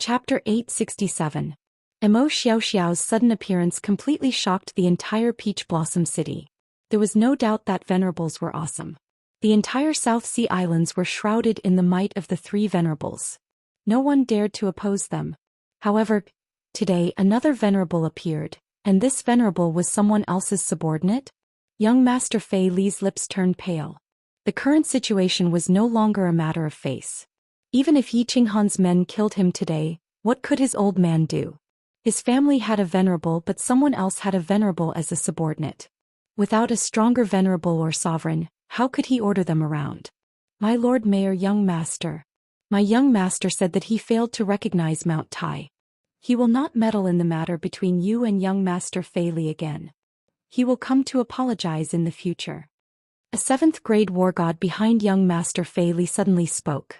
Chapter 867. Xiaoxiao's sudden appearance completely shocked the entire Peach Blossom City. There was no doubt that Venerables were awesome. The entire South Sea Islands were shrouded in the might of the three Venerables. No one dared to oppose them. However, today another Venerable appeared, and this Venerable was someone else's subordinate? Young Master Fei Li's lips turned pale. The current situation was no longer a matter of face. Even if Yi Qinghan's men killed him today, what could his old man do? His family had a Venerable, but someone else had a Venerable as a subordinate. Without a stronger Venerable or sovereign, how could he order them around? My Lord Mayor, young master. My young master said that he failed to recognize Mount Tai. He will not meddle in the matter between you and young Master Fei Li again. He will come to apologize in the future. A 7th grade war god behind young Master Fei Li suddenly spoke.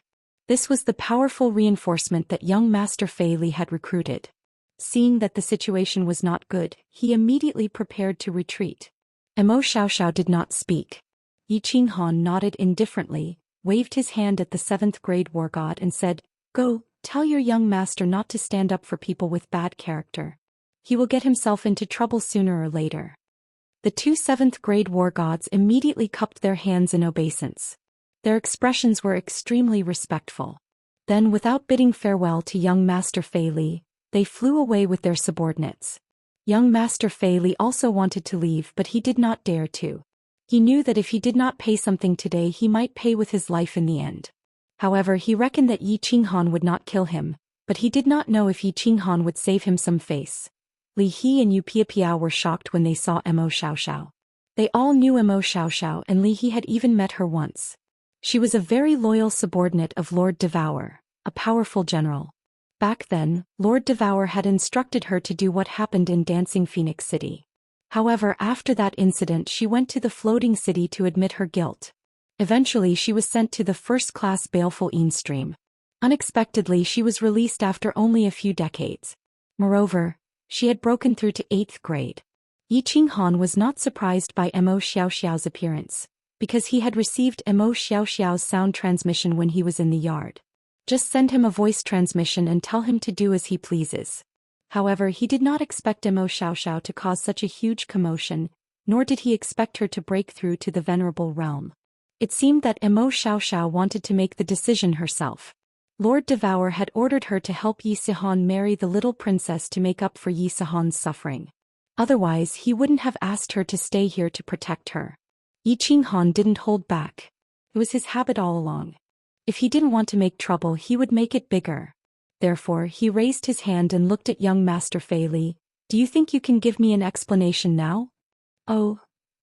This was the powerful reinforcement that young Master Fei Li had recruited. Seeing that the situation was not good, he immediately prepared to retreat. Mo Xiaoxiao did not speak. Yi Qinghan nodded indifferently, waved his hand at the 7th grade war god and said, "Go, tell your young master not to stand up for people with bad character. He will get himself into trouble sooner or later." The two 7th grade war gods immediately cupped their hands in obeisance. Their expressions were extremely respectful. Then, without bidding farewell to young Master Fei Li, they flew away with their subordinates. Young Master Fei Li also wanted to leave, but he did not dare to. He knew that if he did not pay something today, he might pay with his life in the end. However, he reckoned that Yi Qinghan would not kill him, but he did not know if Yi Qinghan would save him some face. Li He and Yu Piapiao were shocked when they saw Mo Xiaoxiao. They all knew Mo Xiaoxiao, and Li He had even met her once. She was a very loyal subordinate of Lord Devour, a powerful general. Back then, Lord Devour had instructed her to do what happened in Dancing Phoenix City. However, after that incident, she went to the floating city to admit her guilt. Eventually, she was sent to the first-class baleful stream. Unexpectedly, she was released after only a few decades. Moreover, she had broken through to 8th grade. Yi Qinghan was not surprised by Mo Xiaoxiao's appearance, because he had received Mo Xiaoxiao's sound transmission when he was in the yard. Just send him a voice transmission and tell him to do as he pleases. However, he did not expect Mo Xiaoxiao to cause such a huge commotion, nor did he expect her to break through to the Venerable realm. It seemed that Mo Xiaoxiao wanted to make the decision herself. Lord Devour had ordered her to help Yi Sihan marry the little princess to make up for Yi Sihan's suffering. Otherwise, he wouldn't have asked her to stay here to protect her. Yi Qinghan didn't hold back. It was his habit all along. If he didn't want to make trouble, he would make it bigger. Therefore, he raised his hand and looked at young Master Fei Li. "Do you think you can give me an explanation now?" "Oh."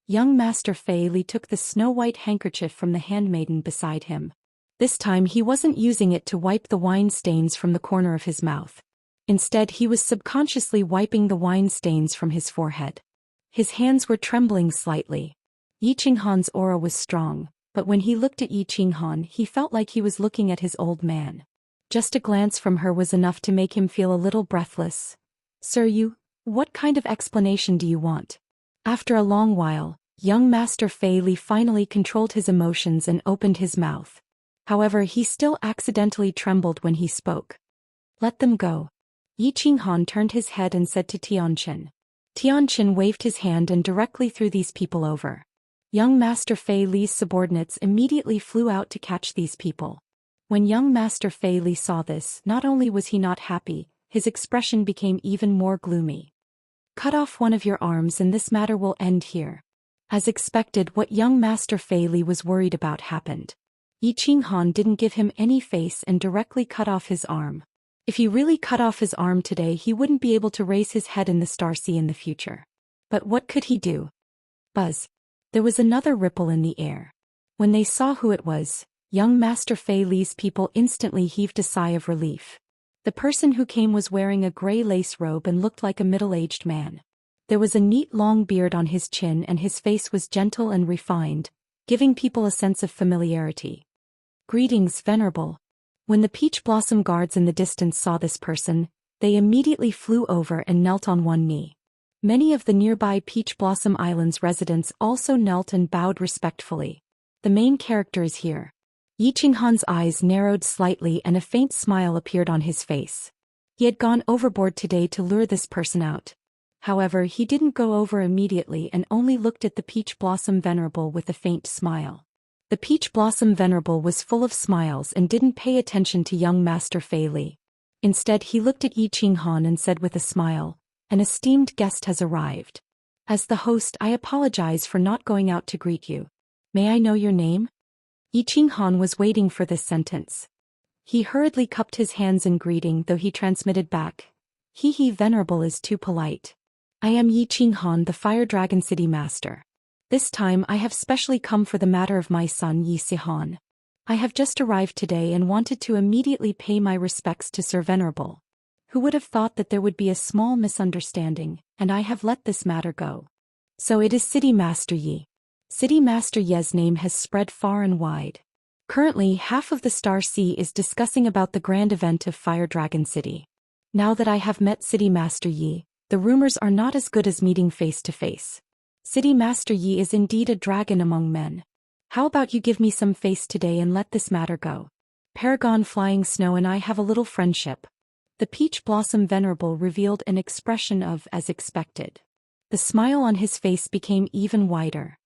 Young Master Fei Li took the snow-white handkerchief from the handmaiden beside him. This time he wasn't using it to wipe the wine stains from the corner of his mouth. Instead, he was subconsciously wiping the wine stains from his forehead. His hands were trembling slightly. Yi Qinghan's aura was strong, but when he looked at Yi Qinghan, he felt like he was looking at his old man. Just a glance from her was enough to make him feel a little breathless. "Sir, what kind of explanation do you want?" After a long while, young Master Fei Li finally controlled his emotions and opened his mouth. However, he still accidentally trembled when he spoke. "Let them go." Yi Qinghan turned his head and said to Tianqin. Tianqin waved his hand and directly threw these people over. Young Master Fei Li's subordinates immediately flew out to catch these people. When young Master Fei Li saw this, not only was he not happy, his expression became even more gloomy. "Cut off one of your arms and this matter will end here." As expected, what young Master Fei Li was worried about happened. Yi Qinghan didn't give him any face and directly cut off his arm. If he really cut off his arm today, he wouldn't be able to raise his head in the Star Sea in the future. But what could he do? Buzz. There was another ripple in the air. When they saw who it was, young Master Fei Li's people instantly heaved a sigh of relief. The person who came was wearing a gray lace robe and looked like a middle-aged man. There was a neat long beard on his chin and his face was gentle and refined, giving people a sense of familiarity. "Greetings, Venerable." When the Peach Blossom guards in the distance saw this person, they immediately flew over and knelt on one knee. Many of the nearby Peach Blossom Islands residents also knelt and bowed respectfully. The main character is here. Yi Qinghan's eyes narrowed slightly and a faint smile appeared on his face. He had gone overboard today to lure this person out. However, he didn't go over immediately and only looked at the Peach Blossom Venerable with a faint smile. The Peach Blossom Venerable was full of smiles and didn't pay attention to young Master Fei Li. Instead, he looked at Yi Qinghan and said with a smile, "An esteemed guest has arrived. As the host, I apologize for not going out to greet you. May I know your name?" Yi Qinghan was waiting for this sentence. He hurriedly cupped his hands in greeting, though he transmitted back, "He Venerable is too polite. I am Yi Qinghan, the Fire Dragon City Master. This time I have specially come for the matter of my son Yi Xian. I have just arrived today and wanted to immediately pay my respects to Sir Venerable. Who would have thought that there would be a small misunderstanding, and I have let this matter go. So it is City Master Yi." City Master Ye's name has spread far and wide. Currently, half of the Star Sea is discussing about the grand event of Fire Dragon City. Now that I have met City Master Yi, the rumors are not as good as meeting face to face. City Master Yi is indeed a dragon among men. How about you give me some face today and let this matter go? Paragon Flying Snow and I have a little friendship. The Peach Blossom Venerable revealed an expression of as expected. The smile on his face became even wider.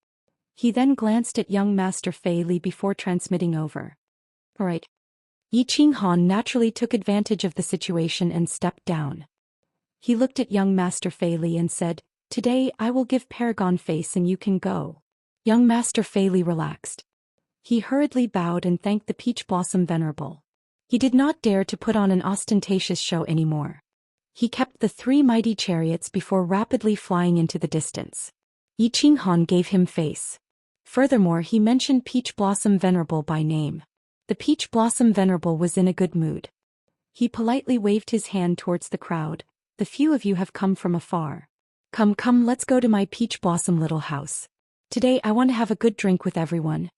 He then glanced at young Master Fei Li before transmitting over. "Alright." Yi Qinghan naturally took advantage of the situation and stepped down. He looked at young Master Fei Li and said, "Today I will give Paragon face and you can go." Young Master Fei Li relaxed. He hurriedly bowed and thanked the Peach Blossom Venerable. He did not dare to put on an ostentatious show anymore. He kept the 3 mighty chariots before rapidly flying into the distance. Yi Qinghan gave him face. Furthermore, he mentioned Peach Blossom Venerable by name. The Peach Blossom Venerable was in a good mood. He politely waved his hand towards the crowd. "The few of you have come from afar. Come, let's go to my Peach Blossom little house. Today I want to have a good drink with everyone.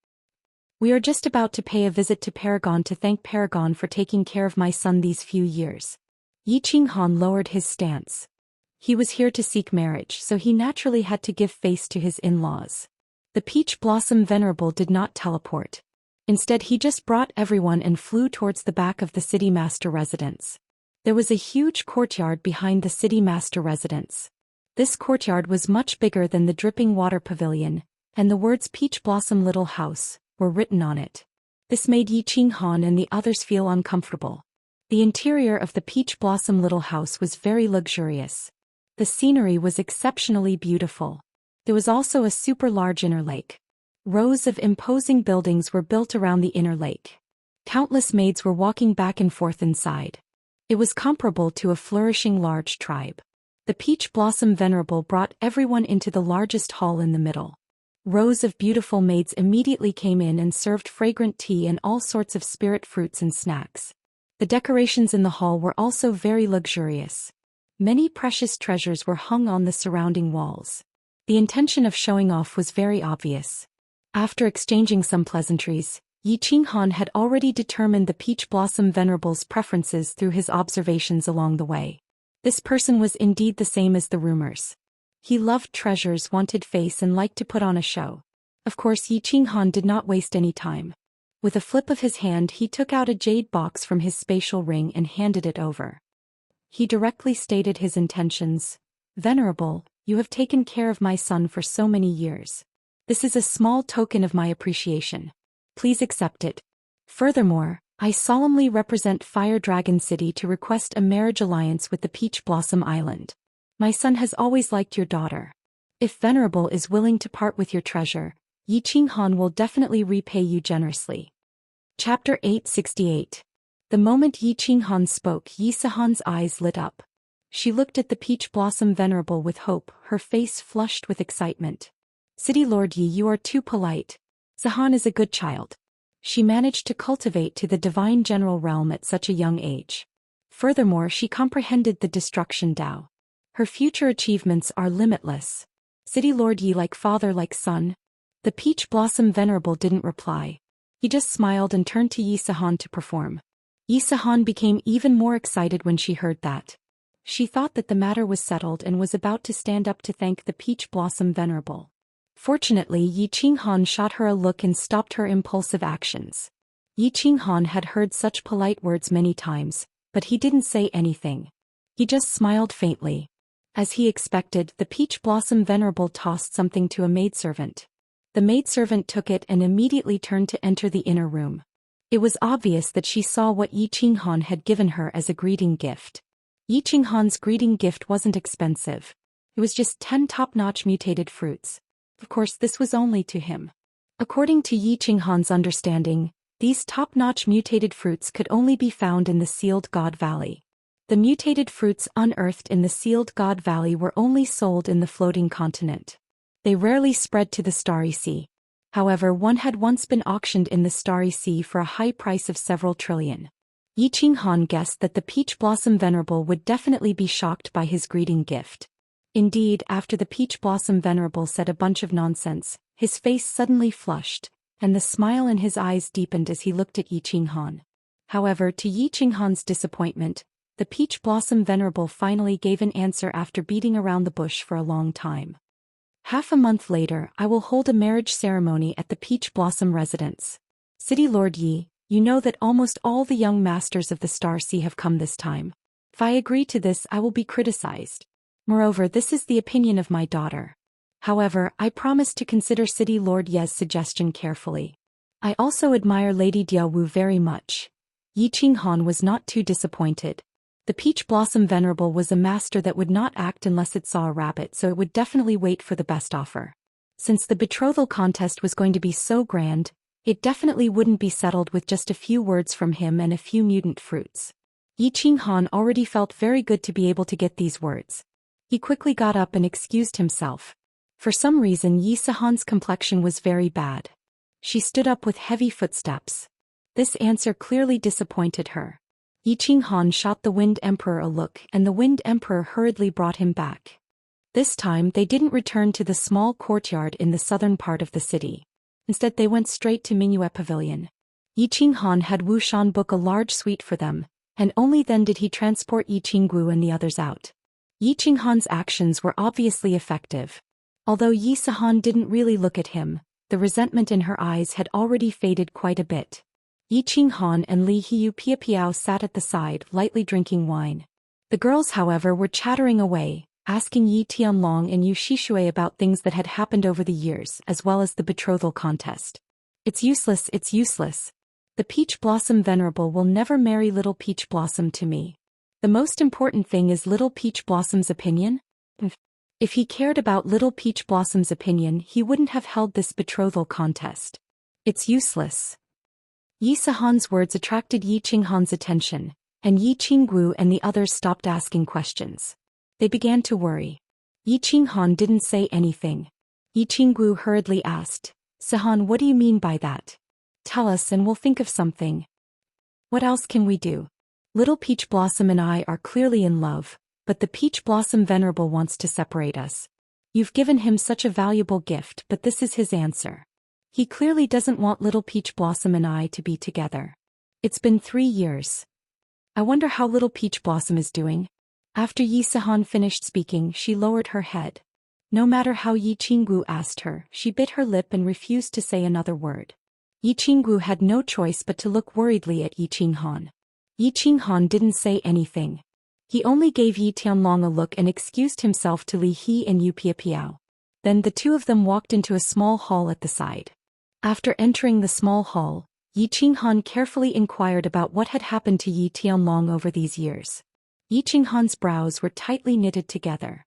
We are just about to pay a visit to Paragon to thank Paragon for taking care of my son these few years." Yi Qinghan lowered his stance. He was here to seek marriage, so he naturally had to give face to his in-laws. The Peach Blossom Venerable did not teleport. Instead, he just brought everyone and flew towards the back of the City Master residence. There was a huge courtyard behind the City Master residence. This courtyard was much bigger than the Dripping Water Pavilion, and the words Peach Blossom Little House were written on it. This made Yi Qinghan and the others feel uncomfortable. The interior of the Peach Blossom Little House was very luxurious. The scenery was exceptionally beautiful. There was also a super large inner lake. Rows of imposing buildings were built around the inner lake. Countless maids were walking back and forth inside. It was comparable to a flourishing large tribe. The Peach Blossom Venerable brought everyone into the largest hall in the middle. Rows of beautiful maids immediately came in and served fragrant tea and all sorts of spirit fruits and snacks. The decorations in the hall were also very luxurious. Many precious treasures were hung on the surrounding walls. The intention of showing off was very obvious. After exchanging some pleasantries, Yi Qinghan had already determined the Peach Blossom Venerable's preferences through his observations along the way. This person was indeed the same as the rumors. He loved treasures, wanted face, and liked to put on a show. Of course, Yi Qinghan did not waste any time. With a flip of his hand, he took out a jade box from his spatial ring and handed it over. He directly stated his intentions. "Venerable, you have taken care of my son for so many years. This is a small token of my appreciation. Please accept it. Furthermore, I solemnly represent Fire Dragon City to request a marriage alliance with the Peach Blossom Island. My son has always liked your daughter. If Venerable is willing to part with your treasure, Yi Qinghan will definitely repay you generously." Chapter 868. The moment Yi Qinghan spoke, Yi Xian's eyes lit up. She looked at the Peach Blossom Venerable with hope, her face flushed with excitement. "City Lord Yi, you are too polite. Xian is a good child. She managed to cultivate to the divine general realm at such a young age. Furthermore, she comprehended the destruction Dao. Her future achievements are limitless. City Lord Yi, like father like son." The Peach Blossom Venerable didn't reply. He just smiled and turned to Yi Xian to perform. Yi Xian became even more excited when she heard that. She thought that the matter was settled and was about to stand up to thank the Peach Blossom Venerable. Fortunately, Yi Qinghan shot her a look and stopped her impulsive actions. Yi Qinghan had heard such polite words many times, but he didn't say anything. He just smiled faintly. As he expected, the Peach Blossom Venerable tossed something to a maidservant. The maidservant took it and immediately turned to enter the inner room. It was obvious that she saw what Yi Qinghan had given her as a greeting gift. Yi Qinghan's greeting gift wasn't expensive. It was just 10 top-notch mutated fruits. Of course, this was only to him. According to Yi Qinghan's understanding, these top-notch mutated fruits could only be found in the Sealed God Valley. The mutated fruits unearthed in the Sealed God Valley were only sold in the floating continent. They rarely spread to the Starry Sea. However, one had once been auctioned in the Starry Sea for a high price of several trillion. Yi Qinghan guessed that the Peach Blossom Venerable would definitely be shocked by his greeting gift. Indeed, after the Peach Blossom Venerable said a bunch of nonsense, his face suddenly flushed, and the smile in his eyes deepened as he looked at Yi Qinghan. However, to Yi Qinghan's disappointment, the Peach Blossom Venerable finally gave an answer after beating around the bush for a long time. Half a month later, I will hold a marriage ceremony at the Peach Blossom residence. City Lord Yi, you know that almost all the young masters of the Star Sea have come this time. If I agree to this, I will be criticized. Moreover, this is the opinion of my daughter. However, I promise to consider City Lord Ye's suggestion carefully. I also admire Lady Diaowu very much. Yi Qinghan was not too disappointed. The Peach Blossom Venerable was a master that would not act unless it saw a rabbit, so it would definitely wait for the best offer. Since the betrothal contest was going to be so grand, it definitely wouldn't be settled with just a few words from him and a few mutant fruits. Yi Qinghan already felt very good to be able to get these words. He quickly got up and excused himself. For some reason, Yi Sahan's complexion was very bad. She stood up with heavy footsteps. This answer clearly disappointed her. Yi Qinghan shot the Wind Emperor a look, and the Wind Emperor hurriedly brought him back. This time they didn't return to the small courtyard in the southern part of the city. Instead they went straight to Minuet Pavilion. Yi Qinghan had Wu Shan book a large suite for them, and only then did he transport Yi Qinggu and the others out. Yi Qinghan's actions were obviously effective. Although Yi Sahan didn't really look at him, the resentment in her eyes had already faded quite a bit. Yi Qinghan and Li Hiu Piao sat at the side, lightly drinking wine. The girls, however, were chattering away, asking Yi Tianlong and Yu Shixue about things that had happened over the years, as well as the betrothal contest. It's useless, it's useless. The Peach Blossom Venerable will never marry Little Peach Blossom to me. The most important thing is Little Peach Blossom's opinion? If he cared about Little Peach Blossom's opinion, he wouldn't have held this betrothal contest. It's useless. Yi Sahan's words attracted Yi Qinghan's attention, and Yi Qinggu and the others stopped asking questions. They began to worry. Yi Qinghan didn't say anything. Yi Qinggu hurriedly asked, "Sahan, what do you mean by that? Tell us and we'll think of something. What else can we do? Little Peach Blossom and I are clearly in love, but the Peach Blossom Venerable wants to separate us. You've given him such a valuable gift, but this is his answer. He clearly doesn't want Little Peach Blossom and I to be together. It's been 3 years. I wonder how Little Peach Blossom is doing." After Yi Sahan finished speaking, she lowered her head. No matter how Yi Qinggu asked her, she bit her lip and refused to say another word. Yi Qinggu had no choice but to look worriedly at Yi Qinghan. Yi Qinghan didn't say anything. He only gave Yi Tianlong a look and excused himself to Li He and Yu Piao. Then the two of them walked into a small hall at the side. After entering the small hall, Yi Qinghan carefully inquired about what had happened to Yi Tianlong over these years. Yi Qinghan's brows were tightly knitted together.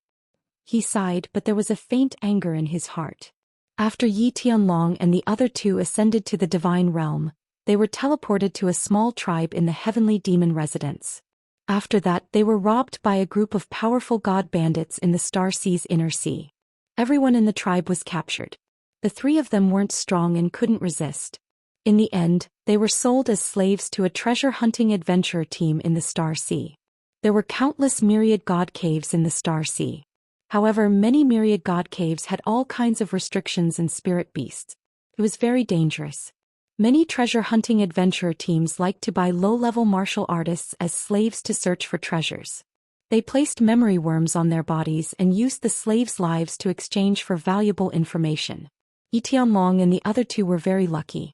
He sighed, but there was a faint anger in his heart. After Yi Tianlong and the other two ascended to the divine realm, they were teleported to a small tribe in the heavenly demon residence. After that, they were robbed by a group of powerful god bandits in the Star Sea's inner sea. Everyone in the tribe was captured. The 3 of them weren't strong and couldn't resist. In the end, they were sold as slaves to a treasure-hunting adventurer team in the Star Sea. There were countless myriad god caves in the Star Sea. However, many myriad god caves had all kinds of restrictions and spirit beasts. It was very dangerous. Many treasure-hunting adventurer teams liked to buy low-level martial artists as slaves to search for treasures. They placed memory worms on their bodies and used the slaves' lives to exchange for valuable information. Yi Tianlong and the other 2 were very lucky.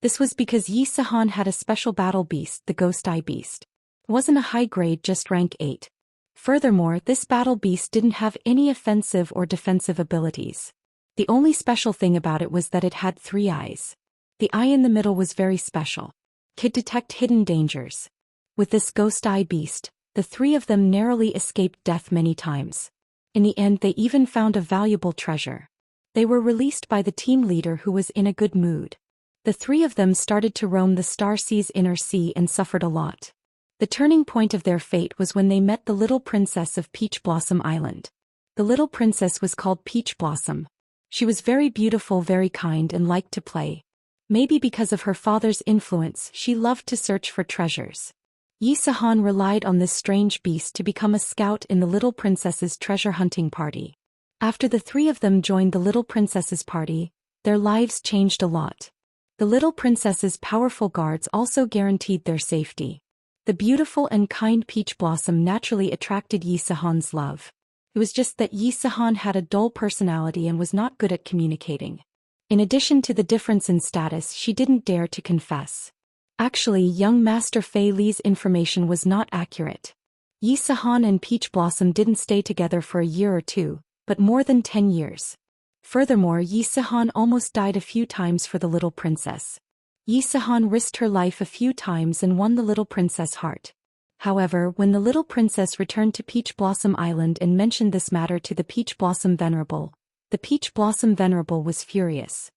This was because Yi Sahan had a special battle beast, the Ghost Eye Beast. Wasn't a high grade, just rank 8. Furthermore, this battle beast didn't have any offensive or defensive abilities. The only special thing about it was that it had 3 eyes. The eye in the middle was very special. Could detect hidden dangers. With this ghost eye beast, the 3 of them narrowly escaped death many times. In the end, they even found a valuable treasure. They were released by the team leader, who was in a good mood. The 3 of them started to roam the Star Sea's inner sea and suffered a lot. The turning point of their fate was when they met the little princess of Peach Blossom Island. The little princess was called Peach Blossom. She was very beautiful, very kind, and liked to play. Maybe because of her father's influence, she loved to search for treasures. Xianxia relied on this strange beast to become a scout in the little princess's treasure hunting party. After the 3 of them joined the little princess's party, their lives changed a lot. The little princess's powerful guards also guaranteed their safety. The beautiful and kind Peach Blossom naturally attracted Xianxia's love. It was just that Xianxia had a dull personality and was not good at communicating. In addition to the difference in status, she didn't dare to confess. Actually, young Master Fei Li's information was not accurate. Xianxia and Peach Blossom didn't stay together for a year or 2, but more than 10 years. Furthermore, Xianxia almost died a few times for the little princess. Xianxia risked her life a few times and won the little princess' heart. However, when the little princess returned to Peach Blossom Island and mentioned this matter to the Peach Blossom Venerable, the Peach Blossom Venerable was furious.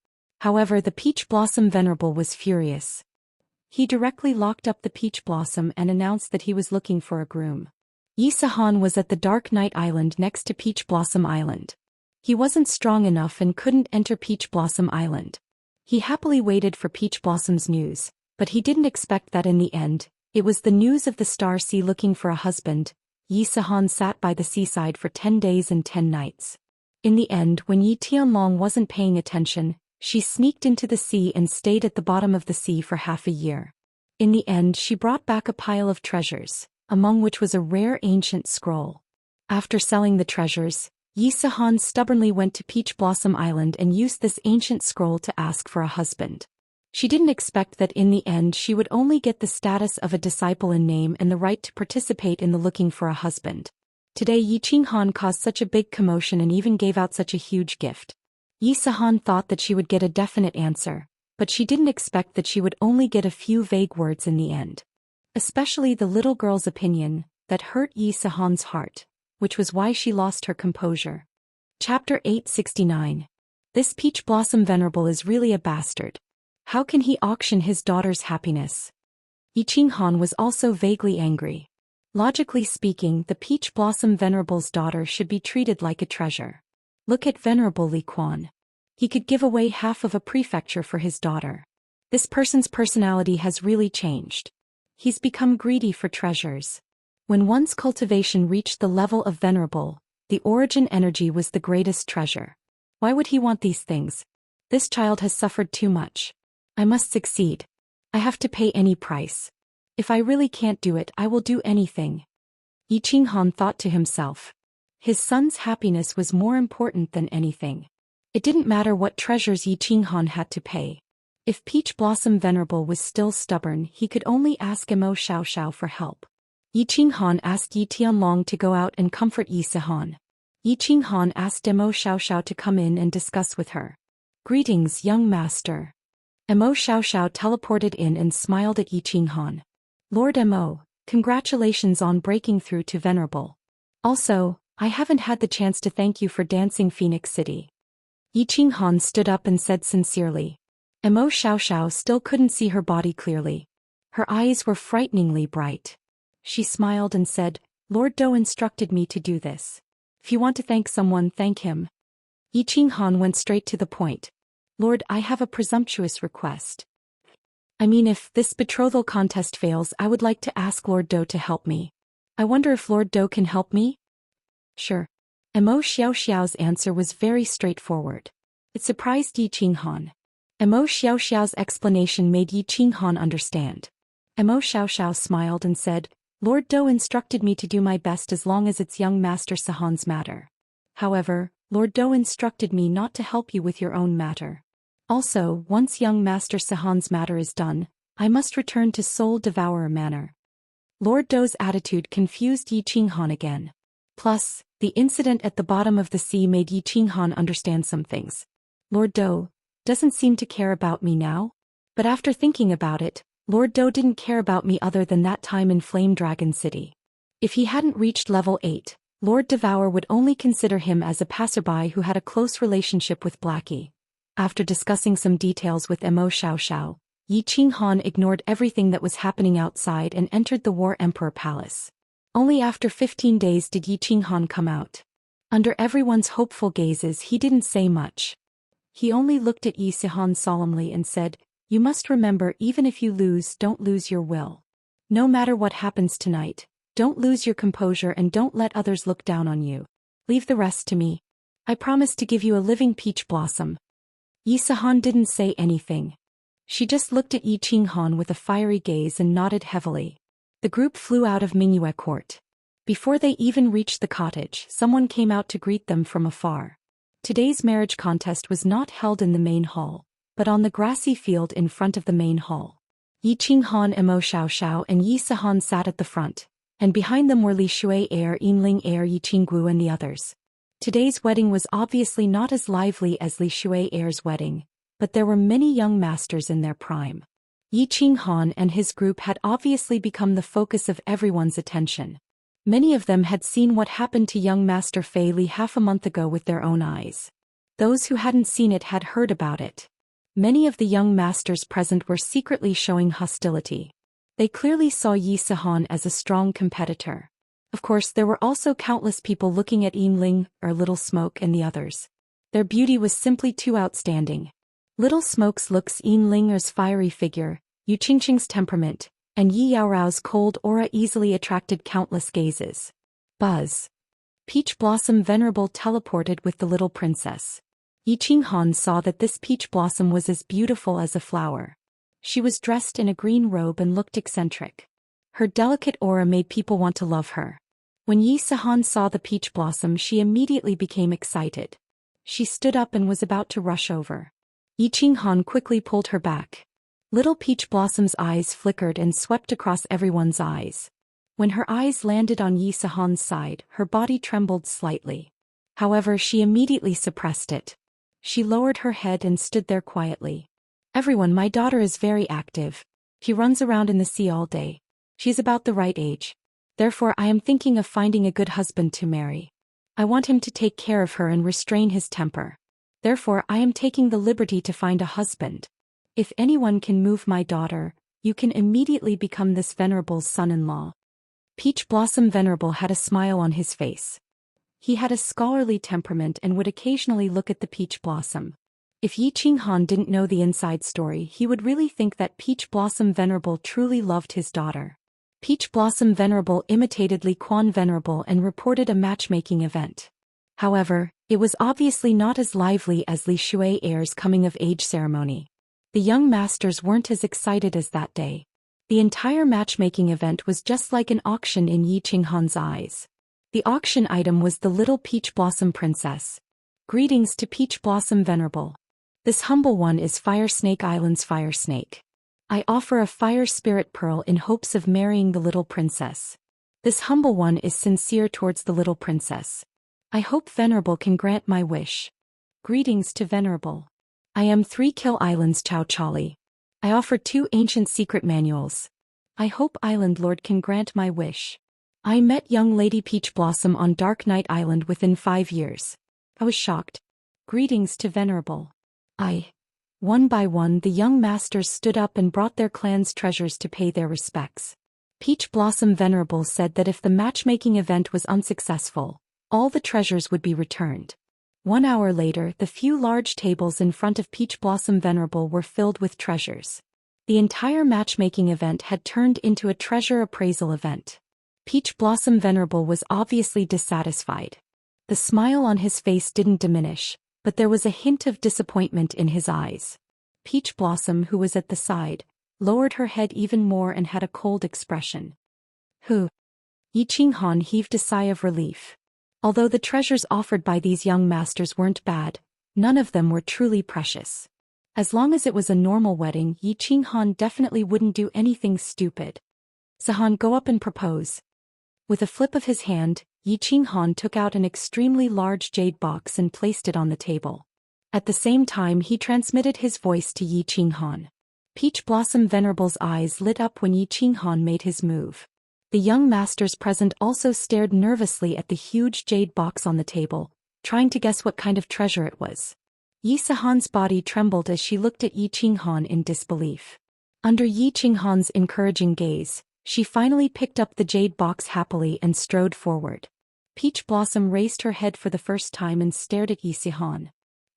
He directly locked up the Peach Blossom and announced that he was looking for a groom. Xianxia was at the Dark Night Island next to Peach Blossom Island. He wasn't strong enough and couldn't enter Peach Blossom Island. He happily waited for Peach Blossom's news, but he didn't expect that in the end, it was the news of the Star Sea looking for a husband. Xianxia sat by the seaside for 10 days and 10 nights. In the end, when Yi Tianlong wasn't paying attention, she sneaked into the sea and stayed at the bottom of the sea for half a year. In the end, she brought back a pile of treasures, among which was a rare ancient scroll. After selling the treasures, Xianxia stubbornly went to Peach Blossom Island and used this ancient scroll to ask for a husband. She didn't expect that in the end she would only get the status of a disciple in name and the right to participate in the looking for a husband. Today Xianxia caused such a big commotion and even gave out such a huge gift. Xianxia thought that she would get a definite answer, but she didn't expect that she would only get a few vague words in the end. Especially the little girl's opinion, that hurt Xianxia's heart, which was why she lost her composure. Chapter 869. This Peach Blossom Venerable is really a bastard. How can he auction his daughter's happiness? Xianxia was also vaguely angry. Logically speaking, the Peach Blossom Venerable's daughter should be treated like a treasure. Look at Venerable Li Quan. He could give away half of a prefecture for his daughter. This person's personality has really changed. He's become greedy for treasures. When one's cultivation reached the level of Venerable, the origin energy was the greatest treasure. Why would he want these things? This child has suffered too much. I must succeed. I have to pay any price. If I really can't do it, I will do anything. Xianxia thought to himself. His son's happiness was more important than anything. It didn't matter what treasures Xianxia had to pay. If Peach Blossom Venerable was still stubborn, he could only ask Imo Xiao for help. Xianxia asked Yi Tianlong to go out and comfort Xianxia. Xianxia asked Imo Xiao to come in and discuss with her. Greetings, young master. Imo Xiao teleported in and smiled at Xianxia. Lord Imo, congratulations on breaking through to Venerable. Also, I haven't had the chance to thank you for dancing Phoenix City. Xianxia stood up and said sincerely. Imo Xiao still couldn't see her body clearly. Her eyes were frighteningly bright. She smiled and said, Lord Dou instructed me to do this. If you want to thank someone, thank him. Xianxia went straight to the point. Lord, I have a presumptuous request. I mean, if this betrothal contest fails, I would like to ask Lord Dou to help me. I wonder if Lord Dou can help me? Sure. Imo Xiaoxiao's answer was very straightforward. It surprised Xianxia. Imo Xiaoxiao's explanation made Xianxia understand. Imo Xiaoxiao smiled and said, Lord Dou instructed me to do my best as long as it's young Master Sahan's matter. However, Lord Dou instructed me not to help you with your own matter. Also, once young Master Sahan's matter is done, I must return to Soul Devourer Manor. Lord Dou's attitude confused Yi Qinghan again. Plus, the incident at the bottom of the sea made Yi Qinghan understand some things. Lord Dou doesn't seem to care about me now? But after thinking about it, Lord Dou didn't care about me other than that time in Flame Dragon City. If he hadn't reached level 8, Lord Devour would only consider him as a passerby who had a close relationship with Blackie. After discussing some details with Mo Xiao, Yi Qinghan ignored everything that was happening outside and entered the War Emperor Palace. Only after 15 days did Yi Qinghan come out. Under everyone's hopeful gazes, he didn't say much. He only looked at Yi Sihan solemnly and said, "You must remember, even if you lose, don't lose your will. No matter what happens tonight, don't lose your composure and don't let others look down on you. Leave the rest to me. I promise to give you a living peach blossom." Yi Sihan didn't say anything. She just looked at Yi Qinghan with a fiery gaze and nodded heavily. The group flew out of Mingyue Court. Before they even reached the cottage, someone came out to greet them from afar. Today's marriage contest was not held in the main hall, but on the grassy field in front of the main hall. Yi Qinghan, Mo Xiao, and Yi Sihan sat at the front, and behind them were Li Shui Heir, Yinling Heir, Yi Qinggu, and the others. Today's wedding was obviously not as lively as Li Shui Heir's wedding, but there were many young masters in their prime. Yi Qinghan and his group had obviously become the focus of everyone's attention. Many of them had seen what happened to young Master Fei Li half a month ago with their own eyes. Those who hadn't seen it had heard about it. Many of the young masters present were secretly showing hostility. They clearly saw Yi Sihan as a strong competitor. Of course, there were also countless people looking at Yinling, or Little Smoke, and the others. Their beauty was simply too outstanding. Little Smoke's looks, Yinling's fiery figure, Yu Qingqing's temperament, and Yi Yaorao's cold aura easily attracted countless gazes. Buzz. Peach Blossom Venerable teleported with the little princess. Yi Qinghan saw that this peach blossom was as beautiful as a flower. She was dressed in a green robe and looked eccentric. Her delicate aura made people want to love her. When Yi Sihan saw the peach blossom, she immediately became excited. She stood up and was about to rush over. Yi Qinghan quickly pulled her back. Little Peach Blossom's eyes flickered and swept across everyone's eyes. When her eyes landed on Yi Sihan's side, her body trembled slightly. However, she immediately suppressed it. She lowered her head and stood there quietly. "Everyone, my daughter is very active. She runs around in the sea all day. She's about the right age. Therefore, I am thinking of finding a good husband to marry. I want him to take care of her and restrain his temper. Therefore, I am taking the liberty to find a husband. If anyone can move my daughter, you can immediately become this Venerable's son-in-law." Peach Blossom Venerable had a smile on his face. He had a scholarly temperament and would occasionally look at the peach blossom. If Yi Qinghan didn't know the inside story, he would really think that Peach Blossom Venerable truly loved his daughter. Peach Blossom Venerable imitated Li Quan Venerable and reported a matchmaking event. However, it was obviously not as lively as Li Shui Heir's coming-of-age ceremony. The young masters weren't as excited as that day. The entire matchmaking event was just like an auction in Yi Qinghan's eyes. The auction item was the little Peach Blossom Princess. "Greetings to Peach Blossom Venerable. This humble one is Fire Snake Island's Fire Snake. I offer a Fire Spirit Pearl in hopes of marrying the little princess. This humble one is sincere towards the little princess. I hope Venerable can grant my wish. Greetings to Venerable. I am 3 Kill Island's Chow Chali. I offer 2 ancient secret manuals. I hope Island Lord can grant my wish. I met young Lady Peach Blossom on Dark Night Island within 5 years. I was shocked. Greetings to Venerable." One by one, the young masters stood up and brought their clan's treasures to pay their respects. Peach Blossom Venerable said that if the matchmaking event was unsuccessful, all the treasures would be returned. 1 hour later, the few large tables in front of Peach Blossom Venerable were filled with treasures. The entire matchmaking event had turned into a treasure appraisal event. Peach Blossom Venerable was obviously dissatisfied. The smile on his face didn't diminish, but there was a hint of disappointment in his eyes. Peach Blossom, who was at the side, lowered her head even more and had a cold expression. "Who?" Yi Qinghan heaved a sigh of relief. Although the treasures offered by these young masters weren't bad, none of them were truly precious. As long as it was a normal wedding, Yi Qinghan definitely wouldn't do anything stupid. Xian, go up and propose. With a flip of his hand, Yi Qinghan took out an extremely large jade box and placed it on the table. At the same time he transmitted his voice to Yi Qinghan. Peach Blossom Venerable's eyes lit up when Yi Qinghan made his move. The young masters present also stared nervously at the huge jade box on the table, trying to guess what kind of treasure it was. Yi Xian's body trembled as she looked at Yi Qinghan in disbelief. Under Yi Qinghan's encouraging gaze, she finally picked up the jade box happily and strode forward. Peach Blossom raised her head for the first time and stared at Yi Xian.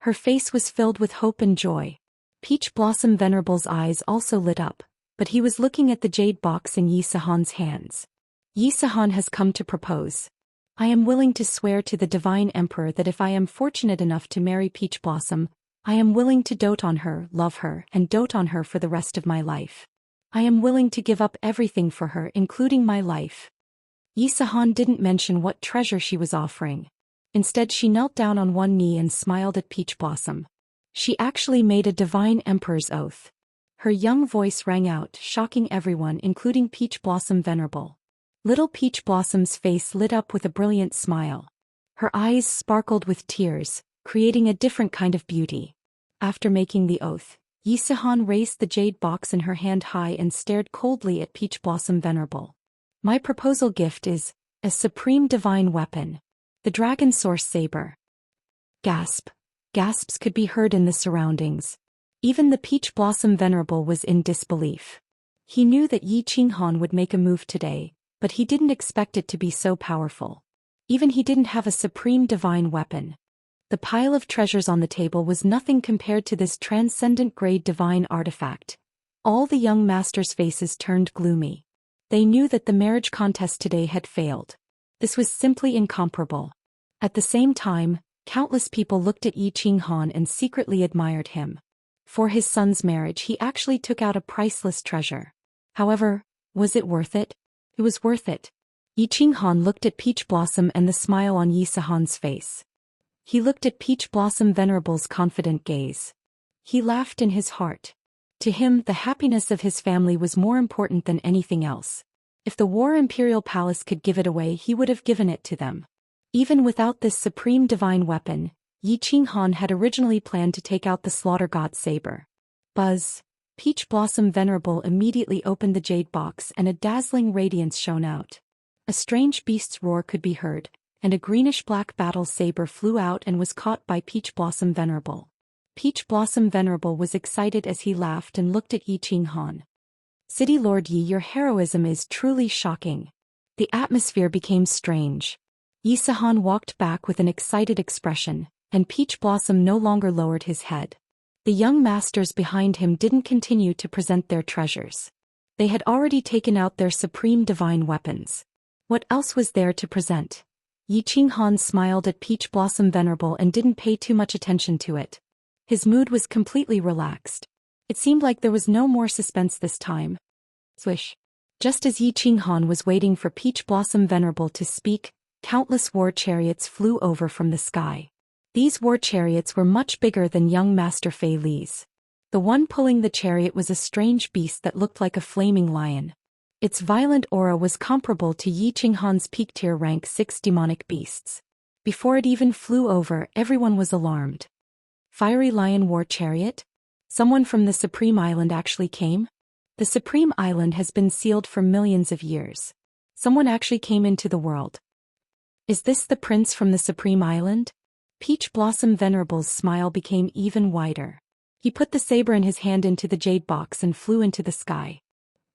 Her face was filled with hope and joy. Peach Blossom Venerable's eyes also lit up, but he was looking at the jade box in Yi Xian's hands. Yi Xian has come to propose. I am willing to swear to the Divine Emperor that if I am fortunate enough to marry Peach Blossom, I am willing to dote on her, love her, and dote on her for the rest of my life. I am willing to give up everything for her, including my life. Yi Xian didn't mention what treasure she was offering. Instead she knelt down on one knee and smiled at Peach Blossom. She actually made a Divine Emperor's oath. Her young voice rang out, shocking everyone including Peach Blossom Venerable. Little Peach Blossom's face lit up with a brilliant smile. Her eyes sparkled with tears, creating a different kind of beauty. After making the oath, Yi Xian raised the jade box in her hand high and stared coldly at Peach Blossom Venerable. My proposal gift is a supreme divine weapon. The Dragon Source Saber. Gasp. Gasps could be heard in the surroundings. Even the Peach Blossom Venerable was in disbelief. He knew that Yi Qinghan would make a move today, but he didn't expect it to be so powerful. Even he didn't have a supreme divine weapon. The pile of treasures on the table was nothing compared to this transcendent-grade divine artifact. All the young masters' faces turned gloomy. They knew that the marriage contest today had failed. This was simply incomparable. At the same time, countless people looked at Yi Qinghan and secretly admired him. For his son's marriage he actually took out a priceless treasure. However, was it worth it? It was worth it. Yi Qinghan looked at Peach Blossom and the smile on Yi Xian's face. He looked at Peach Blossom Venerable's confident gaze. He laughed in his heart. To him, the happiness of his family was more important than anything else. If the War Imperial Palace could give it away, he would have given it to them. Even without this supreme divine weapon, Yi Qinghan had originally planned to take out the Slaughter God Saber. Buzz. Peach Blossom Venerable immediately opened the jade box and a dazzling radiance shone out. A strange beast's roar could be heard, and a greenish-black battle saber flew out and was caught by Peach Blossom Venerable. Peach Blossom Venerable was excited as he laughed and looked at Yi Qinghan. City Lord Yi, your heroism is truly shocking. The atmosphere became strange. Yi Xian walked back with an excited expression, and Peach Blossom no longer lowered his head. The young masters behind him didn't continue to present their treasures. They had already taken out their supreme divine weapons. What else was there to present? Yi Qinghan smiled at Peach Blossom Venerable and didn't pay too much attention to it. His mood was completely relaxed. It seemed like there was no more suspense this time. Swish. Just as Yi Qinghan was waiting for Peach Blossom Venerable to speak, countless war chariots flew over from the sky. These war chariots were much bigger than young Master Fei Li's. The one pulling the chariot was a strange beast that looked like a flaming lion. Its violent aura was comparable to Yi Qinghan's peak tier rank 6 demonic beasts. Before it even flew over, everyone was alarmed. Fiery Lion War Chariot? Someone from the Supreme Island actually came? The Supreme Island has been sealed for millions of years. Someone actually came into the world. Is this the prince from the Supreme Island? Peach Blossom Venerable's smile became even wider. He put the saber in his hand into the jade box and flew into the sky.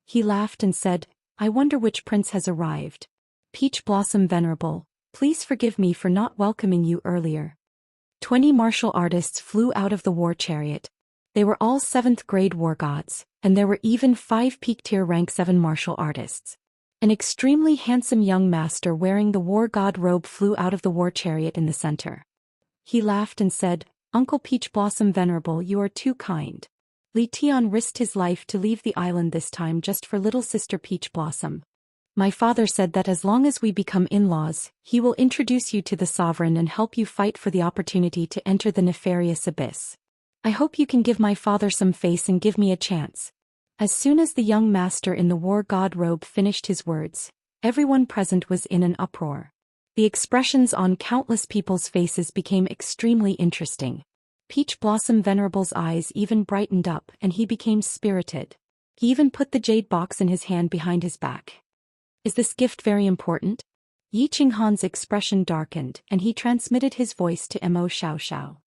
He laughed and said, I wonder which prince has arrived. Peach Blossom Venerable, please forgive me for not welcoming you earlier. 20 martial artists flew out of the war chariot. They were all 7th grade war gods, and there were even 5 peak tier rank 7 martial artists. An extremely handsome young master wearing the war god robe flew out of the war chariot in the center. He laughed and said, Uncle Peach Blossom Venerable, you are too kind. Li Tian risked his life to leave the island this time just for little sister Peach Blossom. My father said that as long as we become in-laws, he will introduce you to the sovereign and help you fight for the opportunity to enter the nefarious abyss. I hope you can give my father some face and give me a chance. As soon as the young master in the war god robe finished his words, everyone present was in an uproar. The expressions on countless people's faces became extremely interesting. Peach Blossom Venerable's eyes even brightened up and he became spirited. He even put the jade box in his hand behind his back. Is this gift very important? Yi Qinghan's expression darkened and he transmitted his voice to Mo Xiaoxiao.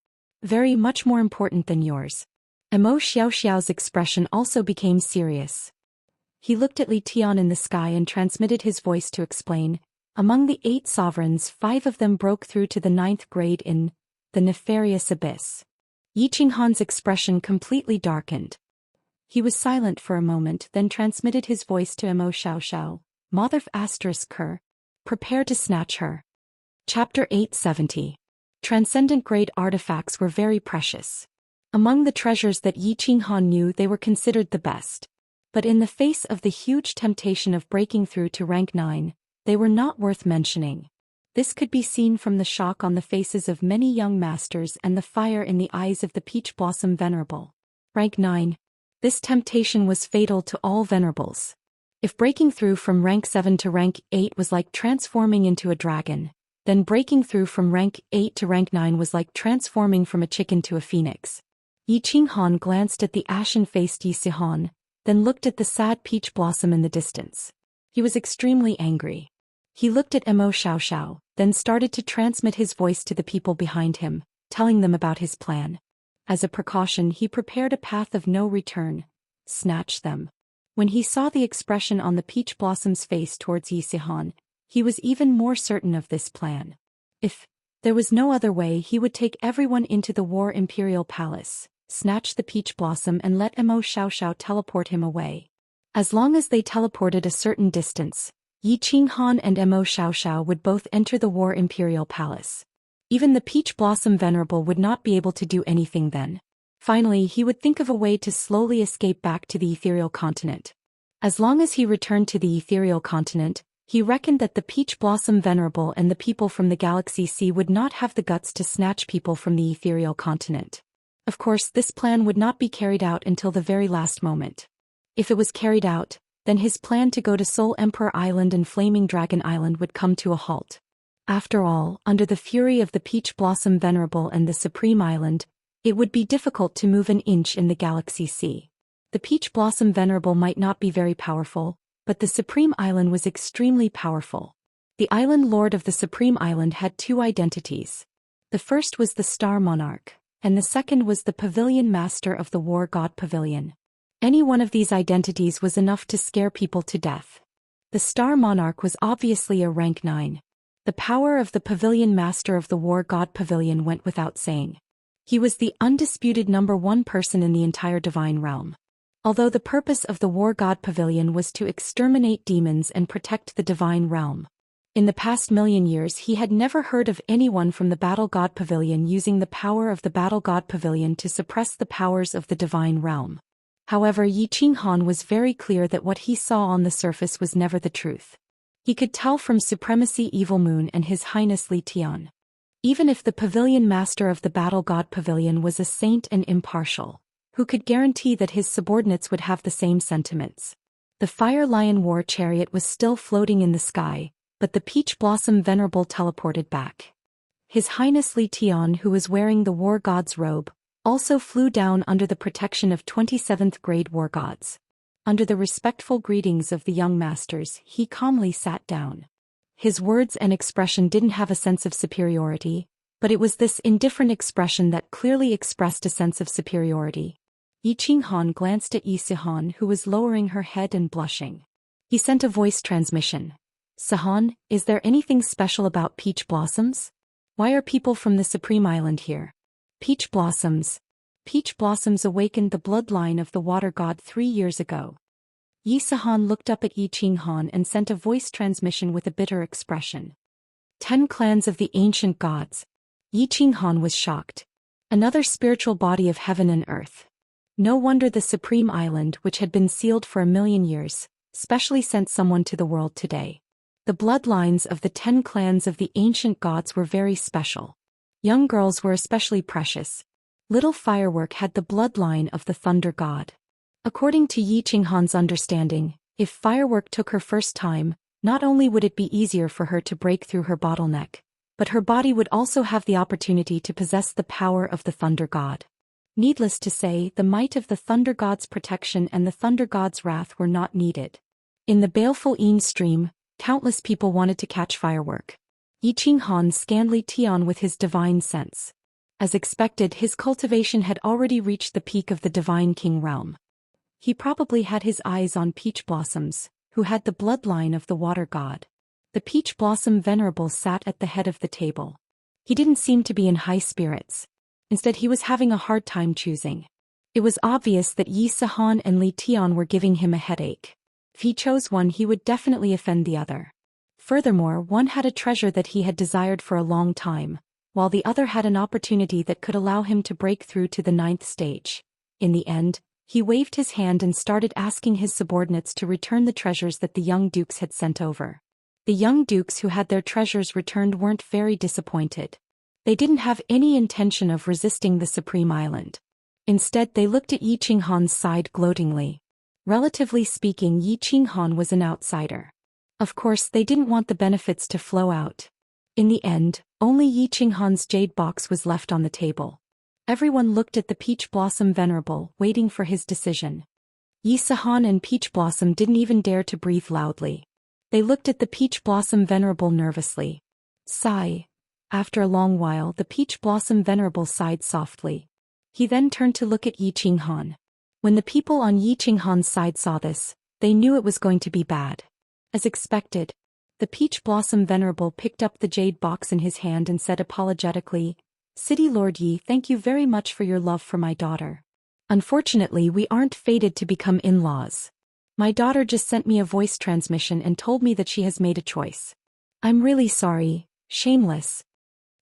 Very much more important than yours. Mo Xiaoxiao's expression also became serious. He looked at Li Tian in the sky and transmitted his voice to explain. Among the 8 sovereigns, 5 of them broke through to the 9th grade in the nefarious abyss. Yi Qinghan's expression completely darkened. He was silent for a moment, then transmitted his voice to Mo Xiaoxiao. Mother **her. Prepare to snatch her. Chapter 870. Transcendent grade artifacts were very precious. Among the treasures that Yi Qinghan knew, they were considered the best. But in the face of the huge temptation of breaking through to rank 9, they were not worth mentioning. This could be seen from the shock on the faces of many young masters and the fire in the eyes of the Peach Blossom Venerable. Rank 9. This temptation was fatal to all venerables. If breaking through from rank 7 to rank 8 was like transforming into a dragon, then breaking through from rank 8 to rank 9 was like transforming from a chicken to a phoenix. Yi Qinghan glanced at the ashen-faced Yi Sihan, then looked at the sad peach blossom in the distance. He was extremely angry. He looked at Mo Xiaoxiao, then started to transmit his voice to the people behind him, telling them about his plan. As a precaution, he prepared a path of no return. Snatch them. When he saw the expression on the peach blossom's face towards Yi Sihan, he was even more certain of this plan. If there was no other way, he would take everyone into the War Imperial Palace, snatch the peach blossom and let Mo Xiaoxiao teleport him away. As long as they teleported a certain distance, Yi Qinghan and Mo Xiaoxiao would both enter the War Imperial Palace. Even the Peach Blossom Venerable would not be able to do anything then. Finally, he would think of a way to slowly escape back to the ethereal continent. As long as he returned to the ethereal continent, he reckoned that the Peach Blossom Venerable and the people from the Galaxy Sea would not have the guts to snatch people from the ethereal continent. Of course, this plan would not be carried out until the very last moment. If it was carried out, then his plan to go to Soul Emperor Island and Flaming Dragon Island would come to a halt. After all, under the fury of the Peach Blossom Venerable and the Supreme Island, it would be difficult to move an inch in the Galaxy Sea. The Peach Blossom Venerable might not be very powerful, but the Supreme Island was extremely powerful. The Island Lord of the Supreme Island had 2 identities. The first was the Star Monarch, and the second was the Pavilion Master of the War God Pavilion. Any one of these identities was enough to scare people to death. The Star Monarch was obviously a rank 9. The power of the Pavilion Master of the War God Pavilion went without saying. He was the undisputed #1 person in the entire divine realm. Although the purpose of the War God Pavilion was to exterminate demons and protect the divine realm. In the past million years, he had never heard of anyone from the Battle God Pavilion using the power of the Battle God Pavilion to suppress the powers of the divine realm. However, Yi Qinghan was very clear that what he saw on the surface was never the truth. He could tell from Supremacy Evil Moon and His Highness Li Tian. Even if the Pavilion Master of the Battle God Pavilion was a saint and impartial, who could guarantee that his subordinates would have the same sentiments? The Fire Lion War Chariot was still floating in the sky, but the Peach Blossom Venerable teleported back. His Highness Li Tian, who was wearing the War God's robe, also flew down under the protection of 27th grade war gods. Under the respectful greetings of the young masters, he calmly sat down. His words and expression didn't have a sense of superiority, but it was this indifferent expression that clearly expressed a sense of superiority. Yi Qinghan glanced at Yi Sihan, who was lowering her head and blushing. He sent a voice transmission. Sihan, is there anything special about peach blossoms? Why are people from the Supreme Island here? Peach blossoms. Peach blossoms awakened the bloodline of the water god 3 years ago. Yi Sihan looked up at Yi Qinghan and sent a voice transmission with a bitter expression. 10 clans of the ancient gods. Yi Qinghan was shocked. Another spiritual body of heaven and earth. No wonder the Supreme Island, which had been sealed for 1,000,000 years, specially sent someone to the world today. The bloodlines of the 10 clans of the ancient gods were very special. Young girls were especially precious. Little Firework had the bloodline of the Thunder God. According to Yi Qinghan's understanding, if firework took her first time, not only would it be easier for her to break through her bottleneck, but her body would also have the opportunity to possess the power of the Thunder God. Needless to say, the might of the Thunder God's protection and the Thunder God's wrath were not needed. In the baleful Yin stream, countless people wanted to catch firework. Yi Qinghan scanned Li Tian with his divine sense. As expected, his cultivation had already reached the peak of the Divine King realm. He probably had his eyes on Peach Blossoms, who had the bloodline of the Water God. The Peach Blossom Venerable sat at the head of the table. He didn't seem to be in high spirits. Instead, he was having a hard time choosing. It was obvious that Yi Sihan and Li Tian were giving him a headache. If he chose one, he would definitely offend the other. Furthermore, one had a treasure that he had desired for a long time, while the other had an opportunity that could allow him to break through to the 9th stage. In the end, he waved his hand and started asking his subordinates to return the treasures that the young dukes had sent over. The young dukes who had their treasures returned weren't very disappointed. They didn't have any intention of resisting the Supreme Island. Instead, they looked at Yi Qinghan's side gloatingly. Relatively speaking, Yi Qinghan was an outsider. Of course, they didn't want the benefits to flow out. In the end, only Yi Qinghan's jade box was left on the table. Everyone looked at the Peach Blossom Venerable, waiting for his decision. Yi Sihan and Peach Blossom didn't even dare to breathe loudly. They looked at the Peach Blossom Venerable nervously. Sigh. After a long while, the Peach Blossom Venerable sighed softly. He then turned to look at Yi Qinghan. When the people on Yi Qinghan's side saw this, they knew it was going to be bad. As expected, the Peach Blossom Venerable picked up the jade box in his hand and said apologetically, "City Lord Yi, thank you very much for your love for my daughter. Unfortunately, we aren't fated to become in-laws. My daughter just sent me a voice transmission and told me that she has made a choice. I'm really sorry, shameless."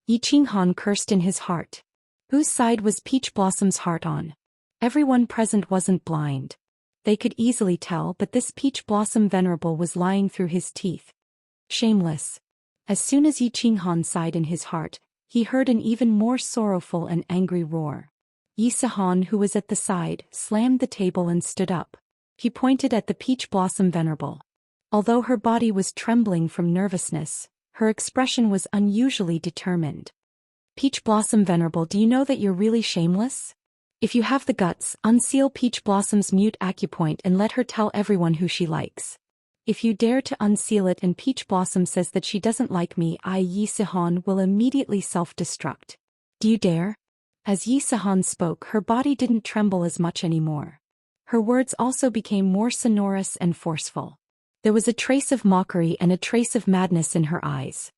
Yi Qinghan cursed in his heart. Whose side was Peach Blossom's heart on? Everyone present wasn't blind. They could easily tell, but this Peach Blossom Venerable was lying through his teeth. Shameless. As soon as Yi Qinghan sighed in his heart, he heard an even more sorrowful and angry roar. Yi Sihan, who was at the side, slammed the table and stood up. He pointed at the Peach Blossom Venerable. Although her body was trembling from nervousness, her expression was unusually determined. "Peach Blossom Venerable, do you know that you're really shameless? If you have the guts, unseal Peach Blossom's mute acupoint and let her tell everyone who she likes. If you dare to unseal it and Peach Blossom says that she doesn't like me, I, Yi Sihan, will immediately self-destruct. Do you dare?" As Yi Sihan spoke, her body didn't tremble as much anymore. Her words also became more sonorous and forceful. There was a trace of mockery and a trace of madness in her eyes.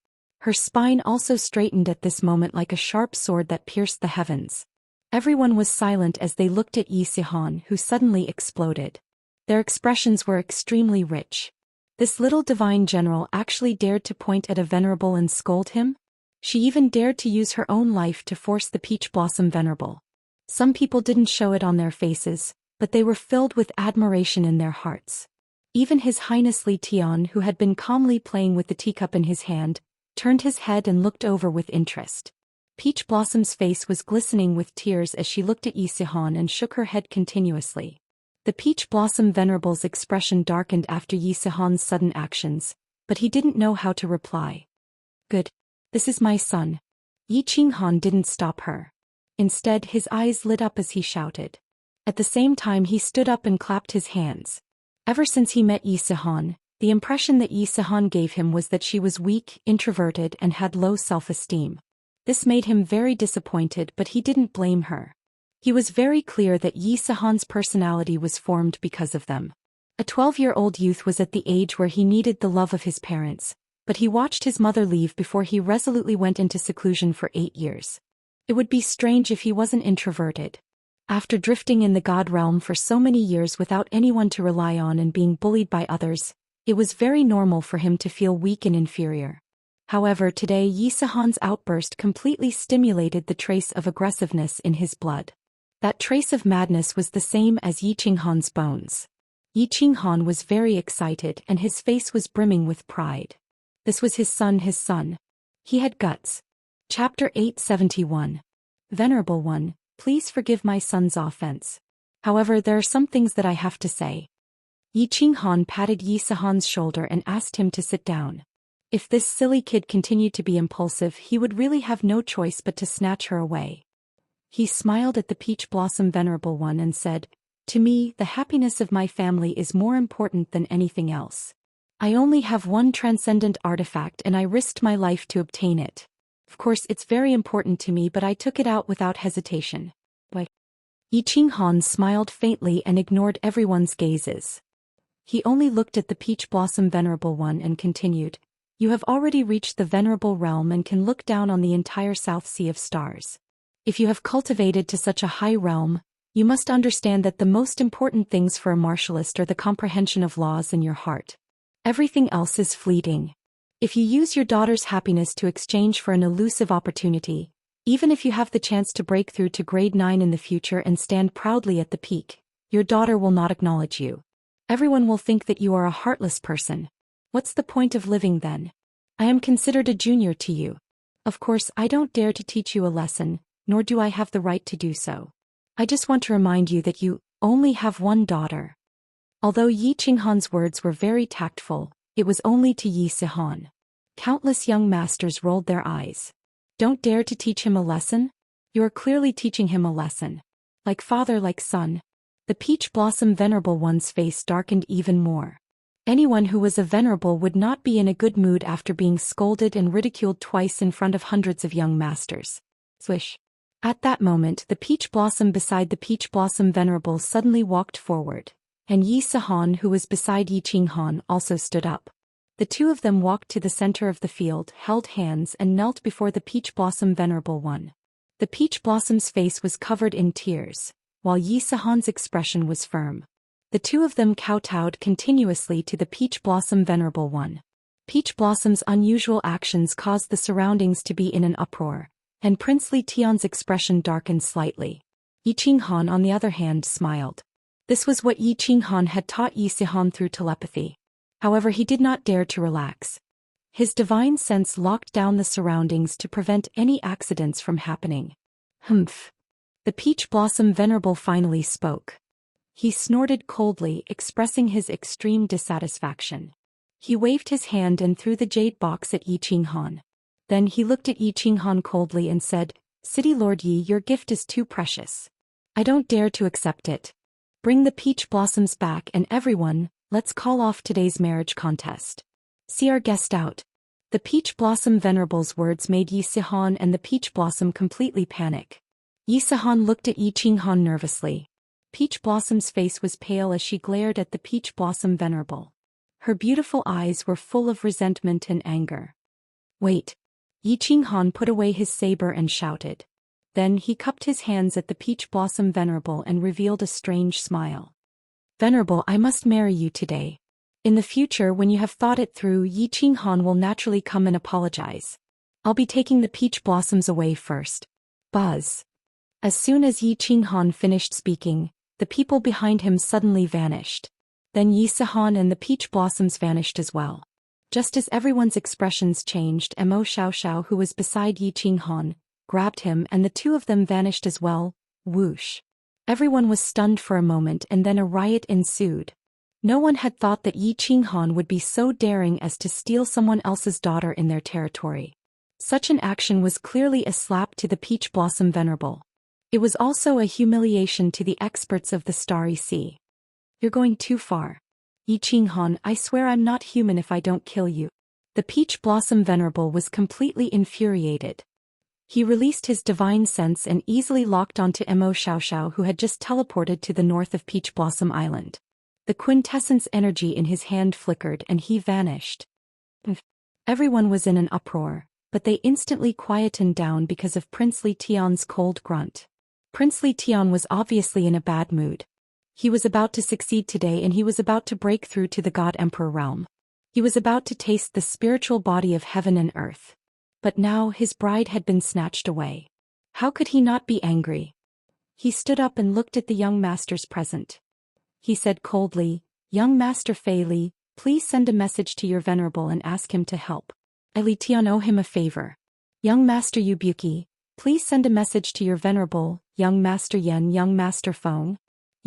Her spine also straightened at this moment like a sharp sword that pierced the heavens. Everyone was silent as they looked at Yi Sihan, who suddenly exploded. Their expressions were extremely rich. This little divine general actually dared to point at a venerable and scold him? She even dared to use her own life to force the Peach Blossom Venerable. Some people didn't show it on their faces, but they were filled with admiration in their hearts. Even His Highness Li Tian, who had been calmly playing with the teacup in his hand, turned his head and looked over with interest. Peach Blossom's face was glistening with tears as she looked at Yi Sihan and shook her head continuously. The Peach Blossom Venerable's expression darkened after Yi Sihan's sudden actions, but he didn't know how to reply. "Good. This is my son." Yi Qinghan didn't stop her. Instead, his eyes lit up as he shouted. At the same time, he stood up and clapped his hands. Ever since he met Yi Sihan, the impression that Yi Sihan gave him was that she was weak, introverted, and had low self-esteem. This made him very disappointed, but he didn't blame her. He was very clear that Yi Sihan's personality was formed because of them. A 12-year-old youth was at the age where he needed the love of his parents, but he watched his mother leave before he resolutely went into seclusion for 8 years. It would be strange if he wasn't introverted. After drifting in the God realm for so many years without anyone to rely on and being bullied by others, it was very normal for him to feel weak and inferior. However, today Yi Sihan's outburst completely stimulated the trace of aggressiveness in his blood. That trace of madness was the same as Yi Qinghan's bones. Yi Qinghan was very excited and his face was brimming with pride. This was his son, his son. He had guts. Chapter 871. Venerable One, please forgive my son's offense. However, there are some things that I have to say. Yi Qinghan patted Yi Sihan's shoulder and asked him to sit down. If this silly kid continued to be impulsive, he would really have no choice but to snatch her away. He smiled at the Peach Blossom Venerable One and said, "To me, the happiness of my family is more important than anything else. I only have one transcendent artifact and I risked my life to obtain it. Of course it's very important to me, but I took it out without hesitation." But Yi Qinghan smiled faintly and ignored everyone's gazes. He only looked at the Peach Blossom Venerable One and continued, "You have already reached the Venerable Realm and can look down on the entire South Sea of Stars. If you have cultivated to such a high realm, you must understand that the most important things for a martialist are the comprehension of laws in your heart. Everything else is fleeting. If you use your daughter's happiness to exchange for an elusive opportunity, even if you have the chance to break through to grade 9 in the future and stand proudly at the peak, your daughter will not acknowledge you. Everyone will think that you are a heartless person. What's the point of living then? I am considered a junior to you. Of course, I don't dare to teach you a lesson, nor do I have the right to do so. I just want to remind you that you only have one daughter." Although Yi Qinghan's words were very tactful, it was only to Yi Sihan. Countless young masters rolled their eyes. "Don't dare to teach him a lesson? You are clearly teaching him a lesson. Like father, like son." The Peach Blossom Venerable One's face darkened even more. Anyone who was a venerable would not be in a good mood after being scolded and ridiculed twice in front of hundreds of young masters. Swish. At that moment, the Peach Blossom beside the Peach Blossom Venerable suddenly walked forward, and Yi Sihan, who was beside Yi Qinghan, also stood up. The two of them walked to the center of the field, held hands and knelt before the Peach Blossom Venerable One. The Peach Blossom's face was covered in tears, while Yi Sihan's expression was firm. The two of them kowtowed continuously to the Peach Blossom Venerable One. Peach Blossom's unusual actions caused the surroundings to be in an uproar, and Princely Tian's expression darkened slightly. Yi Qinghan, on the other hand, smiled. This was what Yi Qinghan had taught Yi Sihan through telepathy. However, he did not dare to relax. His divine sense locked down the surroundings to prevent any accidents from happening. "Humph." The Peach Blossom Venerable finally spoke. He snorted coldly, expressing his extreme dissatisfaction. He waved his hand and threw the jade box at Yi Qinghan. Then he looked at Yi Qinghan coldly and said, "City Lord Yi, your gift is too precious. I don't dare to accept it. Bring the peach blossoms back and everyone, let's call off today's marriage contest. See our guest out." The Peach Blossom Venerable's words made Yi Sihan and the Peach Blossom completely panic. Yi Sihan looked at Yi Qinghan nervously. Peach Blossom's face was pale as she glared at the Peach Blossom Venerable. Her beautiful eyes were full of resentment and anger. "Wait." Yi Qinghan put away his saber and shouted. Then he cupped his hands at the Peach Blossom Venerable and revealed a strange smile. "Venerable, I must marry you today. In the future, when you have thought it through, Yi Qinghan will naturally come and apologize. I'll be taking the peach blossoms away first." Buzz. As soon as Yi Qinghan finished speaking, the people behind him suddenly vanished. Then Yi Sihan and the peach blossoms vanished as well. Just as everyone's expressions changed, Mo Xiaoxiao, who was beside Yi Qinghan, grabbed him and the two of them vanished as well. Whoosh. Everyone was stunned for a moment and then a riot ensued. No one had thought that Yi Qinghan would be so daring as to steal someone else's daughter in their territory. Such an action was clearly a slap to the Peach Blossom Venerable. It was also a humiliation to the experts of the Starry Sea. "You're going too far. Yi Qinghan, I swear I'm not human if I don't kill you." The Peach Blossom Venerable was completely infuriated. He released his divine sense and easily locked onto Mo Xiaoxiao, who had just teleported to the north of Peach Blossom Island. The quintessence energy in his hand flickered and he vanished. Everyone was in an uproar, but they instantly quietened down because of Princely Tian's cold grunt. Princely Tian was obviously in a bad mood. He was about to succeed today and he was about to break through to the God Emperor realm. He was about to taste the spiritual body of heaven and earth. But now his bride had been snatched away. How could he not be angry? He stood up and looked at the young masters present. He said coldly, "Young Master Fei Li, please send a message to your venerable and ask him to help. I Li Tian owe him a favor. Young Master Yu Buki, please send a message to your venerable, Young Master Yen, Young Master Feng."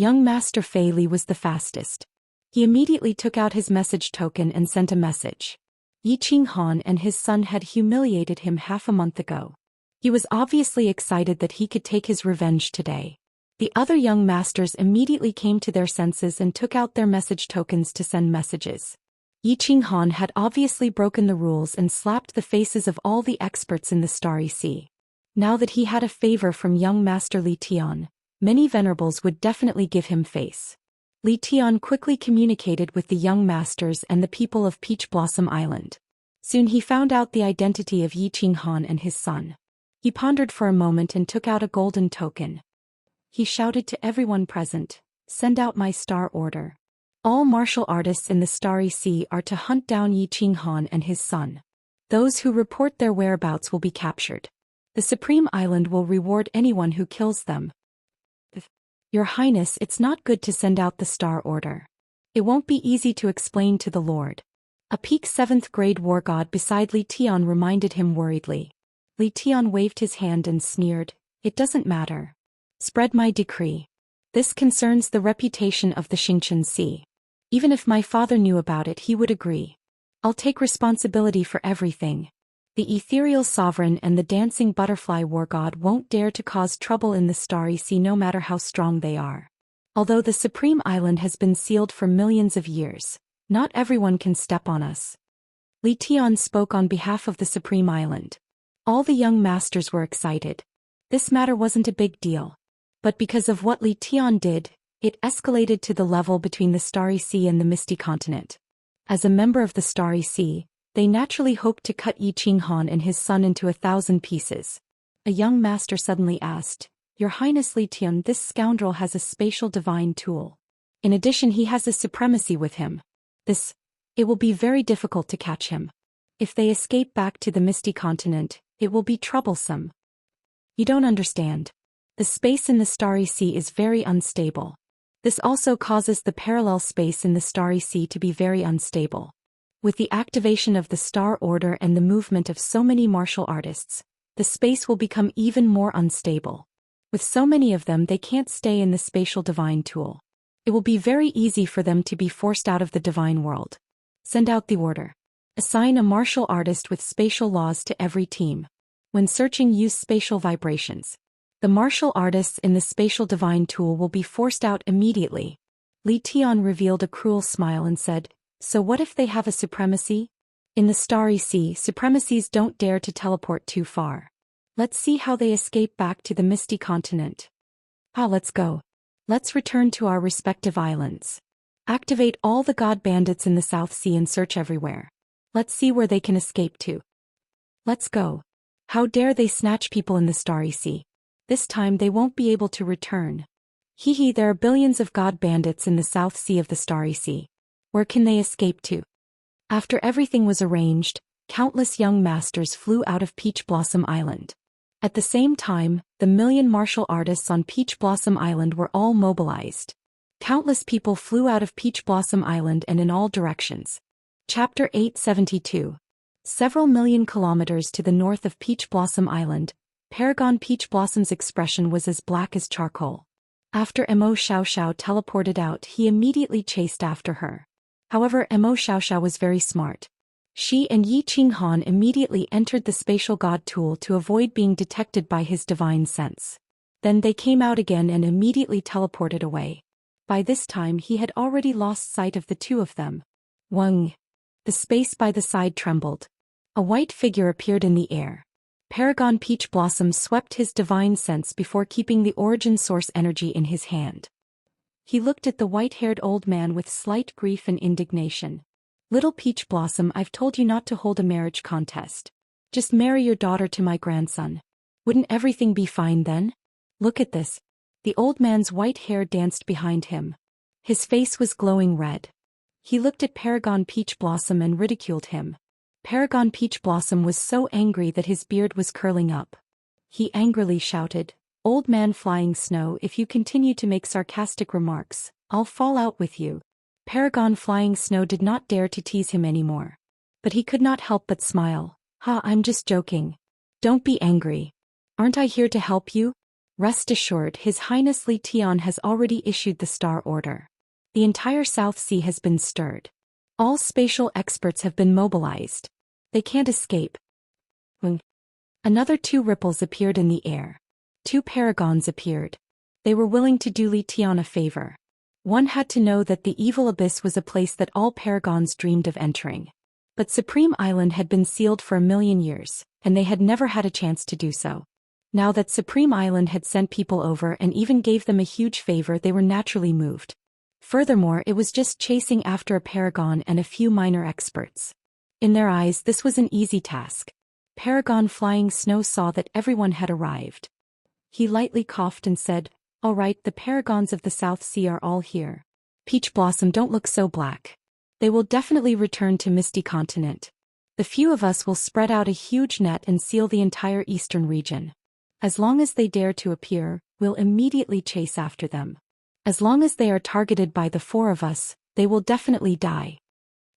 Young Master Fei Li was the fastest. He immediately took out his message token and sent a message. Yi Qinghan and his son had humiliated him half a month ago. He was obviously excited that he could take his revenge today. The other young masters immediately came to their senses and took out their message tokens to send messages. Yi Qinghan had obviously broken the rules and slapped the faces of all the experts in the Starry Sea. Now that he had a favor from young Master Li Tian, many venerables would definitely give him face. Li Tian quickly communicated with the young masters and the people of Peach Blossom Island. Soon he found out the identity of Yi Qinghan and his son. He pondered for a moment and took out a golden token. He shouted to everyone present, "Send out my star order. All martial artists in the Starry Sea are to hunt down Yi Qinghan and his son. Those who report their whereabouts will be captured. The Supreme Island will reward anyone who kills them. Your Highness, it's not good to send out the star order. It won't be easy to explain to the Lord." A peak 7th grade war god beside Li Tian reminded him worriedly. Li Tian waved his hand and sneered, "It doesn't matter. Spread my decree. This concerns the reputation of the Xianxia Sea. Even if my father knew about it, he would agree. I'll take responsibility for everything. The ethereal sovereign and the dancing butterfly war god won't dare to cause trouble in the Starry Sea no matter how strong they are. Although the Supreme Island has been sealed for millions of years, not everyone can step on us." Li Tian spoke on behalf of the Supreme Island. All the young masters were excited. This matter wasn't a big deal. But because of what Li Tian did, it escalated to the level between the Starry Sea and the Misty Continent. As a member of the Starry Sea, they naturally hoped to cut Yi Qinghan and his son into 1,000 pieces. A young master suddenly asked, "Your Highness Li Tian, this scoundrel has a spatial divine tool. In addition, he has a supremacy with him. It will be very difficult to catch him. If they escape back to the Misty Continent, it will be troublesome. You don't understand. The space in the Starry Sea is very unstable. This also causes the parallel space in the Starry Sea to be very unstable. With the activation of the Star Order and the movement of so many martial artists, the space will become even more unstable. With so many of them, they can't stay in the spatial divine tool. It will be very easy for them to be forced out of the divine world. Send out the order. Assign a martial artist with spatial laws to every team. When searching, use spatial vibrations. The martial artists in the spatial divine tool will be forced out immediately." Li Tian revealed a cruel smile and said, "So what if they have a supremacy? In the Starry Sea, supremacies don't dare to teleport too far. Let's see how they escape back to the Misty Continent. Let's go. Let's return to our respective islands. Activate all the god bandits in the South Sea and search everywhere. Let's see where they can escape to. Let's go. How dare they snatch people in the Starry Sea? This time they won't be able to return. There are billions of god bandits in the South Sea of the Starry Sea. Where can they escape to?" After everything was arranged, countless young masters flew out of Peach Blossom Island. At the same time, the million martial artists on Peach Blossom Island were all mobilized. Countless people flew out of Peach Blossom Island and in all directions. Chapter 872. Several million kilometers to the north of Peach Blossom Island, Paragon Peach Blossom's expression was as black as charcoal. After Mo Xiaoxiao teleported out, he immediately chased after her. However, Mo Xiaoxiao was very smart. She and Yi Qinghan immediately entered the spatial god tool to avoid being detected by his divine sense. Then they came out again and immediately teleported away. By this time he had already lost sight of the two of them. Wang! The space by the side trembled. A white figure appeared in the air. Paragon Peach Blossom swept his divine sense before keeping the origin source energy in his hand. He looked at the white-haired old man with slight grief and indignation. "Little Peach Blossom, I've told you not to hold a marriage contest. Just marry your daughter to my grandson. Wouldn't everything be fine then? Look at this." The old man's white hair danced behind him. His face was glowing red. He looked at Paragon Peach Blossom and ridiculed him. Paragon Peach Blossom was so angry that his beard was curling up. He angrily shouted, "Old man Flying Snow, if you continue to make sarcastic remarks, I'll fall out with you." Paragon Flying Snow did not dare to tease him anymore. But he could not help but smile. "I'm just joking. Don't be angry. Aren't I here to help you? Rest assured, His Highness Li Tian has already issued the star order. The entire South Sea has been stirred. All spatial experts have been mobilized. They can't escape. Another 2 ripples appeared in the air. 2 paragons appeared. They were willing to do Li Tian a favor. One had to know that the evil abyss was a place that all paragons dreamed of entering. But Supreme Island had been sealed for 1,000,000 years, and they had never had a chance to do so. Now that Supreme Island had sent people over and even gave them a huge favor, they were naturally moved. Furthermore, it was just chasing after a paragon and a few minor experts. In their eyes, this was an easy task. Paragon Flying Snow saw that everyone had arrived. He lightly coughed and said, "All right, the paragons of the South Sea are all here. Peach Blossom, don't look so black. They will definitely return to Misty Continent. The few of us will spread out a huge net and seal the entire eastern region. As long as they dare to appear, we'll immediately chase after them. As long as they are targeted by the 4 of us, they will definitely die."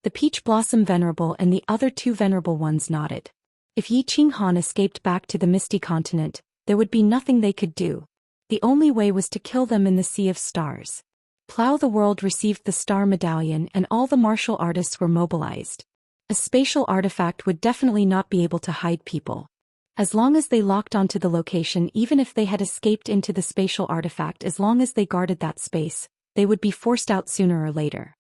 The Peach Blossom Venerable and the other 2 Venerable Ones nodded. If Yi Qinghan escaped back to the Misty Continent, there would be nothing they could do. The only way was to kill them in the Sea of Stars. Plow the World received the Star Medallion and all the martial artists were mobilized. A spatial artifact would definitely not be able to hide people. As long as they locked onto the location, even if they had escaped into the spatial artifact, as long as they guarded that space, they would be forced out sooner or later.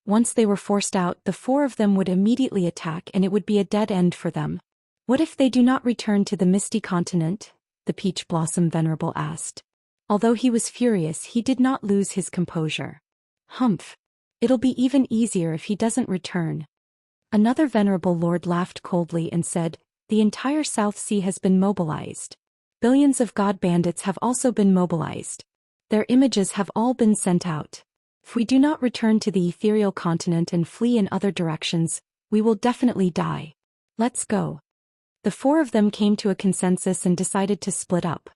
Once they were forced out, the 4 of them would immediately attack and it would be a dead end for them. "What if they do not return to the Misty Continent?" the Peach Blossom Venerable asked. Although he was furious, he did not lose his composure. "Humph. It'll be even easier if he doesn't return." Another Venerable Lord laughed coldly and said, "The entire South Sea has been mobilized. Billions of god bandits have also been mobilized. Their images have all been sent out. If we do not return to the ethereal continent and flee in other directions, we will definitely die. Let's go." The 4 of them came to a consensus and decided to split up.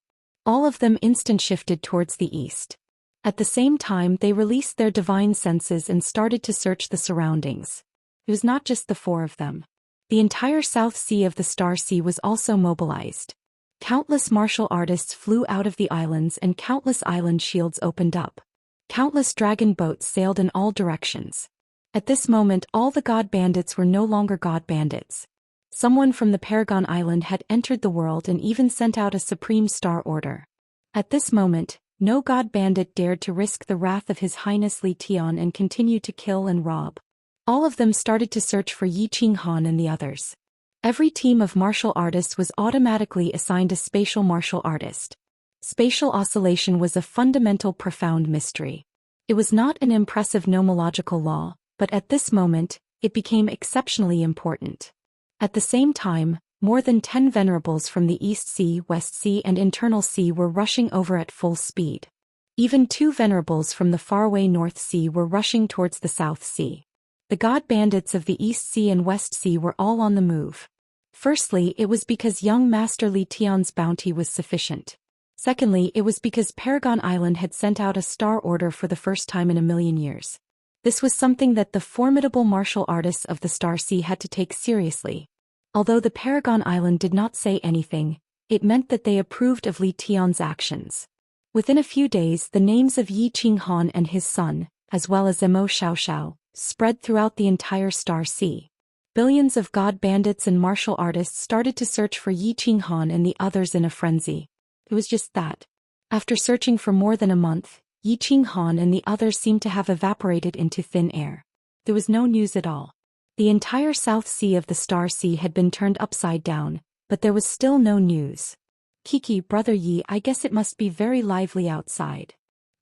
All of them instant shifted towards the east. At the same time, they released their divine senses and started to search the surroundings. It was not just the 4 of them. The entire South Sea of the Star Sea was also mobilized. Countless martial artists flew out of the islands and countless island shields opened up. Countless dragon boats sailed in all directions. At this moment, all the god bandits were no longer god bandits. Someone from the Paragon Island had entered the world and even sent out a supreme star order. At this moment, no god bandit dared to risk the wrath of His Highness Li Tian and continue to kill and rob. All of them started to search for Yi Qinghan and the others. Every team of martial artists was automatically assigned a spatial martial artist. Spatial oscillation was a fundamental, profound mystery. It was not an impressive nomological law, but at this moment, it became exceptionally important. At the same time, more than 10 venerables from the East Sea, West Sea and Internal Sea were rushing over at full speed. Even 2 venerables from the faraway North Sea were rushing towards the South Sea. The god bandits of the East Sea and West Sea were all on the move. Firstly, it was because young Master Li Tian's bounty was sufficient. Secondly, it was because Paragon Island had sent out a star order for the first time in 1,000,000 years. This was something that the formidable martial artists of the Star Sea had to take seriously. Although the Paragon Island did not say anything, it meant that they approved of Li Tian's actions. Within a few days, the names of Yi Qinghan and his son, as well as Zhou Xian, spread throughout the entire Star Sea. Billions of god bandits and martial artists started to search for Yi Qinghan and the others in a frenzy. It was just that. After searching for more than a month, Yi Qinghan and the others seemed to have evaporated into thin air. There was no news at all. The entire South Sea of the Star Sea had been turned upside down, but there was still no news. "Kiki, brother Yi, I guess it must be very lively outside."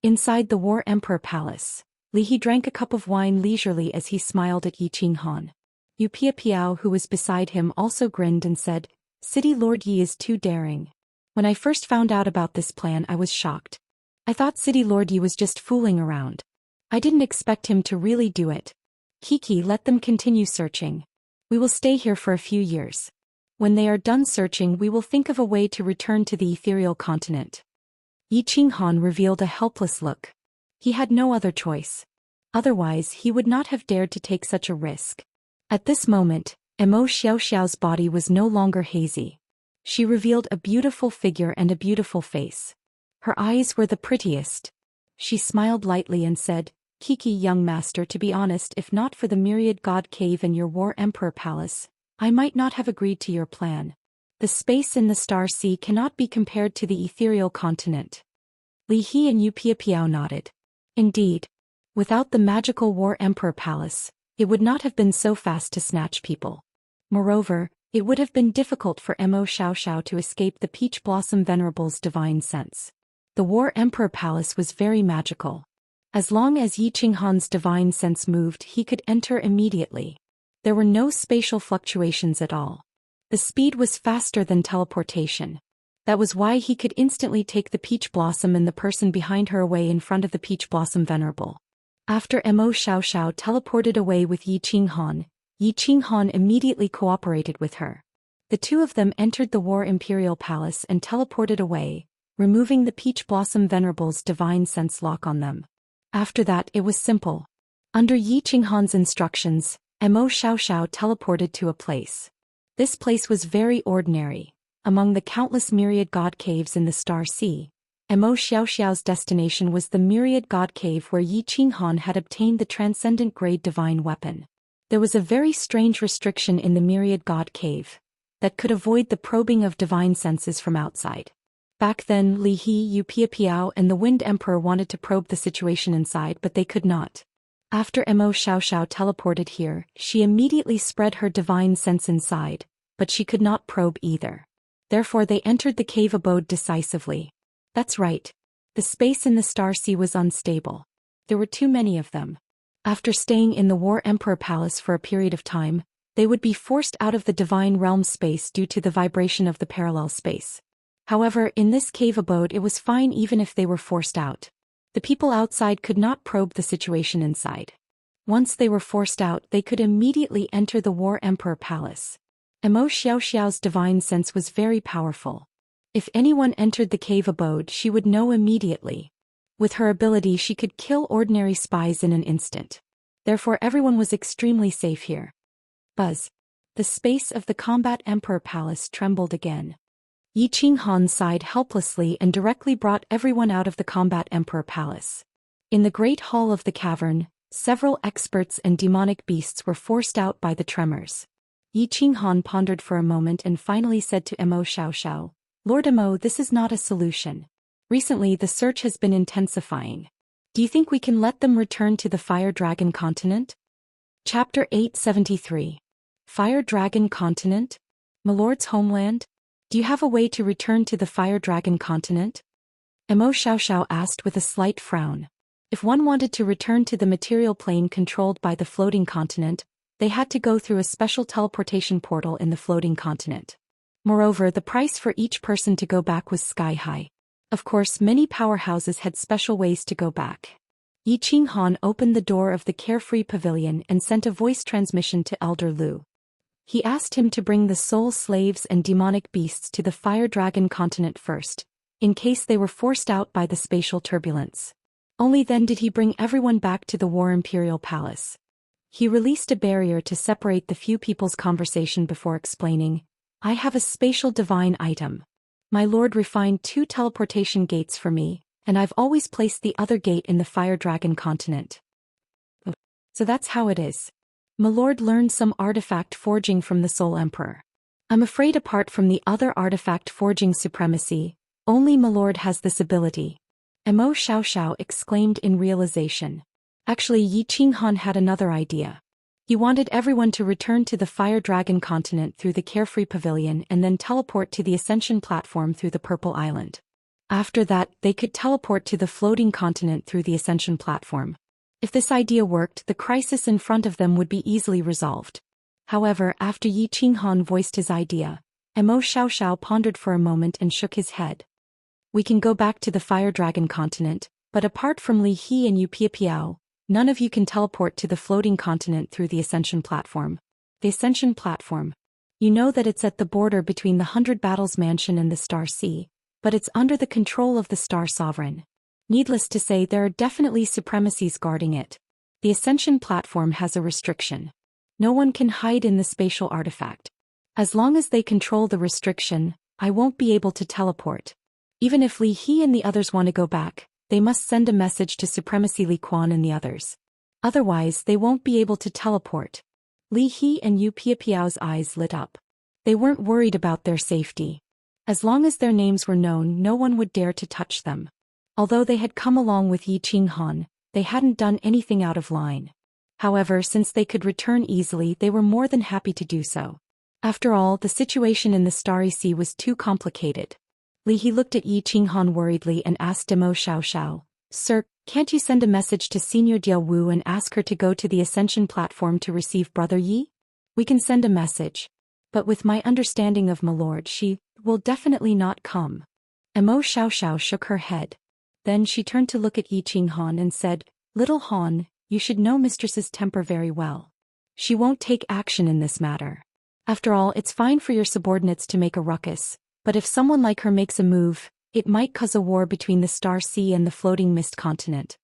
Inside the War Emperor Palace, Li He drank a cup of wine leisurely as he smiled at Yi Qinghan. Yu Piao, who was beside him, also grinned and said, "City Lord Yi is too daring. When I first found out about this plan, I was shocked. I thought City Lord Yi was just fooling around. I didn't expect him to really do it. Kiki, let them continue searching. We will stay here for a few years. When they are done searching, we will think of a way to return to the ethereal continent." Yi Qinghan revealed a helpless look. He had no other choice. Otherwise, he would not have dared to take such a risk. At this moment, Xiaoxiao's body was no longer hazy. She revealed a beautiful figure and a beautiful face. Her eyes were the prettiest. She smiled lightly and said, Kiki young master, to be honest, if not for the myriad god cave and your war emperor palace, I might not have agreed to your plan. The space in the Star Sea cannot be compared to the ethereal continent. Li He and Yu Piapiao nodded. Indeed. Without the magical war emperor palace, it would not have been so fast to snatch people. Moreover, it would have been difficult for Mo Xiaoxiao to escape the Peach Blossom Venerable's divine sense. The War Emperor Palace was very magical. As long as Yi Qinghan's divine sense moved, he could enter immediately. There were no spatial fluctuations at all. The speed was faster than teleportation. That was why he could instantly take the Peach Blossom and the person behind her away in front of the Peach Blossom Venerable. After Mo Xiaoxiao teleported away with Yi Qinghan immediately cooperated with her. The two of them entered the War Imperial Palace and teleported away, removing the Peach Blossom Venerable's divine sense lock on them. After that it was simple. Under Yi Qinghan's instructions, Mo Xiaoxiao teleported to a place. This place was very ordinary. Among the countless myriad god caves in the Star Sea, Mo Xiaoxiao's destination was the myriad god cave where Yi Qinghan had obtained the transcendent grade divine weapon. There was a very strange restriction in the myriad god cave that could avoid the probing of divine senses from outside. Back then Li He, Yu Piapiao and the Wind Emperor wanted to probe the situation inside, but they could not. After Mo Xiaoxiao teleported here, she immediately spread her divine sense inside, but she could not probe either. Therefore they entered the cave abode decisively. That's right. The space in the Star Sea was unstable. There were too many of them. After staying in the War Emperor Palace for a period of time, they would be forced out of the divine realm space due to the vibration of the parallel space. However, in this cave abode it was fine even if they were forced out. The people outside could not probe the situation inside. Once they were forced out, they could immediately enter the War Emperor Palace. Mo Xiaoxiao's divine sense was very powerful. If anyone entered the cave abode, she would know immediately. With her ability, she could kill ordinary spies in an instant. Therefore everyone was extremely safe here. Buzz. The space of the Combat Emperor Palace trembled again. Yi Qinghan sighed helplessly and directly brought everyone out of the Combat Emperor Palace. In the Great Hall of the Cavern, several experts and demonic beasts were forced out by the tremors. Yi Qinghan pondered for a moment and finally said to Mo Xiaoxiao, Lord Mo, this is not a solution. Recently the search has been intensifying. Do you think we can let them return to the Fire Dragon continent? Chapter 873. Fire Dragon Continent? Milord's homeland? Do you have a way to return to the Fire Dragon continent? Mo Xiaoxiao asked with a slight frown. If one wanted to return to the material plane controlled by the floating continent, they had to go through a special teleportation portal in the floating continent. Moreover, the price for each person to go back was sky high. Of course, many powerhouses had special ways to go back. Yi Qinghan opened the door of the carefree pavilion and sent a voice transmission to Elder Lu. He asked him to bring the soul slaves and demonic beasts to the Fire Dragon continent first, in case they were forced out by the spatial turbulence. Only then did he bring everyone back to the War Imperial Palace. He released a barrier to separate the few people's conversation before explaining, I have a spatial divine item. My lord refined 2 teleportation gates for me, and I've always placed the other gate in the Fire Dragon continent. So that's how it is. My lord learned some artifact forging from the Soul Emperor. I'm afraid apart from the other artifact forging supremacy, only my lord has this ability. Mo Xiaoxiao exclaimed in realization. Actually, Yi Qinghan had another idea. He wanted everyone to return to the Fire Dragon continent through the Carefree Pavilion and then teleport to the Ascension platform through the Purple Island. After that, they could teleport to the floating continent through the Ascension platform. If this idea worked, the crisis in front of them would be easily resolved. However, after Yi Qinghan voiced his idea, Mo Xiaoxiao pondered for a moment and shook his head. We can go back to the Fire Dragon continent, but apart from Li He and Yu Piapiao, none of you can teleport to the floating continent through the Ascension platform. The Ascension platform. You know that it's at the border between the 100 Battles Mansion and the Star Sea, but it's under the control of the Star Sovereign. Needless to say, there are definitely supremacies guarding it. The Ascension platform has a restriction. No one can hide in the spatial artifact. As long as they control the restriction, I won't be able to teleport. Even if Li He and the others want to go back, they must send a message to Supremacy Li Quan and the others. Otherwise, they won't be able to teleport. Li He and Yu Piapiao's eyes lit up. They weren't worried about their safety. As long as their names were known, no one would dare to touch them. Although they had come along with Yi Qinghan, they hadn't done anything out of line. However, since they could return easily, they were more than happy to do so. After all, the situation in the Starry Sea was too complicated. Li He looked at Yi Qinghan worriedly and asked Demo Xiao, "Sir, can't you send a message to Senior Diao Wu and ask her to go to the Ascension platform to receive Brother Yi? We can send a message. But with my understanding of my lord, she will definitely not come." Emo Xiao shook her head. Then she turned to look at Yi Qinghan and said, "Little Han, you should know mistress's temper very well. She won't take action in this matter. After all, it's fine for your subordinates to make a ruckus, but if someone like her makes a move, it might cause a war between the Star Sea and the floating mist continent."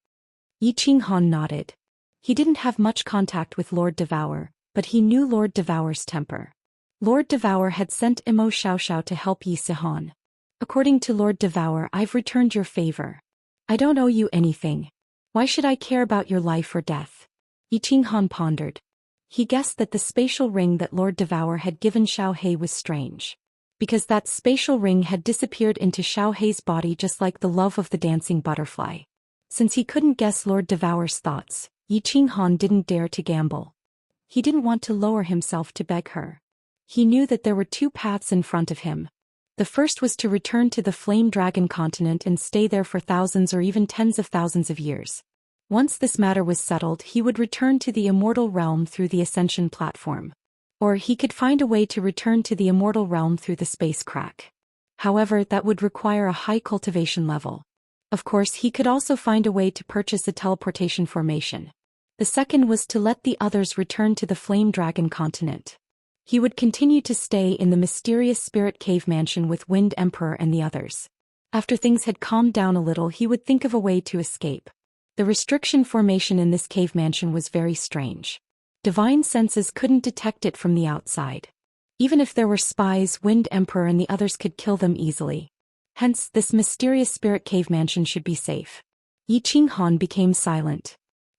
Yi Qinghan nodded. He didn't have much contact with Lord Devour, but he knew Lord Devour's temper. Lord Devour had sent Imo Xiao to help Yi Sihan. "According to Lord Devour, I've returned your favor. I don't owe you anything. Why should I care about your life or death?" Yi Qinghan pondered. He guessed that the spatial ring that Lord Devour had given Xiao He was strange. Because that spatial ring had disappeared into Xiao He's body just like the love of the dancing butterfly. Since he couldn't guess Lord Devour's thoughts, Yi Qinghan didn't dare to gamble. He didn't want to lower himself to beg her. He knew that there were two paths in front of him. The first was to return to the Flame Dragon continent and stay there for thousands or even tens of thousands of years. Once this matter was settled, he would return to the Immortal realm through the Ascension platform. Or he could find a way to return to the Immortal realm through the space crack. However, that would require a high cultivation level. Of course, he could also find a way to purchase a teleportation formation. The second was to let the others return to the Flame Dragon continent. He would continue to stay in the mysterious Spirit Cave mansion with Wind Emperor and the others. After things had calmed down a little, he would think of a way to escape. The restriction formation in this cave mansion was very strange. Divine senses couldn't detect it from the outside. Even if there were spies, Wind Emperor and the others could kill them easily. Hence, this mysterious Spirit Cave mansion should be safe. Yi Qinghan became silent.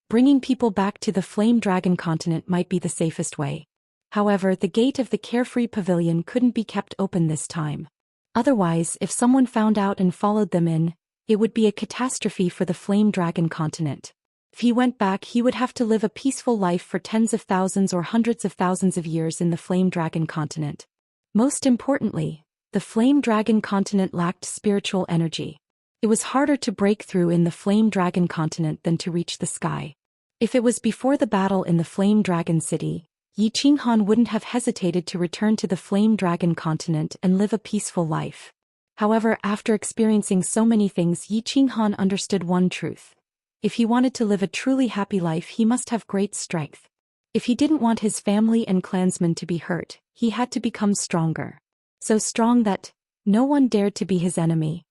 Bringing people back to the Flame Dragon continent might be the safest way. However, the gate of the Carefree Pavilion couldn't be kept open this time. Otherwise, if someone found out and followed them in, it would be a catastrophe for the Flame Dragon continent. If he went back, he would have to live a peaceful life for tens of thousands or hundreds of thousands of years in the Flame Dragon continent. Most importantly, the Flame Dragon continent lacked spiritual energy. It was harder to break through in the Flame Dragon continent than to reach the sky. If it was before the battle in the Flame Dragon city, Yi Qinghan wouldn't have hesitated to return to the Flame Dragon continent and live a peaceful life. However, after experiencing so many things, Yi Qinghan understood one truth. If he wanted to live a truly happy life, he must have great strength. If he didn't want his family and clansmen to be hurt, he had to become stronger. So strong that no one dared to be his enemy.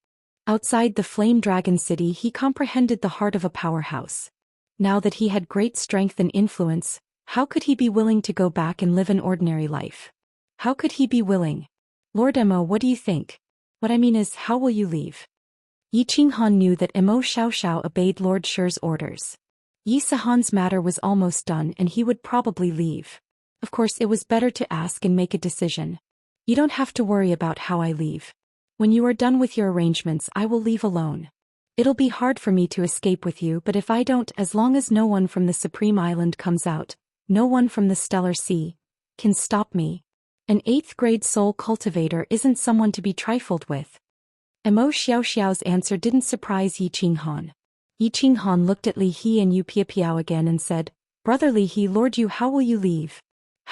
Outside the Flame Dragon city, he comprehended the heart of a powerhouse. Now that he had great strength and influence, how could he be willing to go back and live an ordinary life? How could he be willing? "Lord Emo, what do you think? What I mean is, how will you leave?" Yi Qinghan knew that Emo Xiao obeyed Lord Shi's orders. Yi Sihan's matter was almost done and he would probably leave. Of course, it was better to ask and make a decision. "You don't have to worry about how I leave. When you are done with your arrangements, I will leave alone. It'll be hard for me to escape with you, but if I don't, as long as no one from the Supreme Island comes out, no one from the Stellar Sea, can stop me. An 8th grade soul cultivator isn't someone to be trifled with." Emo Xiao's answer didn't surprise Yi Qinghan. Yi Qinghan looked at Li He and Yu Piapiao again and said, "Brother Li He, Lord Yu, how will you leave?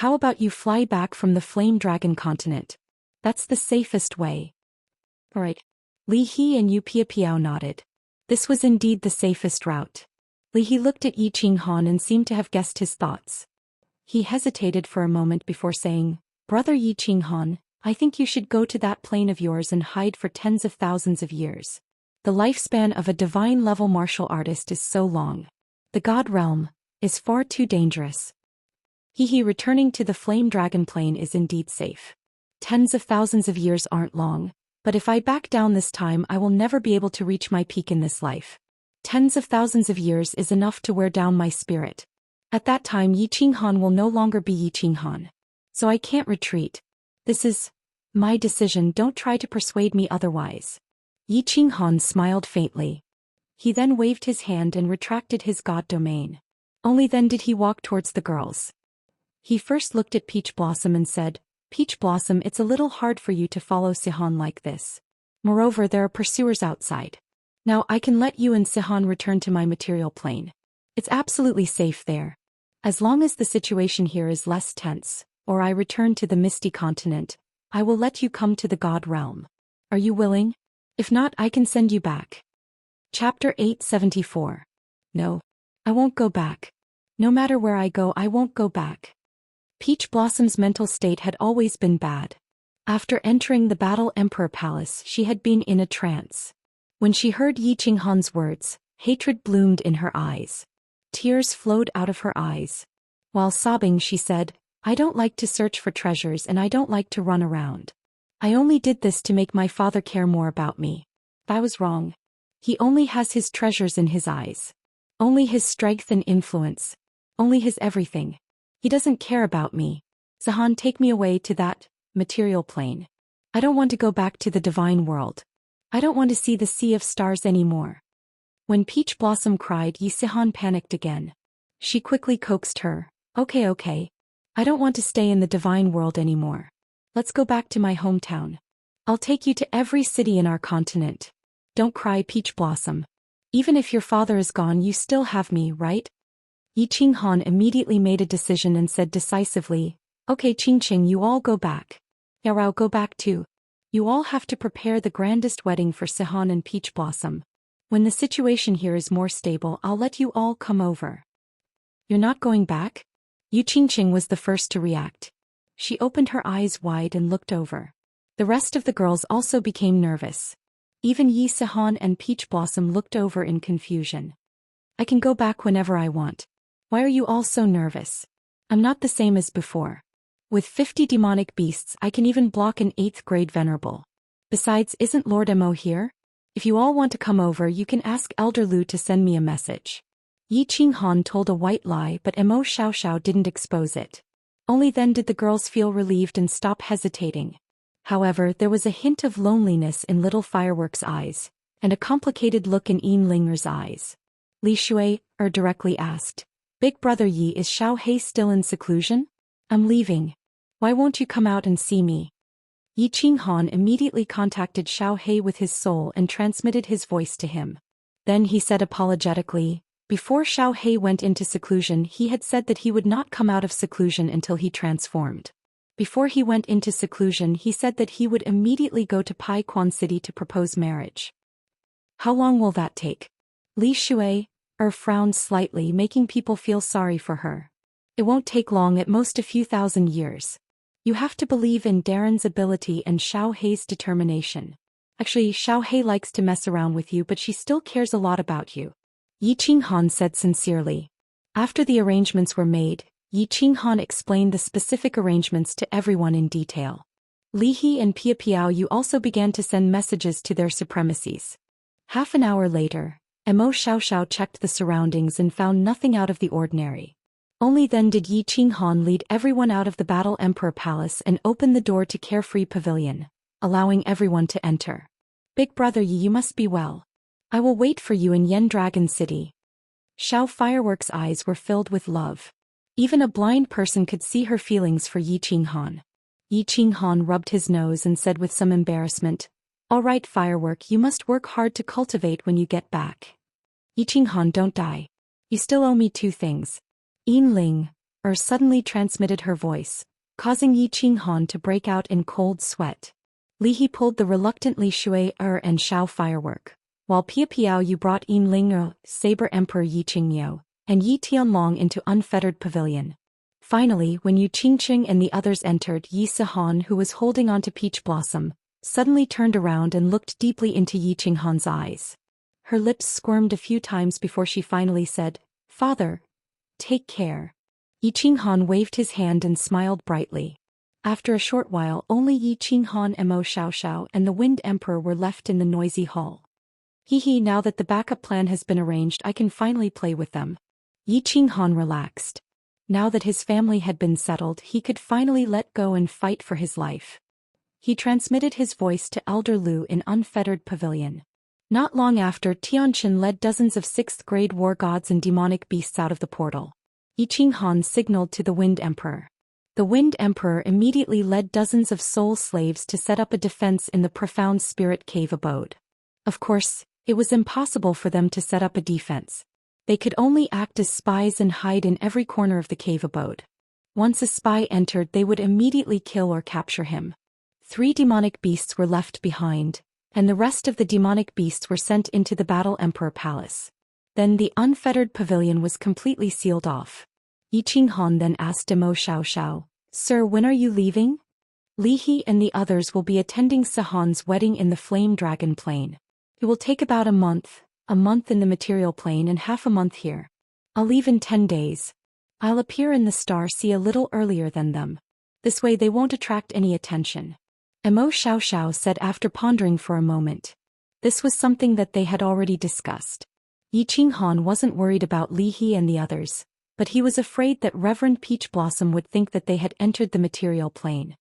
How about you fly back from the Flame Dragon continent? That's the safest way." "Alright." Li He and Yu Piapiao nodded. This was indeed the safest route. Li He looked at Yi Qinghan and seemed to have guessed his thoughts. He hesitated for a moment before saying, "Brother Yi Qinghan, I think you should go to that plane of yours and hide for tens of thousands of years. The lifespan of a divine-level martial artist is so long. The God realm is far too dangerous. Returning to the Flame Dragon plane is indeed safe. Tens of thousands of years aren't long, But if I back down this time, I will never be able to reach my peak in this life. Tens of thousands of years is enough to wear down my spirit. At that time Yi Qinghan will no longer be Yi Qinghan. So I can't retreat. This is my decision, don't try to persuade me otherwise. Yi Qinghan smiled faintly. He then waved his hand and retracted his god domain. Only then did he walk towards the girls. He first looked at Peach Blossom and said, Peach Blossom, it's a little hard for you to follow Sihan like this. Moreover, there are pursuers outside. Now I can let you and Sihan return to my material plane. It's absolutely safe there. As long as the situation here is less tense, or I return to the Misty Continent, I will let you come to the God Realm. Are you willing? If not, I can send you back. Chapter 874. No. I won't go back. No matter where I go, I won't go back. Peach Blossom's mental state had always been bad. After entering the Battle Emperor Palace, she had been in a trance. When she heard Yi Qinghan's words, hatred bloomed in her eyes. Tears flowed out of her eyes. While sobbing, she said, I don't like to search for treasures and I don't like to run around. I only did this to make my father care more about me. I was wrong. He only has his treasures in his eyes. Only his strength and influence. Only his everything. He doesn't care about me. Zahan, take me away to that material plane. I don't want to go back to the divine world. I don't want to see the sea of stars anymore. When Peach Blossom cried, Yi Sihan panicked again. She quickly coaxed her. Okay. I don't want to stay in the divine world anymore. Let's go back to my hometown. I'll take you to every city in our continent. Don't cry, Peach Blossom. Even if your father is gone, you still have me, right? Yi Qinghan immediately made a decision and said decisively, Okay, Qingqing, you all go back. Yarao, go back too. You all have to prepare the grandest wedding for Sihan and Peach Blossom. When the situation here is more stable, I'll let you all come over. You're not going back? Yu Qingqing was the first to react. She opened her eyes wide and looked over. The rest of the girls also became nervous. Even Yi Sihan and Peach Blossom looked over in confusion. I can go back whenever I want. Why are you all so nervous? I'm not the same as before. With 50 demonic beasts, I can even block an 8th grade venerable. Besides, isn't Lord Mo here? If you all want to come over, you can ask Elder Lu to send me a message. Yi Qinghan told a white lie, but Mo Xiaoxiao didn't expose it. Only then did the girls feel relieved and stop hesitating. However, there was a hint of loneliness in Little Firework's eyes, and a complicated look in Yin Linger's eyes. Li Shui directly asked, Big Brother Yi, is Xiao He still in seclusion? I'm leaving. Why won't you come out and see me? Yi Qinghan immediately contacted Xiao He with his soul and transmitted his voice to him. Then he said apologetically, before Xiao He went into seclusion, he had said that he would not come out of seclusion until he transformed. Before he went into seclusion, he said that he would immediately go to Pai Quan City to propose marriage. How long will that take? Li Shui frowned slightly, making people feel sorry for her. It won't take long, at most a few thousand years. You have to believe in Darren's ability and Xiao Hei's determination. Actually, Xiao He likes to mess around with you, but she still cares a lot about you. Yi Qinghan said sincerely. After the arrangements were made, Yi Qinghan explained the specific arrangements to everyone in detail. Li He and Pia Piao also began to send messages to their supremacies. Half an hour later, Mo Xiaoxiao checked the surroundings and found nothing out of the ordinary. Only then did Yi Qinghan lead everyone out of the Battle Emperor Palace and open the door to Carefree Pavilion, allowing everyone to enter. Big Brother Yi, you must be well. I will wait for you in Yen Dragon City. Xiao Firework's eyes were filled with love. Even a blind person could see her feelings for Yi Qinghan. Yi Qinghan rubbed his nose and said with some embarrassment, All right, Firework, you must work hard to cultivate when you get back. Yi Qinghan, don't die. You still owe me 2 things. Yin Ling suddenly transmitted her voice, causing Yi Qinghan to break out in cold sweat. Li He pulled the reluctant Li Shui and Xiao Firework, while Pia Piao brought Yin Ling Saber Emperor Yi Qingyo, and Yi Tianlong into Unfettered Pavilion. Finally, when Yu Qingqing and the others entered, Yi Sihan, who was holding on to Peach Blossom, suddenly turned around and looked deeply into Yi Qinghan's eyes. Her lips squirmed a few times before she finally said, Father, take care. Yi Qinghan waved his hand and smiled brightly. After a short while, only Yi Qinghan and Mo Xiaoxiao and the Wind Emperor were left in the noisy hall. Hee, now that the backup plan has been arranged, I can finally play with them. Yi Qinghan relaxed. Now that his family had been settled, he could finally let go and fight for his life. He transmitted his voice to Elder Lu in Unfettered Pavilion. Not long after, Tianqin led dozens of 6th-grade war gods and demonic beasts out of the portal. Yi Qinghan signaled to the Wind Emperor. The Wind Emperor immediately led dozens of soul slaves to set up a defense in the profound spirit cave abode. Of course, it was impossible for them to set up a defense. They could only act as spies and hide in every corner of the cave abode. Once a spy entered, they would immediately kill or capture him. 3 demonic beasts were left behind, and the rest of the demonic beasts were sent into the Battle Emperor Palace. Then the Unfettered Pavilion was completely sealed off. Yi Qinghan then asked Mo Xiaoxiao, "Sir, when are you leaving?" Li He and the others will be attending Sihan's wedding in the Flame Dragon Plain. It will take about a month in the material plane and half a month here. I'll leave in 10 days. I'll appear in the Star Sea a little earlier than them. This way they won't attract any attention. Mo Xiaoxiao said after pondering for a moment. This was something that they had already discussed. Yi Qinghan wasn't worried about Li He and the others, but he was afraid that Reverend Peach Blossom would think that they had entered the material plane.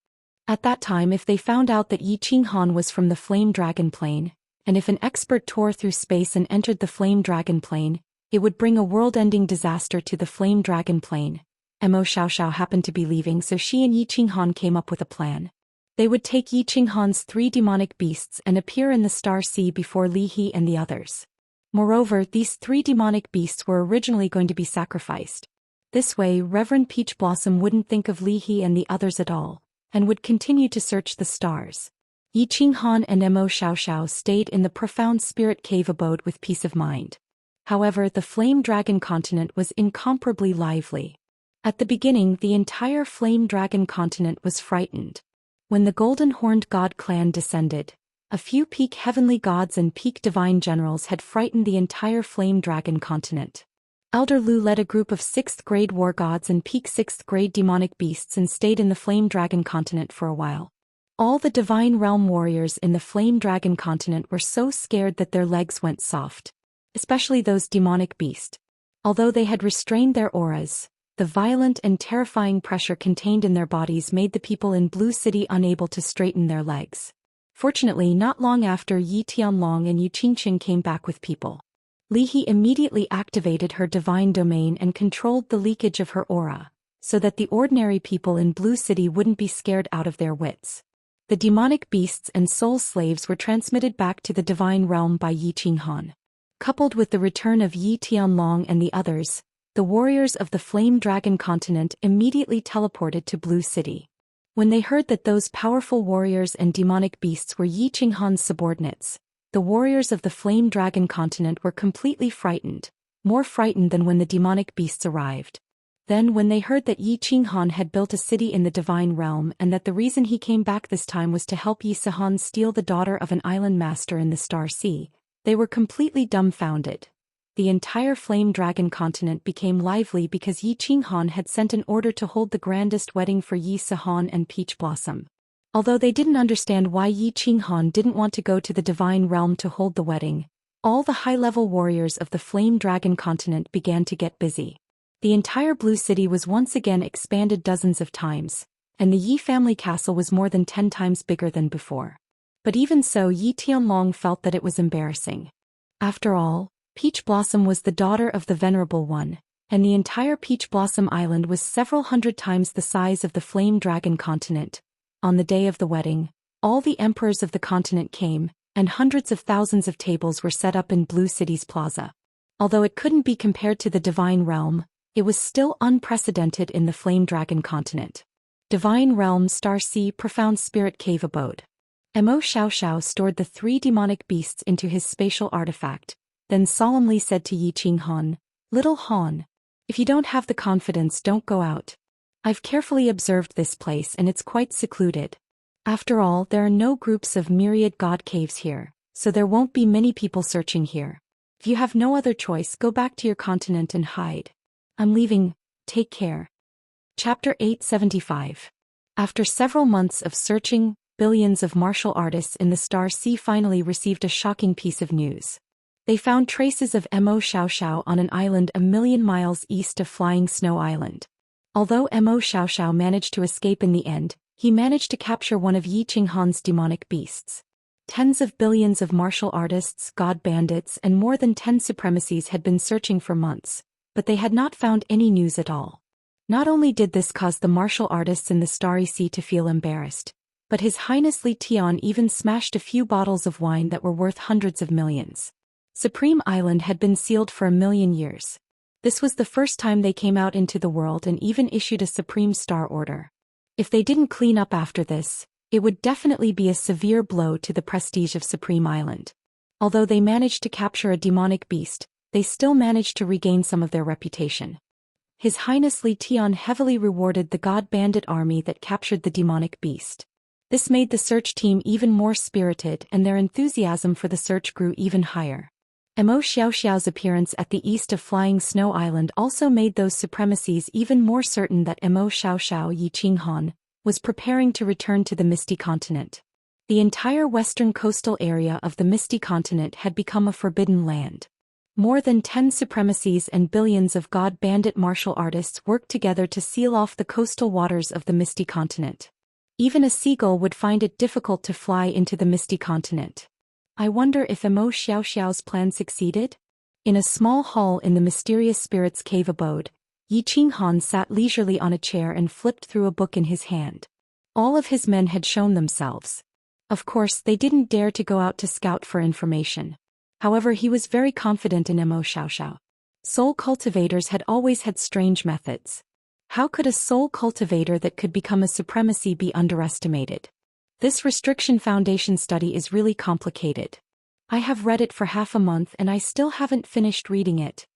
At that time, if they found out that Yi Qinghan was from the Flame Dragon Plane, and if an expert tore through space and entered the Flame Dragon Plane, it would bring a world-ending disaster to the Flame Dragon Plane. Mo Xiaoxiao happened to be leaving, so she and Yi Qinghan came up with a plan. They would take Yi Qinghan's 3 demonic beasts and appear in the Star Sea before Li He and the others. Moreover, these 3 demonic beasts were originally going to be sacrificed. This way, Reverend Peach Blossom wouldn't think of Li He and the others at all, and would continue to search the stars. Yi Qinghan and Mo Xiaoxiao stayed in the profound spirit cave abode with peace of mind. However, the Flame Dragon continent was incomparably lively. At the beginning, the entire Flame Dragon continent was frightened. When the Golden Horned God clan descended, a few peak heavenly gods and peak divine generals had frightened the entire Flame Dragon continent. Elder Lu led a group of 6th-grade war gods and peak 6th-grade demonic beasts and stayed in the Flame Dragon continent for a while. All the Divine Realm warriors in the Flame Dragon continent were so scared that their legs went soft. Especially those demonic beasts. Although they had restrained their auras, the violent and terrifying pressure contained in their bodies made the people in Blue City unable to straighten their legs. Fortunately, not long after, Yi Tianlong and Yu Qingqing came back with people. Li He immediately activated her divine domain and controlled the leakage of her aura, so that the ordinary people in Blue City wouldn't be scared out of their wits. The demonic beasts and soul slaves were transmitted back to the divine realm by Yi Qinghan. Coupled with the return of Yi Tianlong and the others, the warriors of the Flame Dragon continent immediately teleported to Blue City. When they heard that those powerful warriors and demonic beasts were Yi Qinghan's subordinates, the warriors of the Flame Dragon continent were completely frightened, more frightened than when the demonic beasts arrived. Then when they heard that Yi Qinghan had built a city in the Divine Realm and that the reason he came back this time was to help Yi Sihan steal the daughter of an island master in the Star Sea, they were completely dumbfounded. The entire Flame Dragon continent became lively because Yi Qinghan had sent an order to hold the grandest wedding for Yi Sihan and Peach Blossom. Although they didn't understand why Yi Qinghan didn't want to go to the Divine Realm to hold the wedding, all the high-level warriors of the Flame Dragon continent began to get busy. The entire Blue City was once again expanded dozens of times, and the Yi family castle was more than 10 times bigger than before. But even so, Yi Tianlong felt that it was embarrassing. After all, Peach Blossom was the daughter of the Venerable One, and the entire Peach Blossom Island was several hundred times the size of the Flame Dragon continent. On the day of the wedding, all the emperors of the continent came, and hundreds of thousands of tables were set up in Blue City's plaza. Although it couldn't be compared to the Divine Realm, it was still unprecedented in the Flame Dragon continent. Divine Realm, Star Sea, Profound Spirit Cave Abode. Mo Xiaoxiao stored the 3 demonic beasts into his spatial artifact, then solemnly said to Yi Qinghan, "Little Han, if you don't have the confidence, don't go out. I've carefully observed this place and it's quite secluded. After all, there are no groups of myriad god caves here, so there won't be many people searching here. If you have no other choice, go back to your continent and hide. I'm leaving, take care." Chapter 875. After several months of searching, billions of martial artists in the Star Sea finally received a shocking piece of news. They found traces of Mo Xiaoxiao on an island a million miles east of Flying Snow Island. Although Mo Xiaoxiao managed to escape in the end, he managed to capture one of Yi Qinghan's demonic beasts. Tens of billions of martial artists, god bandits, and more than 10 supremacies had been searching for months, but they had not found any news at all. Not only did this cause the martial artists in the Starry Sea to feel embarrassed, but His Highness Li Tian even smashed a few bottles of wine that were worth hundreds of millions. Supreme Island had been sealed for 1,000,000 years. This was the first time they came out into the world and even issued a Supreme Star Order. If they didn't clean up after this, it would definitely be a severe blow to the prestige of Supreme Island. Although they managed to capture a demonic beast, they still managed to regain some of their reputation. His Highness Li Tian heavily rewarded the god bandit army that captured the demonic beast. This made the search team even more spirited and their enthusiasm for the search grew even higher. Mo Xiaoxiao's appearance at the east of Flying Snow Island also made those supremacies even more certain that Mo Xiaoxiao Yi Qinghan was preparing to return to the Misty Continent. The entire western coastal area of the Misty Continent had become a forbidden land. More than 10 supremacies and billions of god bandit martial artists worked together to seal off the coastal waters of the Misty Continent. Even a seagull would find it difficult to fly into the Misty Continent. I wonder if Mo Xiaoxiao's plan succeeded? In a small hall in the mysterious spirit's cave abode, Yi Qinghan sat leisurely on a chair and flipped through a book in his hand. All of his men had shown themselves. Of course, they didn't dare to go out to scout for information. However, he was very confident in Mo Xiaoxiao. Soul cultivators had always had strange methods. How could a soul cultivator that could become a supremacy be underestimated? This Restriction Foundation study is really complicated. I have read it for half a month and I still haven't finished reading it.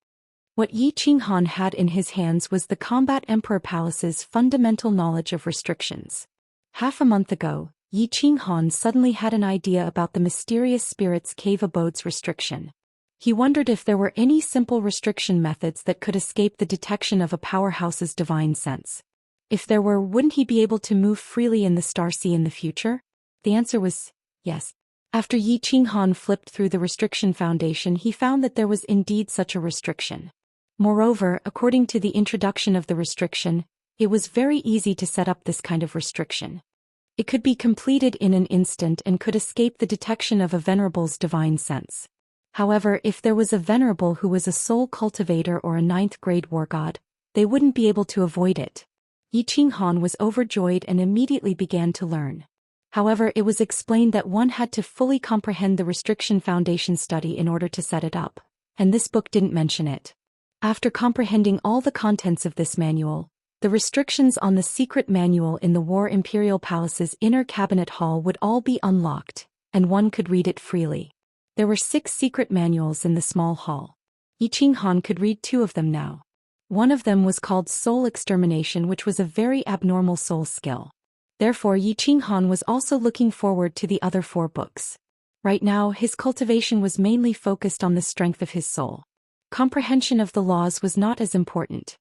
What Yi Qinghan had in his hands was the Combat Emperor Palace's fundamental knowledge of restrictions. Half a month ago, Yi Qinghan suddenly had an idea about the mysterious spirit's cave abode's restriction. He wondered if there were any simple restriction methods that could escape the detection of a powerhouse's divine sense. If there were, wouldn't he be able to move freely in the Star Sea in the future? The answer was yes. After Yi Qinghan flipped through the Restriction Foundation, he found that there was indeed such a restriction. Moreover, according to the introduction of the restriction, it was very easy to set up this kind of restriction. It could be completed in an instant and could escape the detection of a venerable's divine sense. However, if there was a venerable who was a soul cultivator or a 9th-grade war god, they wouldn't be able to avoid it. Yi Qinghan was overjoyed and immediately began to learn. However, it was explained that one had to fully comprehend the Restriction Foundation study in order to set it up, and this book didn't mention it. After comprehending all the contents of this manual, the restrictions on the secret manual in the War Imperial Palace's inner cabinet hall would all be unlocked, and one could read it freely. There were 6 secret manuals in the small hall. Yi Qinghan could read 2 of them now. One of them was called Soul Extermination, which was a very abnormal soul skill. Therefore, Yi Qinghan was also looking forward to the other 4 books. Right now, his cultivation was mainly focused on the strength of his soul. Comprehension of the laws was not as important.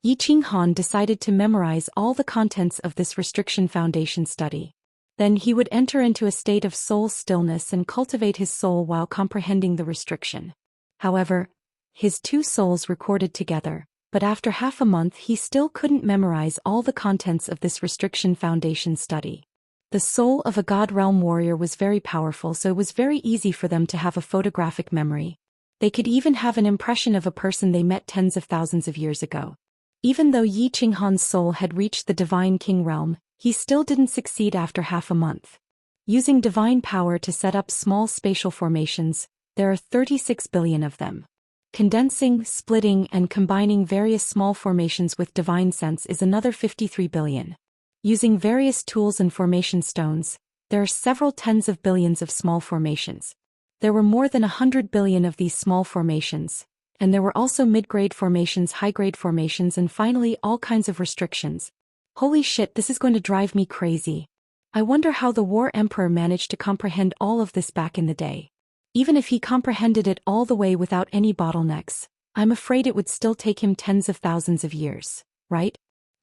Yi Qinghan decided to memorize all the contents of this Restriction Foundation study. Then he would enter into a state of soul stillness and cultivate his soul while comprehending the restriction. However, his 2 souls recorded together, but after half a month he still couldn't memorize all the contents of this Restriction Foundation study. The soul of a God Realm warrior was very powerful, so it was very easy for them to have a photographic memory. They could even have an impression of a person they met tens of thousands of years ago. Even though Yi Qinghan's soul had reached the Divine King Realm, he still didn't succeed after half a month. Using divine power to set up small spatial formations, there are 36 billion of them. Condensing, splitting, and combining various small formations with divine sense is another 53 billion. Using various tools and formation stones, there are several tens of billions of small formations. There were more than 100 billion of these small formations, and there were also mid-grade formations, high-grade formations, and finally all kinds of restrictions. Holy shit, this is going to drive me crazy. I wonder how the War Emperor managed to comprehend all of this back in the day. Even if he comprehended it all the way without any bottlenecks, I'm afraid it would still take him tens of thousands of years, right?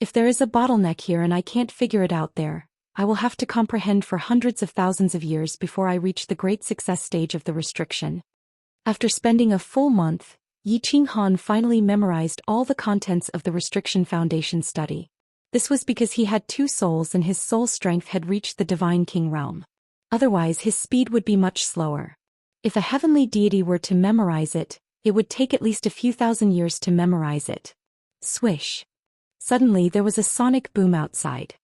If there is a bottleneck here and I can't figure it out there, I will have to comprehend for hundreds of thousands of years before I reach the great success stage of the restriction. After spending a full month, Yi Qinghan finally memorized all the contents of the Restriction Foundation study. This was because he had 2 souls and his soul strength had reached the Divine King realm. Otherwise his speed would be much slower. If a heavenly deity were to memorize it, it would take at least a few thousand years to memorize it. Swish. Suddenly there was a sonic boom outside.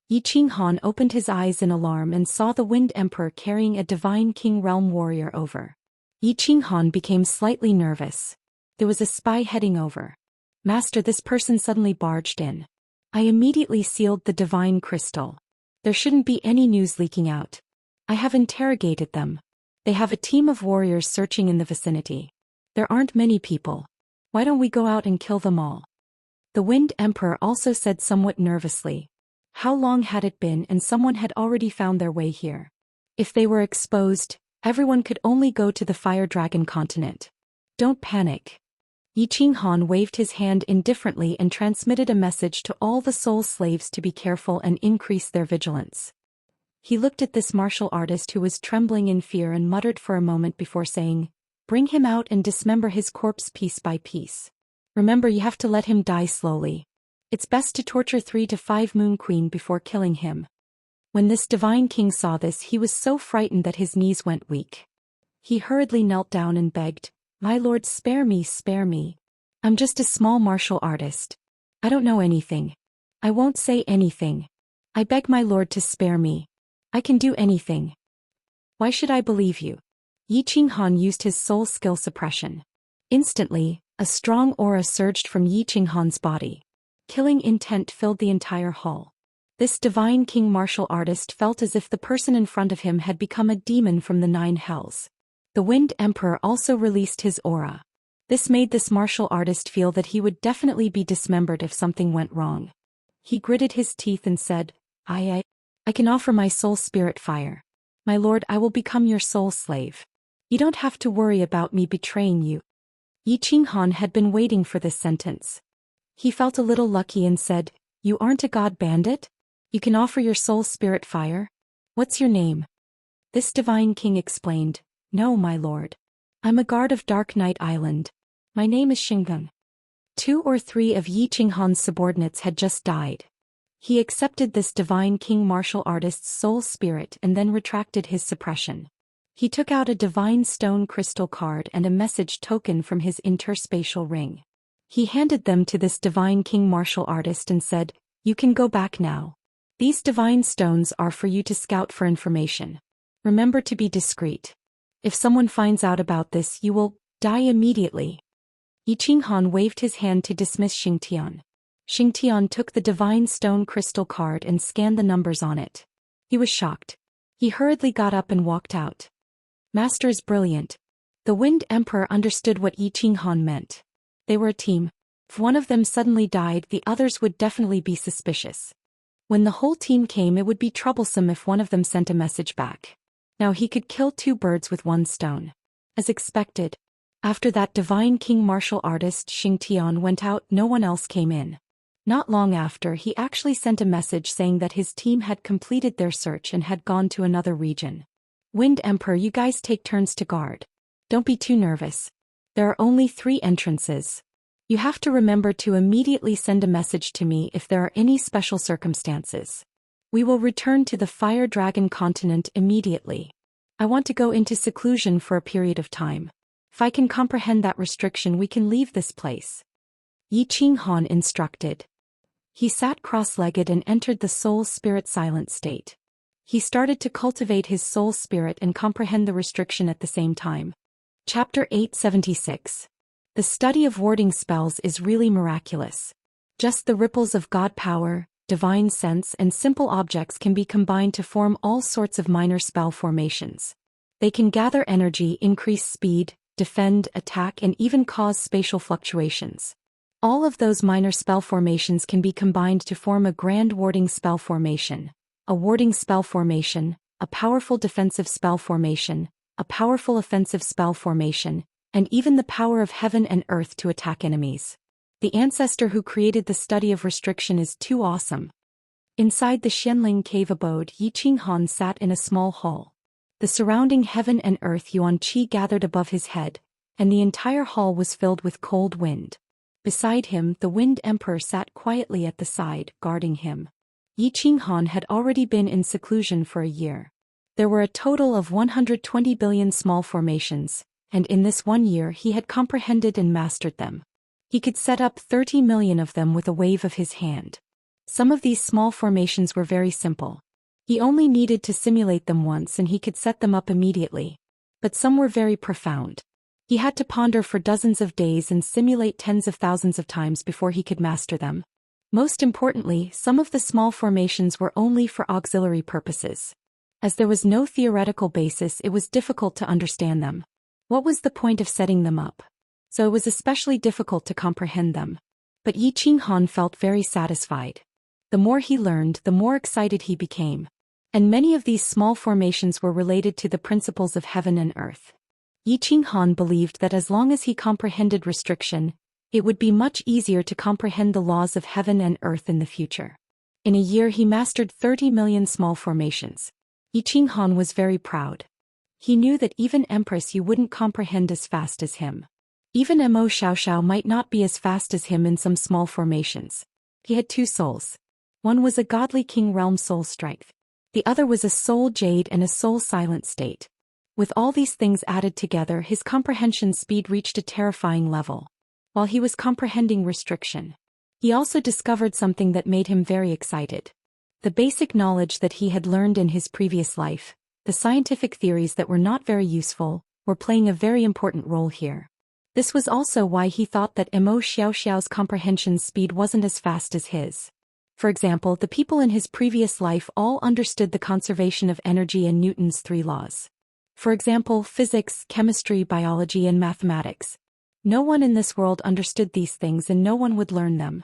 Yi Qinghan opened his eyes in alarm and saw the Wind Emperor carrying a Divine King realm warrior over. Yi Qinghan became slightly nervous. There was a spy heading over. Master, this person suddenly barged in. I immediately sealed the divine crystal. There shouldn't be any news leaking out. I have interrogated them. They have a team of warriors searching in the vicinity. There aren't many people. Why don't we go out and kill them all? The Wind Emperor also said somewhat nervously. How long had it been and someone had already found their way here? If they were exposed, everyone could only go to the Fire Dragon continent. Don't panic. Yi Qinghan waved his hand indifferently and transmitted a message to all the soul slaves to be careful and increase their vigilance. He looked at this martial artist who was trembling in fear and muttered for a moment before saying, "Bring him out and dismember his corpse piece by piece. Remember, you have to let him die slowly. It's best to torture 3 to 5 Moon Queen before killing him." When this Divine King saw this, he was so frightened that his knees went weak. He hurriedly knelt down and begged, "My lord, spare me, spare me. I'm just a small martial artist. I don't know anything. I won't say anything. I beg my lord to spare me. I can do anything. Why should I believe you?" Yi Qinghan used his soul skill suppression. Instantly, a strong aura surged from Yi Qinghan's body. Killing intent filled the entire hall. This Divine King martial artist felt as if the person in front of him had become a demon from the 9 hells. The Wind Emperor also released his aura. This made this martial artist feel that he would definitely be dismembered if something went wrong. He gritted his teeth and said, I can offer my soul spirit fire. My lord, I will become your soul slave. You don't have to worry about me betraying you." Yi Qinghan had been waiting for this sentence. He felt a little lucky and said, "You aren't a god bandit? You can offer your soul spirit fire? What's your name?" This Divine King explained, "No, my lord. I'm a guard of Dark Night Island. My name is Xinggang." 2 or 3 of Yi Qinghan's subordinates had just died. He accepted this Divine King martial artist's soul spirit and then retracted his suppression. He took out a divine stone crystal card and a message token from his interspatial ring. He handed them to this Divine King martial artist and said, "You can go back now. These divine stones are for you to scout for information. Remember to be discreet. If someone finds out about this, you will die immediately." Yi Qinghan waved his hand to dismiss Xingtian. Xingtian took the divine stone crystal card and scanned the numbers on it. He was shocked. He hurriedly got up and walked out. "Master is brilliant." The Wind Emperor understood what Yi Qinghan meant. They were a team. If one of them suddenly died, the others would definitely be suspicious. When the whole team came, it would be troublesome if one of them sent a message back. Now he could kill 2 birds with 1 stone. As expected, after that Divine King martial artist Xingtian went out, no one else came in. Not long after, he actually sent a message saying that his team had completed their search and had gone to another region. "Wind Emperor, you guys take turns to guard. Don't be too nervous. There are only 3 entrances. You have to remember to immediately send a message to me if there are any special circumstances. We will return to the Fire Dragon continent immediately. I want to go into seclusion for a period of time. If I can comprehend that restriction, we can leave this place." Yi Qinghan instructed. He sat cross-legged and entered the soul spirit silent state. He started to cultivate his soul spirit and comprehend the restriction at the same time. Chapter 876. The study of warding spells is really miraculous. Just the ripples of God power, divine sense, and simple objects can be combined to form all sorts of minor spell formations. They can gather energy, increase speed, defend, attack, and even cause spatial fluctuations. All of those minor spell formations can be combined to form a grand warding spell formation, a warding spell formation, a powerful defensive spell formation, a powerful offensive spell formation, and even the power of heaven and earth to attack enemies. The ancestor who created the study of restriction is too awesome. Inside the Xianling cave abode, Yi Qinghan sat in a small hall. The surrounding heaven and earth Yuan Qi gathered above his head, and the entire hall was filled with cold wind. Beside him, the Wind Emperor sat quietly at the side, guarding him. Yi Qinghan had already been in seclusion for a year. There were a total of 120 billion small formations, and in this 1 year he had comprehended and mastered them. He could set up 30 million of them with a wave of his hand. Some of these small formations were very simple. He only needed to simulate them once and he could set them up immediately. But some were very profound. He had to ponder for dozens of days and simulate tens of thousands of times before he could master them. Most importantly, some of the small formations were only for auxiliary purposes. As there was no theoretical basis, it was difficult to understand them. What was the point of setting them up? So it was especially difficult to comprehend them. But Yi Qinghan felt very satisfied. The more he learned, the more excited he became. And many of these small formations were related to the principles of heaven and earth. Yi Qinghan believed that as long as he comprehended restriction, it would be much easier to comprehend the laws of heaven and earth in the future. In a year he mastered 30 million small formations. Yi Qinghan was very proud. He knew that even Empress Yu wouldn't comprehend as fast as him. Even Mo Xiaoxiao might not be as fast as him in some small formations. He had 2 souls. One was a godly king realm soul strength. The other was a soul jade and a soul silent state. With all these things added together, his comprehension speed reached a terrifying level. While he was comprehending restriction, he also discovered something that made him very excited. The basic knowledge that he had learned in his previous life, the scientific theories that were not very useful, were playing a very important role here. This was also why he thought that Mo Xiaoxiao's comprehension speed wasn't as fast as his. For example, the people in his previous life all understood the conservation of energy and Newton's 3 laws. For example, physics, chemistry, biology, and mathematics. No one in this world understood these things and no one would learn them.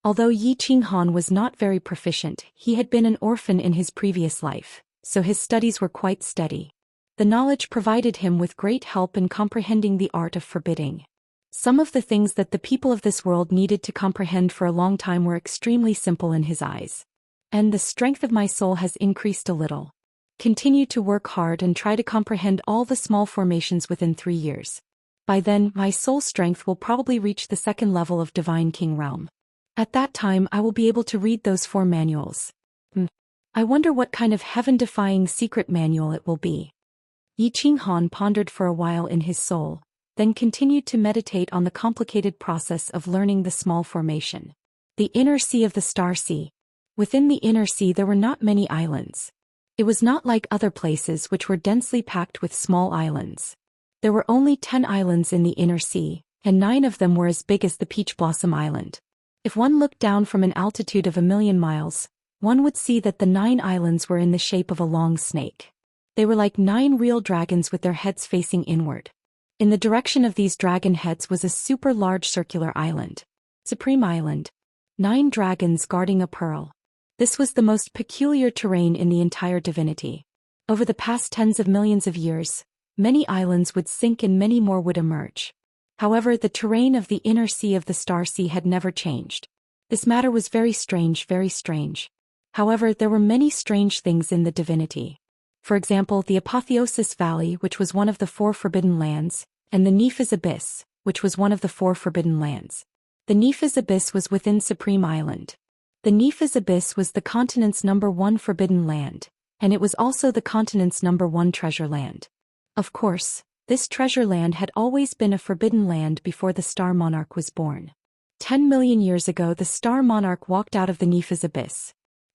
Although Yi Qinghan was not very proficient, he had been an orphan in his previous life, so his studies were quite steady. The knowledge provided him with great help in comprehending the art of forbidding. Some of the things that the people of this world needed to comprehend for a long time were extremely simple in his eyes. And the strength of my soul has increased a little. Continue to work hard and try to comprehend all the small formations within 3 years. By then, my soul strength will probably reach the 2nd level of Divine King Realm. At that time, I will be able to read those 4 manuals. I wonder what kind of heaven-defying secret manual it will be. Yi Qinghan pondered for a while in his soul, then continued to meditate on the complicated process of learning the small formation. The inner sea of the Star Sea. Within the inner sea there were not many islands. It was not like other places which were densely packed with small islands. There were only 10 islands in the inner sea, and 9 of them were as big as the Peach Blossom Island. If one looked down from an altitude of 1,000,000 miles, one would see that the 9 islands were in the shape of a long snake. They were like 9 real dragons with their heads facing inward. In the direction of these dragon heads was a super large circular island. Supreme Island. 9 dragons guarding a pearl. This was the most peculiar terrain in the entire divinity. Over the past tens of millions of years, many islands would sink and many more would emerge. However, the terrain of the inner sea of the Star Sea had never changed. This matter was very strange, very strange. However, there were many strange things in the divinity. For example, the Apotheosis Valley, which was one of the 4 forbidden lands, and the Nephis Abyss, which was one of the 4 forbidden lands. The Nephis Abyss was within Supreme Island. The Nephis Abyss was the continent's #1 forbidden land, and it was also the continent's #1 treasure land. Of course, this treasure land had always been a forbidden land before the Star Monarch was born. 10 million years ago the Star Monarch walked out of the Nephis Abyss.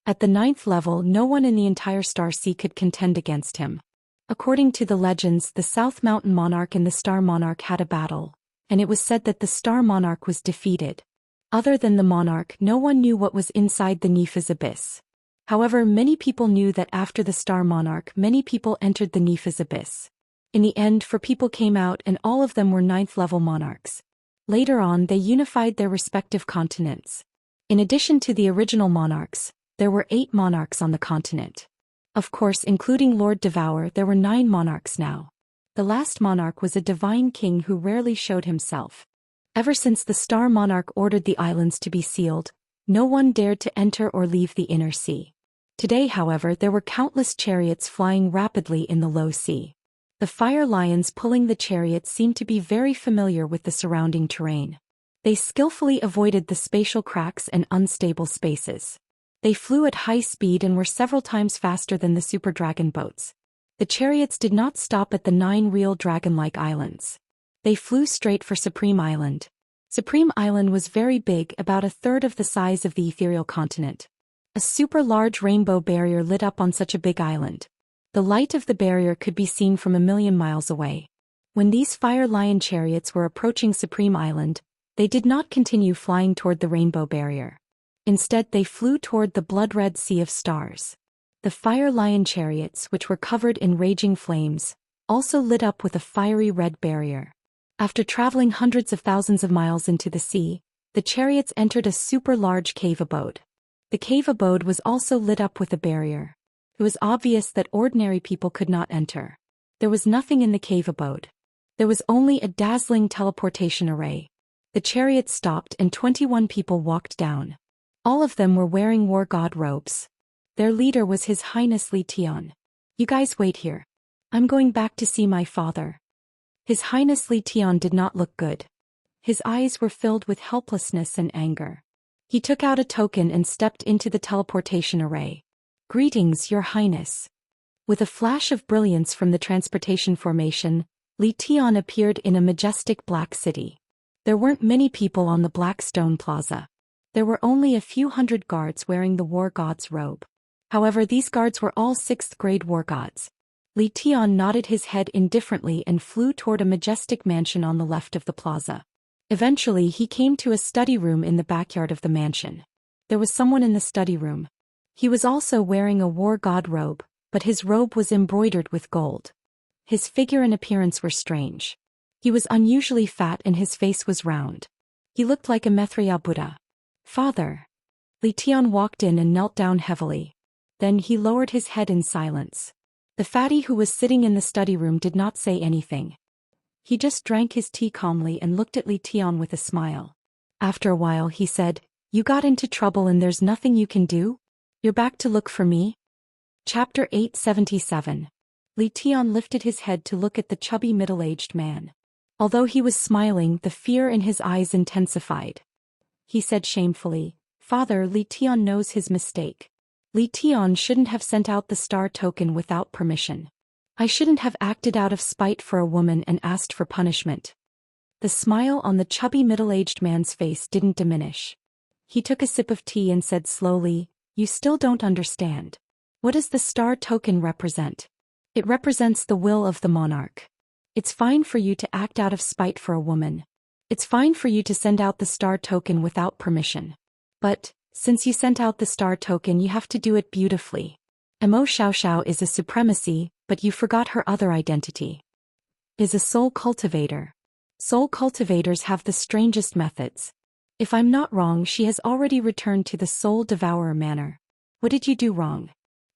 At the 9th level, no one in the entire Star Sea could contend against him. According to the legends, the South Mountain Monarch and the Star Monarch had a battle, and it was said that the Star Monarch was defeated. Other than the monarch, no one knew what was inside the Nephis Abyss. However, many people knew that after the Star Monarch, many people entered the Nephis Abyss. In the end, 4 people came out and all of them were 9th level monarchs. Later on, they unified their respective continents. In addition to the original monarchs, there were 8 monarchs on the continent. Of course, including Lord Devour, there were 9 monarchs now. The last monarch was a divine king who rarely showed himself. Ever since the Star Monarch ordered the islands to be sealed, no one dared to enter or leave the inner sea. Today, however, there were countless chariots flying rapidly in the low sea. The fire lions pulling the chariots seemed to be very familiar with the surrounding terrain. They skillfully avoided the spatial cracks and unstable spaces. They flew at high speed and were several times faster than the super dragon boats. The chariots did not stop at the 9 real dragon-like islands. They flew straight for Supreme Island. Supreme Island was very big, about a third of the size of the ethereal continent. A super large rainbow barrier lit up on such a big island. The light of the barrier could be seen from a million miles away. When these fire lion chariots were approaching Supreme Island, they did not continue flying toward the rainbow barrier. Instead, they flew toward the blood-red sea of stars. The fire lion chariots, which were covered in raging flames, also lit up with a fiery red barrier. After traveling hundreds of thousands of miles into the sea, the chariots entered a super large cave abode. The cave abode was also lit up with a barrier. It was obvious that ordinary people could not enter. There was nothing in the cave abode. There was only a dazzling teleportation array. The chariots stopped and 21 people walked down. All of them were wearing war god robes. Their leader was His Highness Li Tian. "You guys wait here. I'm going back to see my father." His Highness Li Tian did not look good. His eyes were filled with helplessness and anger. He took out a token and stepped into the teleportation array. "Greetings, Your Highness." With a flash of brilliance from the transportation formation, Li Tian appeared in a majestic black city. There weren't many people on the black stone plaza. There were only a few hundred guards wearing the war god's robe. However, these guards were all 6th grade war gods. Li Tian nodded his head indifferently and flew toward a majestic mansion on the left of the plaza. Eventually, he came to a study room in the backyard of the mansion. There was someone in the study room. He was also wearing a war god robe, but his robe was embroidered with gold. His figure and appearance were strange. He was unusually fat and his face was round. He looked like a Maitreya Buddha. "Father." Li Tian walked in and knelt down heavily. Then he lowered his head in silence. The fatty who was sitting in the study room did not say anything. He just drank his tea calmly and looked at Li Tian with a smile. After a while he said, "You got into trouble and there's nothing you can do? You're back to look for me?" Chapter 877. Li Tian lifted his head to look at the chubby middle-aged man. Although he was smiling, the fear in his eyes intensified. He said shamefully, "Father, Li Tian knows his mistake. Li Tian shouldn't have sent out the star token without permission. I shouldn't have acted out of spite for a woman and asked for punishment." The smile on the chubby middle-aged man's face didn't diminish. He took a sip of tea and said slowly, "You still don't understand. What does the star token represent? It represents the will of the monarch. It's fine for you to act out of spite for a woman. It's fine for you to send out the star token without permission. But, since you sent out the star token, you have to do it beautifully. Xianxia is a supremacy, but you forgot her other identity. Is a soul cultivator. Soul cultivators have the strangest methods. If I'm not wrong, she has already returned to the soul devourer manner. What did you do wrong?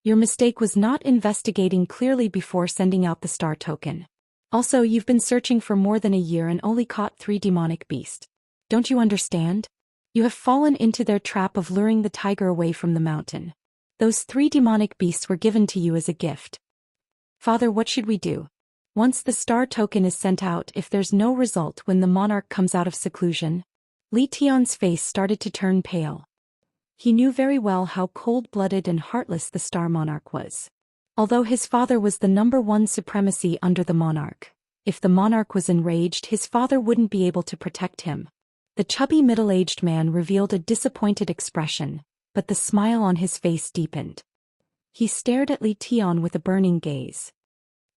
Your mistake was not investigating clearly before sending out the star token. Also, you've been searching for more than a year and only caught 3 demonic beasts. Don't you understand? You have fallen into their trap of luring the tiger away from the mountain. Those 3 demonic beasts were given to you as a gift. Father, what should we do? Once the star token is sent out, if there's no result when the monarch comes out of seclusion?" Li Tian's face started to turn pale. He knew very well how cold-blooded and heartless the star monarch was. Although his father was the #1 supremacy under the monarch, if the monarch was enraged, his father wouldn't be able to protect him. The chubby middle-aged man revealed a disappointed expression, but the smile on his face deepened. He stared at Li Tian with a burning gaze.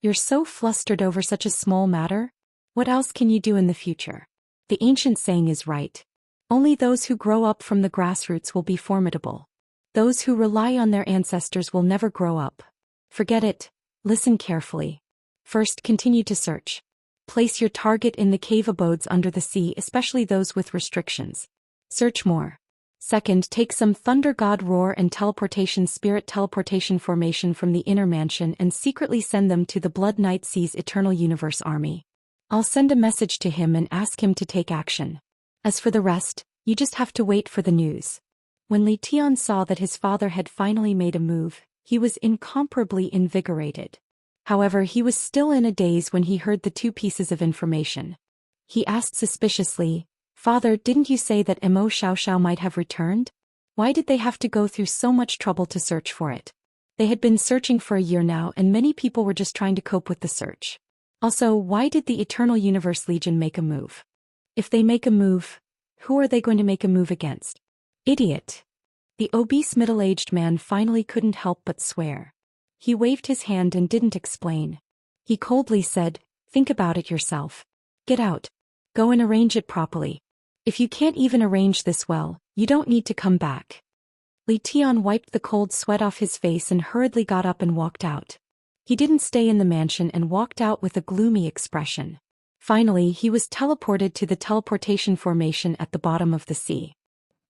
"You're so flustered over such a small matter? What else can you do in the future? The ancient saying is right. Only those who grow up from the grassroots will be formidable. Those who rely on their ancestors will never grow up. Forget it. Listen carefully. First, continue to search. Place your target in the cave abodes under the sea, especially those with restrictions. Search more. Second, take some Thunder God Roar and Teleportation Spirit teleportation formation from the inner mansion and secretly send them to the Blood Knight Sea's Eternal Universe army. I'll send a message to him and ask him to take action. As for the rest, you just have to wait for the news. When Li Tian saw that his father had finally made a move, he was incomparably invigorated. However, he was still in a daze when he heard the two pieces of information. He asked suspiciously, "Father, didn't you say that Xiao might have returned? Why did they have to go through so much trouble to search for it? They had been searching for a year now and many people were just trying to cope with the search. Also, why did the Eternal Universe Legion make a move? If they make a move, who are they going to make a move against?" Idiot. The obese middle-aged man finally couldn't help but swear. He waved his hand and didn't explain. He coldly said, "Think about it yourself. Get out. Go and arrange it properly. If you can't even arrange this well, you don't need to come back." Li Tian wiped the cold sweat off his face and hurriedly got up and walked out. He didn't stay in the mansion and walked out with a gloomy expression. Finally, he was teleported to the teleportation formation at the bottom of the sea.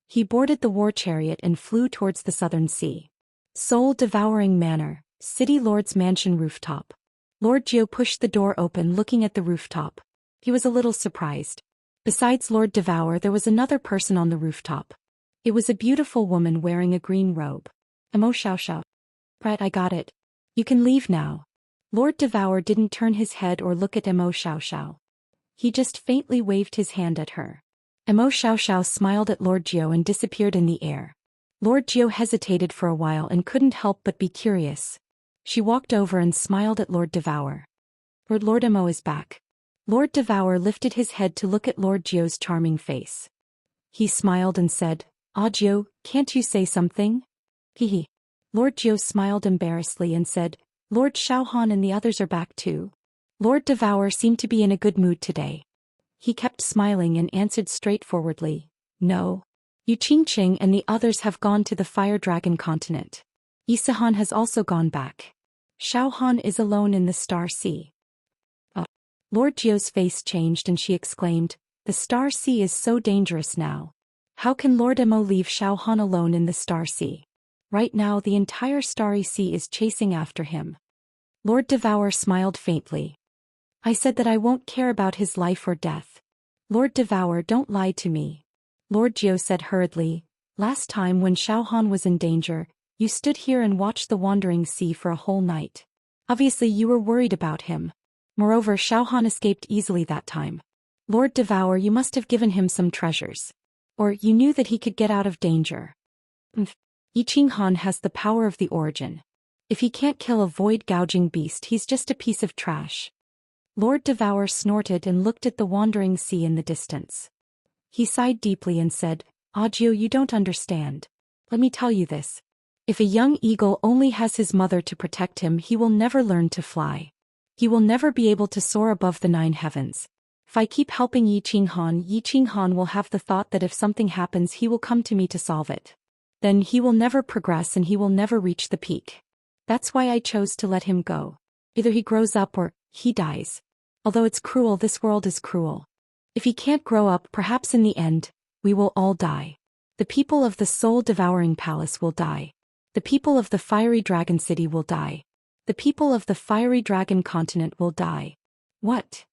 He boarded the war chariot and flew towards the southern sea. Soul-devouring manor, City Lord's mansion rooftop. Lord Zhou pushed the door open looking at the rooftop. He was a little surprised. Besides Lord Devour, there was another person on the rooftop. It was a beautiful woman wearing a green robe. Xiao. Right, I got it. You can leave now. Lord Devour didn't turn his head or look at Xiao. He just faintly waved his hand at her. Xiao smiled at Lord Zhou and disappeared in the air. Lord Zhou hesitated for a while and couldn't help but be curious. She walked over and smiled at Lord Devour. Lord Emo is back. Lord Devour lifted his head to look at Lord Zhou's charming face. He smiled and said, "Ah Zhou, can't you say something?" Hehe. Lord Zhou smiled embarrassedly and said, "Lord Xiaohan and the others are back too." Lord Devour seemed to be in a good mood today. He kept smiling and answered straightforwardly, "No. Yu Qingqing and the others have gone to the Fire Dragon continent. Yisahan has also gone back. Xiaohan is alone in the Star Sea." Lord Zhou's face changed and she exclaimed, "The Star Sea is so dangerous now. How can Lord Emo leave Xiaohan alone in the Star Sea? Right now the entire Starry Sea is chasing after him." Lord Devour smiled faintly. "I said that I won't care about his life or death. Lord Devour, don't lie to me." Lord Zhou said hurriedly, "Last time when Xiaohan was in danger, you stood here and watched the wandering sea for a whole night. Obviously you were worried about him. Moreover, Xiaohan escaped easily that time. Lord Devour, you must have given him some treasures. Or you knew that he could get out of danger. Yi Qinghan has the power of the origin. If he can't kill a void-gouging beast, he's just a piece of trash." Lord Devour snorted and looked at the wandering sea in the distance. He sighed deeply and said, "Ah Zhou, you don't understand. Let me tell you this. If a young eagle only has his mother to protect him, he will never learn to fly. He will never be able to soar above the 9 heavens. If I keep helping Yi Qinghan will have the thought that if something happens he will come to me to solve it. Then he will never progress and he will never reach the peak. That's why I chose to let him go. Either he grows up or he dies. Although it's cruel, this world is cruel. If he can't grow up, perhaps in the end, we will all die. The people of the soul-devouring palace will die. The people of the fiery dragon city will die. The people of the fiery dragon continent will die." What?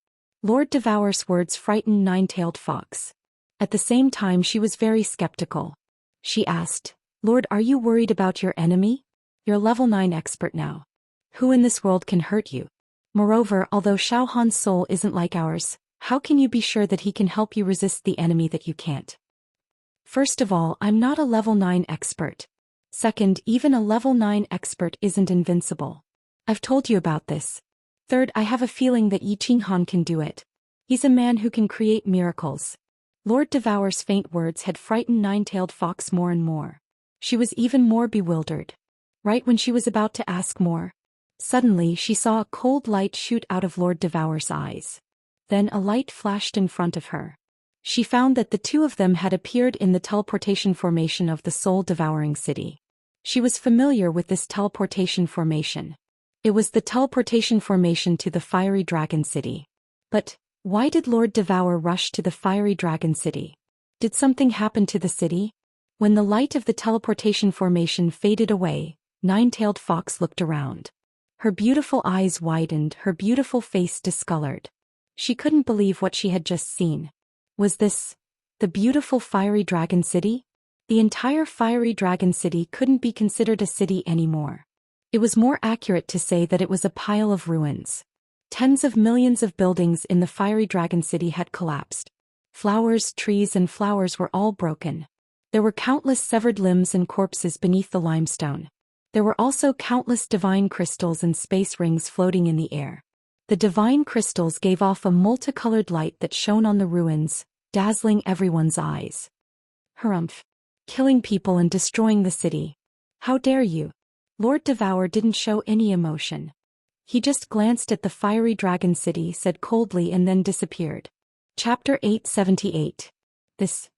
Lord Devour's words frightened Nine-Tailed Fox. At the same time she was very skeptical. She asked, "Lord, are you worried about your enemy? You're level 9 expert now. Who in this world can hurt you? Moreover, although Xiaohan's soul isn't like ours, how can you be sure that he can help you resist the enemy that you can't? First of all, I'm not a level 9 expert. Second, even a level 9 expert isn't invincible. I've told you about this. Third, I have a feeling that Yi Qinghan can do it. He's a man who can create miracles." Lord Devour's faint words had frightened Nine-Tailed Fox more and more. She was even more bewildered. Right when she was about to ask more, suddenly she saw a cold light shoot out of Lord Devour's eyes. Then a light flashed in front of her. She found that the two of them had appeared in the teleportation formation of the soul-devouring city. She was familiar with this teleportation formation. It was the teleportation formation to the fiery dragon city. But why did Lord Devour rush to the fiery dragon city? Did something happen to the city? When the light of the teleportation formation faded away, Nine-Tailed Fox looked around. Her beautiful eyes widened, her beautiful face discolored. She couldn't believe what she had just seen. Was this The beautiful fiery dragon city? The entire fiery dragon city couldn't be considered a city anymore. It was more accurate to say that it was a pile of ruins. Tens of millions of buildings in the fiery dragon city had collapsed. Flowers, trees and flowers were all broken. There were countless severed limbs and corpses beneath the limestone. There were also countless divine crystals and space rings floating in the air. The divine crystals gave off a multicolored light that shone on the ruins, dazzling everyone's eyes. Harumph. Killing people and destroying the city. How dare you? Lord Devour didn't show any emotion. He just glanced at the fiery dragon city, said coldly and then disappeared. Chapter 878. This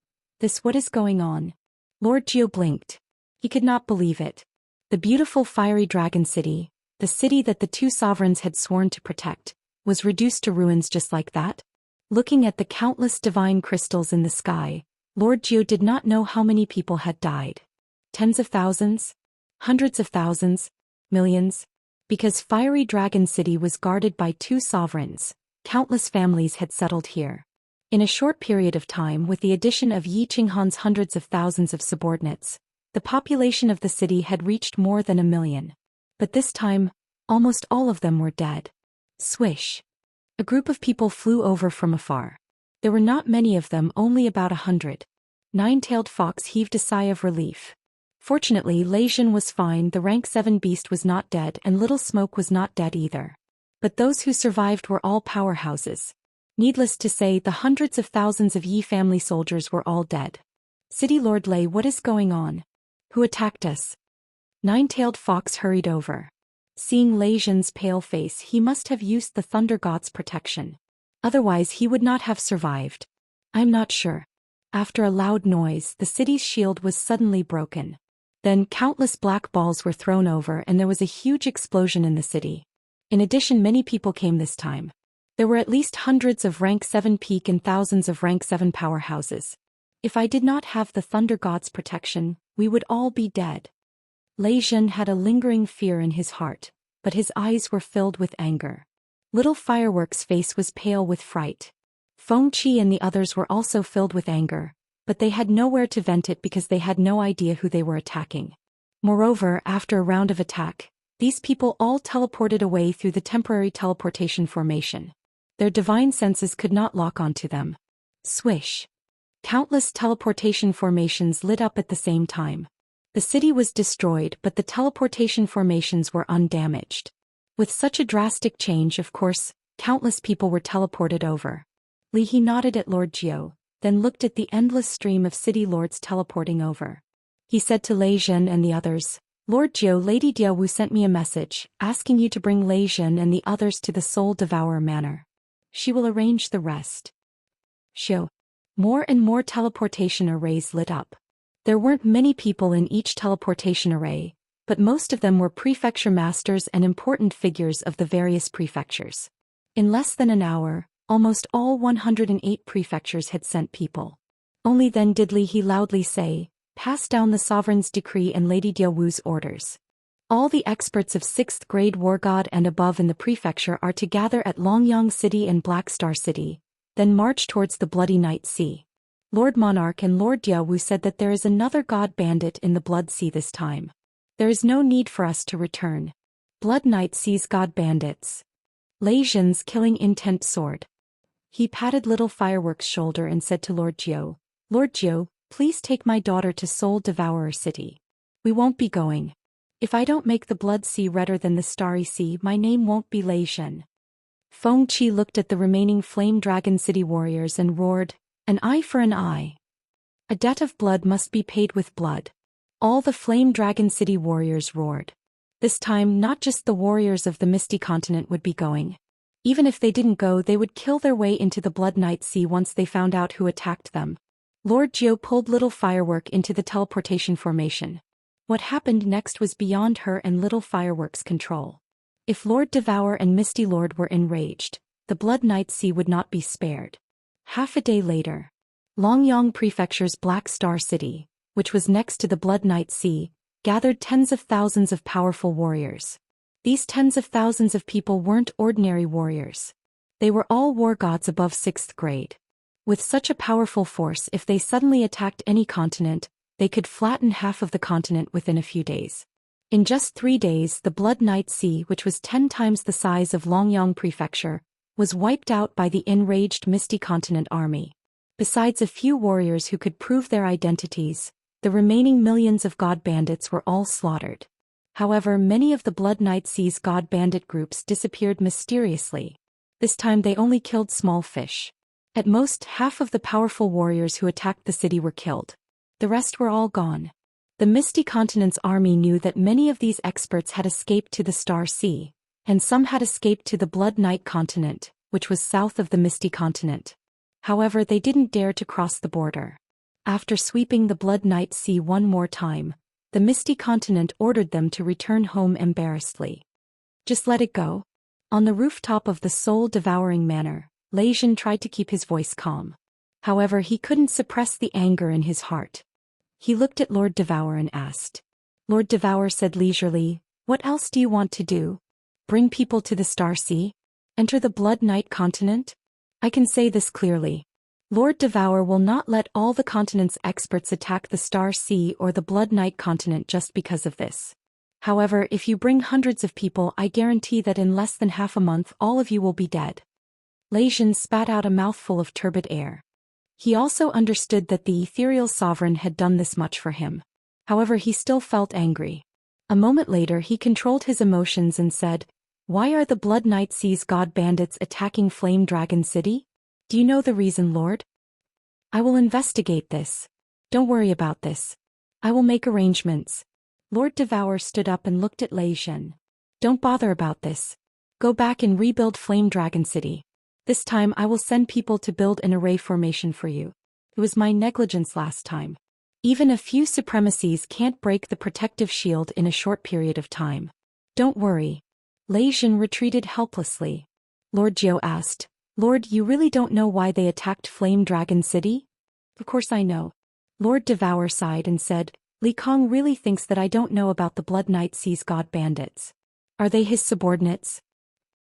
what is going on? Lord Zhou blinked. He could not believe it. The beautiful fiery dragon city, the city that the two sovereigns had sworn to protect, was reduced to ruins just like that? Looking at the countless divine crystals in the sky, Lord Zhou did not know how many people had died. Tens of thousands? Hundreds of thousands? Millions? Because Fiery Dragon City was guarded by two sovereigns, countless families had settled here. In a short period of time, with the addition of Yi Qinghan's hundreds of thousands of subordinates, the population of the city had reached more than 1 million. But this time, almost all of them were dead. Swish. A group of people flew over from afar. There were not many of them, only about 100. Nine-tailed Fox heaved a sigh of relief. Fortunately, Lei Zhen was fine, the rank 7 beast was not dead, and Little Smoke was not dead either. But those who survived were all powerhouses. Needless to say, the hundreds of thousands of Yi family soldiers were all dead. City Lord Lei, what is going on? Who attacked us? Nine-tailed Fox hurried over. Seeing Lei Zhen's pale face, he must have used the Thunder God's protection. Otherwise he would not have survived. I'm not sure. After a loud noise, the city's shield was suddenly broken. Then countless black balls were thrown over and there was a huge explosion in the city. In addition, many people came this time. There were at least hundreds of rank 7 peak and thousands of rank 7 powerhouses. If I did not have the Thunder God's protection, we would all be dead. Lei Zhen had a lingering fear in his heart, but his eyes were filled with anger. Little Firework's face was pale with fright. Feng Qi and the others were also filled with anger, but they had nowhere to vent it because they had no idea who they were attacking. Moreover, after a round of attack, these people all teleported away through the temporary teleportation formation. Their divine senses could not lock onto them. Swish. Countless teleportation formations lit up at the same time. The city was destroyed, but the teleportation formations were undamaged. With such a drastic change, of course, countless people were teleported over. Li He nodded at Lord Zhou, then looked at the endless stream of city lords teleporting over. He said to Lei Zhen and the others, Lord Zhou, Lady Diawu sent me a message, asking you to bring Lei Zhen and the others to the Soul Devourer Manor. She will arrange the rest. Show. More and more teleportation arrays lit up. There weren't many people in each teleportation array, but most of them were prefecture masters and important figures of the various prefectures. In less than an hour, almost all 108 prefectures had sent people. Only then did Li He loudly say, pass down the sovereign's decree and Lady Diawu's orders. All the experts of 6th grade War God and above in the prefecture are to gather at Longyang City and Black Star City, then march towards the Bloody Night Sea. Lord Monarch and Lord Diawu said that there is another god bandit in the Blood Sea this time. There is no need for us to return. Blood Night sees god bandits. Lei Zhen's killing intent soared. He patted Little Firework's shoulder and said to Lord Zhou, Lord Zhou, please take my daughter to Soul Devourer City. We won't be going. If I don't make the Blood Sea redder than the Starry Sea, my name won't be Lei Zhen. Feng Qi looked at the remaining Flame Dragon City warriors and roared, an eye for an eye. A debt of blood must be paid with blood. All the Flame Dragon City warriors roared. This time, not just the warriors of the Misty Continent would be going. Even if they didn't go, they would kill their way into the Blood Night Sea once they found out who attacked them. Lord Zhou pulled Little Firework into the teleportation formation. What happened next was beyond her and Little Firework's control. If Lord Devour and Misty Lord were enraged, the Blood Night Sea would not be spared. Half a day later, Longyang Prefecture's Black Star City, which was next to the Blood Night Sea, gathered tens of thousands of powerful warriors. These tens of thousands of people weren't ordinary warriors. They were all war gods above 6th grade. With such a powerful force, if they suddenly attacked any continent, they could flatten half of the continent within a few days. In just 3 days, the Blood Night Sea, which was 10 times the size of Longyang Prefecture, was wiped out by the enraged Misty Continent army. Besides a few warriors who could prove their identities, the remaining millions of god bandits were all slaughtered. However, many of the Blood Night Sea's god bandit groups disappeared mysteriously. This time they only killed small fish. At most, half of the powerful warriors who attacked the city were killed. The rest were all gone. The Misty Continent's army knew that many of these experts had escaped to the Star Sea, and some had escaped to the Blood Night Continent, which was south of the Misty Continent. However, they didn't dare to cross the border. After sweeping the Blood Night Sea one more time, the Misty Continent ordered them to return home embarrassedly. Just let it go. On the rooftop of the soul-devouring manor, Xian tried to keep his voice calm. However, he couldn't suppress the anger in his heart. He looked at Lord Devour and asked. Lord Devour said leisurely, "What else do you want to do? Bring people to the Star Sea? Enter the Blood Night Continent? I can say this clearly. Lord Devour will not let all the continent's experts attack the Star Sea or the Blood Night Continent just because of this. However, if you bring hundreds of people, I guarantee that in less than half a month all of you will be dead." Xian spat out a mouthful of turbid air. He also understood that the ethereal sovereign had done this much for him. However, he still felt angry. A moment later he controlled his emotions and said, "Why are the Blood Night Sea's god bandits attacking Flame Dragon City? Do you know the reason, Lord?" "I will investigate this. Don't worry about this. I will make arrangements." Lord Devour stood up and looked at Xian. "Don't bother about this. Go back and rebuild Flame Dragon City. This time I will send people to build an array formation for you. It was my negligence last time. Even a few supremacies can't break the protective shield in a short period of time. Don't worry." Xian retreated helplessly. Lord Jiu asked, "Lord, you really don't know why they attacked Flame Dragon City?" "Of course I know." Lord Devour sighed and said, "Li Kong really thinks that I don't know about the Blood Night Sea's god bandits. Are they his subordinates?"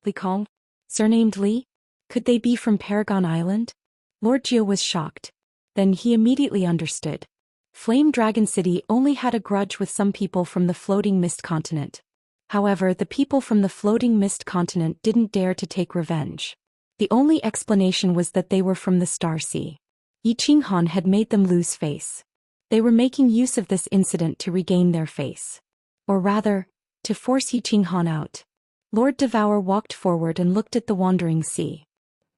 "Li Kong? Surnamed Li? Could they be from Paragon Island?" Lord Jiu was shocked. Then he immediately understood. Flame Dragon City only had a grudge with some people from the Floating Mist Continent. However, the people from the Floating Mist Continent didn't dare to take revenge. The only explanation was that they were from the Star Sea. Yi Qinghan had made them lose face. They were making use of this incident to regain their face. Or rather, to force Yi Qinghan out. Lord Devour walked forward and looked at the wandering sea.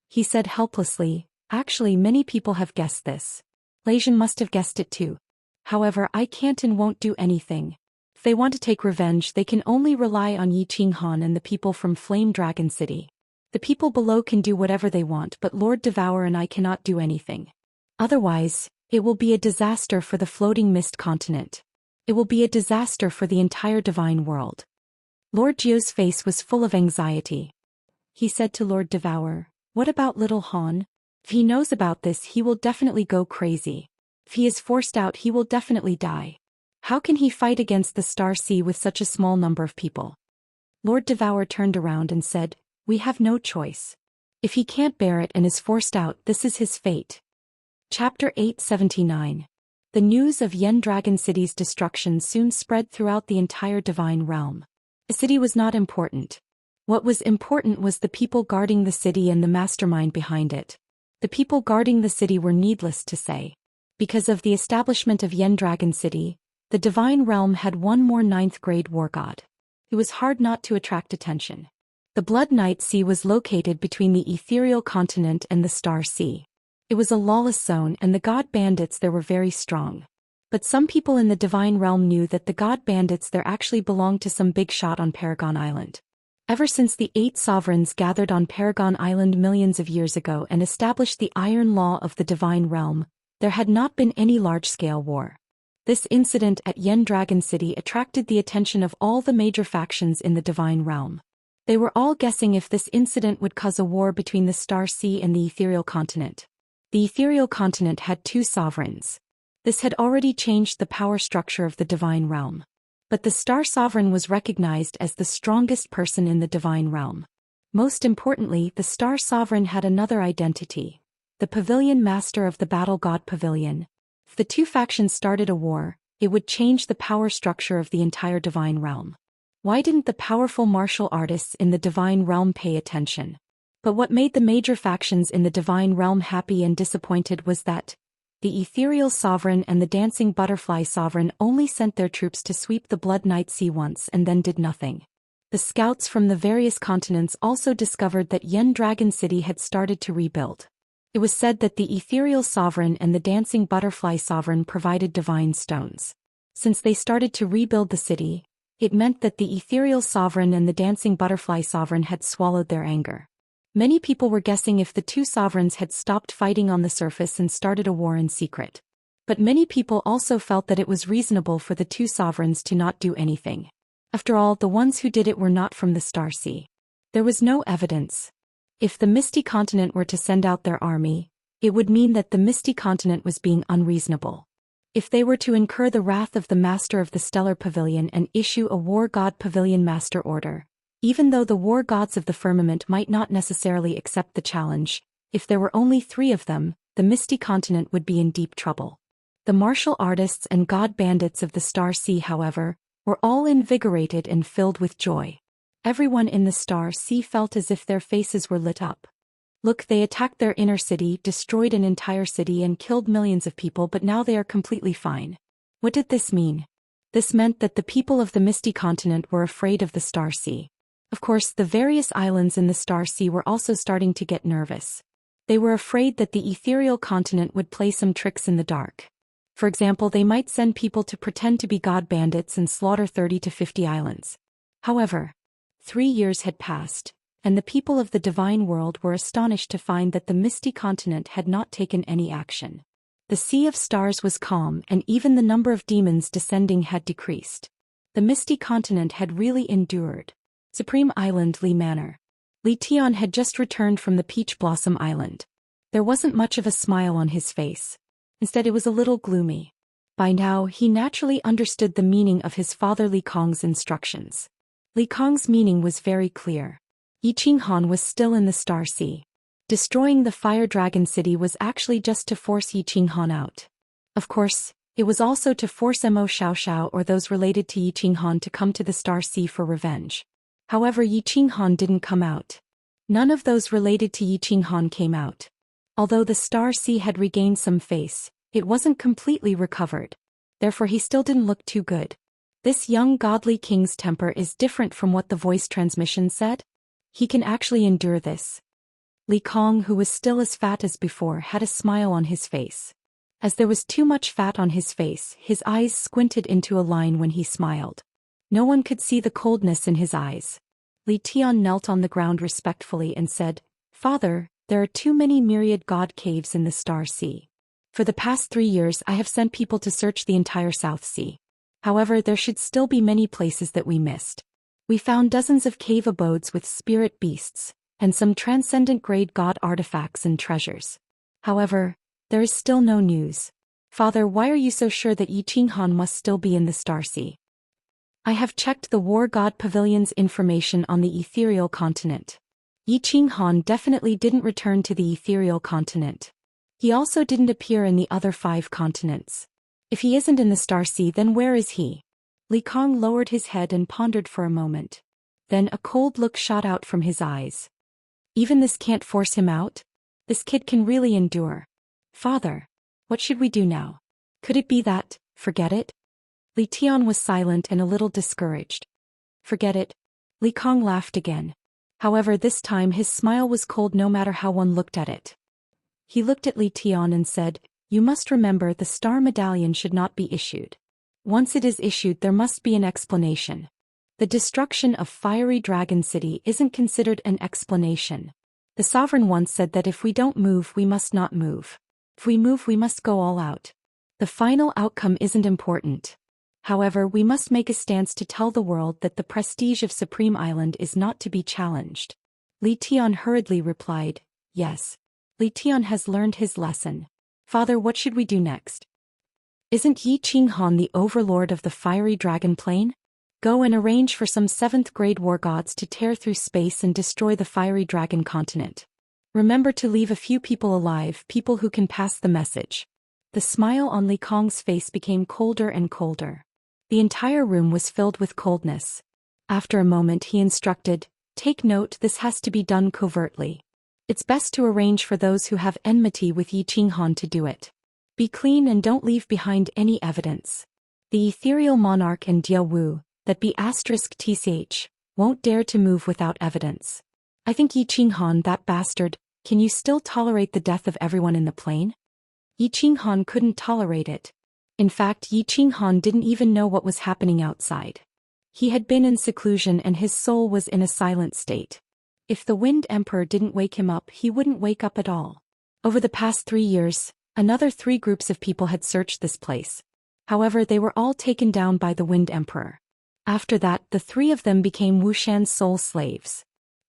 He said helplessly, "Actually, many people have guessed this. Xian must have guessed it too. However, I can't and won't do anything. If they want to take revenge, they can only rely on Yi Qinghan and the people from Flame Dragon City. The people below can do whatever they want, but Lord Devour and I cannot do anything. Otherwise, it will be a disaster for the Floating Mist Continent. It will be a disaster for the entire divine world." Lord Jiu's face was full of anxiety. He said to Lord Devour, "What about little Han? If he knows about this, he will definitely go crazy. If he is forced out, he will definitely die. How can he fight against the Star Sea with such a small number of people?" Lord Devour turned around and said, "We have no choice. If he can't bear it and is forced out, this is his fate." Chapter 879. The news of Yen Dragon City's destruction soon spread throughout the entire divine realm. The city was not important. What was important was the people guarding the city and the mastermind behind it. The people guarding the city were needless to say. Because of the establishment of Yen Dragon City, the divine realm had one more 9th-grade war god. It was hard not to attract attention. The Blood Night Sea was located between the ethereal continent and the Star Sea. It was a lawless zone and the god bandits there were very strong. But some people in the divine realm knew that the god bandits there actually belonged to some big shot on Paragon Island. Ever since the 8 sovereigns gathered on Paragon Island millions of years ago and established the iron law of the divine realm, there had not been any large-scale war. This incident at Yen Dragon City attracted the attention of all the major factions in the divine realm. They were all guessing if this incident would cause a war between the Star Sea and the ethereal continent. The ethereal continent had 2 sovereigns. This had already changed the power structure of the divine realm. But the Star Sovereign was recognized as the strongest person in the divine realm. Most importantly, the Star Sovereign had another identity. the pavilion master of the battle god pavilion. If the two factions started a war, it would change the power structure of the entire divine realm. Why didn't the powerful martial artists in the divine realm pay attention? But what made the major factions in the divine realm happy and disappointed was that the ethereal sovereign and the dancing butterfly sovereign only sent their troops to sweep the Blood Night Sea once and then did nothing. The scouts from the various continents also discovered that Yen Dragon City had started to rebuild. It was said that the ethereal sovereign and the dancing butterfly sovereign provided divine stones. Since they started to rebuild the city, it meant that the ethereal sovereign and the dancing butterfly sovereign had swallowed their anger. Many people were guessing if the two sovereigns had stopped fighting on the surface and started a war in secret. But many people also felt that it was reasonable for the two sovereigns to not do anything. After all, the ones who did it were not from the Star Sea. There was no evidence. If the Misty Continent were to send out their army, it would mean that the Misty Continent was being unreasonable. If they were to incur the wrath of the Master of the Stellar Pavilion and issue a War God Pavilion Master Order, even though the war gods of the firmament might not necessarily accept the challenge, if there were only 3 of them, the Misty Continent would be in deep trouble. The martial artists and god bandits of the Star Sea, however, were all invigorated and filled with joy. Everyone in the Star Sea felt as if their faces were lit up. Look, they attacked their inner city, destroyed an entire city and killed millions of people, but now they are completely fine. What did this mean? This meant that the people of the Misty Continent were afraid of the Star Sea. Of course, the various islands in the Star Sea were also starting to get nervous. They were afraid that the ethereal continent would play some tricks in the dark. For example, they might send people to pretend to be god bandits and slaughter 30 to 50 islands. However, 3 years had passed, and the people of the divine world were astonished to find that the Misty Continent had not taken any action. The Sea of Stars was calm, and even the number of demons descending had decreased. The Misty Continent had really endured. Supreme Island, Li Manor. Li Tian had just returned from the Peach Blossom Island. There wasn't much of a smile on his face. Instead, it was a little gloomy. By now, he naturally understood the meaning of his father Li Kong's instructions. Li Kong's meaning was very clear. Yi Qinghan was still in the Star Sea. Destroying the Fire Dragon City was actually just to force Yi Qinghan out. Of course, it was also to force Mo Xiaoxiao or those related to Yi Qinghan to come to the Star Sea for revenge. However, Yi Qinghan didn't come out. None of those related to Yi Qinghan came out. Although the Star Sea had regained some face, it wasn't completely recovered. Therefore, he still didn't look too good. This young godly king's temper is different from what the voice transmission said. He can actually endure this. Li Kong, who was still as fat as before, had a smile on his face. As there was too much fat on his face, his eyes squinted into a line when he smiled. No one could see the coldness in his eyes. Li Tian knelt on the ground respectfully and said, "Father, there are too many myriad god caves in the Star Sea. For the past 3 years I have sent people to search the entire South Sea. However, there should still be many places that we missed. We found dozens of cave abodes with spirit beasts, and some transcendent-grade god artifacts and treasures. However, there is still no news. Father, why are you so sure that Yi Qinghan must still be in the Star Sea?" "I have checked the War God Pavilion's information on the ethereal continent. Yi Qinghan definitely didn't return to the ethereal continent. He also didn't appear in the other 5 continents. If he isn't in the Star Sea, then where is he?" Li Kong lowered his head and pondered for a moment. Then a cold look shot out from his eyes. "Even this can't force him out? This kid can really endure. Father, what should we do now? Could it be that, forget it?" Li Tian was silent and a little discouraged. "Forget it?" Li Kong laughed again. However, this time his smile was cold no matter how one looked at it. He looked at Li Tian and said, "You must remember the Star Medallion should not be issued. Once it is issued, there must be an explanation. The destruction of Fiery Dragon City isn't considered an explanation. The sovereign once said that if we don't move, we must not move. If we move, we must go all out. The final outcome isn't important. However, we must make a stance to tell the world that the prestige of Supreme Island is not to be challenged." Li Tian hurriedly replied, "Yes. Li Tian has learned his lesson. Father, what should we do next?" "Isn't Yi Qinghan the overlord of the Fiery Dragon Plain? Go and arrange for some 7th-grade war gods to tear through space and destroy the Fiery Dragon continent. Remember to leave a few people alive, people who can pass the message. The smile on Li Kong's face became colder and colder. The entire room was filled with coldness. After a moment he instructed, "Take note, this has to be done covertly. It's best to arrange for those who have enmity with Yi Qinghan to do it. Be clean and don't leave behind any evidence. The ethereal monarch and Diao Wu, that be *tch, won't dare to move without evidence. I think Yi Qinghan, that bastard, can you still tolerate the death of everyone in the plane?" Yi Qinghan couldn't tolerate it. In fact, Yi Qinghan didn't even know what was happening outside. He had been in seclusion and his soul was in a silent state. If the Wind Emperor didn't wake him up, he wouldn't wake up at all. Over the past 3 years, another 3 groups of people had searched this place. However, they were all taken down by the Wind Emperor. After that, the 3 of them became Wuxian's soul slaves.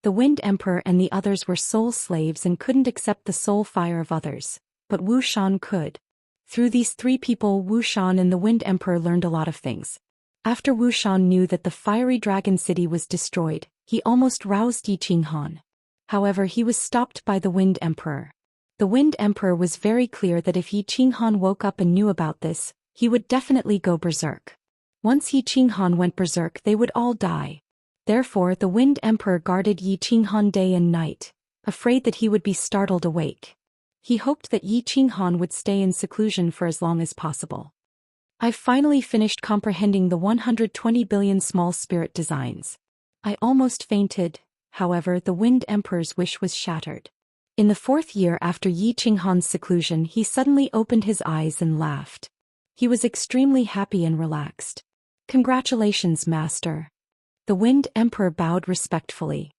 The Wind Emperor and the others were soul slaves and couldn't accept the soul fire of others, but Wuxian could. Through these 3 people, Wuxian and the Wind Emperor learned a lot of things. After Wuxian knew that the fiery dragon city was destroyed, he almost roused Yi Qinghan. However, he was stopped by the Wind Emperor. The Wind Emperor was very clear that if Yi Qinghan woke up and knew about this, he would definitely go berserk. Once Yi Qinghan went berserk, they would all die. Therefore, the Wind Emperor guarded Yi Qinghan day and night, afraid that he would be startled awake. He hoped that Yi Qinghan would stay in seclusion for as long as possible. I've finally finished comprehending the 120 billion small spirit designs. I almost fainted, however the Wind Emperor's wish was shattered. In the 4th year after Yi Qinghan's seclusion, he suddenly opened his eyes and laughed. He was extremely happy and relaxed. "Congratulations, Master." The Wind Emperor bowed respectfully.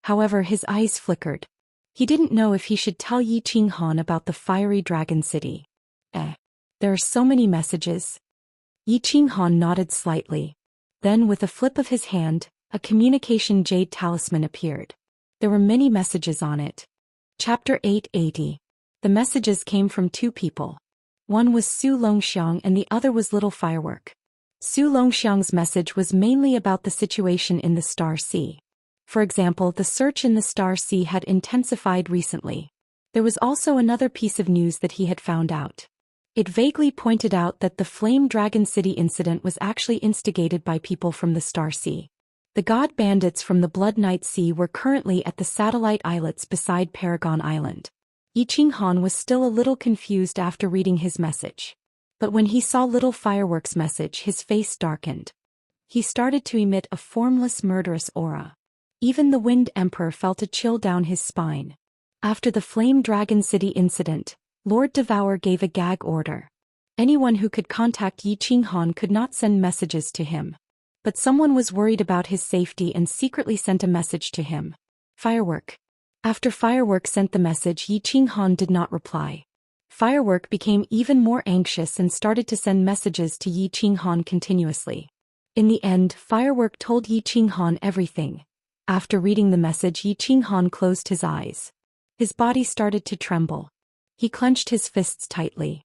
However, his eyes flickered. He didn't know if he should tell Yi Qinghan about the fiery dragon city. There are so many messages. Yi Qinghan nodded slightly. Then, with a flip of his hand, a communication jade talisman appeared. There were many messages on it. Chapter 880. The messages came from 2 people. One was Zhou Xian and the other was Little Firework. Zhou Xian's message was mainly about the situation in the Star Sea. For example, the search in the Star Sea had intensified recently. There was also another piece of news that he had found out. It vaguely pointed out that the Flame Dragon City incident was actually instigated by people from the Star Sea. The god bandits from the Blood Night Sea were currently at the satellite islets beside Paragon Island. Yi Qinghan was still a little confused after reading his message. But when he saw Little Firework's message, his face darkened. He started to emit a formless murderous aura. Even the Wind Emperor felt a chill down his spine. After the Flame Dragon City incident, Lord Devour gave a gag order. Anyone who could contact Yi Qinghan could not send messages to him. But someone was worried about his safety and secretly sent a message to him. Firework. After Firework sent the message, Yi Qinghan did not reply. Firework became even more anxious and started to send messages to Yi Qinghan continuously. In the end, Firework told Yi Qinghan everything. After reading the message, Yi Qinghan closed his eyes. His body started to tremble. He clenched his fists tightly.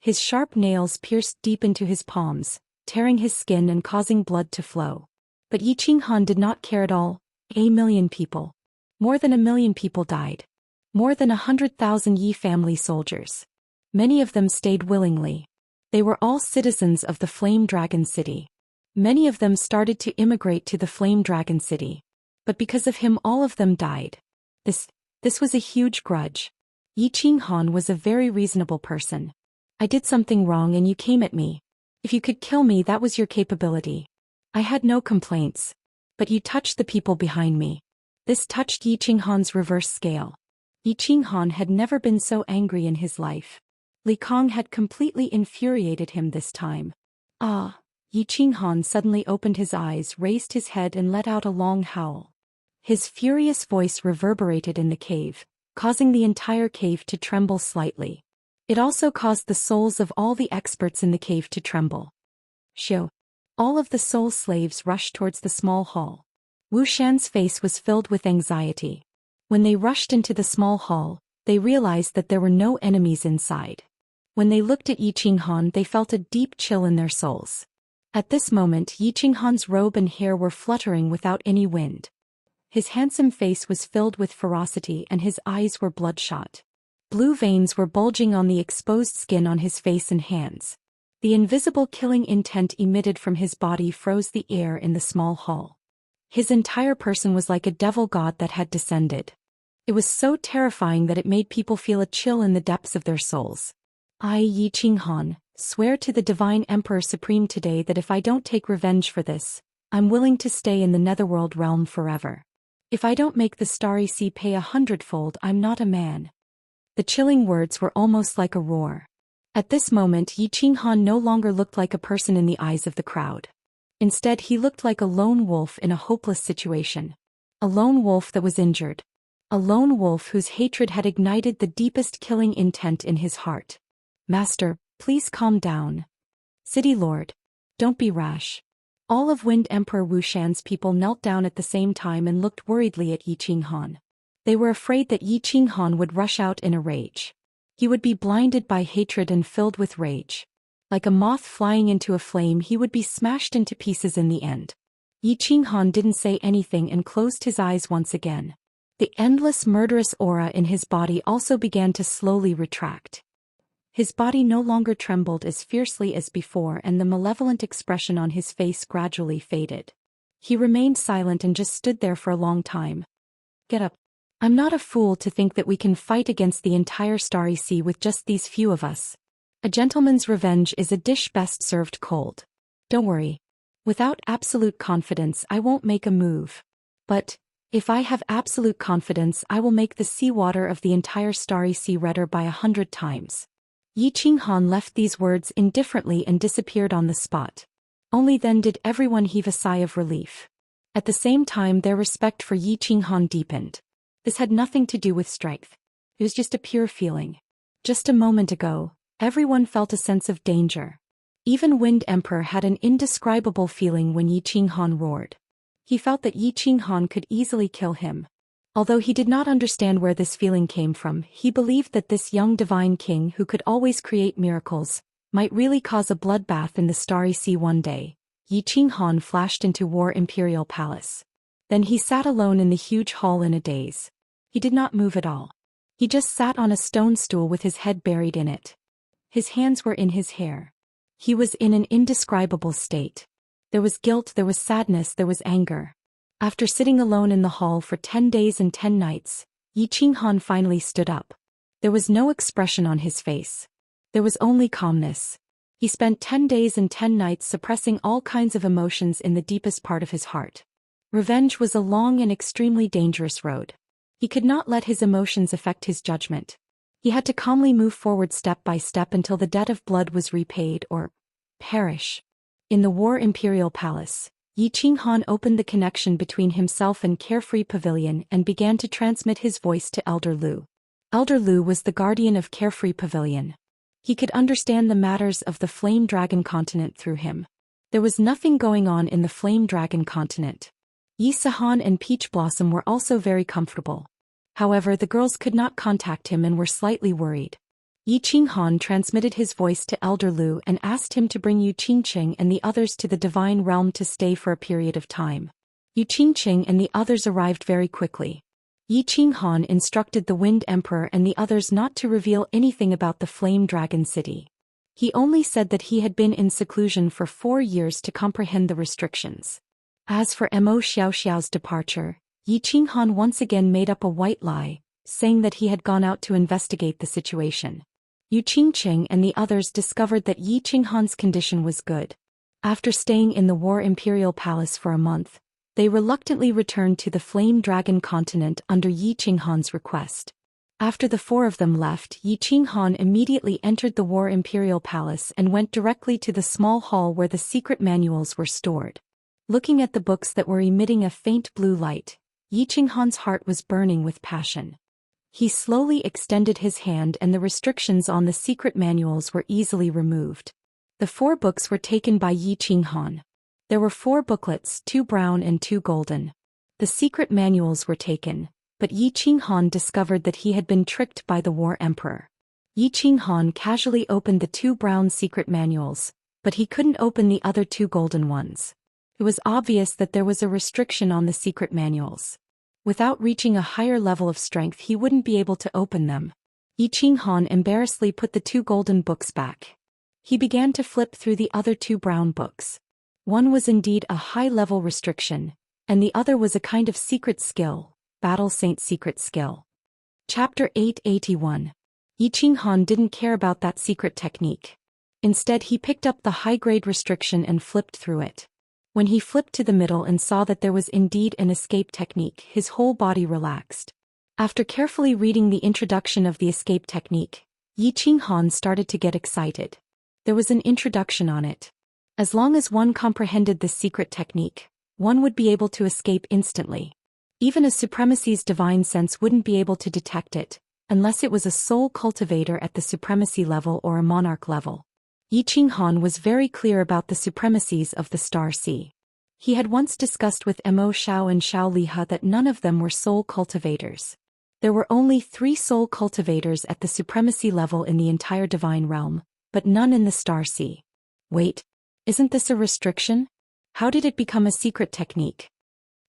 His sharp nails pierced deep into his palms, tearing his skin and causing blood to flow. But Yi Qinghan did not care at all. 1,000,000 people. More than 1,000,000 people died. More than 100,000 Yi family soldiers. Many of them stayed willingly. They were all citizens of the Flame Dragon City. Many of them started to immigrate to the Flame Dragon City. But because of him, all of them died. This was a huge grudge. Yi Qinghan was a very reasonable person. "I did something wrong and you came at me. If you could kill me, that was your capability. I had no complaints. But you touched the people behind me." This touched Yi Qinghan's reverse scale. Yi Qinghan had never been so angry in his life. Li Kong had completely infuriated him this time. Yi Qinghan suddenly opened his eyes, raised his head and let out a long howl. His furious voice reverberated in the cave, causing the entire cave to tremble slightly. It also caused the souls of all the experts in the cave to tremble. Shoo! All of the soul slaves rushed towards the small hall. Wuxian's face was filled with anxiety. When they rushed into the small hall, they realized that there were no enemies inside. When they looked at Yi Qinghan, they felt a deep chill in their souls. At this moment, Yi Qinghan's robe and hair were fluttering without any wind. His handsome face was filled with ferocity and his eyes were bloodshot. Blue veins were bulging on the exposed skin on his face and hands. The invisible killing intent emitted from his body froze the air in the small hall. His entire person was like a devil god that had descended. It was so terrifying that it made people feel a chill in the depths of their souls. I, Yi Qinghan, swear to the Divine Emperor Supreme today that if I don't take revenge for this, I'm willing to stay in the Netherworld realm forever. If I don't make the Starry Sea pay 100-fold, I'm not a man. The chilling words were almost like a roar. At this moment, Yi Qinghan no longer looked like a person in the eyes of the crowd. Instead, he looked like a lone wolf in a hopeless situation. A lone wolf that was injured. A lone wolf whose hatred had ignited the deepest killing intent in his heart. Master, please calm down. City Lord, don't be rash. All of Wind Emperor Wuxian's people knelt down at the same time and looked worriedly at Yi Qinghan. They were afraid that Yi Qinghan would rush out in a rage. He would be blinded by hatred and filled with rage. Like a moth flying into a flame, he would be smashed into pieces in the end. Yi Qinghan didn't say anything and closed his eyes once again. The endless murderous aura in his body also began to slowly retract. His body no longer trembled as fiercely as before and the malevolent expression on his face gradually faded. He remained silent and just stood there for a long time. Get up. I'm not a fool to think that we can fight against the entire Starry Sea with just these few of us. A gentleman's revenge is a dish best served cold. Don't worry. Without absolute confidence, I won't make a move. But, if I have absolute confidence, I will make the seawater of the entire Starry Sea redder by 100 times. Yi Qinghan left these words indifferently and disappeared on the spot. Only then did everyone heave a sigh of relief. At the same time, their respect for Yi Qinghan deepened. This had nothing to do with strength. It was just a pure feeling. Just a moment ago, everyone felt a sense of danger. Even Wind Emperor had an indescribable feeling when Yi Qinghan roared. He felt that Yi Qinghan could easily kill him. Although he did not understand where this feeling came from, he believed that this young divine king who could always create miracles might really cause a bloodbath in the Starry Sea one day. Yi Qinghan flashed into War Imperial Palace. Then he sat alone in the huge hall in a daze. He did not move at all. He just sat on a stone stool with his head buried in it. His hands were in his hair. He was in an indescribable state. There was guilt, there was sadness, there was anger. After sitting alone in the hall for 10 days and 10 nights, Yi Qinghan finally stood up. There was no expression on his face. There was only calmness. He spent 10 days and 10 nights suppressing all kinds of emotions in the deepest part of his heart. Revenge was a long and extremely dangerous road. He could not let his emotions affect his judgment. He had to calmly move forward step by step until the debt of blood was repaid or perish. In the War Imperial Palace, Yi Qinghan opened the connection between himself and Carefree Pavilion and began to transmit his voice to Elder Lu. Elder Lu was the guardian of Carefree Pavilion. He could understand the matters of the Flame Dragon continent through him. There was nothing going on in the Flame Dragon continent. Yi Sahan and Peach Blossom were also very comfortable. However, the girls could not contact him and were slightly worried. Yi Qinghan transmitted his voice to Elder Lu and asked him to bring Yu Qingqing and the others to the Divine Realm to stay for a period of time. Yu Qingqing and the others arrived very quickly. Yi Qinghan instructed the Wind Emperor and the others not to reveal anything about the Flame Dragon City. He only said that he had been in seclusion for 4 years to comprehend the restrictions. As for Mo Xiaoxiao's departure, Yi Qinghan once again made up a white lie, saying that he had gone out to investigate the situation. Yu Qingqing and the others discovered that Yi Qinghan's condition was good. After staying in the War Imperial Palace for a month, they reluctantly returned to the Flame Dragon continent under Yi Qinghan's request. After the 4 of them left, Yi Qinghan immediately entered the War Imperial Palace and went directly to the small hall where the secret manuals were stored. Looking at the books that were emitting a faint blue light, Yi Qinghan's heart was burning with passion. He slowly extended his hand and the restrictions on the secret manuals were easily removed. The 4 books were taken by Yi Qinghan. There were 4 booklets, 2 brown and 2 golden. The secret manuals were taken, but Yi Qinghan discovered that he had been tricked by the War Emperor. Yi Qinghan casually opened the 2 brown secret manuals, but he couldn't open the other 2 golden ones. It was obvious that there was a restriction on the secret manuals. Without reaching a higher level of strength he wouldn't be able to open them. Yi Qinghan embarrassedly put the 2 golden books back. He began to flip through the other 2 brown books. One was indeed a high-level restriction, and the other was a kind of secret skill, Battle Saint secret skill. Chapter 881. Yi Qinghan didn't care about that secret technique. Instead he picked up the high-grade restriction and flipped through it. When he flipped to the middle and saw that there was indeed an escape technique, his whole body relaxed. After carefully reading the introduction of the escape technique, Yi Qinghan started to get excited. There was an introduction on it. As long as one comprehended this secret technique, one would be able to escape instantly. Even a supremacy's divine sense wouldn't be able to detect it, unless it was a soul cultivator at the supremacy level or a monarch level. Yi Qinghan was very clear about the supremacies of the Star Sea. He had once discussed with Mo Xiao and Xiao Lihe that none of them were soul cultivators. There were only 3 soul cultivators at the supremacy level in the entire divine realm, but none in the Star Sea. Wait, isn't this a restriction? How did it become a secret technique?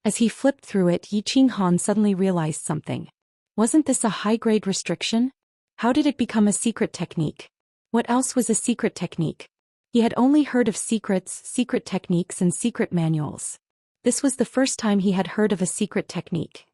As he flipped through it, Yi Qinghan suddenly realized something. Wasn't this a high-grade restriction? How did it become a secret technique? What else was a secret technique? He had only heard of secrets, secret techniques and secret manuals. This was the first time he had heard of a secret technique.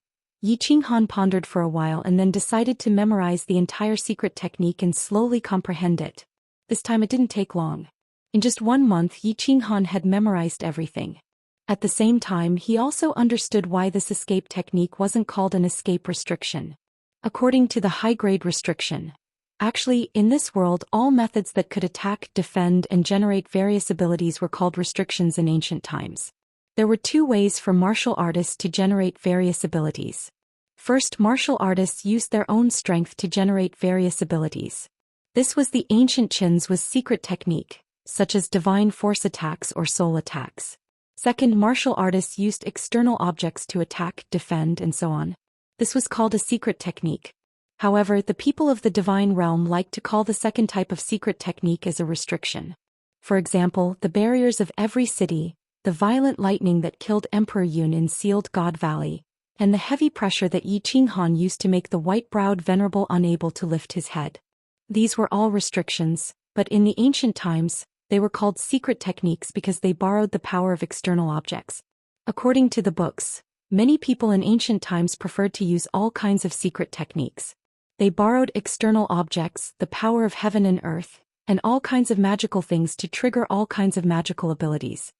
Yi Qinghan pondered for a while and then decided to memorize the entire secret technique and slowly comprehend it. This time it didn't take long. In just 1 month Yi Qinghan had memorized everything. At the same time he also understood why this escape technique wasn't called an escape restriction. According to the high-grade restriction, actually, in this world all methods that could attack, defend and generate various abilities were called restrictions in ancient times. There were 2 ways for martial artists to generate various abilities. First, martial artists used their own strength to generate various abilities. This was the ancient Qin's secret technique, such as divine force attacks or soul attacks. Second, martial artists used external objects to attack, defend and so on. This was called a secret technique. However, the people of the divine realm liked to call the second type of secret technique as a restriction. For example, the barriers of every city, the violent lightning that killed Emperor Yun in Sealed God Valley, and the heavy pressure that Yi Qinghan used to make the white-browed venerable unable to lift his head. These were all restrictions, but in the ancient times, they were called secret techniques because they borrowed the power of external objects. According to the books, many people in ancient times preferred to use all kinds of secret techniques. They borrowed external objects, the power of heaven and earth, and all kinds of magical things to trigger all kinds of magical abilities.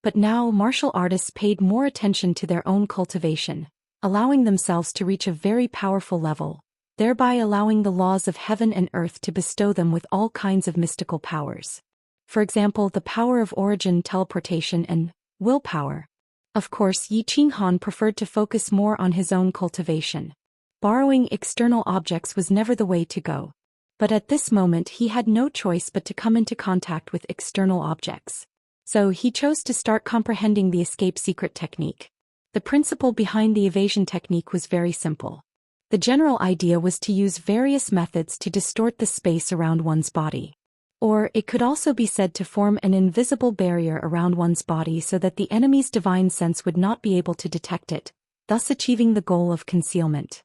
But now martial artists paid more attention to their own cultivation, allowing themselves to reach a very powerful level, thereby allowing the laws of heaven and earth to bestow them with all kinds of mystical powers. For example, the power of origin, teleportation and willpower. Of course, Yi Qinghan preferred to focus more on his own cultivation. Borrowing external objects was never the way to go. But at this moment he had no choice but to come into contact with external objects. So he chose to start comprehending the escape secret technique. The principle behind the evasion technique was very simple. The general idea was to use various methods to distort the space around one's body. Or it could also be said to form an invisible barrier around one's body so that the enemy's divine sense would not be able to detect it, thus achieving the goal of concealment.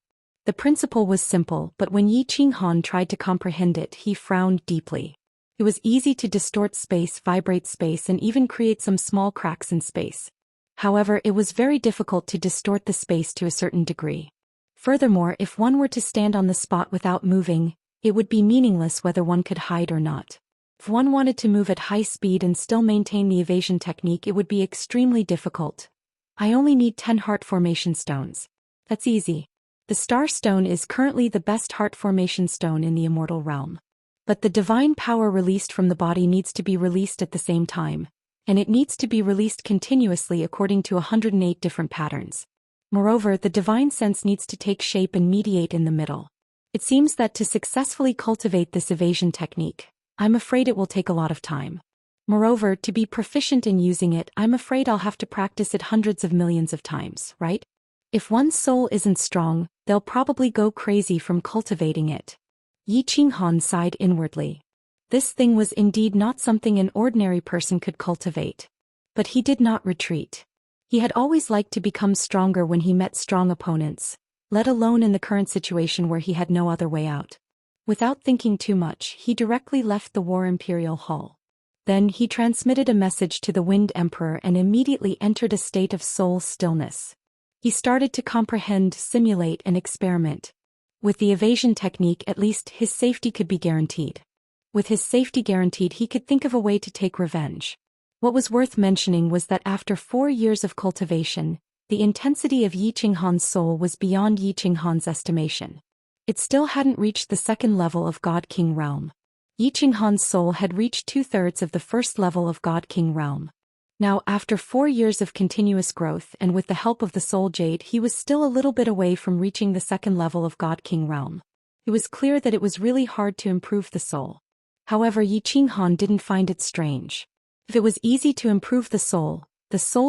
The principle was simple, but when Yi Qinghan tried to comprehend it, he frowned deeply. It was easy to distort space, vibrate space, and even create some small cracks in space. However, it was very difficult to distort the space to a certain degree. Furthermore, if one were to stand on the spot without moving, it would be meaningless whether one could hide or not. If one wanted to move at high speed and still maintain the evasion technique, it would be extremely difficult. I only need 10 heart formation stones. That's easy. The star stone is currently the best heart formation stone in the immortal realm. But the divine power released from the body needs to be released at the same time, and it needs to be released continuously according to 108 different patterns. Moreover, the divine sense needs to take shape and mediate in the middle. It seems that to successfully cultivate this evasion technique, I'm afraid it will take a lot of time. Moreover, to be proficient in using it, I'm afraid I'll have to practice it hundreds of millions of times, right? If one's soul isn't strong, they'll probably go crazy from cultivating it. Yi Qinghan sighed inwardly. This thing was indeed not something an ordinary person could cultivate. But he did not retreat. He had always liked to become stronger when he met strong opponents, let alone in the current situation where he had no other way out. Without thinking too much, he directly left the War Imperial Hall. Then he transmitted a message to the Wind Emperor and immediately entered a state of soul stillness. He started to comprehend, simulate, and experiment. With the evasion technique, at least his safety could be guaranteed. With his safety guaranteed, he could think of a way to take revenge. What was worth mentioning was that after 4 years of cultivation, the intensity of Yi Qinghan's soul was beyond Yi Qinghan's estimation. It still hadn't reached the second level of God King realm. Yi Qinghan's soul had reached 2/3 of the first level of God King realm. Now, after 4 years of continuous growth and with the help of the Soul Jade, he was still a little bit away from reaching the second level of God King realm. It was clear that it was really hard to improve the soul. However, Yi Qinghan didn't find it strange. If it was easy to improve the soul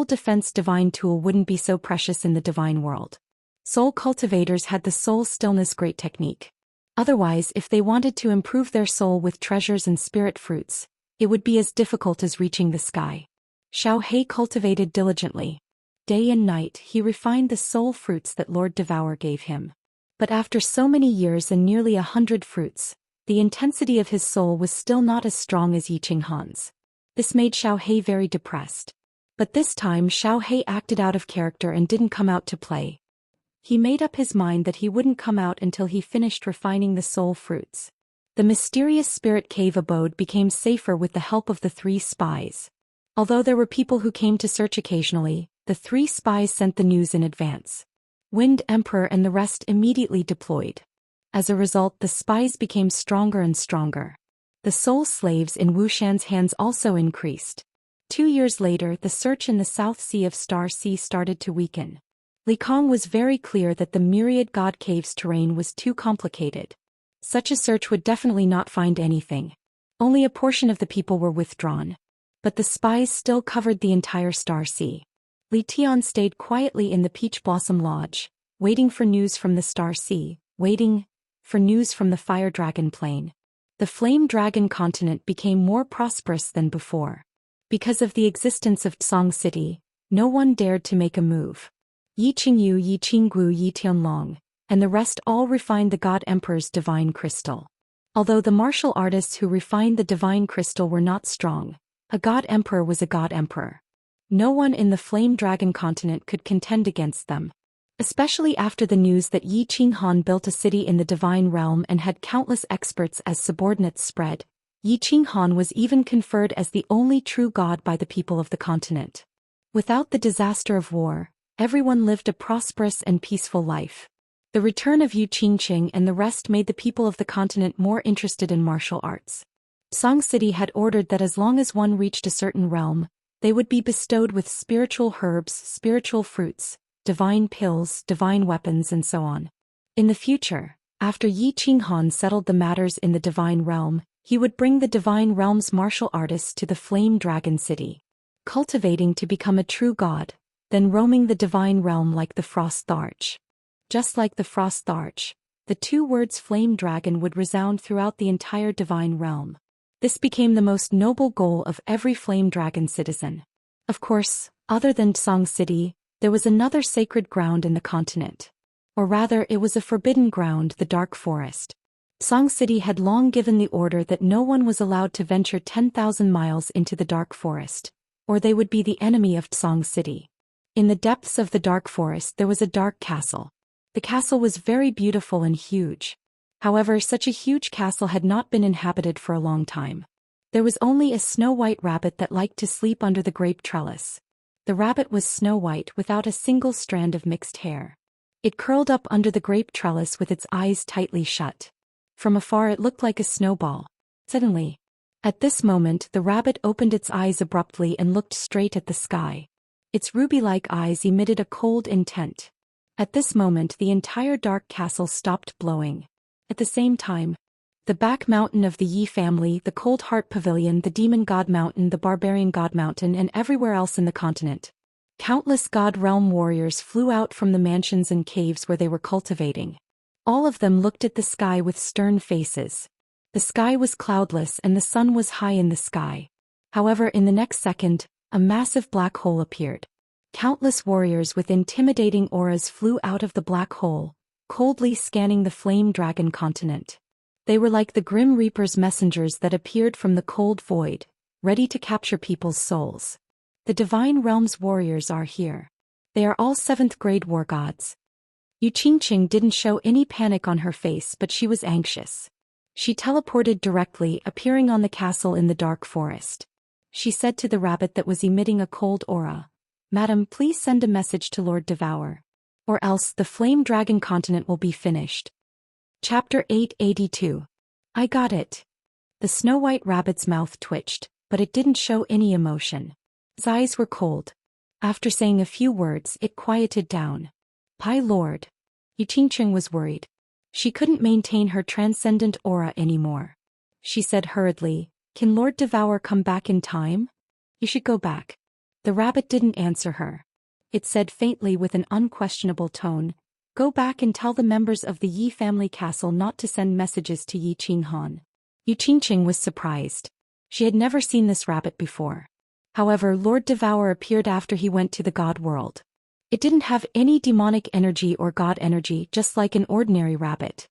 defense divine tool wouldn't be so precious in the divine world. Soul cultivators had the soul stillness great technique. Otherwise, if they wanted to improve their soul with treasures and spirit fruits, it would be as difficult as reaching the sky. Xiao He cultivated diligently. Day and night he refined the soul fruits that Lord Devour gave him. But after so many years and nearly 100 fruits, the intensity of his soul was still not as strong as Yi Qinghan's. This made Xiao He very depressed. But this time Xiao He acted out of character and didn't come out to play. He made up his mind that he wouldn't come out until he finished refining the soul fruits. The mysterious spirit cave abode became safer with the help of the 3 spies. Although there were people who came to search occasionally, the 3 spies sent the news in advance. Wind Emperor and the rest immediately deployed. As a result, the spies became stronger and stronger. The soul slaves in Wuxian's hands also increased. 2 years later, the search in the South Sea of Star Sea started to weaken. Li Kong was very clear that the myriad god caves terrain was too complicated. Such a search would definitely not find anything. Only a portion of the people were withdrawn. But the spies still covered the entire Star Sea. Li Tian stayed quietly in the Peach Blossom Lodge, waiting for news from the Star Sea, waiting for news from the Fire Dragon Plain. The Flame Dragon continent became more prosperous than before. Because of the existence of Tsong City, no one dared to make a move. Yi Qingyu, Yi Qinggu, Yi Tianlong, and the rest all refined the God Emperor's divine crystal. Although the martial artists who refined the divine crystal were not strong, a God Emperor was a God Emperor. No one in the Flame Dragon continent could contend against them. Especially after the news that Yi Qinghan built a city in the divine realm and had countless experts as subordinates spread, Yi Qinghan was even conferred as the only true god by the people of the continent. Without the disaster of war, everyone lived a prosperous and peaceful life. The return of Yu Qingqing and the rest made the people of the continent more interested in martial arts. Song City had ordered that as long as one reached a certain realm, they would be bestowed with spiritual herbs, spiritual fruits, divine pills, divine weapons, and so on. In the future, after Yi Qinghan settled the matters in the divine realm, he would bring the divine realm's martial artists to the Flame Dragon City, cultivating to become a true god, then roaming the divine realm like the Frost Arch. Just like the Frost Arch, the 2 words Flame Dragon would resound throughout the entire divine realm. This became the most noble goal of every Flame Dragon citizen. Of course, other than Tsong City, there was another sacred ground in the continent. Or rather, it was a forbidden ground, the Dark Forest. Song City had long given the order that no one was allowed to venture 10,000 miles into the Dark Forest, or they would be the enemy of Song City. In the depths of the Dark Forest there was a dark castle. The castle was very beautiful and huge. However, such a huge castle had not been inhabited for a long time. There was only a snow-white rabbit that liked to sleep under the grape trellis. The rabbit was snow-white without a single strand of mixed hair. It curled up under the grape trellis with its eyes tightly shut. From afar it looked like a snowball. Suddenly, at this moment, the rabbit opened its eyes abruptly and looked straight at the sky. Its ruby-like eyes emitted a cold intent. At this moment the entire dark castle stopped blowing. At the same time, the back mountain of the Yi family, the Cold Heart Pavilion, the Demon God Mountain, the Barbarian God Mountain, and everywhere else in the continent. Countless God Realm warriors flew out from the mansions and caves where they were cultivating. All of them looked at the sky with stern faces. The sky was cloudless and the sun was high in the sky. However, in the next second, a massive black hole appeared. Countless warriors with intimidating auras flew out of the black hole, coldly scanning the flame dragon continent. They were like the Grim Reaper's messengers that appeared from the cold void, ready to capture people's souls. The Divine Realm's warriors are here. They are all 7th grade war gods. Xianxia didn't show any panic on her face, but she was anxious. She teleported directly, appearing on the castle in the dark forest. She said to the rabbit that was emitting a cold aura, "Madam, please send a message to Lord Devour. Or else the flame dragon continent will be finished." Chapter 882. I got it. The Snow-White rabbit's mouth twitched, but it didn't show any emotion. His eyes were cold. After saying a few words, it quieted down. "Hi, Lord." Xianxia was worried. She couldn't maintain her transcendent aura anymore. She said hurriedly, "Can Lord Devour come back in time? You should go back." The rabbit didn't answer her. It said faintly with an unquestionable tone, "Go back and tell the members of the Yi family castle not to send messages to Yi Qinghan." Xianxia was surprised. She had never seen this rabbit before. However, Lord Devour appeared after he went to the god world. It didn't have any demonic energy or god energy, just like an ordinary rabbit.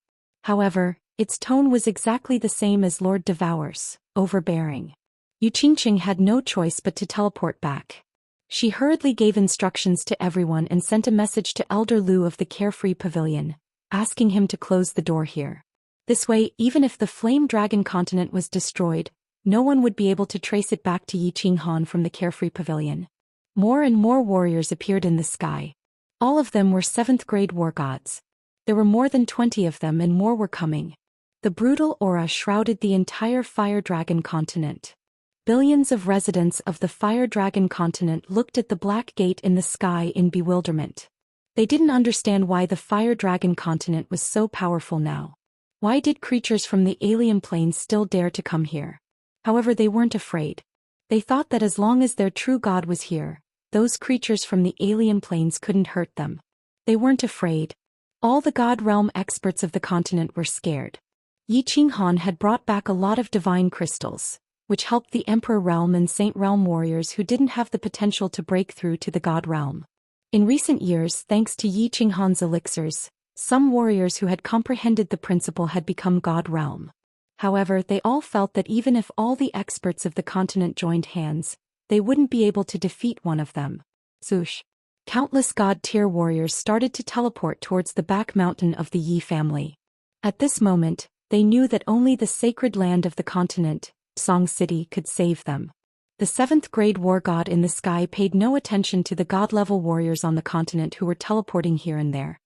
However, its tone was exactly the same as Lord Devour's, overbearing. Xianxia had no choice but to teleport back. She hurriedly gave instructions to everyone and sent a message to Elder Lu of the Carefree Pavilion, asking him to close the door here. This way, even if the Flame Dragon continent was destroyed, no one would be able to trace it back to Yi Qinghan from the Carefree Pavilion. More and more warriors appeared in the sky. All of them were 7th grade war gods. There were more than 20 of them and more were coming. The brutal aura shrouded the entire Fire Dragon continent. Billions of residents of the Fire Dragon continent looked at the black gate in the sky in bewilderment. They didn't understand why the Fire Dragon continent was so powerful now. Why did creatures from the alien planes still dare to come here? However, they weren't afraid. They thought that as long as their true god was here, those creatures from the alien planes couldn't hurt them. They weren't afraid. All the god realm experts of the continent were scared. Yi Qinghan had brought back a lot of divine crystals, which helped the Emperor Realm and Saint Realm warriors who didn't have the potential to break through to the God Realm. In recent years, thanks to Yi Qinghan's elixirs, some warriors who had comprehended the principle had become God Realm. However, they all felt that even if all the experts of the continent joined hands, they wouldn't be able to defeat one of them. Zhoush. Countless god-tier warriors started to teleport towards the back mountain of the Yi family. At this moment, they knew that only the sacred land of the continent, Song City, could save them. The 7th grade war god in the sky paid no attention to the god-level warriors on the continent who were teleporting here and there.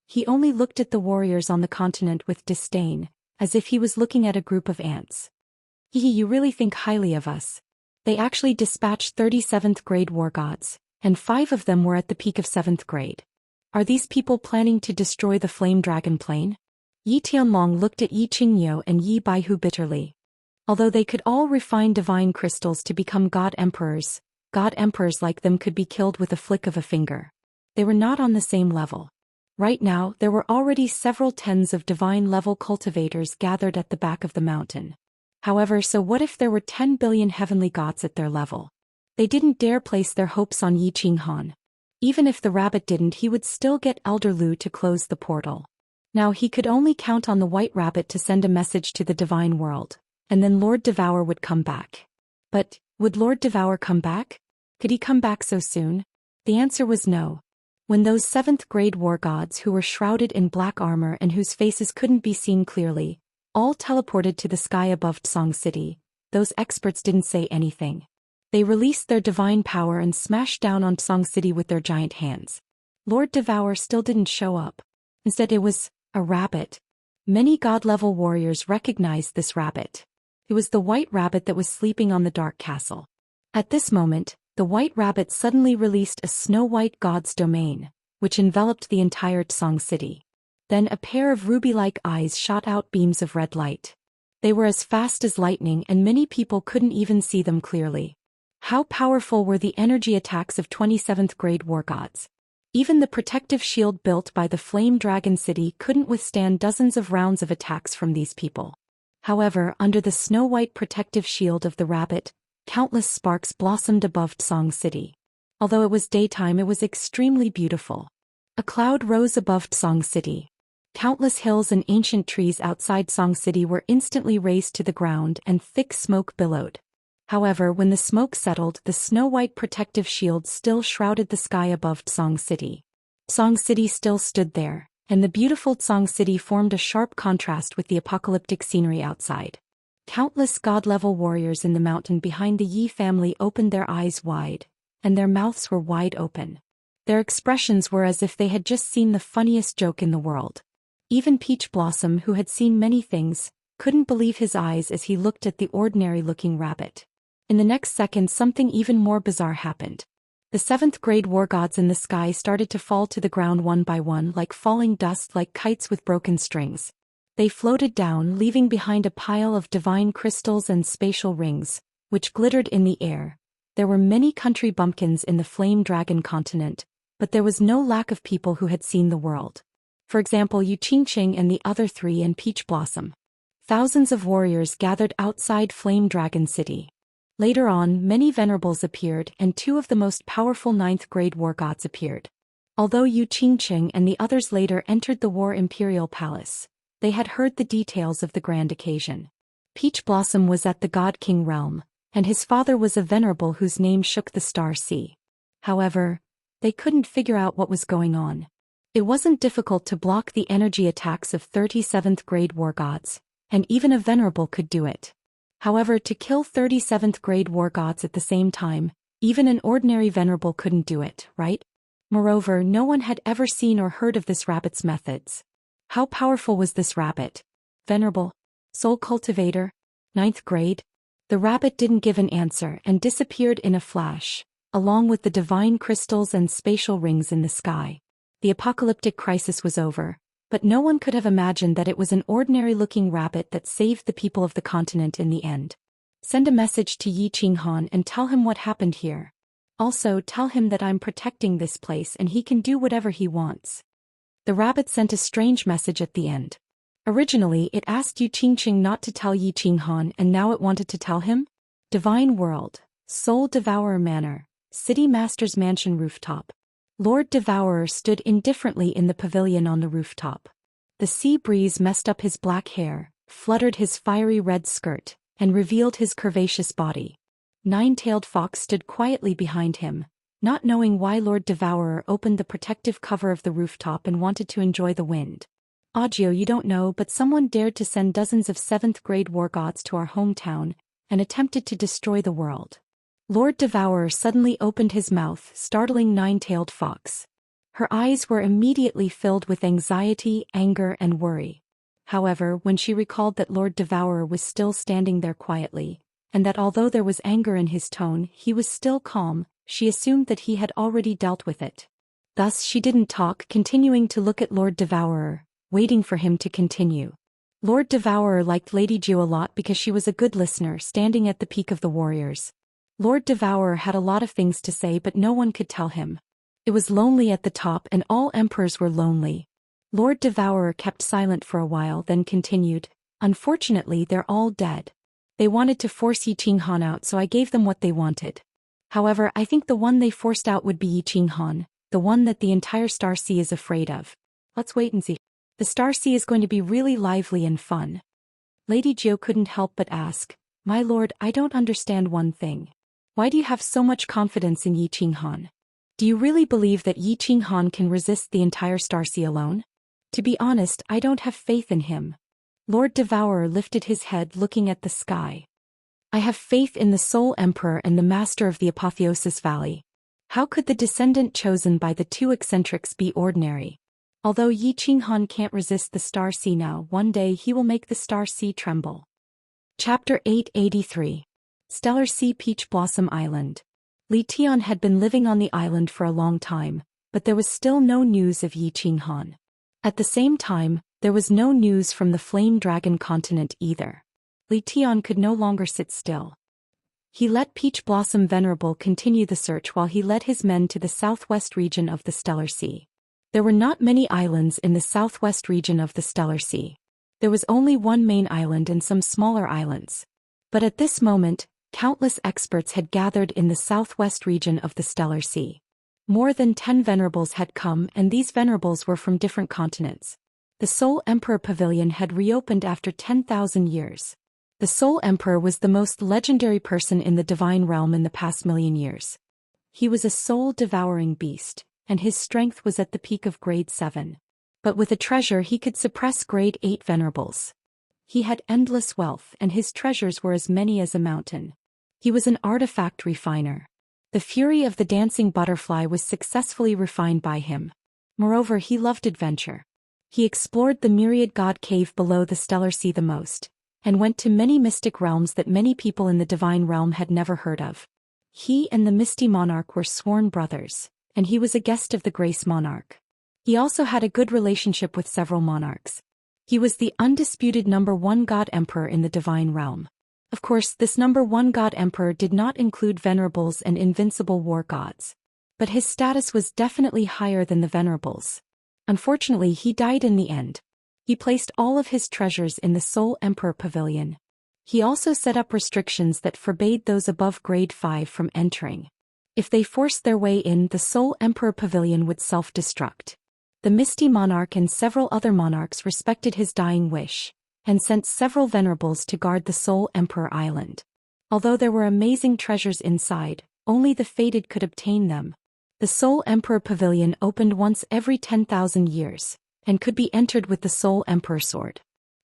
He only looked at the warriors on the continent with disdain, as if he was looking at a group of ants. You really think highly of us. They actually dispatched 37th grade war gods, and 5 of them were at the peak of 7th grade. Are these people planning to destroy the Flame Dragon plane? Yi Tianlong looked at Yi Qingyo and Yi Baihu bitterly. Although they could all refine divine crystals to become god emperors like them could be killed with a flick of a finger. They were not on the same level. Right now, there were already several tens of divine-level cultivators gathered at the back of the mountain. However, so what if there were 10 billion heavenly gods at their level? They didn't dare place their hopes on Yi Qinghan. Even if the rabbit didn't, he would still get Elder Lu to close the portal. Now he could only count on the White Rabbit to send a message to the divine world, and then Lord Devour would come back. But, would Lord Devour come back? Could he come back so soon? The answer was no. When those 7th grade war gods who were shrouded in black armor and whose faces couldn't be seen clearly, all teleported to the sky above Song City, those experts didn't say anything. They released their divine power and smashed down on Song City with their giant hands. Lord Devour still didn't show up. Instead, it was a rabbit. Many god-level warriors recognized this rabbit. It was the White Rabbit that was sleeping on the Dark Castle. At this moment, the White Rabbit suddenly released a snow-white god's domain, which enveloped the entire Song City. Then a pair of ruby-like eyes shot out beams of red light. They were as fast as lightning and many people couldn't even see them clearly. How powerful were the energy attacks of 27th grade war gods? Even the protective shield built by the Flame Dragon City couldn't withstand dozens of rounds of attacks from these people. However, under the snow-white protective shield of the rabbit, countless sparks blossomed above Song City. Although it was daytime, it was extremely beautiful. A cloud rose above Song City. Countless hills and ancient trees outside Song City were instantly razed to the ground and thick smoke billowed. However, when the smoke settled, the snow-white protective shield still shrouded the sky above Song City. Song City still stood there, and the beautiful Song City formed a sharp contrast with the apocalyptic scenery outside. Countless god-level warriors in the mountain behind the Yi family opened their eyes wide, and their mouths were wide open. Their expressions were as if they had just seen the funniest joke in the world. Even Peach Blossom, who had seen many things, couldn't believe his eyes as he looked at the ordinary-looking rabbit. In the next second, something even more bizarre happened. The 7th grade war gods in the sky started to fall to the ground one by one, like falling dust, like kites with broken strings. They floated down, leaving behind a pile of divine crystals and spatial rings, which glittered in the air. There were many country bumpkins in the Flame Dragon continent, but there was no lack of people who had seen the world. For example, Xianxia and the other 3 and Peach Blossom. Thousands of warriors gathered outside Flame Dragon City. Later on, many venerables appeared and 2 of the most powerful 9th grade war gods appeared. Although Xianxia and the others later entered the War Imperial Palace, they had heard the details of the grand occasion. Peach Blossom was at the God King realm, and his father was a venerable whose name shook the Star Sea. However, they couldn't figure out what was going on. It wasn't difficult to block the energy attacks of 37th grade war gods, and even a venerable could do it. However, to kill 37th grade war gods at the same time, even an ordinary venerable couldn't do it, right? Moreover, no one had ever seen or heard of this rabbit's methods. How powerful was this rabbit? Venerable? Soul cultivator? 9th grade? The rabbit didn't give an answer and disappeared in a flash, along with the divine crystals and spatial rings in the sky. The apocalyptic crisis was over, but no one could have imagined that it was an ordinary-looking rabbit that saved the people of the continent in the end. Send a message to Yi Qinghan and tell him what happened here. Also, tell him that I'm protecting this place and he can do whatever he wants. The rabbit sent a strange message at the end. Originally, it asked Yi Qingxing not to tell Yi Qinghan, and now it wanted to tell him? Divine World, Soul Devourer Manor, City Master's Mansion Rooftop. Lord Devourer stood indifferently in the pavilion on the rooftop. The sea breeze messed up his black hair, fluttered his fiery red skirt, and revealed his curvaceous body. 9-tailed Fox stood quietly behind him, not knowing why Lord Devourer opened the protective cover of the rooftop and wanted to enjoy the wind. Audio, you don't know, but someone dared to send dozens of 7th grade war gods to our hometown and attempted to destroy the world. Lord Devourer suddenly opened his mouth, startling 9-tailed Fox. Her eyes were immediately filled with anxiety, anger, and worry. However, when she recalled that Lord Devourer was still standing there quietly, and that although there was anger in his tone, he was still calm, she assumed that he had already dealt with it. Thus she didn't talk, continuing to look at Lord Devourer, waiting for him to continue. Lord Devourer liked Lady Zhou a lot because she was a good listener, standing at the peak of the warriors. Lord Devourer had a lot of things to say, but no one could tell him. It was lonely at the top, and all emperors were lonely. Lord Devourer kept silent for a while, then continued, "Unfortunately, they're all dead. They wanted to force Yi Qinghan out, so I gave them what they wanted. However, I think the one they forced out would be Yi Qinghan, the one that the entire Star Sea is afraid of. Let's wait and see. The Star Sea is going to be really lively and fun." Lady Zhou couldn't help but ask, "My lord, I don't understand one thing. Why do you have so much confidence in Yi Qinghan? Do you really believe that Yi Qinghan can resist the entire Star Sea alone? To be honest, I don't have faith in him." Lord Devourer lifted his head, looking at the sky. "I have faith in the Soul Emperor and the Master of the Apotheosis Valley. How could the descendant chosen by the 2 eccentrics be ordinary? Although Yi Qinghan can't resist the Star Sea now, one day he will make the Star Sea tremble." Chapter 883. Stellar Sea Peach Blossom Island. Li Tian had been living on the island for a long time, but there was still no news of Yi Qinghan. At the same time, there was no news from the Flame Dragon continent either. Li Tian could no longer sit still. He let Peach Blossom Venerable continue the search while he led his men to the southwest region of the Stellar Sea. There were not many islands in the southwest region of the Stellar Sea. There was only one main island and some smaller islands. But at this moment, countless experts had gathered in the southwest region of the Stellar Sea. More than 10 venerables had come, and these venerables were from different continents. The Soul Emperor Pavilion had reopened after 10,000 years. The Soul Emperor was the most legendary person in the divine realm in the past million years. He was a soul-devouring beast, and his strength was at the peak of grade 7. But with a treasure he could suppress grade 8 venerables. He had endless wealth, and his treasures were as many as a mountain. He was an artifact refiner. The fury of the dancing butterfly was successfully refined by him. Moreover, he loved adventure. He explored the myriad god cave below the Stellar Sea the most, and went to many mystic realms that many people in the divine realm had never heard of. He and the Misty Monarch were sworn brothers, and he was a guest of the Grace Monarch. He also had a good relationship with several monarchs. He was the undisputed #1 god emperor in the divine realm. Of course, this #1 god emperor did not include venerables and invincible war gods. But his status was definitely higher than the venerables. Unfortunately, he died in the end. He placed all of his treasures in the Soul Emperor Pavilion. He also set up restrictions that forbade those above grade 5 from entering. If they forced their way in, the Soul Emperor Pavilion would self-destruct. The Misty Monarch and several other monarchs respected his dying wish, and sent several venerables to guard the Soul Emperor Island. Although there were amazing treasures inside, only the fated could obtain them. The Soul Emperor Pavilion opened once every 10,000 years, and could be entered with the Soul Emperor sword.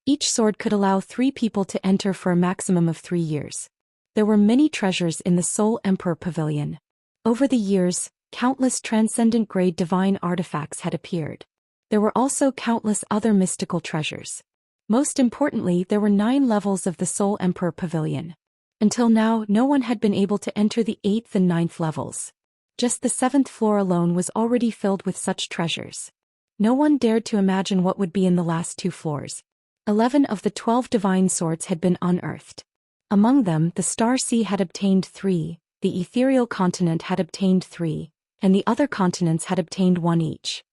Each sword could allow 3 people to enter for a maximum of 3 years. There were many treasures in the Soul Emperor Pavilion. Over the years, countless transcendent grade divine artifacts had appeared. There were also countless other mystical treasures. Most importantly, there were 9 levels of the Soul Emperor Pavilion. Until now, no one had been able to enter the 8th and 9th levels. Just the 7th floor alone was already filled with such treasures. No one dared to imagine what would be in the last 2 floors. 11 of the 12 divine swords had been unearthed. Among them, the Star Sea had obtained 3, the Ethereal Continent had obtained 3, and the other continents had obtained 1 each.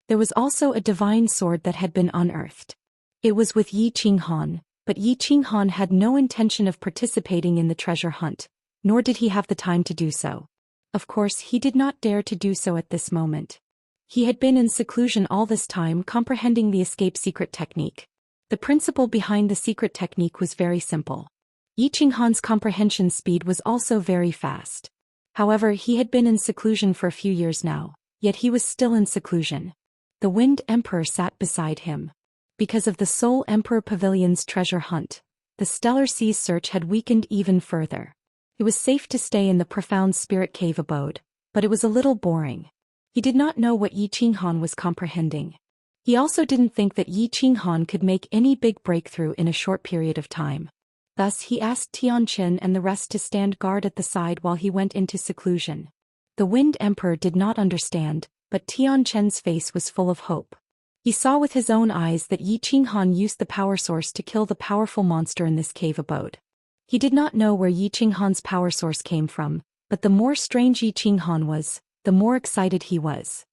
There was also a divine sword that had been unearthed. It was with Yi Qinghan, but Yi Qinghan had no intention of participating in the treasure hunt, nor did he have the time to do so. Of course, he did not dare to do so at this moment. He had been in seclusion all this time, comprehending the escape secret technique. The principle behind the secret technique was very simple. Yi Qinghan's comprehension speed was also very fast. However, he had been in seclusion for a few years now, yet he was still in seclusion. The Wind Emperor sat beside him. Because of the Soul Emperor Pavilion's treasure hunt, the Stellar Sea's search had weakened even further. It was safe to stay in the profound spirit cave abode, but it was a little boring. He did not know what Yi Qinghan was comprehending. He also didn't think that Yi Qinghan could make any big breakthrough in a short period of time. Thus he asked Tianqin and the rest to stand guard at the side while he went into seclusion. The Wind Emperor did not understand, but Tianqin's face was full of hope. He saw with his own eyes that Yi Qinghan used the power source to kill the powerful monster in this cave abode. He did not know where Yi Qinghan's power source came from, but the more strange Yi Qinghan was, the more excited he was.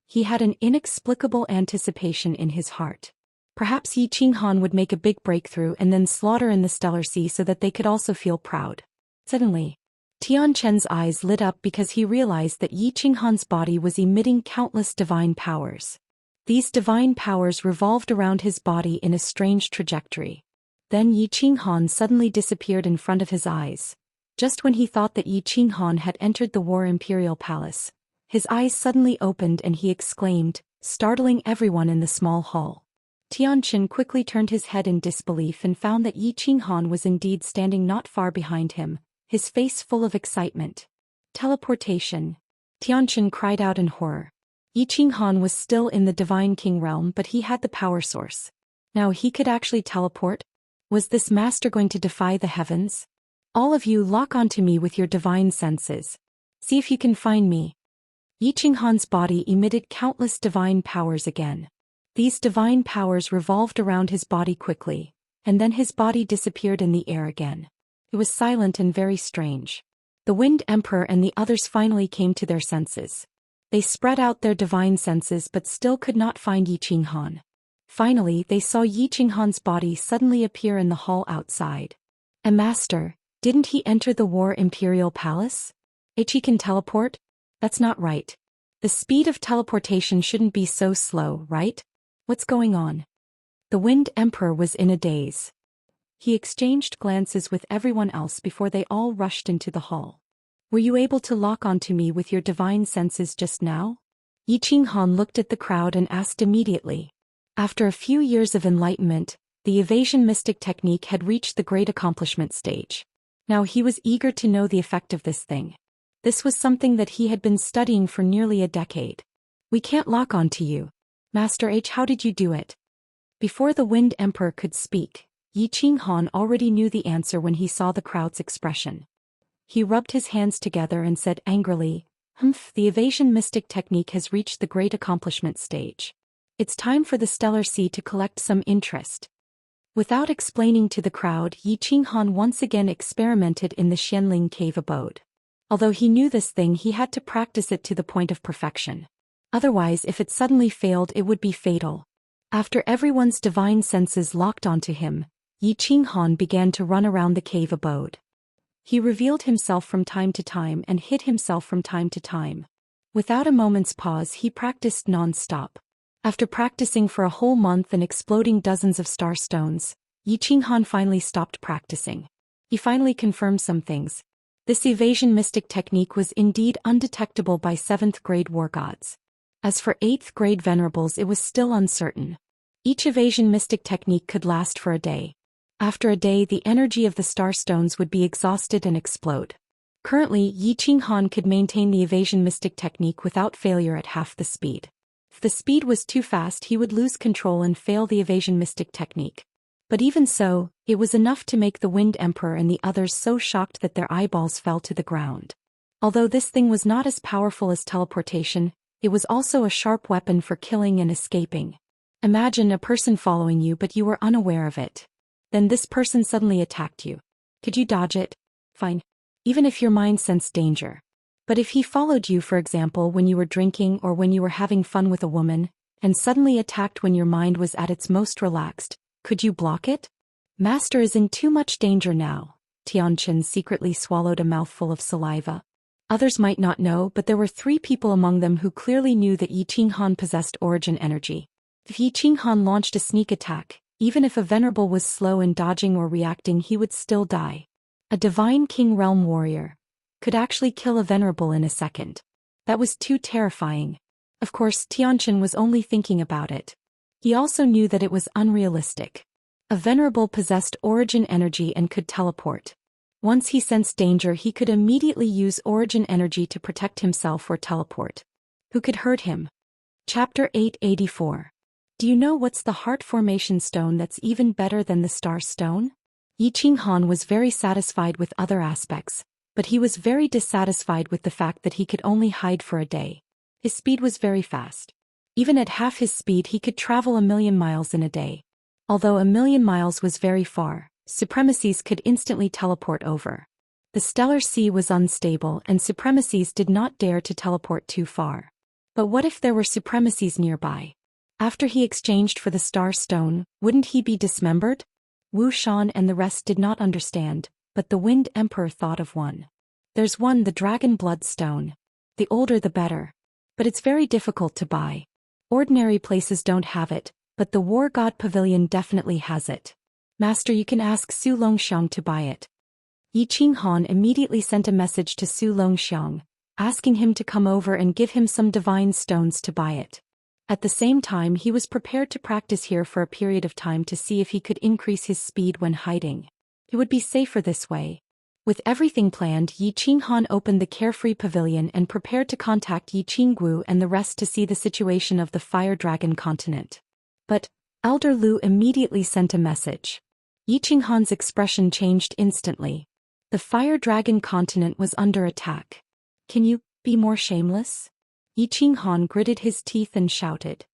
He had an inexplicable anticipation in his heart. Perhaps Yi Qinghan would make a big breakthrough and then slaughter in the Stellar Sea so that they could also feel proud. Suddenly, Tianqin's eyes lit up because he realized that Yi Qinghan's body was emitting countless divine powers. These divine powers revolved around his body in a strange trajectory. Then Yi Qinghan suddenly disappeared in front of his eyes. Just when he thought that Yi Qinghan had entered the War Imperial Palace, his eyes suddenly opened and he exclaimed, startling everyone in the small hall. Tianqin quickly turned his head in disbelief and found that Yi Qinghan was indeed standing not far behind him, his face full of excitement. Teleportation. Tianqin cried out in horror. Yi Qinghan was still in the Divine King realm, but he had the power source. Now he could actually teleport? Was this master going to defy the heavens? All of you lock onto me with your divine senses. See if you can find me. Yi Qinghan's body emitted countless divine powers again. These divine powers revolved around his body quickly, and then his body disappeared in the air again. It was silent and very strange. The Wind Emperor and the others finally came to their senses. They spread out their divine senses but still could not find Yi Qinghan. Finally, they saw Yi Qinghan's body suddenly appear in the hall outside. A master, Didn't he enter the War Imperial Palace? He can teleport? That's not right. The speed of teleportation shouldn't be so slow, right? What's going on? The Wind Emperor was in a daze. He exchanged glances with everyone else before they all rushed into the hall. Were you able to lock onto me with your divine senses just now? Yi Qinghan looked at the crowd and asked immediately. After a few years of enlightenment, the evasion mystic technique had reached the great accomplishment stage. Now he was eager to know the effect of this thing. This was something that he had been studying for nearly a decade. We can't lock onto you. Master H, how did you do it? Before the Wind Emperor could speak, Yi Qinghan already knew the answer when he saw the crowd's expression. He rubbed his hands together and said angrily, the evasion mystic technique has reached the great accomplishment stage. It's time for the Stellar Sea to collect some interest. Without explaining to the crowd, Yi Qinghan once again experimented in the Xianling cave abode. Although he knew this thing, he had to practice it to the point of perfection. Otherwise, if it suddenly failed, it would be fatal. After everyone's divine senses locked onto him, Yi Qinghan began to run around the cave abode. He revealed himself from time to time and hid himself from time to time. Without a moment's pause, he practiced non-stop. After practicing for a whole month and exploding dozens of star stones, Yi Qinghan finally stopped practicing. He finally confirmed some things. This evasion mystic technique was indeed undetectable by 7th grade war gods. As for 8th grade venerables, it was still uncertain. Each evasion mystic technique could last for a day. After a day, the energy of the star stones would be exhausted and explode. Currently, Yi Qinghan could maintain the evasion mystic technique without failure at half the speed. If the speed was too fast, he would lose control and fail the evasion mystic technique. But even so, it was enough to make the Wind Emperor and the others so shocked that their eyeballs fell to the ground. Although this thing was not as powerful as teleportation, it was also a sharp weapon for killing and escaping. Imagine a person following you but you were unaware of it. Then this person suddenly attacked you. Could you dodge it? Fine. Even if your mind sensed danger. But if he followed you, for example, when you were drinking or when you were having fun with a woman, and suddenly attacked when your mind was at its most relaxed, could you block it? Master is in too much danger now. Tianqin secretly swallowed a mouthful of saliva. Others might not know, but there were 3 people among them who clearly knew that Yi Qinghan possessed origin energy. If Yi Qinghan launched a sneak attack, even if a venerable was slow in dodging or reacting, he would still die. A divine king realm warrior could actually kill a venerable in a second. That was too terrifying. Of course, Tianqin was only thinking about it. He also knew that it was unrealistic. A venerable possessed origin energy and could teleport. Once he sensed danger, he could immediately use origin energy to protect himself or teleport. Who could hurt him? Chapter 884. Do you know what's the heart formation stone that's even better than the star stone? Yi Qinghan was very satisfied with other aspects, but he was very dissatisfied with the fact that he could only hide for a day. His speed was very fast. Even at half his speed, he could travel 1,000,000 miles in a day. Although 1,000,000 miles was very far, supremacies could instantly teleport over. The Stellar Sea was unstable and supremacies did not dare to teleport too far. But what if there were supremacies nearby? After he exchanged for the star stone, wouldn't he be dismembered? Wu Shan and the rest did not understand, but the Wind Emperor thought of one. There's one, the Dragon Blood Stone. The older the better. But it's very difficult to buy. Ordinary places don't have it, but the War God Pavilion definitely has it. Master, you can ask Su Longxiang to buy it. Yi Qinghan immediately sent a message to Su Longxiang, asking him to come over and give him some divine stones to buy it. At the same time, he was prepared to practice here for a period of time to see if he could increase his speed when hiding. It would be safer this way. With everything planned, Yi Qinghan opened the Carefree Pavilion and prepared to contact Yi Qinggu and the rest to see the situation of the Fire Dragon continent. But Elder Lu immediately sent a message. Yi Qinghan's expression changed instantly. The Fire Dragon continent was under attack. Can you be more shameless? Yi Qinghan gritted his teeth and shouted.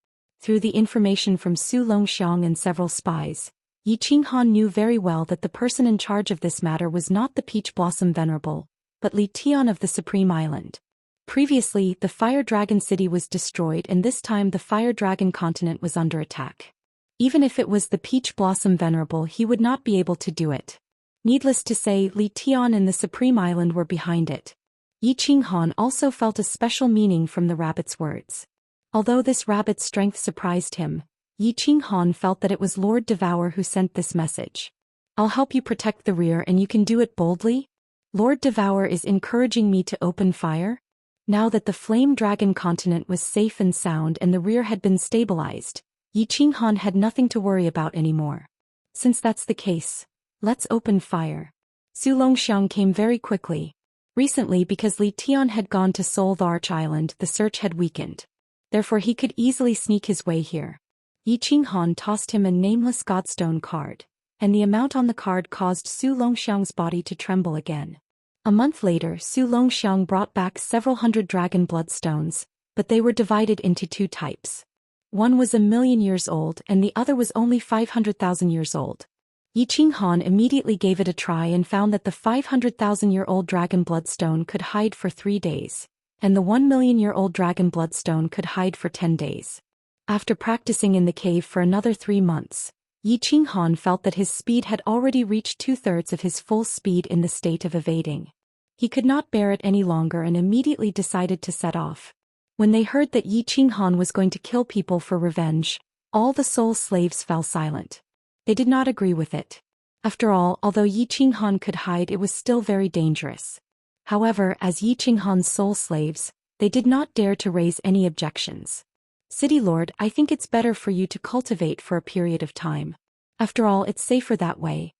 Through the information from Su Longxiang and several spies, Yi Qinghan knew very well that the person in charge of this matter was not the Peach Blossom Venerable, but Li Tian of the Supreme Island. Previously, the Fire Dragon City was destroyed and this time the Fire Dragon continent was under attack. Even if it was the Peach Blossom Venerable, he would not be able to do it. Needless to say, Li Tian and the Supreme Island were behind it. Yi Qinghan also felt a special meaning from the rabbit's words. Although this rabbit's strength surprised him, Yi Qinghan felt that it was Lord Devour who sent this message. I'll help you protect the rear and you can do it boldly? Lord Devour is encouraging me to open fire? Now that the Flame Dragon continent was safe and sound and the rear had been stabilized, Yi Qinghan had nothing to worry about anymore. Since that's the case, let's open fire. Zhou Xian came very quickly. Recently, because Li Tian had gone to Seoul the Arch Island, the search had weakened. Therefore he could easily sneak his way here. Yi Qinghan tossed him a nameless Godstone card, and the amount on the card caused Zhou Xiang's body to tremble again. A month later, Zhou Xiang brought back several hundred dragon bloodstones, but they were divided into two types. One was 1,000,000 years old and the other was only 500,000 years old. Yi Qinghan immediately gave it a try and found that the 500,000-year-old dragon bloodstone could hide for 3 days, and the 1,000,000-year-old dragon bloodstone could hide for 10 days. After practicing in the cave for another 3 months, Yi Qinghan felt that his speed had already reached 2/3 of his full speed in the state of evading. He could not bear it any longer and immediately decided to set off. When they heard that Yi Qinghan was going to kill people for revenge, all the soul slaves fell silent. They did not agree with it. After all, although Yi Qinghan could hide, it was still very dangerous. However, as Yi Qinghan's soul slaves, they did not dare to raise any objections. City Lord, I think it's better for you to cultivate for a period of time. After all, it's safer that way.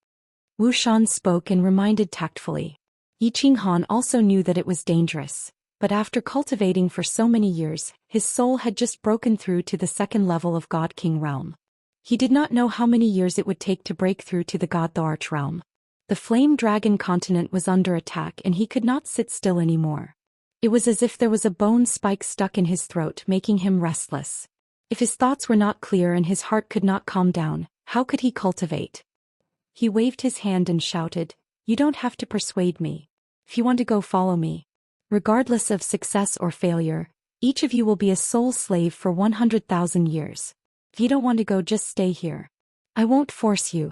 Wu Shan spoke and reminded tactfully. Yi Qinghan also knew that it was dangerous, but after cultivating for so many years, his soul had just broken through to the second level of God King realm. He did not know how many years it would take to break through to the God the Arch realm. The Flame Dragon continent was under attack and he could not sit still anymore. It was as if there was a bone spike stuck in his throat, making him restless. If his thoughts were not clear and his heart could not calm down, how could he cultivate? He waved his hand and shouted, "You don't have to persuade me. If you want to go, follow me. Regardless of success or failure, each of you will be a soul slave for 100,000 years. If you don't want to go, just stay here. I won't force you."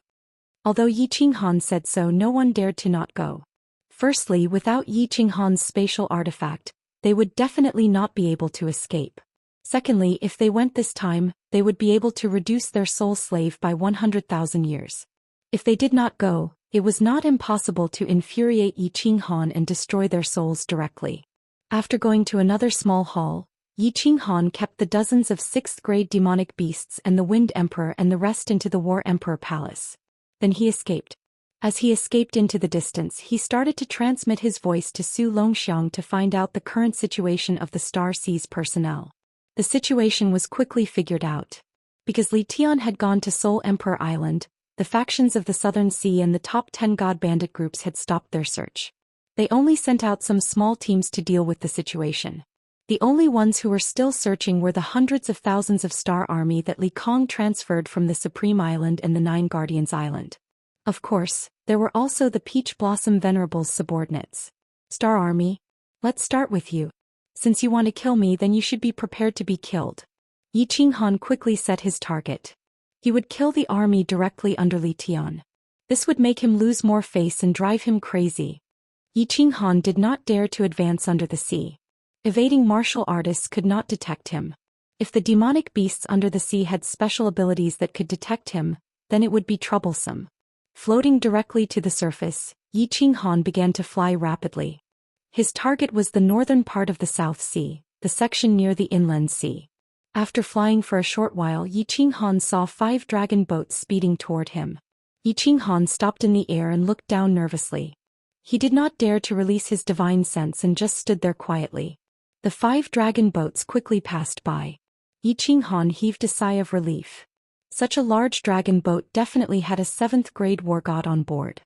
Although Yi Qinghan said so, no one dared to not go. Firstly, without Yi Qinghan's spatial artifact, they would definitely not be able to escape. Secondly, if they went this time, they would be able to reduce their soul slave by 100,000 years. If they did not go, it was not impossible to infuriate Yi Qinghan and destroy their souls directly. After going to another small hall, Yi Qinghan kept the dozens of 6th-grade demonic beasts and the Wind Emperor and the rest into the War Emperor Palace. Then he escaped. As he escaped into the distance, he started to transmit his voice to Zhou Xian to find out the current situation of the Star Seas personnel. The situation was quickly figured out. Because Li Tian had gone to Seoul Emperor Island, the factions of the Southern Sea and the top 10 God bandit groups had stopped their search. They only sent out some small teams to deal with the situation. The only ones who were still searching were the hundreds of thousands of Star Army that Li Kong transferred from the Supreme Island and the Nine Guardians Island. Of course, there were also the Peach Blossom Venerable's subordinates. Star Army, let's start with you. Since you want to kill me, then you should be prepared to be killed. Yi Qinghan quickly set his target. He would kill the army directly under Li Tian. This would make him lose more face and drive him crazy. Yi Qinghan did not dare to advance under the sea. Evading martial artists could not detect him. If the demonic beasts under the sea had special abilities that could detect him, then it would be troublesome. Floating directly to the surface, Yi Qinghan began to fly rapidly. His target was the northern part of the South Sea, the section near the inland sea. After flying for a short while, Yi Qinghan saw 5 dragon boats speeding toward him. Yi Qinghan stopped in the air and looked down nervously. He did not dare to release his divine sense and just stood there quietly. The 5 dragon boats quickly passed by. Yi Qinghan heaved a sigh of relief. Such a large dragon boat definitely had a 7th-grade war god on board.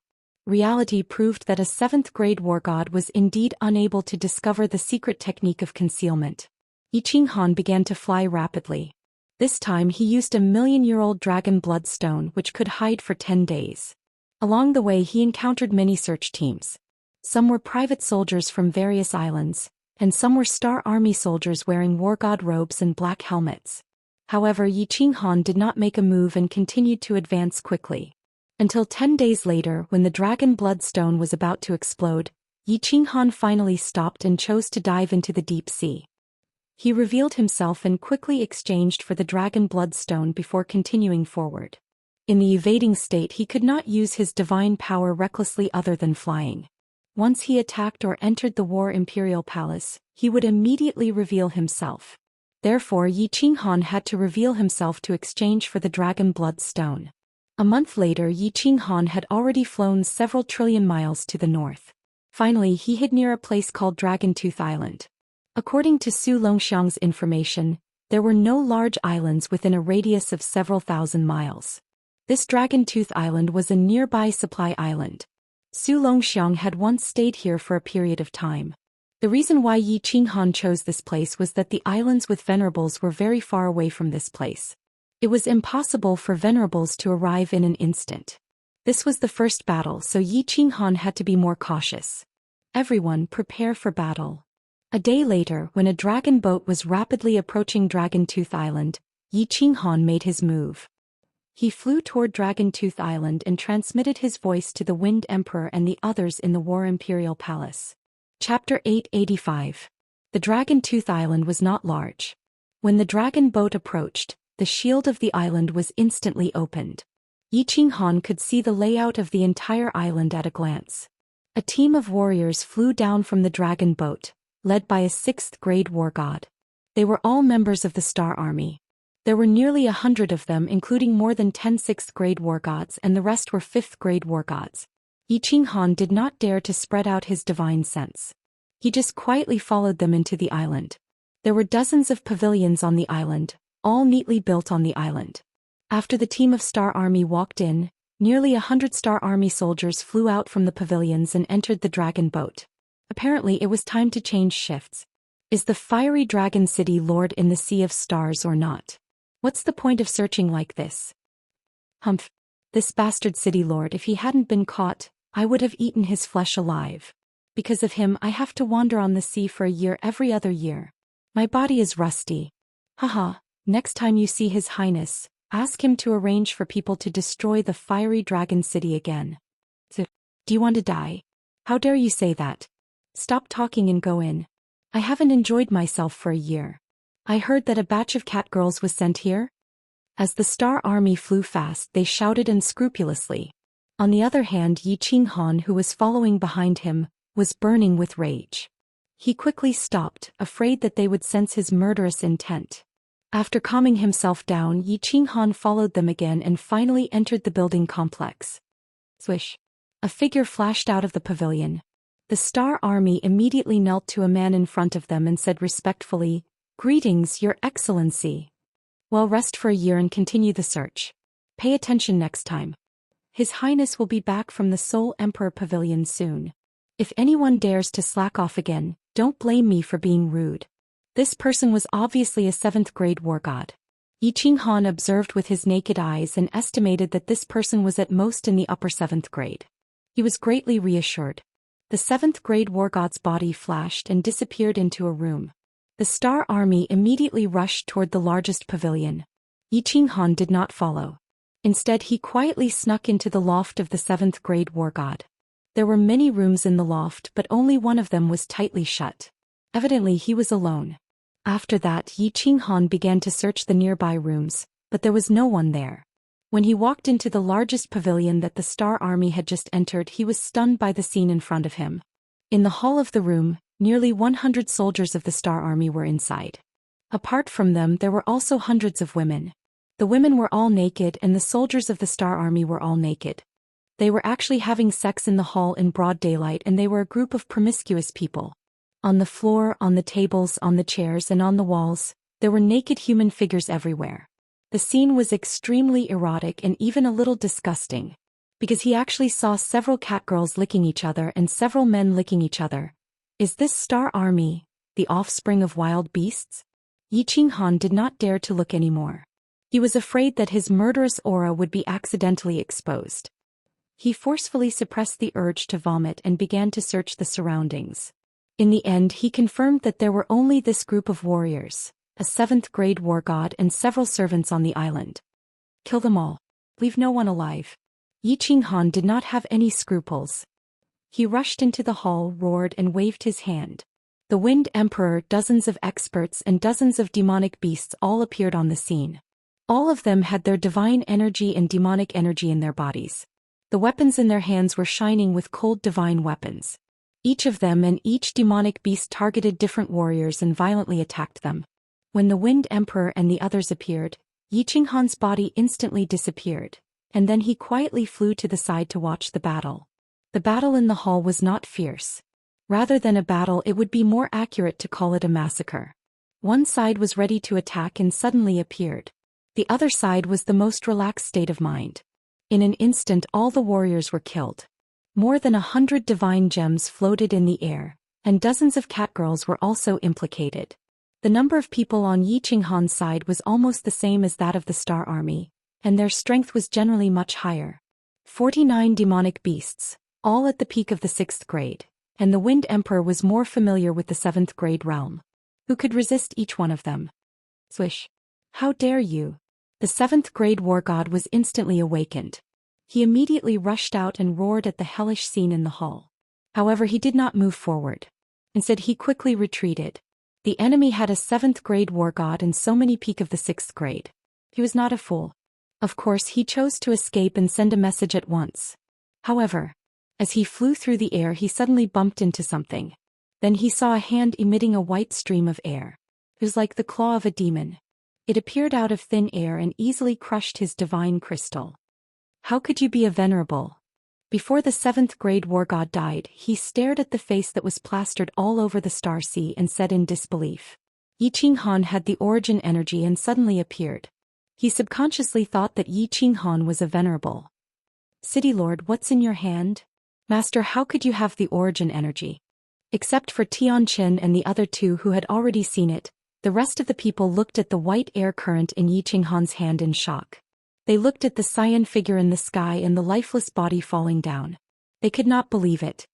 Reality proved that a 7th-grade war god was indeed unable to discover the secret technique of concealment. Yi Qinghan began to fly rapidly. This time he used a 1,000,000-year-old dragon bloodstone which could hide for 10 days. Along the way he encountered many search teams. Some were private soldiers from various islands, and some were Star Army soldiers wearing war god robes and black helmets. However, Yi Qinghan did not make a move and continued to advance quickly. Until 10 days later, when the dragon bloodstone was about to explode, Yi Qinghan finally stopped and chose to dive into the deep sea. He revealed himself and quickly exchanged for the dragon bloodstone before continuing forward. In the evading state, he could not use his divine power recklessly other than flying. Once he attacked or entered the War Imperial Palace, he would immediately reveal himself. Therefore, Yi Qinghan had to reveal himself to exchange for the dragon bloodstone. A month later, Yi Qinghan had already flown several trillion miles to the north. Finally, he hid near a place called Dragon Tooth Island. According to Su Longxiang's information, there were no large islands within a radius of several thousand miles. This Dragon Tooth Island was a nearby supply island. Su Longxiang had once stayed here for a period of time. The reason why Yi Qinghan chose this place was that the islands with venerables were very far away from this place. It was impossible for venerables to arrive in an instant. This was the first battle, so Yi Qinghan had to be more cautious. Everyone prepare for battle. A day later, when a dragon boat was rapidly approaching Dragon Tooth Island, Yi Qinghan made his move. He flew toward Dragon Tooth Island and transmitted his voice to the Wind Emperor and the others in the War Imperial Palace. Chapter 885. The Dragon Tooth Island was not large. When the dragon boat approached, the shield of the island was instantly opened. Yi Qinghan could see the layout of the entire island at a glance. A team of warriors flew down from the dragon boat, led by a 6th-grade war god. They were all members of the Star Army. There were nearly 100 of them, including more than 10 6th-grade war gods, and the rest were 5th-grade war gods. Yi Qinghan did not dare to spread out his divine sense. He just quietly followed them into the island. There were dozens of pavilions on the island, all neatly built on the island. After the team of Star Army walked in, nearly 100 Star Army soldiers flew out from the pavilions and entered the dragon boat. Apparently it was time to change shifts. Is the fiery dragon city lord in the Sea of Stars or not? What's the point of searching like this? Humph. This bastard city lord, if he hadn't been caught, I would have eaten his flesh alive. Because of him I have to wander on the sea for a year every other year. My body is rusty. Haha, next time you see His Highness, ask him to arrange for people to destroy the fiery dragon city again. Do you want to die? How dare you say that? Stop talking and go in. I haven't enjoyed myself for a year. I heard that a batch of cat girls was sent here. As the Star Army flew fast, they shouted unscrupulously. On the other hand, Yi Qinghan, who was following behind him, was burning with rage. He quickly stopped, afraid that they would sense his murderous intent. After calming himself down, Yi Qinghan followed them again and finally entered the building complex. Swish. A figure flashed out of the pavilion. The Star Army immediately knelt to a man in front of them and said respectfully, "Greetings, Your Excellency. Well, rest for a year and continue the search. Pay attention next time. His Highness will be back from the Soul Emperor Pavilion soon. If anyone dares to slack off again, don't blame me for being rude." This person was obviously a 7th-grade war god. Yi Qinghan observed with his naked eyes and estimated that this person was at most in the upper 7th grade. He was greatly reassured. The 7th-grade war god's body flashed and disappeared into a room. The Star Army immediately rushed toward the largest pavilion. Yi Qinghan did not follow. Instead, he quietly snuck into the loft of the 7th-grade war god. There were many rooms in the loft, but only one of them was tightly shut. Evidently he was alone. After that, Yi Qinghan began to search the nearby rooms, but there was no one there. When he walked into the largest pavilion that the Star Army had just entered, he was stunned by the scene in front of him. In the hall of the room, nearly 100 soldiers of the Star Army were inside. Apart from them, there were also hundreds of women. The women were all naked and the soldiers of the Star Army were all naked. They were actually having sex in the hall in broad daylight, and they were a group of promiscuous people. On the floor, on the tables, on the chairs, and on the walls, there were naked human figures everywhere. The scene was extremely erotic and even a little disgusting, because he actually saw several catgirls licking each other and several men licking each other. Is this Star Army the offspring of wild beasts? Yi Qinghan did not dare to look anymore. He was afraid that his murderous aura would be accidentally exposed. He forcefully suppressed the urge to vomit and began to search the surroundings. In the end, he confirmed that there were only this group of warriors, a 7th-grade war god and several servants on the island. Kill them all. Leave no one alive. Yi Qinghan did not have any scruples. He rushed into the hall, roared and waved his hand. The Wind Emperor, dozens of experts and dozens of demonic beasts all appeared on the scene. All of them had their divine energy and demonic energy in their bodies. The weapons in their hands were shining with cold divine weapons. Each of them and each demonic beast targeted different warriors and violently attacked them. When the Wind Emperor and the others appeared, Yi Qinghan's body instantly disappeared, and then he quietly flew to the side to watch the battle. The battle in the hall was not fierce. Rather than a battle, it would be more accurate to call it a massacre. One side was ready to attack and suddenly appeared. The other side was the most relaxed state of mind. In an instant all the warriors were killed. More than 100 divine gems floated in the air, and dozens of catgirls were also implicated. The number of people on Yi Qinghan's side was almost the same as that of the Star Army, and their strength was generally much higher. 49 demonic beasts, all at the peak of the 6th grade, and the Wind Emperor was more familiar with the 7th grade realm. Who could resist each one of them? Swish! How dare you! The 7th grade war god was instantly awakened. He immediately rushed out and roared at the hellish scene in the hall. However, he did not move forward. Instead, he quickly retreated. The enemy had a 7th grade war god and so many peak of the 6th grade. He was not a fool. Of course, he chose to escape and send a message at once. However, as he flew through the air, he suddenly bumped into something. Then he saw a hand emitting a white stream of air. It was like the claw of a demon. It appeared out of thin air and easily crushed his divine crystal. How could you be a venerable? Before the 7th grade war god died, he stared at the face that was plastered all over the star sea and said in disbelief. Yi Qinghan had the origin energy and suddenly appeared. He subconsciously thought that Yi Qinghan was a venerable. City Lord, what's in your hand? Master, how could you have the origin energy? Except for Tianqin and the other two who had already seen it, the rest of the people looked at the white air current in Yi Qinghan's hand in shock. They looked at the cyan figure in the sky and the lifeless body falling down. They could not believe it.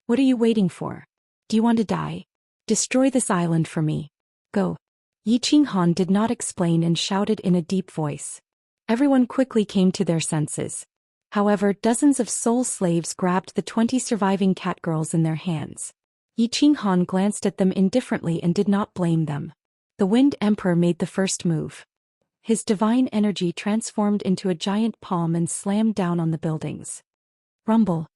What are you waiting for? Do you want to die? Destroy this island for me. Go. Yi Qinghan did not explain and shouted in a deep voice. Everyone quickly came to their senses. However, dozens of soul slaves grabbed the 20 surviving catgirls in their hands. Yi Qinghan glanced at them indifferently and did not blame them. The Wind Emperor made the first move. His divine energy transformed into a giant palm and slammed down on the buildings. Rumble.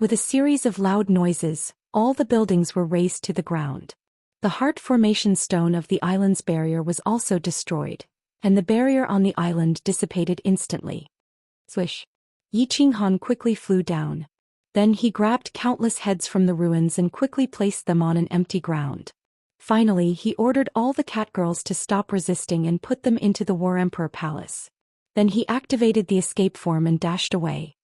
With a series of loud noises, all the buildings were razed to the ground. The heart formation stone of the island's barrier was also destroyed, and the barrier on the island dissipated instantly. Swish. Yi Qinghan quickly flew down. Then he grabbed countless heads from the ruins and quickly placed them on an empty ground. Finally, he ordered all the catgirls to stop resisting and put them into the War Emperor Palace. Then he activated the escape form and dashed away.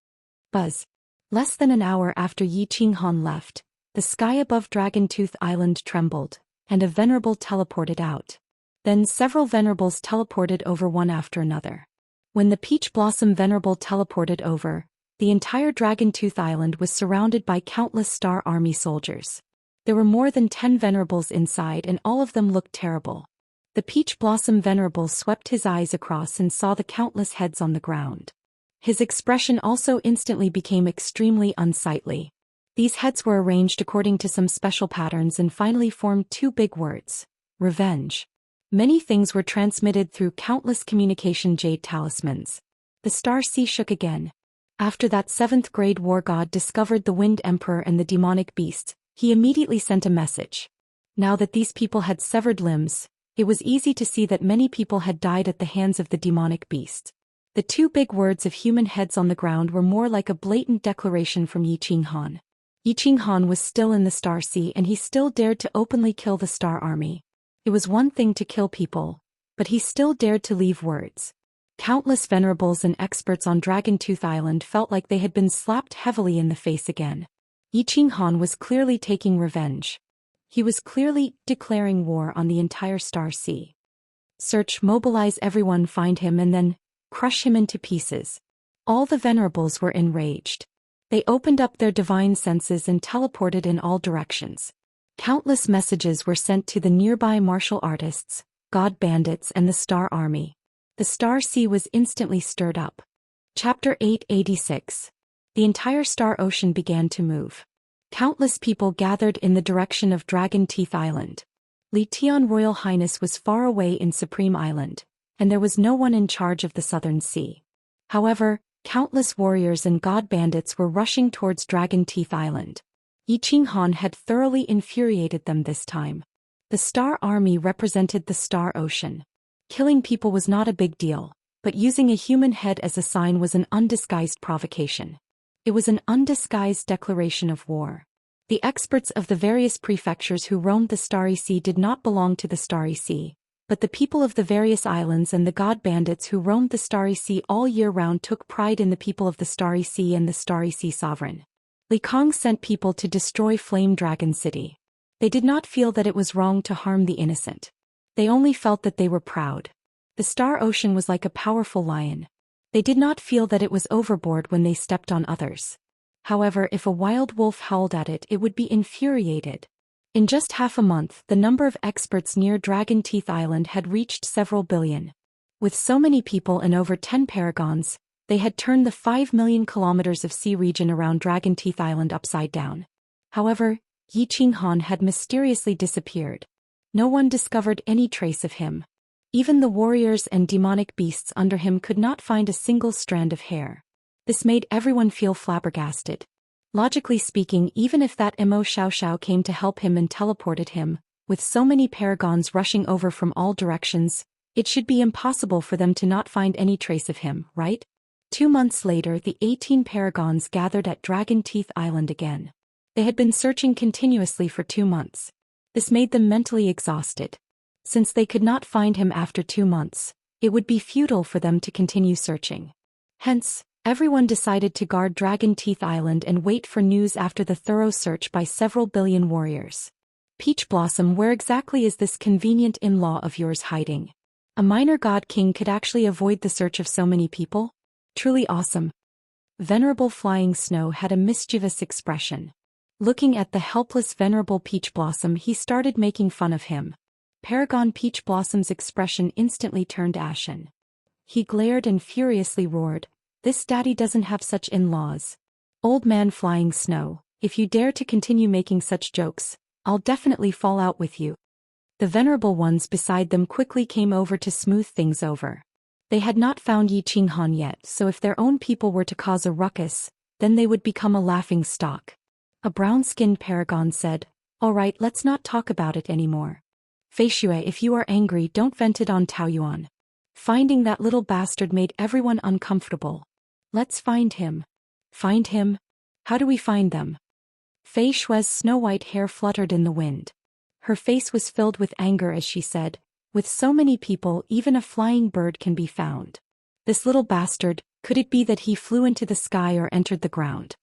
Buzz. Less than an hour after Yi Qinghan left, the sky above Dragon Tooth Island trembled, and a venerable teleported out. Then several venerables teleported over one after another. When the Peach Blossom Venerable teleported over, the entire Dragon Tooth Island was surrounded by countless Star Army soldiers. There were more than 10 venerables inside and all of them looked terrible. The Peach Blossom Venerable swept his eyes across and saw the countless heads on the ground. His expression also instantly became extremely unsightly. These heads were arranged according to some special patterns and finally formed two big words: revenge. Many things were transmitted through countless communication jade talismans. The Star Sea shook again. After that 7th grade war god discovered the Wind Emperor and the demonic beasts, he immediately sent a message. Now that these people had severed limbs, it was easy to see that many people had died at the hands of the demonic beasts. The two big words of human heads on the ground were more like a blatant declaration from Yi Qinghan. Yi Qinghan was still in the Star Sea and he still dared to openly kill the Star Army. It was one thing to kill people, but he still dared to leave words. Countless venerables and experts on Dragon Tooth Island felt like they had been slapped heavily in the face again. Yi Qinghan was clearly taking revenge. He was clearly declaring war on the entire Star Sea. Search, mobilize everyone, find him and then crush him into pieces. All the venerables were enraged. They opened up their divine senses and teleported in all directions. Countless messages were sent to the nearby martial artists, god bandits and the Star Army. The Star Sea was instantly stirred up. Chapter 886. The entire star ocean began to move. Countless people gathered in the direction of Dragon Teeth Island. Li Tian Royal Highness was far away in Supreme Island, and there was no one in charge of the Southern Sea. However, countless warriors and god bandits were rushing towards Dragon Teeth Island. Yi Qinghan had thoroughly infuriated them this time. The Star Army represented the Star Ocean. Killing people was not a big deal, but using a human head as a sign was an undisguised provocation. It was an undisguised declaration of war. The experts of the various prefectures who roamed the Starry Sea did not belong to the Starry Sea, but the people of the various islands and the god bandits who roamed the Starry Sea all year round took pride in the people of the Starry Sea and the Starry Sea Sovereign. Li Kong sent people to destroy Flame Dragon City. They did not feel that it was wrong to harm the innocent. They only felt that they were proud. The Star Ocean was like a powerful lion. They did not feel that it was overboard when they stepped on others. However, if a wild wolf howled at it, it would be infuriated. In just half a month, the number of experts near Dragon Teeth Island had reached several billion. With so many people and over 10 paragons, they had turned the 5 million kilometers of sea region around Dragon Teeth Island upside down. However, Yi Qinghan had mysteriously disappeared. No one discovered any trace of him. Even the warriors and demonic beasts under him could not find a single strand of hair. This made everyone feel flabbergasted. Logically speaking, even if that Imo Xiao came to help him and teleported him, with so many paragons rushing over from all directions, it should be impossible for them to not find any trace of him, right? 2 months later, the 18 paragons gathered at Dragon Teeth Island again. They had been searching continuously for 2 months. This made them mentally exhausted. Since they could not find him after 2 months, it would be futile for them to continue searching. Hence, everyone decided to guard Dragon Teeth Island and wait for news after the thorough search by several billion warriors. Peach Blossom, where exactly is this convenient in-law of yours hiding? A minor god king could actually avoid the search of so many people? Truly awesome. Venerable Flying Snow had a mischievous expression. Looking at the helpless Venerable Peach Blossom, he started making fun of him. Paragon Peach Blossom's expression instantly turned ashen. He glared and furiously roared, "This daddy doesn't have such in-laws. Old man Flying Snow, if you dare to continue making such jokes, I'll definitely fall out with you." The venerable ones beside them quickly came over to smooth things over. They had not found Yi Qinghan yet, so if their own people were to cause a ruckus, then they would become a laughing stock. A brown-skinned paragon said, "All right, let's not talk about it anymore. Fei Shui, if you are angry, don't vent it on Taoyuan." Finding that little bastard made everyone uncomfortable. "Let's find him." "Find him? How do we find them?" Fei Shui's snow-white hair fluttered in the wind. Her face was filled with anger as she said, "With so many people, even a flying bird can be found. This little bastard, could it be that he flew into the sky or entered the ground?"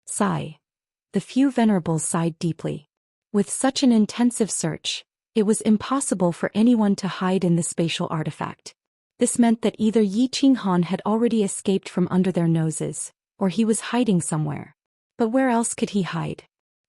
Sigh. The few venerables sighed deeply. With such an intensive search, it was impossible for anyone to hide in the spatial artifact. This meant that either Yi Qinghan had already escaped from under their noses, or he was hiding somewhere. But where else could he hide?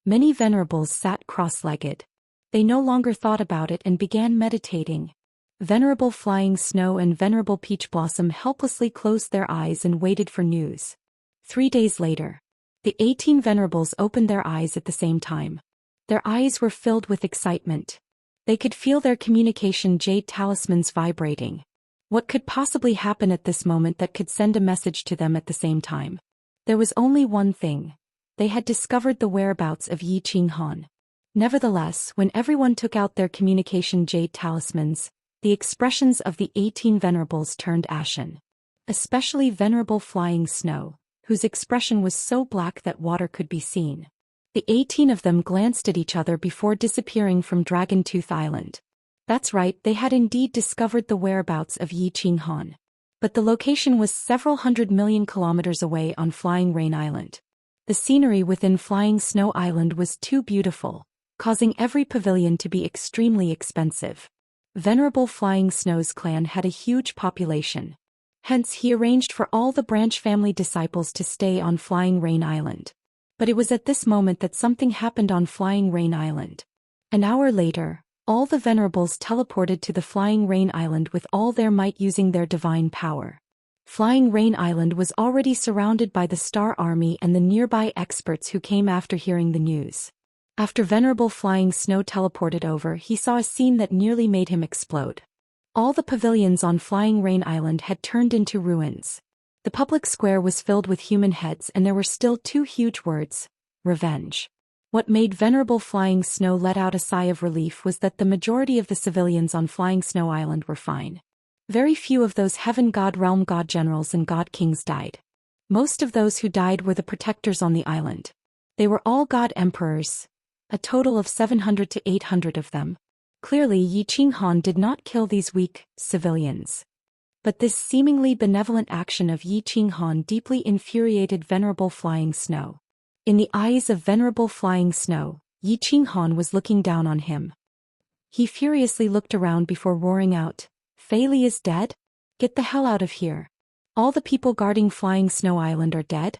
Many venerables sat cross-legged. They no longer thought about it and began meditating. Venerable Flying Snow and Venerable Peach Blossom helplessly closed their eyes and waited for news. 3 days later, the 18 venerables opened their eyes at the same time. Their eyes were filled with excitement. They could feel their communication jade talismans vibrating. What could possibly happen at this moment that could send a message to them at the same time? There was only one thing. They had discovered the whereabouts of Yi Qinghan. Nevertheless, when everyone took out their communication jade talismans, the expressions of the 18 venerables turned ashen. Especially Venerable Flying Snow, whose expression was so black that water could be seen. The 18 of them glanced at each other before disappearing from Dragon Tooth Island. That's right, they had indeed discovered the whereabouts of Yi Qinghan. But the location was several 100 million kilometers away on Flying Rain Island. The scenery within Flying Snow Island was too beautiful, causing every pavilion to be extremely expensive. Venerable Flying Snow's clan had a huge population. Hence he arranged for all the branch family disciples to stay on Flying Rain Island. But it was at this moment that something happened on Flying Rain Island. An hour later, all the venerables teleported to the Flying Rain Island with all their might using their divine power. Flying Rain Island was already surrounded by the Star Army and the nearby experts who came after hearing the news. After Venerable Flying Snow teleported over, he saw a scene that nearly made him explode. All the pavilions on Flying Rain Island had turned into ruins. The public square was filled with human heads and there were still two huge words: revenge. What made Venerable Flying Snow let out a sigh of relief was that the majority of the civilians on Flying Snow Island were fine. Very few of those Heaven God Realm God Generals and God Kings died. Most of those who died were the protectors on the island. They were all God Emperors, a total of 700 to 800 of them. Clearly Yi Qinghan did not kill these weak civilians. But this seemingly benevolent action of Yi Qinghan deeply infuriated Venerable Flying Snow. In the eyes of Venerable Flying Snow, Yi Qinghan was looking down on him. He furiously looked around before roaring out, "Fei Li is dead? Get the hell out of here. All the people guarding Flying Snow Island are dead?"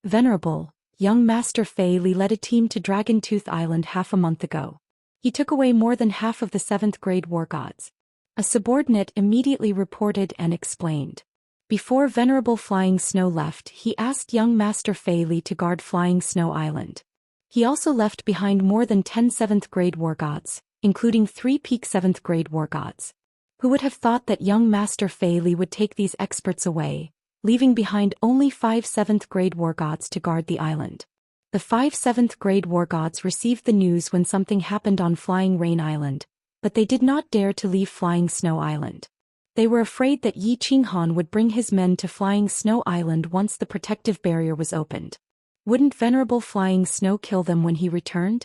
Venerable, young Master Fei Li led a team to Dragon Tooth Island half a month ago. He took away more than half of the 7th grade war gods. A subordinate immediately reported and explained. Before Venerable Flying Snow left, he asked young Master Fei Li to guard Flying Snow Island. He also left behind more than 10 7th grade war gods, including 3 peak 7th grade war gods. Who would have thought that young Master Fei Li would take these experts away, leaving behind only 5 7th grade war gods to guard the island? The 5 7th grade war gods received the news when something happened on Flying Rain Island, but they did not dare to leave Flying Snow Island. They were afraid that Yi Qinghan would bring his men to Flying Snow Island once the protective barrier was opened. Wouldn't Venerable Flying Snow kill them when he returned?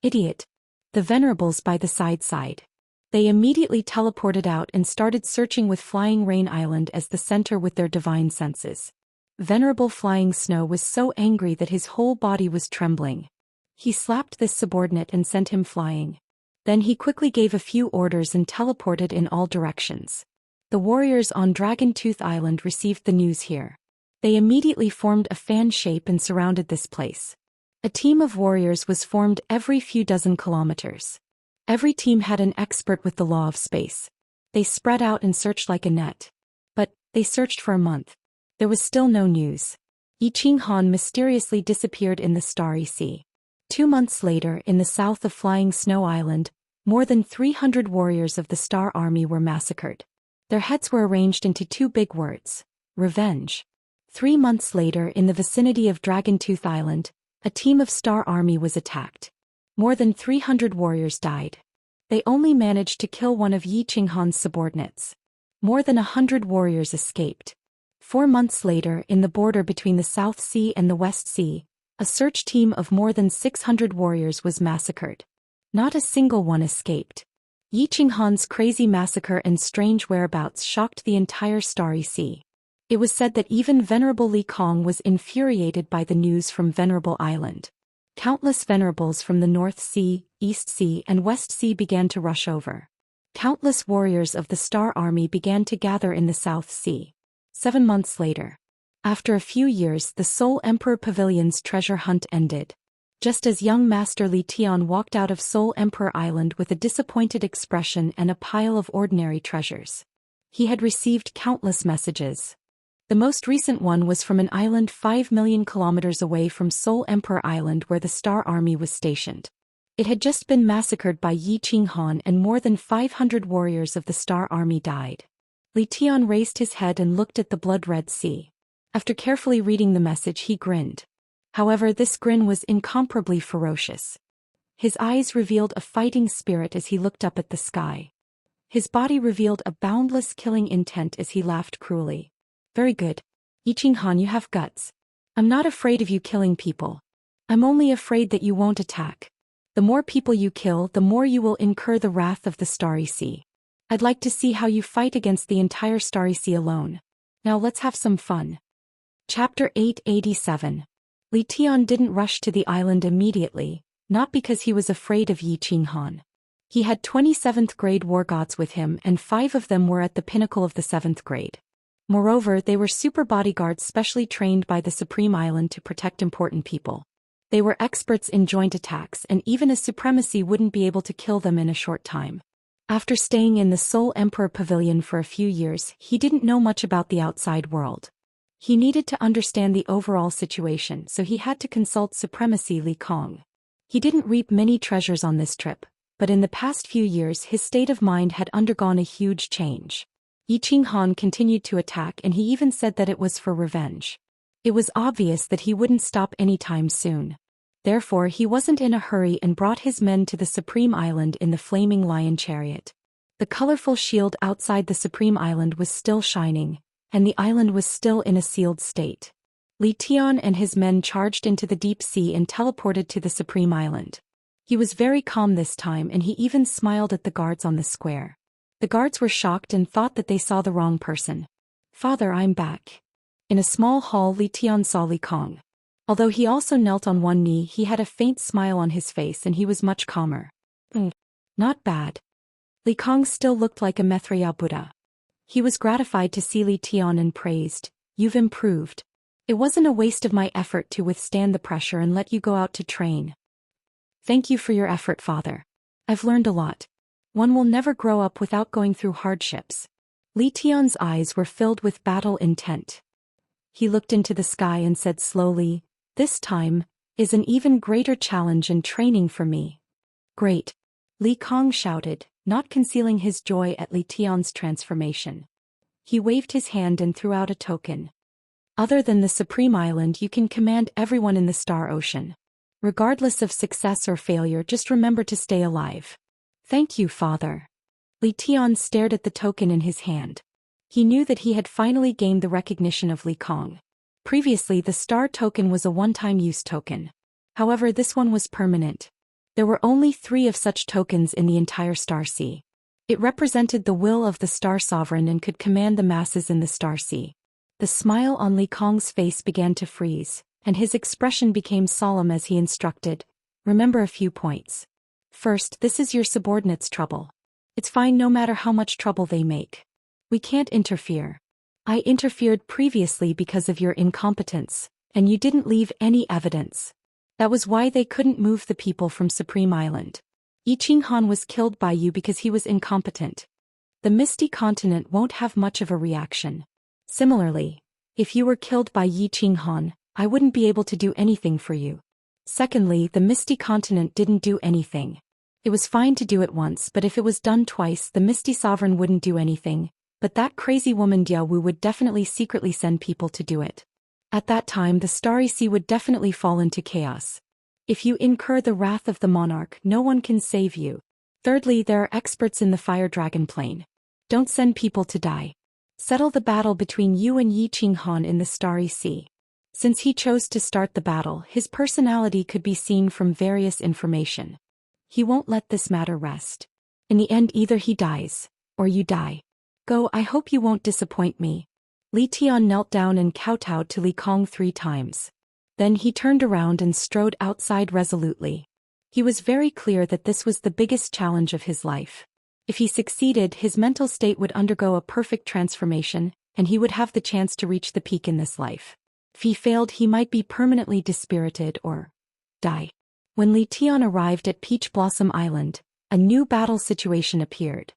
Idiot. The Venerables by the side. They immediately teleported out and started searching with Flying Rain Island as the center with their divine senses. Venerable Flying Snow was so angry that his whole body was trembling. He slapped this subordinate and sent him flying. Then he quickly gave a few orders and teleported in all directions. The warriors on Dragon Tooth Island received the news here. They immediately formed a fan shape and surrounded this place. A team of warriors was formed every few dozen kilometers. Every team had an expert with the law of space. They spread out and searched like a net. But they searched for a month. There was still no news. Yi Qinghan mysteriously disappeared in the Starry Sea. 2 months later, in the south of Flying Snow Island, more than 300 warriors of the Star Army were massacred. Their heads were arranged into 2 big words: revenge. 3 months later, in the vicinity of Dragon Tooth Island, a team of Star Army was attacked. More than 300 warriors died. They only managed to kill one of Yi Qinghan's subordinates. More than 100 warriors escaped. 4 months later, in the border between the South Sea and the West Sea, a search team of more than 600 warriors was massacred. Not a single one escaped. Yi Qinghan's crazy massacre and strange whereabouts shocked the entire Starry Sea. It was said that even Venerable Li Kong was infuriated by the news from Venerable Island. Countless Venerables from the North Sea, East Sea and West Sea began to rush over. Countless warriors of the Star Army began to gather in the South Sea. 7 months later. After a few years, the Soul Emperor Pavilion's treasure hunt ended. Just as young Master Li Tian walked out of Soul Emperor Island with a disappointed expression and a pile of ordinary treasures. He had received countless messages. The most recent one was from an island 5 million kilometers away from Soul Emperor Island where the Star Army was stationed. It had just been massacred by Yi Qinghan and more than 500 warriors of the Star Army died. Li Tian raised his head and looked at the blood-red sea. After carefully reading the message, he grinned. However, this grin was incomparably ferocious. His eyes revealed a fighting spirit as he looked up at the sky. His body revealed a boundless killing intent as he laughed cruelly. Very good. Yi Qinghan, you have guts. I'm not afraid of you killing people. I'm only afraid that you won't attack. The more people you kill, the more you will incur the wrath of the Starry Sea. I'd like to see how you fight against the entire Starry Sea alone. Now let's have some fun. Chapter 887. Li Tian didn't rush to the island immediately, not because he was afraid of Yi Qinghan. He had 27th grade war gods with him and 5 of them were at the pinnacle of the 7th grade. Moreover, they were super bodyguards specially trained by the Supreme Island to protect important people. They were experts in joint attacks and even a supremacy wouldn't be able to kill them in a short time. After staying in the Seoul Emperor Pavilion for a few years, he didn't know much about the outside world. He needed to understand the overall situation, so he had to consult Supremacy Li Kong. He didn't reap many treasures on this trip, but in the past few years his state of mind had undergone a huge change. Yi Qinghan continued to attack, and he even said that it was for revenge. It was obvious that he wouldn't stop anytime soon. Therefore he wasn't in a hurry and brought his men to the Supreme Island in the Flaming Lion Chariot. The colorful shield outside the Supreme Island was still shining, and the island was still in a sealed state. Li Tian and his men charged into the deep sea and teleported to the Supreme Island. He was very calm this time, and he even smiled at the guards on the square. The guards were shocked and thought that they saw the wrong person. "Father, I'm back." In a small hall, Li Tian saw Li Kong. Although he also knelt on one knee, he had a faint smile on his face and he was much calmer. Not bad. Li Kong still looked like a Maitreya Buddha. He was gratified to see Li Tian and praised, "You've improved. It wasn't a waste of my effort to withstand the pressure and let you go out to train." "Thank you for your effort, father. I've learned a lot. One will never grow up without going through hardships." Li Tian's eyes were filled with battle intent. He looked into the sky and said slowly, "This time is an even greater challenge and training for me." "Great!" Li Kong shouted, not concealing his joy at Li Tian's transformation. He waved his hand and threw out a token. "Other than the Supreme Island, you can command everyone in the Star Ocean. Regardless of success or failure, just remember to stay alive." "Thank you, father." Li Tian stared at the token in his hand. He knew that he had finally gained the recognition of Li Kong. Previously, the star token was a one-time use token. However, this one was permanent. There were only 3 of such tokens in the entire Star Sea. It represented the will of the Star Sovereign and could command the masses in the Star Sea. The smile on Li Kong's face began to freeze, and his expression became solemn as he instructed, "Remember a few points. First, this is your subordinates' trouble. It's fine no matter how much trouble they make. We can't interfere. I interfered previously because of your incompetence, and you didn't leave any evidence. That was why they couldn't move the people from Supreme Island. Yi Qinghan was killed by you because he was incompetent. The Misty Continent won't have much of a reaction. Similarly, if you were killed by Yi Qinghan, I wouldn't be able to do anything for you. Secondly, the Misty Continent didn't do anything. It was fine to do it once, but if it was done twice, the Misty Sovereign wouldn't do anything. But that crazy woman Diawu would definitely secretly send people to do it. At that time the Starry Sea would definitely fall into chaos. If you incur the wrath of the monarch, no one can save you. Thirdly, there are experts in the Fire Dragon plane. Don't send people to die. Settle the battle between you and Yi Qinghan in the Starry Sea. Since he chose to start the battle, his personality could be seen from various information. He won't let this matter rest. In the end, either he dies, or you die. Go, I hope you won't disappoint me." Li Tian knelt down and kowtowed to Li Kong 3 times. Then he turned around and strode outside resolutely. He was very clear that this was the biggest challenge of his life. If he succeeded, his mental state would undergo a perfect transformation, and he would have the chance to reach the peak in this life. If he failed, he might be permanently dispirited or die. When Li Tian arrived at Peach Blossom Island, a new battle situation appeared.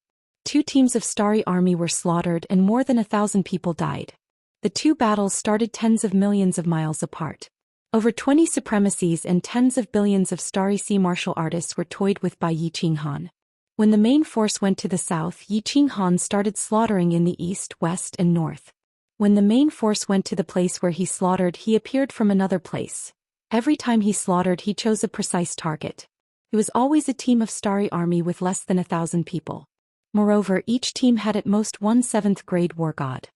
2 teams of Starry Army were slaughtered and more than 1,000 people died. The 2 battles started tens of millions of miles apart. Over 20 supremacies and tens of billions of Starry Sea martial artists were toyed with by Yi Qinghan. When the main force went to the south, Yi Qinghan started slaughtering in the east, west and north. When the main force went to the place where he slaughtered, he appeared from another place. Every time he slaughtered, he chose a precise target. It was always a team of Starry Army with less than 1,000 people. Moreover, each team had at most 1 7th grade war god.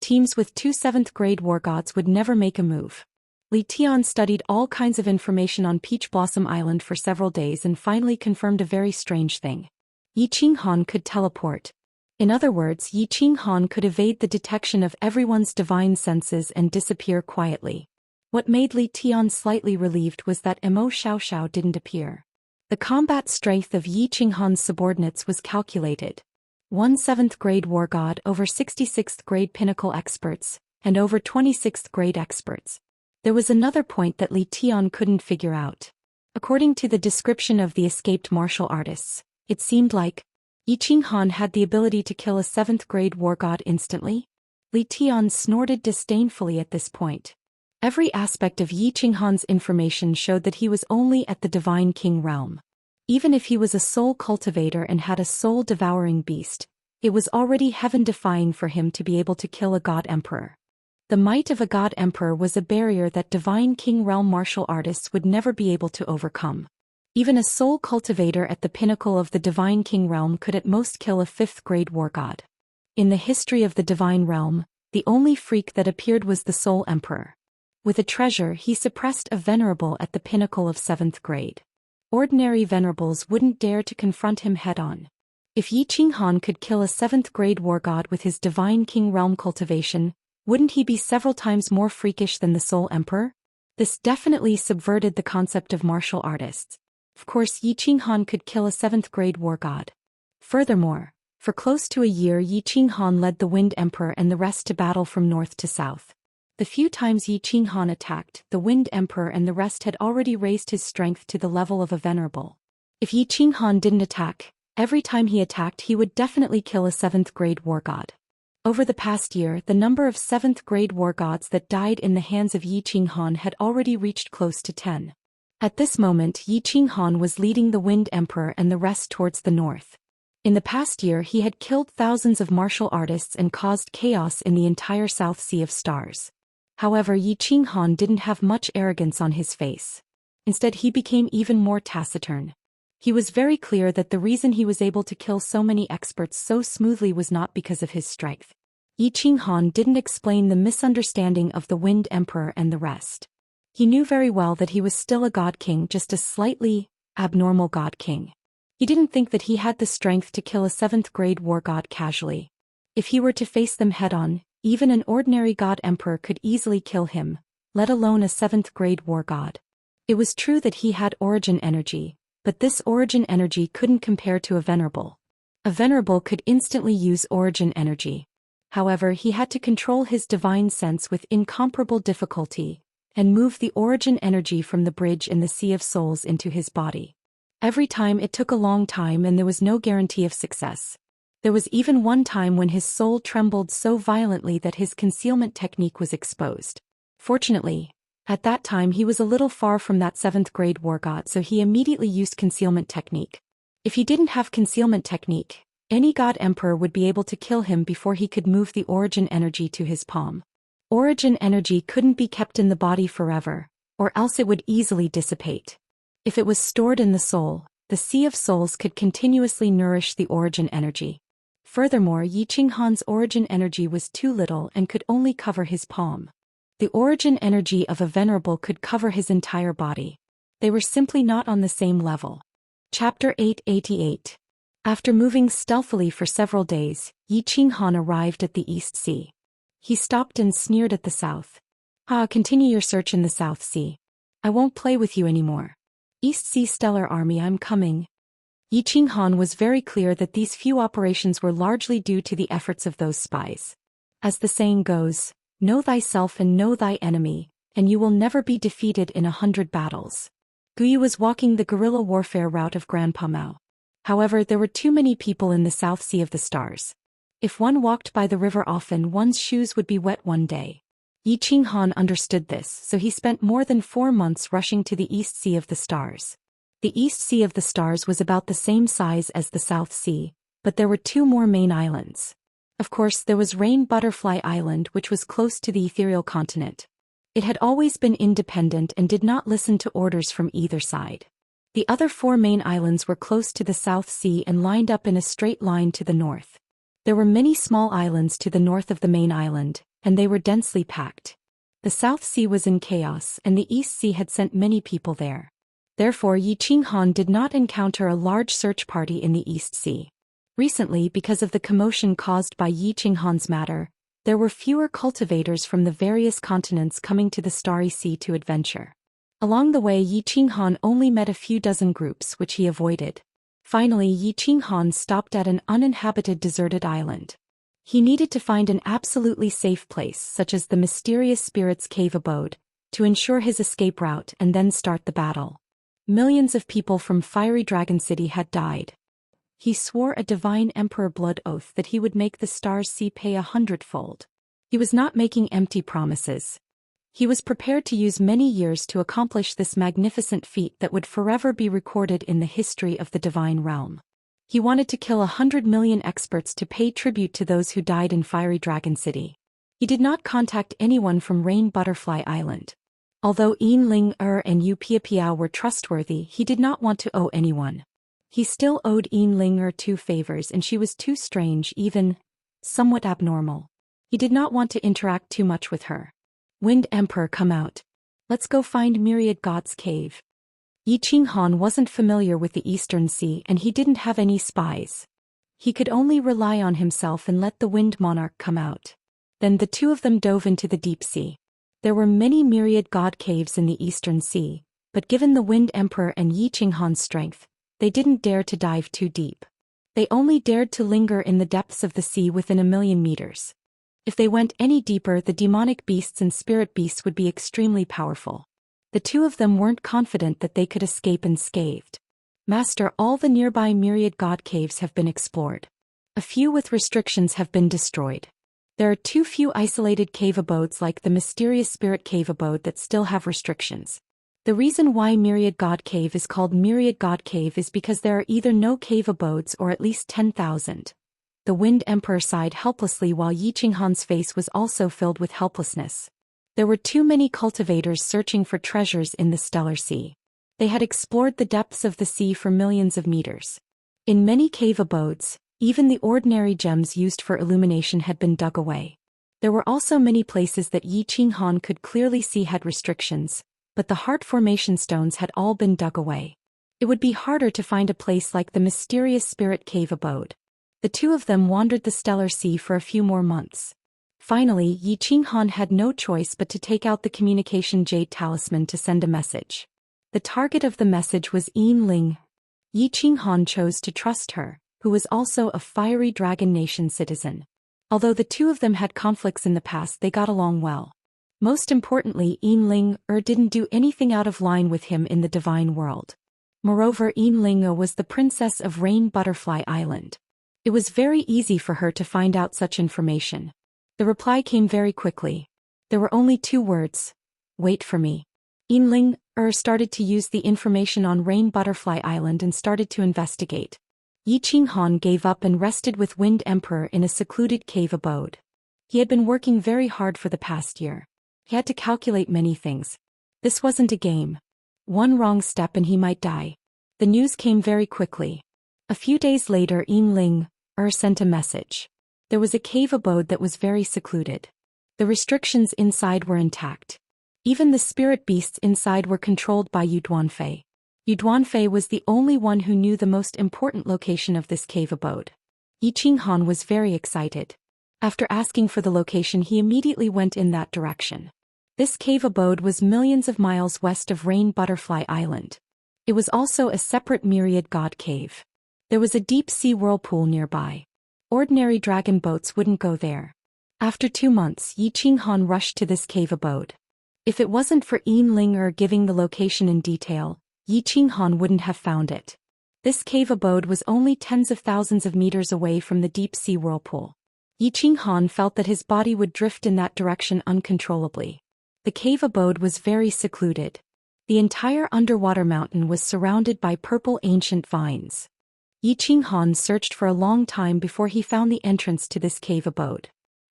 Teams with 2 7th grade war gods would never make a move. Li Tian studied all kinds of information on Peach Blossom Island for several days and finally confirmed a very strange thing. Yi Qinghan could teleport. In other words, Yi Qinghan could evade the detection of everyone's divine senses and disappear quietly. What made Li Tian slightly relieved was that Mo Xiaoxiao didn't appear. The combat strength of Yi Qinghan's subordinates was calculated. 1 7th grade war god, over 66th grade pinnacle experts, and over 26th grade experts. There was another point that Li Tian couldn't figure out. According to the description of the escaped martial artists, it seemed like Yi Qinghan had the ability to kill a 7th grade war god instantly? Li Tian snorted disdainfully at this point. Every aspect of Yi Qinghan's information showed that he was only at the Divine King realm. Even if he was a soul cultivator and had a soul-devouring beast, it was already heaven-defying for him to be able to kill a god emperor. The might of a god emperor was a barrier that Divine King realm martial artists would never be able to overcome. Even a soul cultivator at the pinnacle of the Divine King realm could at most kill a 5th grade war god. In the history of the Divine Realm, the only freak that appeared was the Soul Emperor. With a treasure, he suppressed a venerable at the pinnacle of 7th grade. Ordinary venerables wouldn't dare to confront him head-on. If Yi Qinghan could kill a 7th grade war god with his Divine King realm cultivation, wouldn't he be several times more freakish than the Soul Emperor? This definitely subverted the concept of martial artists. Of course, Yi Qinghan could kill a 7th grade war god. Furthermore, for close to a year Yi Qinghan led the Wind Emperor and the rest to battle from north to south. The few times Yi Qinghan attacked, the Wind Emperor and the rest had already raised his strength to the level of a venerable. If Yi Qinghan didn't attack, every time he attacked he would definitely kill a 7th grade war god. Over the past year, the number of 7th grade war gods that died in the hands of Yi Qinghan had already reached close to 10. At this moment Yi Qinghan was leading the Wind Emperor and the rest towards the north. In the past year he had killed thousands of martial artists and caused chaos in the entire South Sea of Stars. However, Yi Qinghan didn't have much arrogance on his face. Instead he became even more taciturn. He was very clear that the reason he was able to kill so many experts so smoothly was not because of his strength. Yi Qinghan didn't explain the misunderstanding of the Wind Emperor and the rest. He knew very well that he was still a god king, just a slightly abnormal god king. He didn't think that he had the strength to kill a 7th grade war god casually. If he were to face them head-on, even an ordinary god emperor could easily kill him, let alone a 7th grade war god. It was true that he had origin energy, but this origin energy couldn't compare to a venerable. A venerable could instantly use origin energy. However, he had to control his divine sense with incomparable difficulty, and move the origin energy from the bridge in the Sea of Souls into his body. Every time it took a long time and there was no guarantee of success. There was even one time when his soul trembled so violently that his concealment technique was exposed. Fortunately, at that time he was a little far from that 7th grade war god, so he immediately used concealment technique. If he didn't have concealment technique, any god emperor would be able to kill him before he could move the origin energy to his palm. Origin energy couldn't be kept in the body forever, or else it would easily dissipate. If it was stored in the soul, the Sea of Souls could continuously nourish the origin energy. Furthermore, Yi Qinghan's origin energy was too little and could only cover his palm. The origin energy of a venerable could cover his entire body. They were simply not on the same level. Chapter 888. After moving stealthily for several days, Yi Qinghan arrived at the East Sea. He stopped and sneered at the south. Continue your search in the South Sea. I won't play with you anymore. East Sea Stellar Army, I'm coming. Yi Qinghan was very clear that these few operations were largely due to the efforts of those spies. As the saying goes, know thyself and know thy enemy, and you will never be defeated in 100 battles. Guyu was walking the guerrilla warfare route of Grandpa Mao. However, there were too many people in the South Sea of the Stars. If one walked by the river often, one's shoes would be wet one day. Yi Qinghan understood this, so he spent more than 4 months rushing to the East Sea of the Stars. The East Sea of the Stars was about the same size as the South Sea, but there were 2 more main islands. Of course, there was Rain Butterfly Island, which was close to the ethereal continent. It had always been independent and did not listen to orders from either side. The other 4 main islands were close to the South Sea and lined up in a straight line to the north. There were many small islands to the north of the main island, and they were densely packed. The South Sea was in chaos and the East Sea had sent many people there. Therefore, Yi Qinghan did not encounter a large search party in the East Sea. Recently, because of the commotion caused by Yi Qinghan's matter, there were fewer cultivators from the various continents coming to the Starry Sea to adventure. Along the way, Yi Qinghan only met a few dozen groups, which he avoided. Finally, Yi Qinghan stopped at an uninhabited deserted island. He needed to find an absolutely safe place, such as the mysterious spirit's cave abode, to ensure his escape route and then start the battle. Millions of people from Fiery Dragon City had died. He swore a divine emperor blood oath that he would make the stars see pay 100-fold. He was not making empty promises. He was prepared to use many years to accomplish this magnificent feat that would forever be recorded in the history of the divine realm. He wanted to kill 100 million experts to pay tribute to those who died in Fiery Dragon City. He did not contact anyone from Rain Butterfly Island. Although Yin Ling and Yu Piapiao were trustworthy, he did not want to owe anyone. He still owed Yin Ling 2 favors, and she was too strange, even somewhat abnormal. He did not want to interact too much with her. Wind Emperor, come out. Let's go find Myriad God's cave. Yi Qinghan wasn't familiar with the Eastern Sea and he didn't have any spies. He could only rely on himself and let the Wind Monarch come out. Then the two of them dove into the deep sea. There were many Myriad God caves in the Eastern Sea, but given the Wind Emperor and Yi Qinghan's strength, they didn't dare to dive too deep. They only dared to linger in the depths of the sea within 1,000,000 meters. If they went any deeper, the demonic beasts and spirit beasts would be extremely powerful. The two of them weren't confident that they could escape unscathed. Master, all the nearby Myriad God caves have been explored. A few with restrictions have been destroyed. There are too few isolated cave abodes like the mysterious spirit cave abode that still have restrictions. The reason why Myriad God Cave is called Myriad God Cave is because there are either no cave abodes or at least 10,000. The Wind Emperor sighed helplessly while Yi Qinghan's face was also filled with helplessness. There were too many cultivators searching for treasures in the stellar sea. They had explored the depths of the sea for millions of meters. In many cave abodes, even the ordinary gems used for illumination had been dug away. There were also many places that Yi Qinghan could clearly see had restrictions, but the heart formation stones had all been dug away. It would be harder to find a place like the mysterious spirit cave abode. The two of them wandered the stellar sea for a few more months. Finally, Yi Qinghan had no choice but to take out the communication jade talisman to send a message. The target of the message was Yin Ling. Yi Qinghan chose to trust her, who was also a Fiery Dragon Nation citizen. Although the two of them had conflicts in the past, they got along well. Most importantly, Yin Ling didn't do anything out of line with him in the divine world. Moreover, Yin Ling was the princess of Rain Butterfly Island. It was very easy for her to find out such information. The reply came very quickly. There were only 2 words. Wait for me. Yin Ling started to use the information on Rain Butterfly Island and started to investigate. Yi Qinghan gave up and rested with Wind Emperor in a secluded cave abode. He had been working very hard for the past year. He had to calculate many things. This wasn't a game. One wrong step and he might die. The news came very quickly. A few days later, Yin Ling sent a message. There was a cave abode that was very secluded. The restrictions inside were intact. Even the spirit beasts inside were controlled by Yu Duanfei. Yu Duanfei was the only one who knew the most important location of this cave abode. Yi Qinghan was very excited. After asking for the location, he immediately went in that direction. This cave abode was millions of miles west of Rain Butterfly Island. It was also a separate Myriad God cave. There was a deep-sea whirlpool nearby. Ordinary dragon boats wouldn't go there. After 2 months, Yi Qinghan rushed to this cave abode. If it wasn't for Yin Ling giving the location in detail, Yi Qinghan wouldn't have found it. This cave abode was only tens of thousands of meters away from the deep-sea whirlpool. Yi Qinghan felt that his body would drift in that direction uncontrollably. The cave abode was very secluded. The entire underwater mountain was surrounded by purple ancient vines. Yi Qinghan searched for a long time before he found the entrance to this cave abode.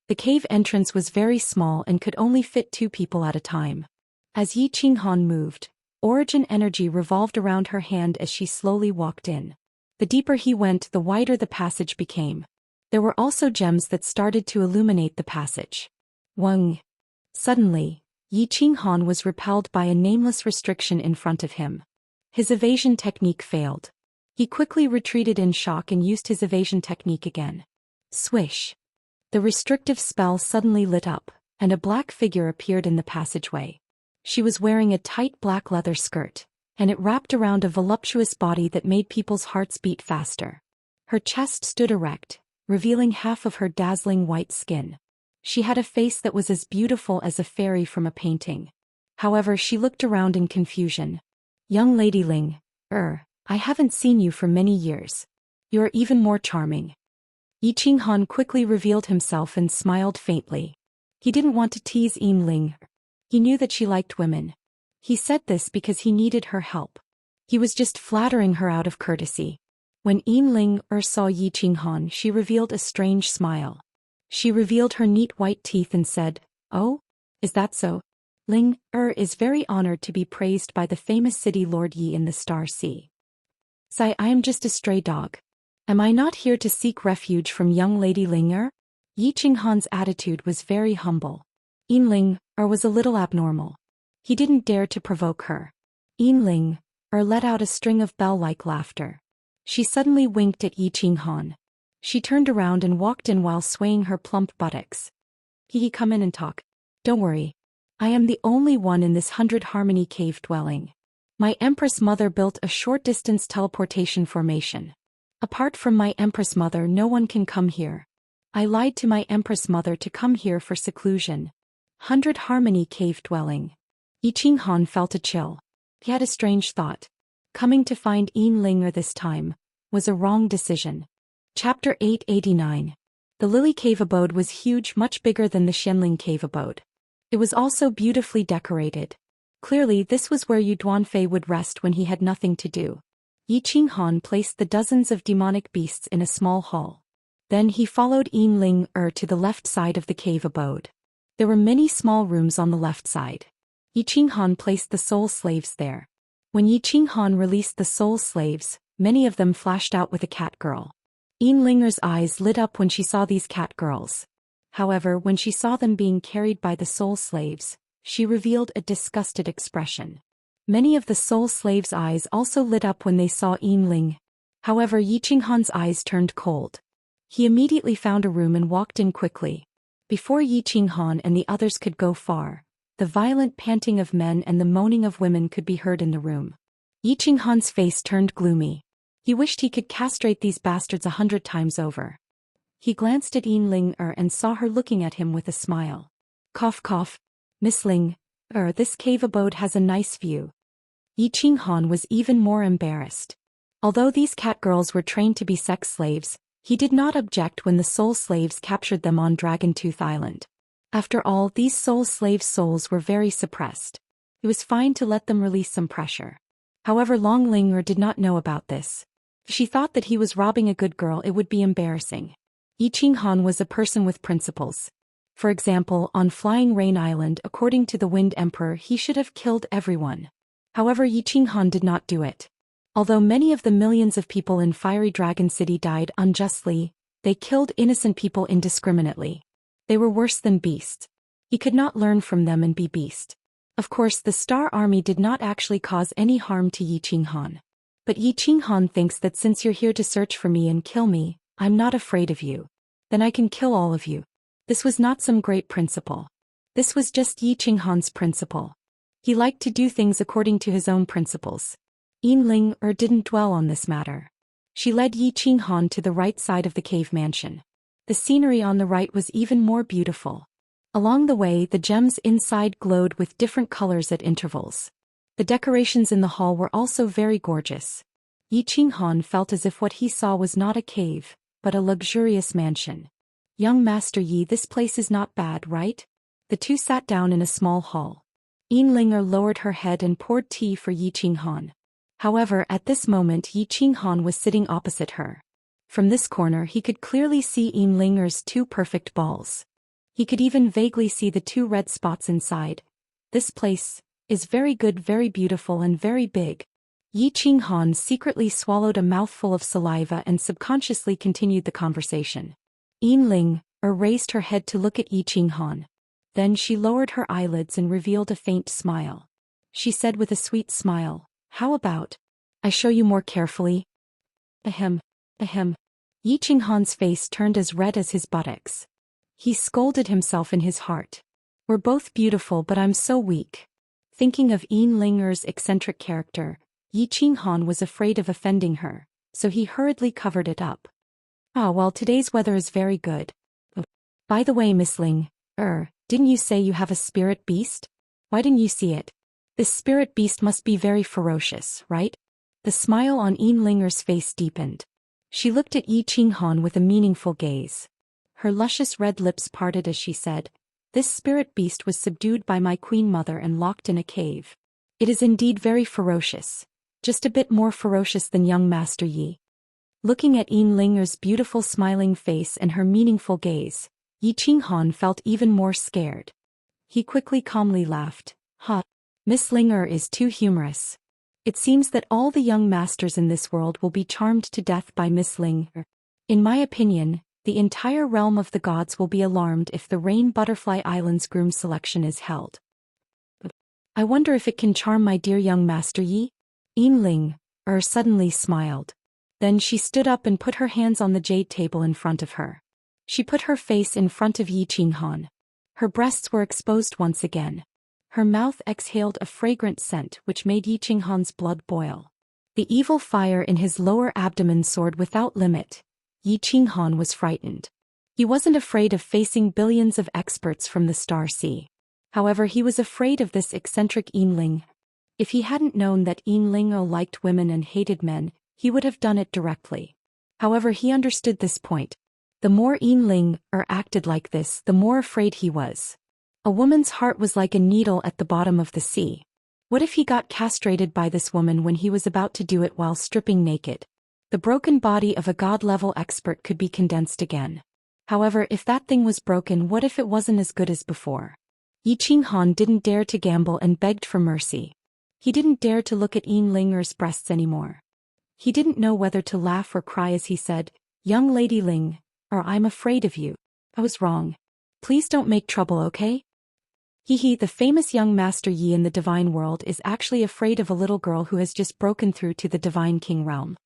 The cave entrance was very small and could only fit 2 people at a time. As Yi Qinghan moved, origin energy revolved around her hand as she slowly walked in. The deeper he went, the wider the passage became. There were also gems that started to illuminate the passage. Wang. Suddenly, Yi Qinghan was repelled by a nameless restriction in front of him. His evasion technique failed. He quickly retreated in shock and used his evasion technique again. Swish. The restrictive spell suddenly lit up, and a black figure appeared in the passageway. She was wearing a tight black leather skirt, and it wrapped around a voluptuous body that made people's hearts beat faster. Her chest stood erect, revealing half of her dazzling white skin. She had a face that was as beautiful as a fairy from a painting. However, she looked around in confusion. Young Lady Ling, I haven't seen you for many years. You are even more charming. Yi Qinghan quickly revealed himself and smiled faintly. He didn't want to tease Yinling. He knew that she liked women. He said this because he needed her help. He was just flattering her out of courtesy. When Yinling saw Yi Qinghan, she revealed a strange smile. She revealed her neat white teeth and said, "Oh? Is that so? Ling is very honored to be praised by the famous city Lord Yi in the Star Sea. Sai, I am just a stray dog. Am I not here to seek refuge from young Lady Ling? Yi Qinghan's attitude was very humble. Yinling was a little abnormal. He didn't dare to provoke her. Yinling let out a string of bell-like laughter. She suddenly winked at Yi Qinghan. She turned around and walked in while swaying her plump buttocks. He come in and talk. Don't worry. I am the only one in this 100 Harmony cave dwelling. My Empress Mother built a short-distance teleportation formation. Apart from my Empress Mother, no one can come here. I lied to my Empress Mother to come here for seclusion. 100 Harmony cave dwelling. Yi Qinghan felt a chill. He had a strange thought. Coming to find Yinling this time was a wrong decision. Chapter 889. The Lily Cave abode was huge, much bigger than the Xianling Cave abode. It was also beautifully decorated. Clearly this was where Yu Duanfei would rest when he had nothing to do. Yi Qinghan placed the dozens of demonic beasts in a small hall. Then he followed Yinling to the left side of the cave abode. There were many small rooms on the left side. Yi Qinghan placed the soul slaves there. When Yi Qinghan released the soul slaves, many of them flashed out with a cat girl. Yinlinger's eyes lit up when she saw these cat girls. However, when she saw them being carried by the soul slaves, she revealed a disgusted expression. Many of the soul slaves' eyes also lit up when they saw Yinling. However, Yi Qinghan's eyes turned cold. He immediately found a room and walked in quickly. Before Yi Qinghan and the others could go far, the violent panting of men and the moaning of women could be heard in the room. Yi Qinghan's face turned gloomy. He wished he could castrate these bastards 100 times over. He glanced at Yinling and saw her looking at him with a smile. Cough cough. Miss Ling, this cave abode has a nice view. Yi Qinghan was even more embarrassed. Although these cat girls were trained to be sex slaves, he did not object when the soul slaves captured them on Dragon Tooth Island. After all, these soul slaves' souls were very suppressed. It was fine to let them release some pressure. However, Long Linger did not know about this. If she thought that he was robbing a good girl, it would be embarrassing. Yi Qinghan was a person with principles. For example, on Flying Rain Island, according to the Wind Emperor, he should have killed everyone. However, Yi Qinghan did not do it. Although many of the millions of people in Fiery Dragon City died unjustly, they killed innocent people indiscriminately. They were worse than beasts. He could not learn from them and be beast. Of course, the Star Army did not actually cause any harm to Yi Qinghan. But Yi Qinghan thinks that since you're here to search for me and kill me, I'm not afraid of you. Then I can kill all of you. This was not some great principle. This was just Yi Qinghan's principle. He liked to do things according to his own principles. Yinling didn't dwell on this matter. She led Yi Qinghan to the right side of the cave mansion. The scenery on the right was even more beautiful. Along the way, the gems inside glowed with different colors at intervals. The decorations in the hall were also very gorgeous. Yi Qinghan felt as if what he saw was not a cave, but a luxurious mansion. Young Master Yi, this place is not bad, right? The two sat down in a small hall. Yinlinger lowered her head and poured tea for Yi Qinghan. However, at this moment Yi Qinghan was sitting opposite her. From this corner he could clearly see Yinlinger's two perfect balls. He could even vaguely see the two red spots inside. This place is very good, very beautiful and very big. Yi Qinghan secretly swallowed a mouthful of saliva and subconsciously continued the conversation. Yinling raised her head to look at Yi Qinghan. Then she lowered her eyelids and revealed a faint smile. She said with a sweet smile, "How about I show you more carefully?" Ahem. Ahem. Yi Qinghan's face turned as red as his buttocks. He scolded himself in his heart. We're both beautiful, but I'm so weak. Thinking of Yinlinger's eccentric character, Yi Qinghan was afraid of offending her, so he hurriedly covered it up. Well, today's weather is very good. Oh, by the way, Miss Ling, didn't you say you have a spirit beast? Why didn't you see it? This spirit beast must be very ferocious, right? The smile on Yinlinger's face deepened. She looked at Yi Qinghan with a meaningful gaze. Her luscious red lips parted as she said, "This spirit beast was subdued by my queen mother and locked in a cave. It is indeed very ferocious, just a bit more ferocious than young Master Yi." Looking at Yin Linger's beautiful smiling face and her meaningful gaze, Yi Qinghan felt even more scared. He quickly calmly laughed. "Ha! Miss Linger is too humorous. It seems that all the young masters in this world will be charmed to death by Miss Linger. In my opinion, the entire realm of the gods will be alarmed if the Rain Butterfly Island's groom selection is held. I wonder if it can charm my dear young Master Yi?" Yin Linger suddenly smiled. Then she stood up and put her hands on the jade table in front of her. She put her face in front of Yi Qinghan. Her breasts were exposed once again. Her mouth exhaled a fragrant scent which made Yi Qinghan's blood boil. The evil fire in his lower abdomen soared without limit. Yi Qinghan was frightened. He wasn't afraid of facing billions of experts from the Star Sea. However, he was afraid of this eccentric Yin Ling. If he hadn't known that Yin Ling liked women and hated men, he would have done it directly. However, he understood this point. The more Yin Ling acted like this, the more afraid he was. A woman's heart was like a needle at the bottom of the sea. What if he got castrated by this woman when he was about to do it while stripping naked? The broken body of a god-level expert could be condensed again. However, if that thing was broken, what if it wasn't as good as before? Yi Qinghan didn't dare to gamble and begged for mercy. He didn't dare to look at Yin Linger's breasts anymore. He didn't know whether to laugh or cry as he said, "Young Lady Ling, I'm afraid of you. I was wrong. Please don't make trouble, okay?" The famous young Master Yi in the divine world is actually afraid of a little girl who has just broken through to the divine king realm.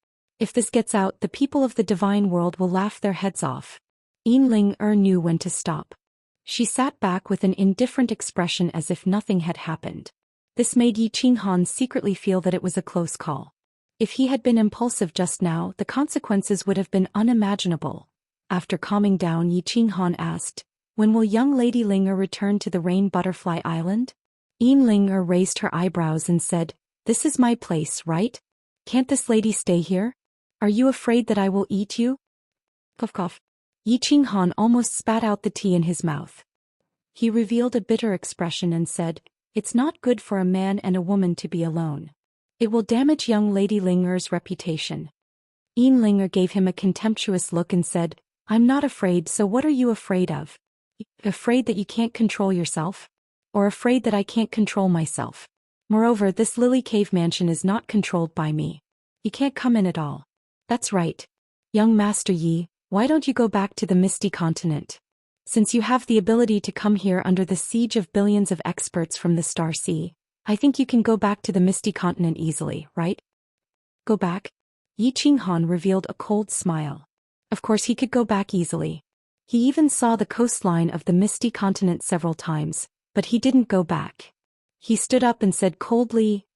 If this gets out, the people of the divine world will laugh their heads off. Yin Linger knew when to stop. She sat back with an indifferent expression as if nothing had happened. This made Yi Qinghan secretly feel that it was a close call. If he had been impulsive just now, the consequences would have been unimaginable. After calming down, Yi Qinghan asked, "When will young Lady Linger return to the Rain Butterfly Island?" Yin Linger raised her eyebrows and said, "This is my place, right? Can't this lady stay here? Are you afraid that I will eat you?" Cough cough. Yi Qinghan almost spat out the tea in his mouth. He revealed a bitter expression and said, "It's not good for a man and a woman to be alone. It will damage young Lady Linger's reputation." Yin Linger gave him a contemptuous look and said, "I'm not afraid, so what are you afraid of? Afraid that you can't control yourself? Or afraid that I can't control myself? Moreover, this Lily Cave mansion is not controlled by me. You can't come in at all." "That's right. Young Master Yi, why don't you go back to the Misty Continent? Since you have the ability to come here under the siege of billions of experts from the Star Sea, I think you can go back to the Misty Continent easily, right?" "Go back?" Yi Qinghan revealed a cold smile. Of course he could go back easily. He even saw the coastline of the Misty Continent several times, but he didn't go back. He stood up and said coldly,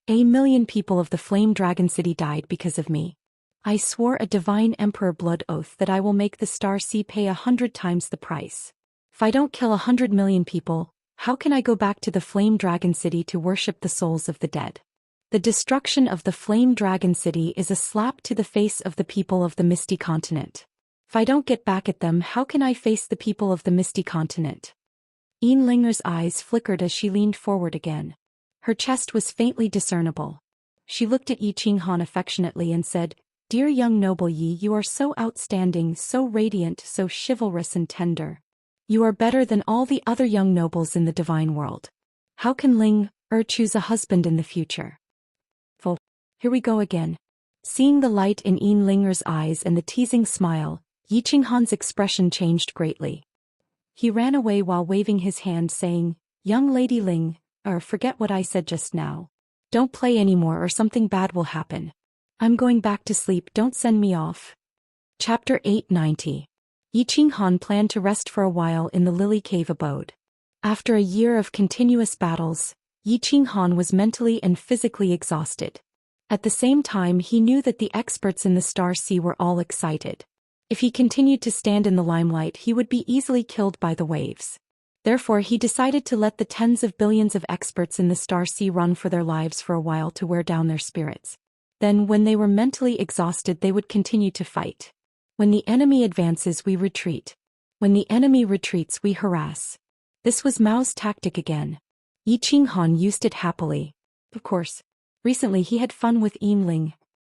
"A million people of the Flame Dragon City died because of me. I swore a divine emperor blood oath that I will make the Star Sea pay 100 times the price. If I don't kill 100 million people, how can I go back to the Flame Dragon City to worship the souls of the dead? The destruction of the Flame Dragon City is a slap to the face of the people of the Misty Continent. If I don't get back at them, how can I face the people of the Misty Continent?" Yin Linger's eyes flickered as she leaned forward again. Her chest was faintly discernible. She looked at Yi Qinghan affectionately and said, "Dear young noble Yi, you are so outstanding, so radiant, so chivalrous and tender. You are better than all the other young nobles in the divine world. How can Ling choose a husband in the future?" "Well, here we go again." Seeing the light in Yin Linger's eyes and the teasing smile, Yi Qinghan's expression changed greatly. He ran away while waving his hand saying, "Young Lady Ling, forget what I said just now. Don't play anymore or something bad will happen. I'm going back to sleep, don't send me off." Chapter 890. Yi Qinghan planned to rest for a while in the Lily Cave abode. After a year of continuous battles, Yi Qinghan was mentally and physically exhausted. At the same time, he knew that the experts in the Star Sea were all excited. If he continued to stand in the limelight, he would be easily killed by the waves. Therefore, he decided to let the tens of billions of experts in the Star Sea run for their lives for a while to wear down their spirits. Then when they were mentally exhausted they would continue to fight. When the enemy advances we retreat. When the enemy retreats we harass. This was Mao's tactic again. Yi Qinghan used it happily. Of course. Recently he had fun with Yinling.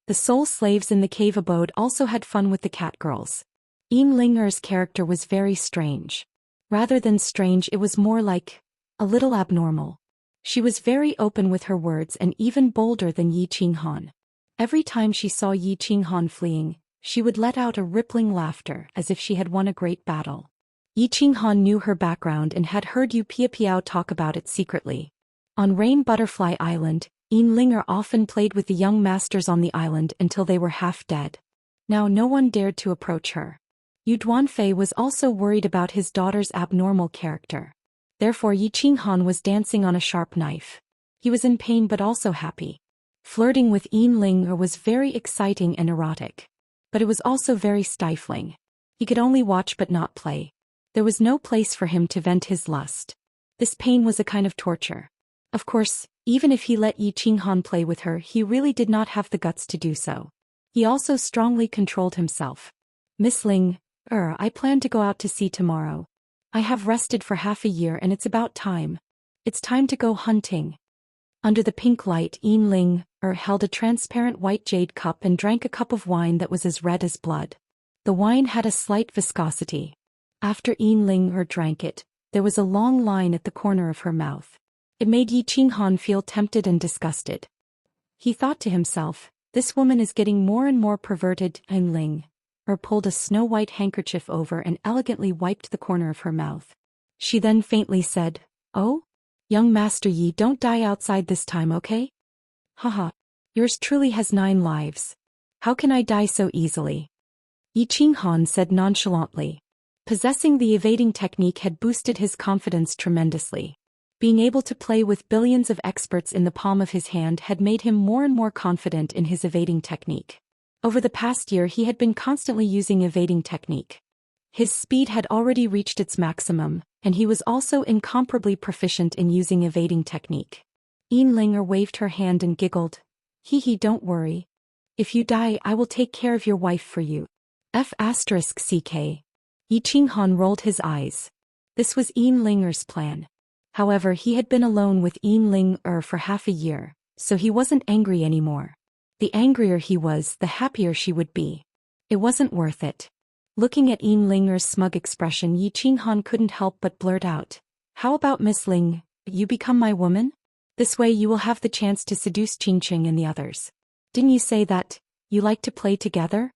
The soul slaves in the cave abode also had fun with the cat girls. Yinlinger's character was very strange. Rather than strange, it was more like a little abnormal. She was very open with her words and even bolder than Yi Qinghan. Every time she saw Yi Qinghan fleeing, she would let out a rippling laughter as if she had won a great battle. Yi Qinghan knew her background and had heard Yu Piapiao talk about it secretly. On Rain Butterfly Island, Yinlinger often played with the young masters on the island until they were half dead. Now no one dared to approach her. Yu Duanfei was also worried about his daughter's abnormal character. Therefore Yi Qinghan was dancing on a sharp knife. He was in pain but also happy. Flirting with Yinlinger was very exciting and erotic. But it was also very stifling. He could only watch but not play. There was no place for him to vent his lust. This pain was a kind of torture. Of course, even if he let Yi Qinghan play with her, he really did not have the guts to do so. He also strongly controlled himself. Miss Ling, I plan to go out to sea tomorrow. I have rested for half a year and it's about time. It's time to go hunting. Under the pink light, Yinling held a transparent white jade cup and drank a cup of wine that was as red as blood. The wine had a slight viscosity. After Yinling drank it, there was a long line at the corner of her mouth. It made Yi Qinghan feel tempted and disgusted. He thought to himself, this woman is getting more and more perverted. Yinling pulled a snow-white handkerchief over and elegantly wiped the corner of her mouth. She then faintly said, "Oh? Young Master Yi, don't die outside this time, okay? Haha. Yours truly has 9 lives. How can I die so easily?" Yi Qinghan said nonchalantly. Possessing the evading technique had boosted his confidence tremendously. Being able to play with billions of experts in the palm of his hand had made him more and more confident in his evading technique. Over the past year he had been constantly using evading technique. His speed had already reached its maximum, and he was also incomparably proficient in using evading technique. Yinlinger waved her hand and giggled. Hee, don't worry. If you die, I will take care of your wife for you. F***ck. Yi Qinghan rolled his eyes. This was Yinlinger's plan. However, he had been alone with Yinlinger for half a year, so he wasn't angry anymore. The angrier he was, the happier she would be. It wasn't worth it. Looking at Yinlinger's smug expression, Yi Qinghan couldn't help but blurt out, "How about Miss Ling, you become my woman? This way you will have the chance to seduce Qingqing and the others. Didn't you say that you like to play together?"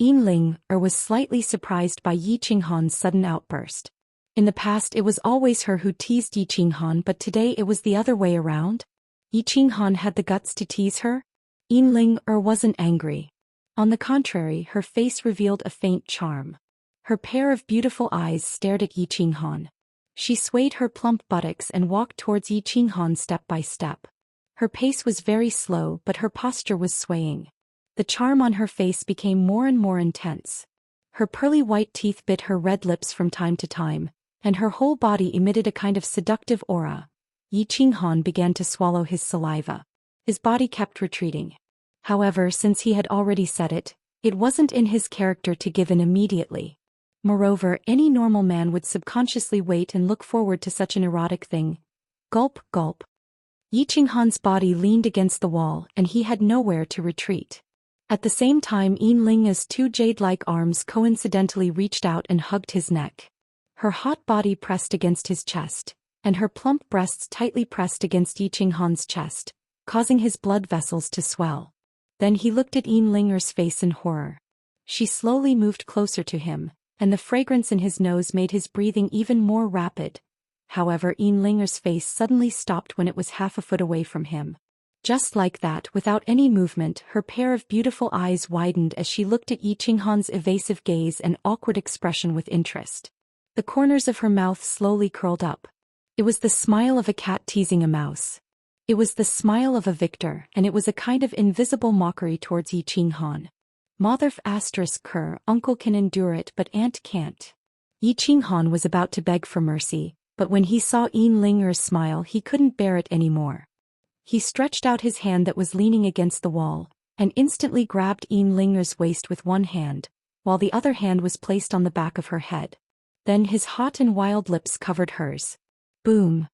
Yinlinger was slightly surprised by Yi Qinghan's sudden outburst. In the past it was always her who teased Yi Qinghan, but today it was the other way around. Yi Qinghan had the guts to tease her? Yinlinger wasn't angry. On the contrary, her face revealed a faint charm. Her pair of beautiful eyes stared at Yi Qinghan. She swayed her plump buttocks and walked towards Yi Qinghan step by step. Her pace was very slow, but her posture was swaying. The charm on her face became more and more intense. Her pearly white teeth bit her red lips from time to time, and her whole body emitted a kind of seductive aura. Yi Qinghan began to swallow his saliva. His body kept retreating. However, since he had already said it, it wasn't in his character to give in immediately. Moreover, any normal man would subconsciously wait and look forward to such an erotic thing. Gulp, gulp. Yi Qinghan's body leaned against the wall, and he had nowhere to retreat. At the same time, Yinlinger's 2 jade-like arms coincidentally reached out and hugged his neck. Her hot body pressed against his chest, and her plump breasts tightly pressed against Yi Qinghan's chest, causing his blood vessels to swell. Then he looked at Yinlinger's face in horror. She slowly moved closer to him, and the fragrance in his nose made his breathing even more rapid. However, Yinlinger's face suddenly stopped when it was half a foot away from him. Just like that, without any movement, her pair of beautiful eyes widened as she looked at Yi Qinghan's evasive gaze and awkward expression with interest. The corners of her mouth slowly curled up. It was the smile of a cat teasing a mouse. It was the smile of a victor, and it was a kind of invisible mockery towards Yi Qinghan. Mother ***, uncle can endure it but aunt can't. Yi Qinghan was about to beg for mercy, but when he saw Yinlinger's smile he couldn't bear it anymore. He stretched out his hand that was leaning against the wall, and instantly grabbed Linger's waist with one hand, while the other hand was placed on the back of her head. Then his hot and wild lips covered hers. Boom!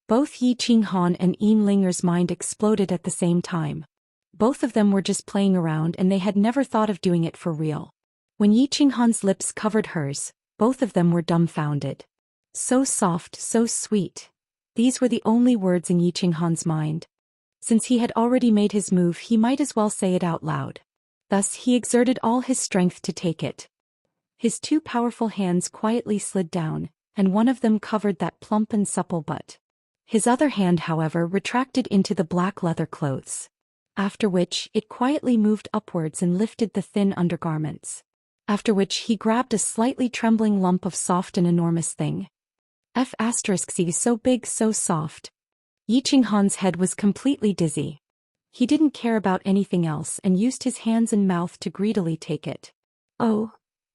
Both Yi Qinghan and Linger's mind exploded at the same time. Both of them were just playing around and they had never thought of doing it for real. When Yi Qinghan's lips covered hers, both of them were dumbfounded. So soft, so sweet. These were the only words in Yi Qinghan's mind. Since he had already made his move, he might as well say it out loud. Thus he exerted all his strength to take it. His two powerful hands quietly slid down, and one of them covered that plump and supple butt. His other hand, however, retracted into the black leather clothes. After which, it quietly moved upwards and lifted the thin undergarments. After which he grabbed a slightly trembling lump of soft and enormous thing. C, so big, so soft. Yi Qinghan's head was completely dizzy. He didn't care about anything else and used his hands and mouth to greedily take it. Oh!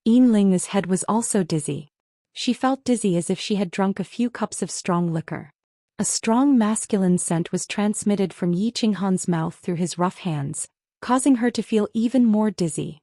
Linger's head was also dizzy. She felt dizzy as if she had drunk a few cups of strong liquor. A strong masculine scent was transmitted from Yi Qinghan's mouth through his rough hands, causing her to feel even more dizzy.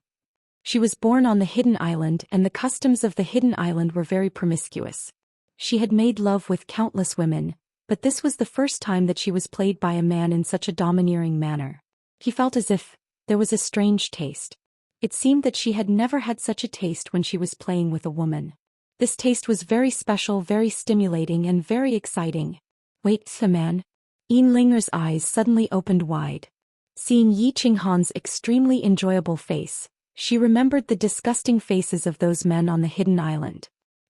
She was born on the Hidden Island and the customs of the Hidden Island were very promiscuous. She had made love with countless women, but this was the first time that she was played by a man in such a domineering manner. He felt as if there was a strange taste. It seemed that she had never had such a taste when she was playing with a woman. This taste was very special, very stimulating and very exciting. Wait, the man? Linger's eyes suddenly opened wide. Seeing Yi Qinghan's extremely enjoyable face, she remembered the disgusting faces of those men on the Hidden Island.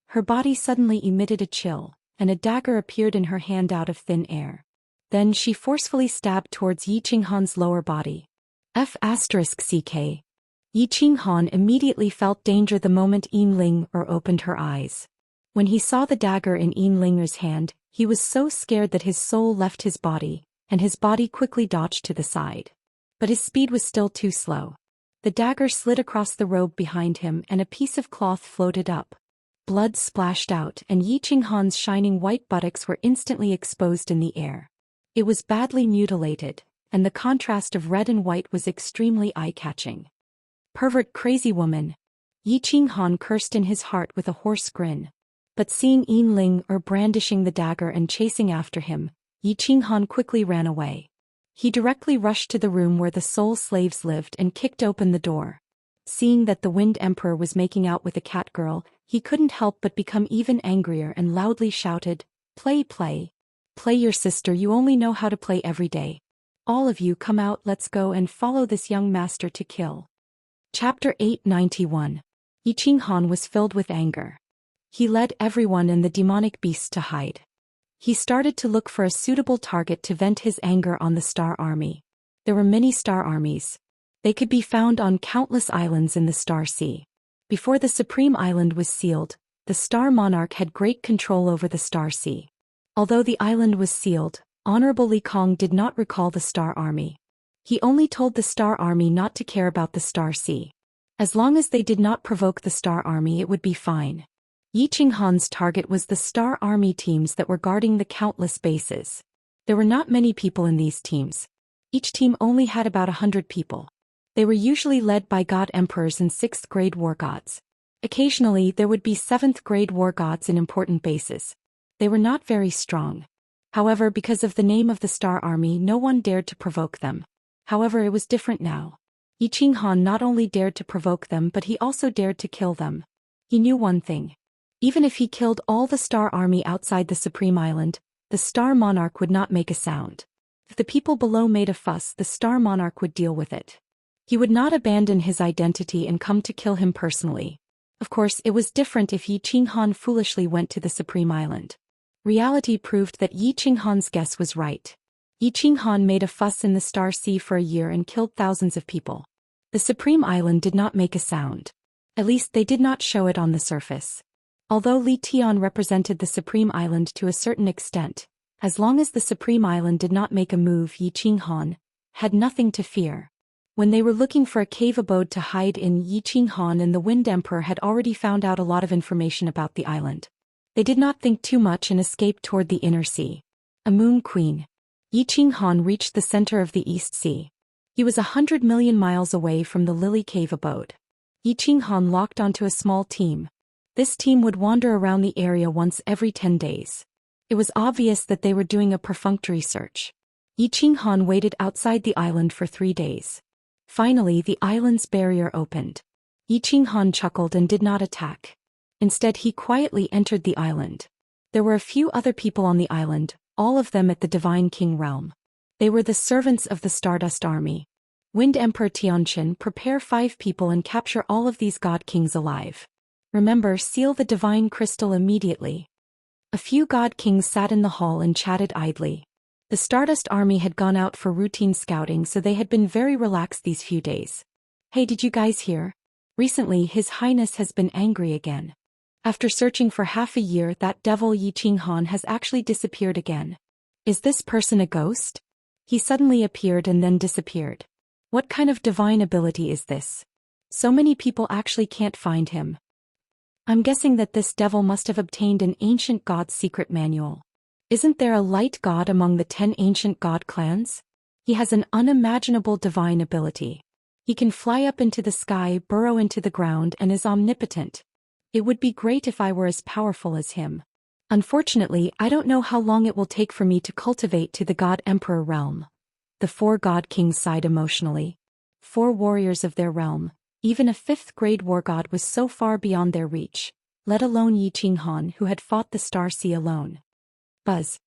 Her body suddenly emitted a chill, and a dagger appeared in her hand out of thin air. Then she forcefully stabbed towards Yi Qinghan's lower body. F***ck. Yi Qinghan immediately felt danger the moment Linger opened her eyes. When he saw the dagger in Linger's hand, he was so scared that his soul left his body, and his body quickly dodged to the side. But his speed was still too slow. The dagger slid across the robe behind him and a piece of cloth floated up. Blood splashed out and Yi Qinghan's shining white buttocks were instantly exposed in the air. It was badly mutilated, and the contrast of red and white was extremely eye-catching. Pervert, crazy woman! Yi Qinghan cursed in his heart with a hoarse grin. But seeing Linger brandishing the dagger and chasing after him, Yi Qinghan quickly ran away. He directly rushed to the room where the soul slaves lived and kicked open the door. Seeing that the Wind Emperor was making out with a cat girl, he couldn't help but become even angrier and loudly shouted, "Play, play! Play your sister, you only know how to play every day. All of you come out, let's go and follow this young master to kill." Chapter 891. Yi Qinghan was filled with anger. He led everyone and the demonic beasts to hide. He started to look for a suitable target to vent his anger on the Star Army. There were many Star Armies. They could be found on countless islands in the Star Sea. Before the Supreme Island was sealed, the Star Monarch had great control over the Star Sea. Although the island was sealed, Honorable Li Kong did not recall the Star Army. He only told the Star Army not to care about the Star Sea. As long as they did not provoke the Star Army, it would be fine. Yi Qinghan's target was the Star Army teams that were guarding the countless bases. There were not many people in these teams. Each team only had about 100 people. They were usually led by God Emperors and 6th grade war gods. Occasionally there would be 7th grade war gods in important bases. They were not very strong. However, because of the name of the Star Army, no one dared to provoke them. However, it was different now. Yi Qinghan not only dared to provoke them but he also dared to kill them. He knew one thing. Even if he killed all the Star Army outside the Supreme Island, the Star Monarch would not make a sound. If the people below made a fuss, the Star Monarch would deal with it. He would not abandon his identity and come to kill him personally. Of course, it was different if Yi Qinghan foolishly went to the Supreme Island. Reality proved that Yi Qinghan's guess was right. Yi Qinghan made a fuss in the Star Sea for a year and killed thousands of people. The Supreme Island did not make a sound. At least they did not show it on the surface. Although Li Tian represented the Supreme Island to a certain extent, as long as the Supreme Island did not make a move, Yi Qinghan had nothing to fear. When they were looking for a cave abode to hide in, Yi Qinghan and the Wind Emperor had already found out a lot of information about the island. They did not think too much and escaped toward the inner sea. A Moon Queen. Yi Qinghan reached the center of the East Sea. He was 100 million miles away from the Lily Cave abode. Yi Qinghan locked onto a small team. This team would wander around the area once every 10 days. It was obvious that they were doing a perfunctory search. Yi Qinghan waited outside the island for 3 days. Finally, the island's barrier opened. Yi Qinghan chuckled and did not attack. Instead, he quietly entered the island. There were a few other people on the island, all of them at the Divine King realm. They were the servants of the Stardust Army. Wind Emperor Tianqian, prepare 5 people and capture all of these god kings alive. Remember, seal the divine crystal immediately. A few god kings sat in the hall and chatted idly. The Stardust Army had gone out for routine scouting, so they had been very relaxed these few days. Hey, did you guys hear? Recently, His Highness has been angry again. After searching for half a year, that devil Yi Qinghan has actually disappeared again. Is this person a ghost? He suddenly appeared and then disappeared. What kind of divine ability is this? So many people actually can't find him. I'm guessing that this devil must have obtained an ancient god's secret manual. Isn't there a light god among the 10 ancient god clans? He has an unimaginable divine ability. He can fly up into the sky, burrow into the ground, and is omnipotent. It would be great if I were as powerful as him. Unfortunately, I don't know how long it will take for me to cultivate to the God Emperor realm. The 4 god kings sighed emotionally. 4 warriors of their realm. Even a 5th-grade war god was so far beyond their reach, let alone Yi Qinghan, who had fought the Star Sea alone. Buzz.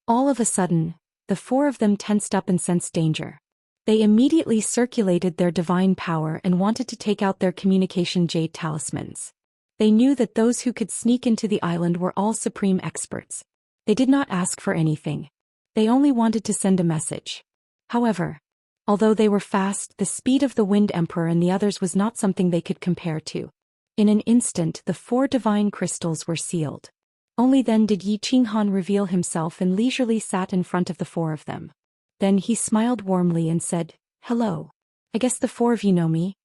All of a sudden, the 4 of them tensed up and sensed danger. They immediately circulated their divine power and wanted to take out their communication jade talismans. They knew that those who could sneak into the island were all supreme experts. They did not ask for anything. They only wanted to send a message. However, although they were fast, the speed of the Wind Emperor and the others was not something they could compare to. In an instant, the 4 divine crystals were sealed. Only then did Yi Qinghan reveal himself and leisurely sat in front of the 4 of them. Then he smiled warmly and said, "Hello. I guess the 4 of you know me.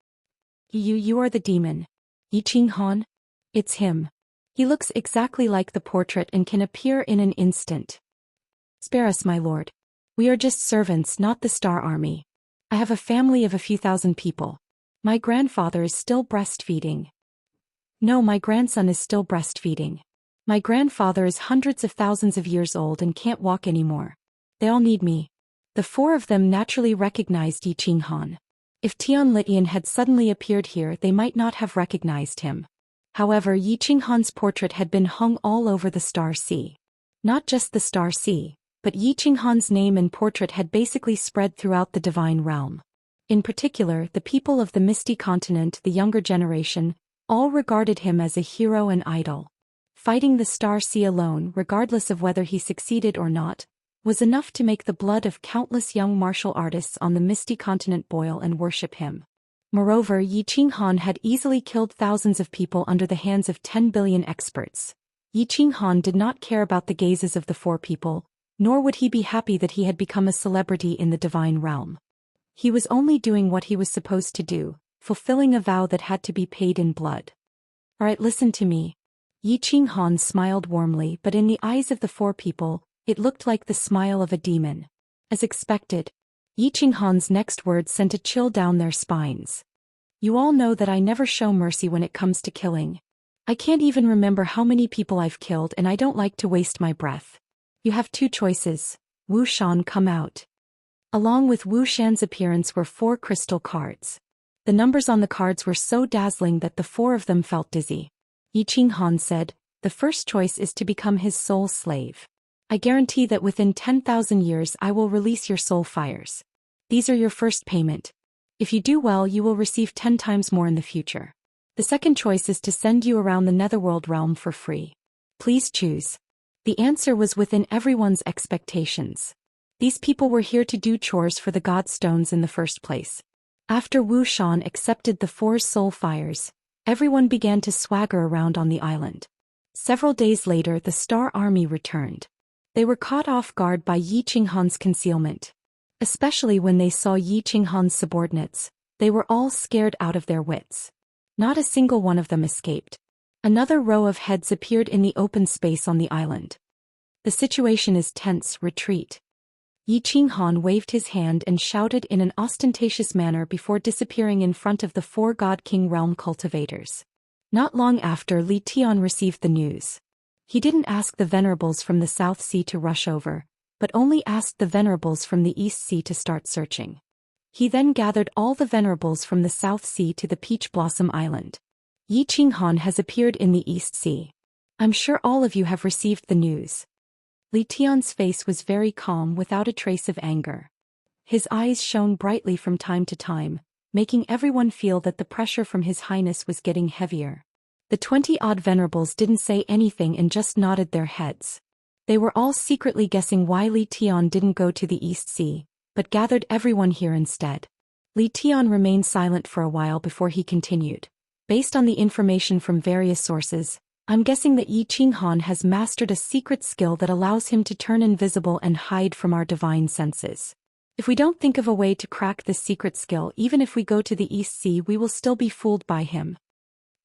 You are the demon. Yi Qinghan? It's him. He looks exactly like the portrait and can appear in an instant. Spare us, my lord. We are just servants, not the Star Army. I have a family of a few thousand people. My grandfather is still breastfeeding." "No, my grandson is still breastfeeding. My grandfather is hundreds of thousands of years old and can't walk anymore. They all need me." The 4 of them naturally recognized Yi Qinghan. If Tian Litian had suddenly appeared here, they might not have recognized him. However, Yi Qinghan's portrait had been hung all over the Star Sea. Not just the Star Sea, but Yi Qinghan's name and portrait had basically spread throughout the divine realm. In particular, the people of the Misty Continent, the younger generation, all regarded him as a hero and idol. Fighting the Star Sea alone, regardless of whether he succeeded or not, was enough to make the blood of countless young martial artists on the Misty Continent boil and worship him. Moreover, Yi Qinghan had easily killed thousands of people under the hands of 10 billion experts. Yi Qinghan did not care about the gazes of the 4 people, nor would he be happy that he had become a celebrity in the divine realm. He was only doing what he was supposed to do, fulfilling a vow that had to be paid in blood. "Alright, listen to me." Yi Qinghan smiled warmly, but in the eyes of the 4 people, it looked like the smile of a demon. As expected, Yi Qinghan's next words sent a chill down their spines. "You all know that I never show mercy when it comes to killing. I can't even remember how many people I've killed, and I don't like to waste my breath. You have 2 choices. Wu Xian, come out." Along with Wu Xian's appearance were 4 crystal cards. The numbers on the cards were so dazzling that the 4 of them felt dizzy. Yi Qinghan said, "The first choice is to become his soul slave. I guarantee that within 10,000 years I will release your soul fires. These are your first payment. If you do well, you will receive 10 times more in the future. The second choice is to send you around the Netherworld realm for free. Please choose." The answer was within everyone's expectations. These people were here to do chores for the god stones in the first place. After Wu Xian accepted the 4 soul fires, everyone began to swagger around on the island. Several days later, the Star Army returned. They were caught off guard by Yi Qinghan's concealment. Especially when they saw Yi Qinghan's subordinates, they were all scared out of their wits. Not a single one of them escaped. Another row of heads appeared in the open space on the island. "The situation is tense, retreat." Yi Qinghan waved his hand and shouted in an ostentatious manner before disappearing in front of the 4 God King realm cultivators. Not long after, Li Tian received the news. He didn't ask the venerables from the South Sea to rush over, but only asked the venerables from the East Sea to start searching. He then gathered all the venerables from the South Sea to the Peach Blossom Island. Yi Qinghan has appeared in the East Sea. I'm sure all of you have received the news. Li Tian's face was very calm without a trace of anger. His eyes shone brightly from time to time, making everyone feel that the pressure from His Highness was getting heavier. The 20-odd venerables didn't say anything and just nodded their heads. They were all secretly guessing why Li Tian didn't go to the East Sea, but gathered everyone here instead. Li Tian remained silent for a while before he continued. Based on the information from various sources, I'm guessing that Yi Qinghan has mastered a secret skill that allows him to turn invisible and hide from our divine senses. If we don't think of a way to crack this secret skill, even if we go to the East Sea, we will still be fooled by him.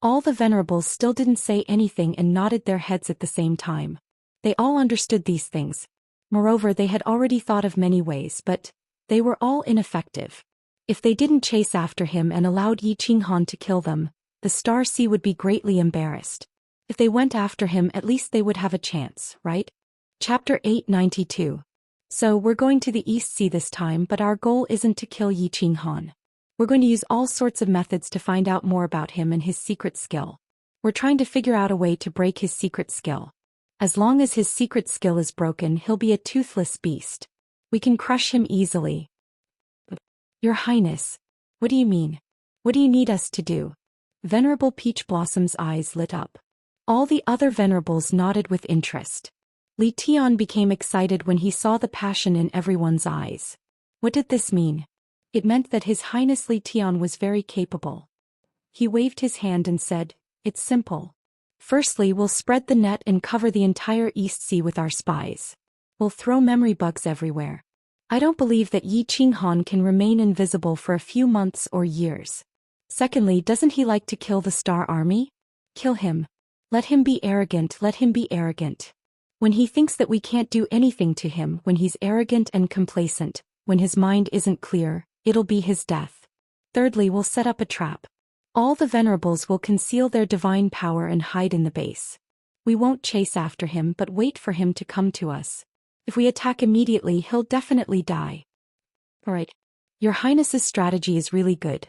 All the venerables still didn't say anything and nodded their heads at the same time. They all understood these things. Moreover, they had already thought of many ways, but they were all ineffective. If they didn't chase after him and allowed Yi Qinghan to kill them, the Star Sea would be greatly embarrassed. If they went after him, at least they would have a chance, right? Chapter 892. So, we're going to the East Sea this time, but our goal isn't to kill Yi Qinghan. We're going to use all sorts of methods to find out more about him and his secret skill. We're trying to figure out a way to break his secret skill. As long as his secret skill is broken, he'll be a toothless beast. We can crush him easily. Your Highness. What do you mean? What do you need us to do? Venerable Peach Blossom's eyes lit up. All the other venerables nodded with interest. Li Tian became excited when he saw the passion in everyone's eyes. What did this mean? It meant that His Highness Li Tian was very capable. He waved his hand and said, "It's simple. Firstly, we'll spread the net and cover the entire East Sea with our spies. We'll throw memory bugs everywhere. I don't believe that Yi Qinghan can remain invisible for a few months or years. Secondly, doesn't he like to kill the Star Army? Kill him. Let him be arrogant, let him be arrogant. When he thinks that we can't do anything to him, when he's arrogant and complacent, when his mind isn't clear, it'll be his death. Thirdly, we'll set up a trap. All the venerables will conceal their divine power and hide in the base. We won't chase after him but wait for him to come to us. If we attack immediately, he'll definitely die." Alright. Your Highness's strategy is really good.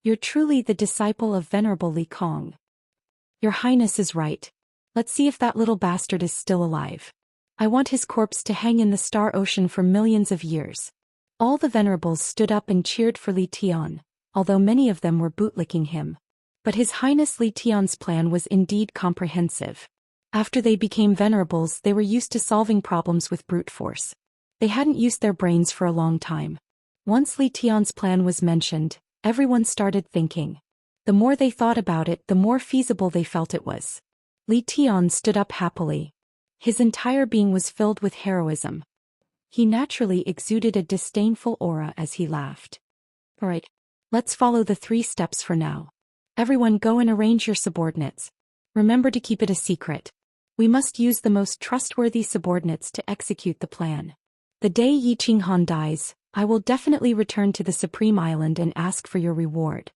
You're truly the disciple of Venerable Li Kong. Your Highness is right. Let's see if that little bastard is still alive. I want his corpse to hang in the Star Ocean for millions of years. All the venerables stood up and cheered for Li Tian, although many of them were bootlicking him. But His Highness Li Tian's plan was indeed comprehensive. After they became venerables, they were used to solving problems with brute force. They hadn't used their brains for a long time. Once Li Tian's plan was mentioned, everyone started thinking. The more they thought about it, the more feasible they felt it was. Li Tian stood up happily. His entire being was filled with heroism. He naturally exuded a disdainful aura as he laughed. Alright, let's follow the 3 steps for now. Everyone go and arrange your subordinates. Remember to keep it a secret. We must use the most trustworthy subordinates to execute the plan. The day Yi Qinghan dies, I will definitely return to the Supreme Island and ask for your reward.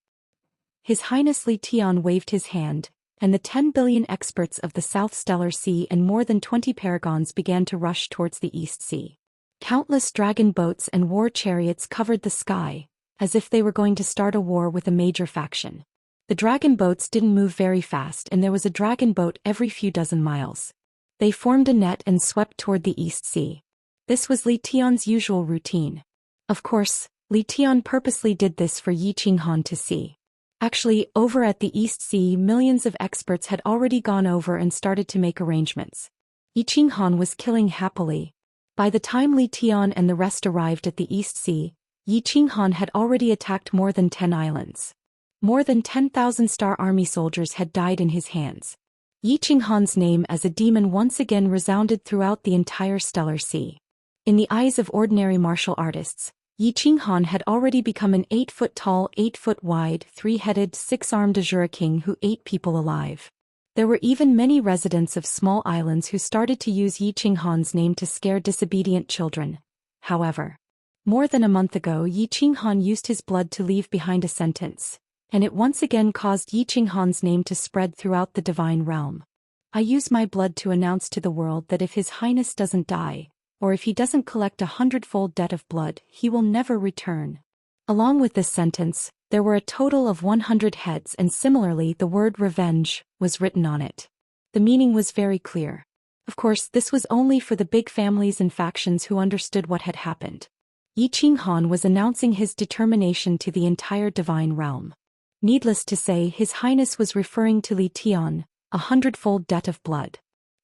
His Highness Li Tian waved his hand, and the 10 billion experts of the South Stellar Sea and more than 20 paragons began to rush towards the East Sea. Countless dragon boats and war chariots covered the sky, as if they were going to start a war with a major faction. The dragon boats didn't move very fast, and there was a dragon boat every few dozen miles. They formed a net and swept toward the East Sea. This was Li Tian's usual routine. Of course, Li Tian purposely did this for Yi Qinghan to see. Actually, over at the East Sea, millions of experts had already gone over and started to make arrangements. Yi Qinghan was killing happily. By the time Li Tian and the rest arrived at the East Sea, Yi Qinghan had already attacked more than 10 islands. More than 10,000 Star Army soldiers had died in his hands. Yi Qinghan's name as a demon once again resounded throughout the entire Stellar Sea. In the eyes of ordinary martial artists, Yi Qinghan had already become an 8-foot-tall, 8-foot-wide, 3-headed, 6-armed Azura king who ate people alive. There were even many residents of small islands who started to use Yi Qinghan's name to scare disobedient children, However, more than a month ago Yi Qinghan used his blood to leave behind a sentence, and it once again caused Yi Qinghan's name to spread throughout the divine realm. I use my blood to announce to the world that if His Highness doesn't die, or if he doesn't collect 100-fold debt of blood, he will never return. Along with this sentence, there were a total of 100 heads, and similarly the word revenge was written on it. The meaning was very clear. Of course, this was only for the big families and factions who understood what had happened. Yi Qinghan was announcing his determination to the entire divine realm. Needless to say, His Highness was referring to Li Tian, 100-fold debt of blood.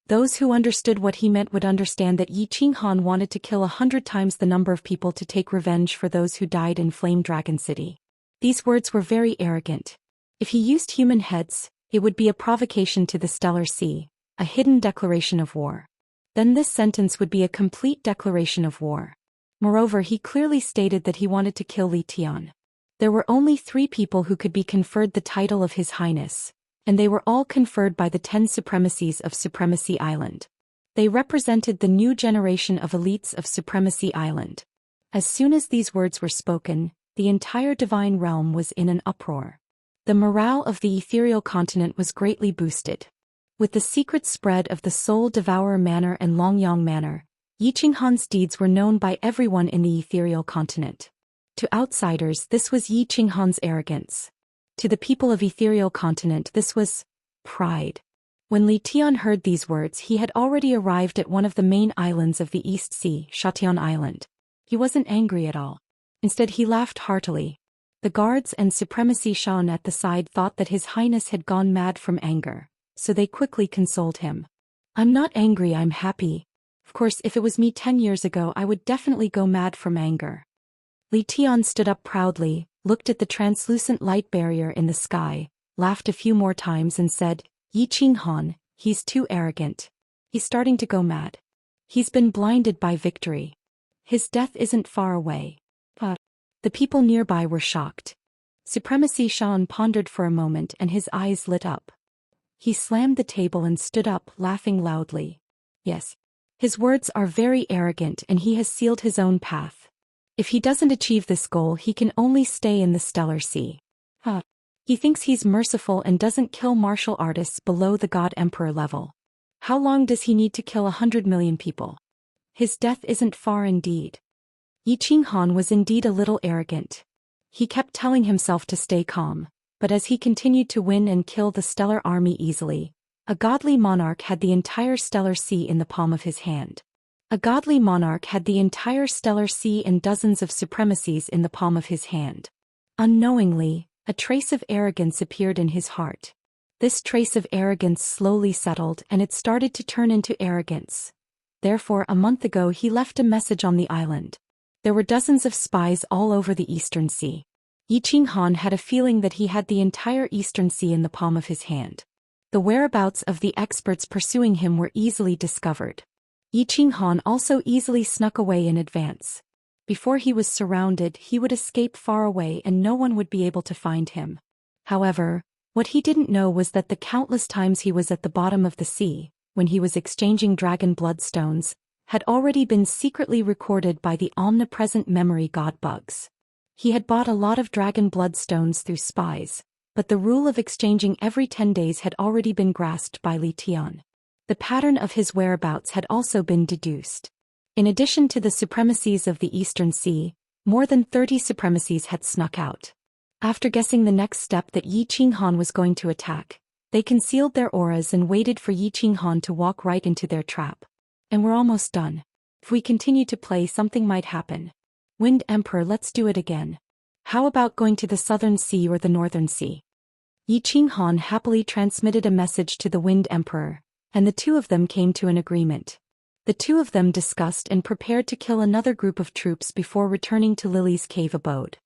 Those who understood what he meant would understand that Yi Qinghan wanted to kill 100 times the number of people to take revenge for those who died in Flame Dragon City. These words were very arrogant. If he used human heads, it would be a provocation to the Stellar Sea, a hidden declaration of war. Then this sentence would be a complete declaration of war. Moreover, he clearly stated that he wanted to kill Li Tian. There were only 3 people who could be conferred the title of His Highness, and they were all conferred by the 10 supremacies of Supremacy Island. They represented the new generation of elites of Supremacy Island. As soon as these words were spoken, the entire divine realm was in an uproar. The morale of the ethereal continent was greatly boosted. With the secret spread of the Soul Devourer Manor and Longyang Manor, Yi Qinghan's deeds were known by everyone in the ethereal continent. To outsiders, this was Yi Qinghan's arrogance. To the people of ethereal continent, this was pride. When Li Tian heard these words, he had already arrived at one of the main islands of the East Sea, Shatian Island. He wasn't angry at all. Instead, he laughed heartily. The guards and Supremacy Shan at the side thought that His Highness had gone mad from anger, so they quickly consoled him. "I'm not angry, I'm happy. Of course, if it was me 10 years ago, I would definitely go mad from anger." Li Tian stood up proudly, looked at the translucent light barrier in the sky, laughed a few more times and said, "Yi Qinghan, he's too arrogant. He's starting to go mad. He's been blinded by victory. His death isn't far away." The people nearby were shocked. Supremacy Shan pondered for a moment and his eyes lit up. He slammed the table and stood up, laughing loudly. Yes. His words are very arrogant and he has sealed his own path. If he doesn't achieve this goal, he can only stay in the Stellar Sea. He thinks he's merciful and doesn't kill martial artists below the God Emperor level. How long does he need to kill 100 million people? His death isn't far indeed. Yi Qinghan was indeed a little arrogant. He kept telling himself to stay calm, but as he continued to win and kill the stellar army easily, a godly monarch had the entire Stellar Sea in the palm of his hand. A godly monarch had the entire Stellar Sea and dozens of supremacies in the palm of his hand. Unknowingly, a trace of arrogance appeared in his heart. This trace of arrogance slowly settled and it started to turn into arrogance. Therefore, a month ago he left a message on the island. There were dozens of spies all over the Eastern Sea. Yi Qinghan had a feeling that he had the entire Eastern Sea in the palm of his hand. The whereabouts of the experts pursuing him were easily discovered. Yi Qinghan also easily snuck away in advance. Before he was surrounded, he would escape far away and no one would be able to find him. However, what he didn't know was that the countless times he was at the bottom of the sea, when he was exchanging dragon bloodstones, had already been secretly recorded by the omnipresent memory god bugs. He had bought a lot of dragon bloodstones through spies, but the rule of exchanging every 10 days had already been grasped by Li Tian. The pattern of his whereabouts had also been deduced. In addition to the supremacies of the Eastern Sea, more than 30 supremacies had snuck out. After guessing the next step that Yi Qinghan was going to attack, they concealed their auras and waited for Yi Qinghan to walk right into their trap. And we're almost done. If we continue to play, something might happen. Wind Emperor, let's do it again. How about going to the Southern Sea or the Northern Sea? Yi Qinghan happily transmitted a message to the Wind Emperor, and the two of them came to an agreement. The two of them discussed and prepared to kill another group of troops before returning to Lily's cave abode.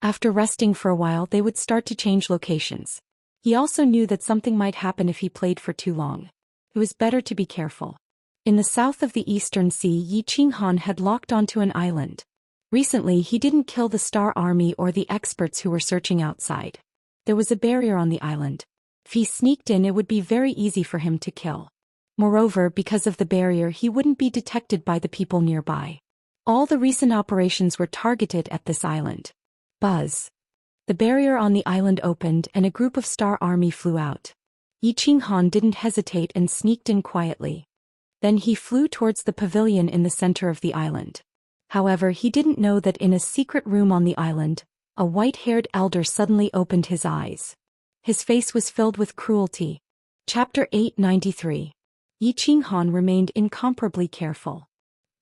After resting for a while, they would start to change locations. He also knew that something might happen if he played for too long. It was better to be careful. In the south of the Eastern Sea, Yi Qinghan had locked onto an island. Recently, he didn't kill the Star Army or the experts who were searching outside. There was a barrier on the island. If he sneaked in, it would be very easy for him to kill. Moreover, because of the barrier, he wouldn't be detected by the people nearby. All the recent operations were targeted at this island. Buzz. The barrier on the island opened and a group of Star Army flew out. Yi Qinghan didn't hesitate and sneaked in quietly. Then he flew towards the pavilion in the center of the island. However, he didn't know that in a secret room on the island, a white-haired elder suddenly opened his eyes. His face was filled with cruelty. Chapter 893. Yi Qinghan remained incomparably careful.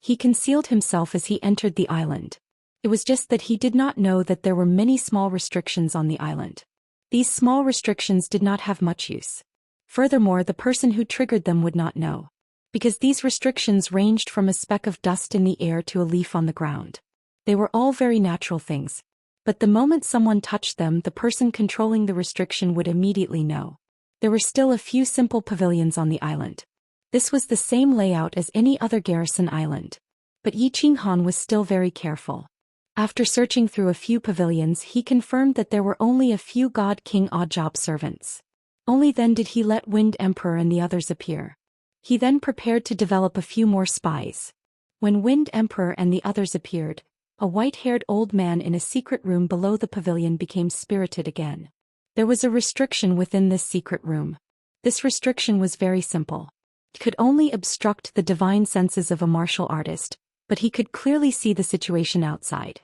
He concealed himself as he entered the island. It was just that he did not know that there were many small restrictions on the island. These small restrictions did not have much use. Furthermore, the person who triggered them would not know. Because these restrictions ranged from a speck of dust in the air to a leaf on the ground. They were all very natural things. But the moment someone touched them, the person controlling the restriction would immediately know. There were still a few simple pavilions on the island. This was the same layout as any other garrison island. But Yi Qinghan was still very careful. After searching through a few pavilions, he confirmed that there were only a few God King Oddjob servants. Only then did he let Wind Emperor and the others appear. He then prepared to develop a few more spies. When Wind Emperor and the others appeared, a white-haired old man in a secret room below the pavilion became spirited again. There was a restriction within this secret room. This restriction was very simple. It could only obstruct the divine senses of a martial artist, but he could clearly see the situation outside.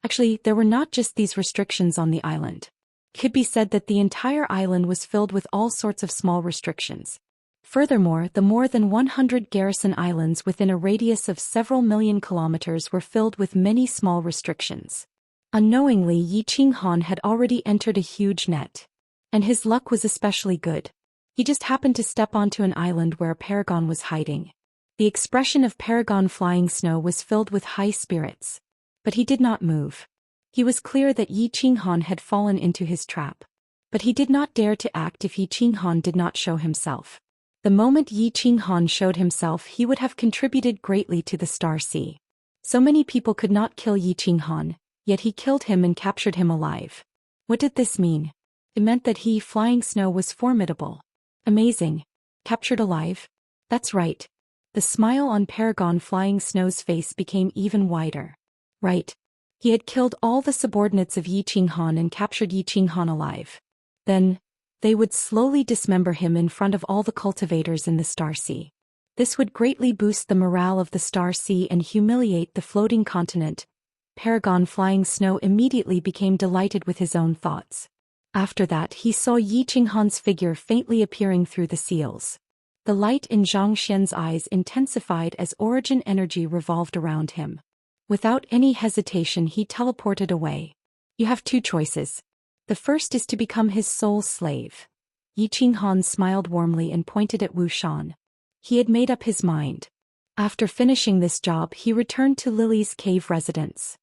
Actually, there were not just these restrictions on the island. It could be said that the entire island was filled with all sorts of small restrictions. Furthermore, the more than 100 garrison islands within a radius of several million kilometers were filled with many small restrictions. Unknowingly, Yi Qinghan had already entered a huge net. And his luck was especially good. He just happened to step onto an island where a paragon was hiding. The expression of Paragon Flying Snow was filled with high spirits. But he did not move. He was clear that Yi Qinghan had fallen into his trap. But he did not dare to act if Yi Qinghan did not show himself. The moment Yi Qinghan showed himself, he would have contributed greatly to the Star Sea. So many people could not kill Yi Qinghan, yet he killed him and captured him alive. What did this mean? It meant that he, Flying Snow, was formidable. Amazing. Captured alive? That's right. The smile on Paragon Flying Snow's face became even wider. Right. He had killed all the subordinates of Yi Qinghan and captured Yi Qinghan alive. Then, they would slowly dismember him in front of all the cultivators in the Star Sea. This would greatly boost the morale of the Star Sea and humiliate the floating continent. Paragon Flying Snow immediately became delighted with his own thoughts. After that, he saw Yi Qinghan's figure faintly appearing through the seals. The light in Zhou Xian's eyes intensified as origin energy revolved around him. Without any hesitation, he teleported away. You have two choices. The first is to become his soul's slave. Yi Qinghan smiled warmly and pointed at Wuxian. He had made up his mind. After finishing this job, he returned to Lily's cave residence.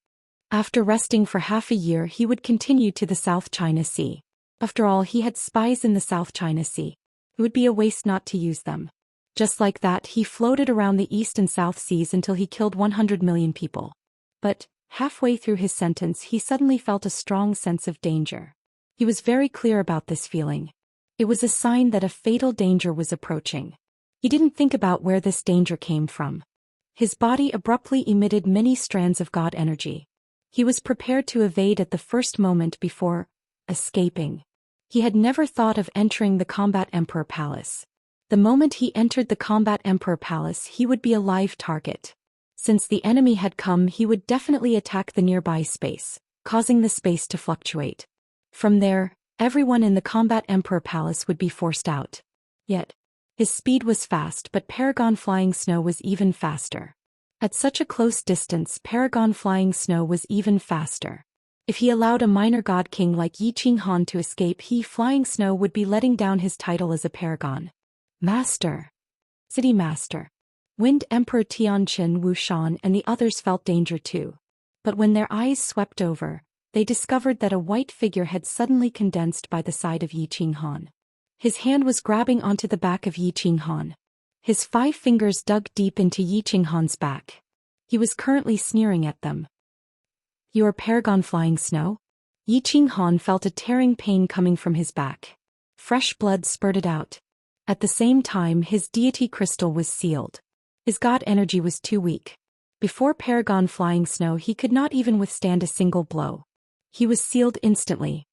After resting for half a year, he would continue to the South China Sea. After all, he had spies in the South China Sea. It would be a waste not to use them. Just like that, he floated around the East and South Seas until he killed 100 million people. But, halfway through his sentence, he suddenly felt a strong sense of danger. He was very clear about this feeling. It was a sign that a fatal danger was approaching. He didn't think about where this danger came from. His body abruptly emitted many strands of God energy. He was prepared to evade at the first moment before escaping. He had never thought of entering the Combat Emperor Palace. The moment he entered the Combat Emperor Palace, he would be a live target. Since the enemy had come, he would definitely attack the nearby space, causing the space to fluctuate. From there, everyone in the Combat Emperor Palace would be forced out. Yet, his speed was fast, but Paragon Flying Snow was even faster. At such a close distance, Paragon Flying Snow was even faster. If he allowed a minor god king like Yi Qinghan to escape, he, Flying Snow, would be letting down his title as a paragon. Master. City Master. Wind Emperor Tianqin, Wuxian, and the others felt danger too. But when their eyes swept over, they discovered that a white figure had suddenly condensed by the side of Yi Qinghan. His hand was grabbing onto the back of Yi Qinghan. His 5 fingers dug deep into Yi Qinghan's back. He was currently sneering at them. You are Paragon Flying Snow? Yi Qinghan felt a tearing pain coming from his back. Fresh blood spurted out. At the same time, his deity crystal was sealed. His god energy was too weak. Before Paragon Flying Snow he could not even withstand a single blow. He was sealed instantly.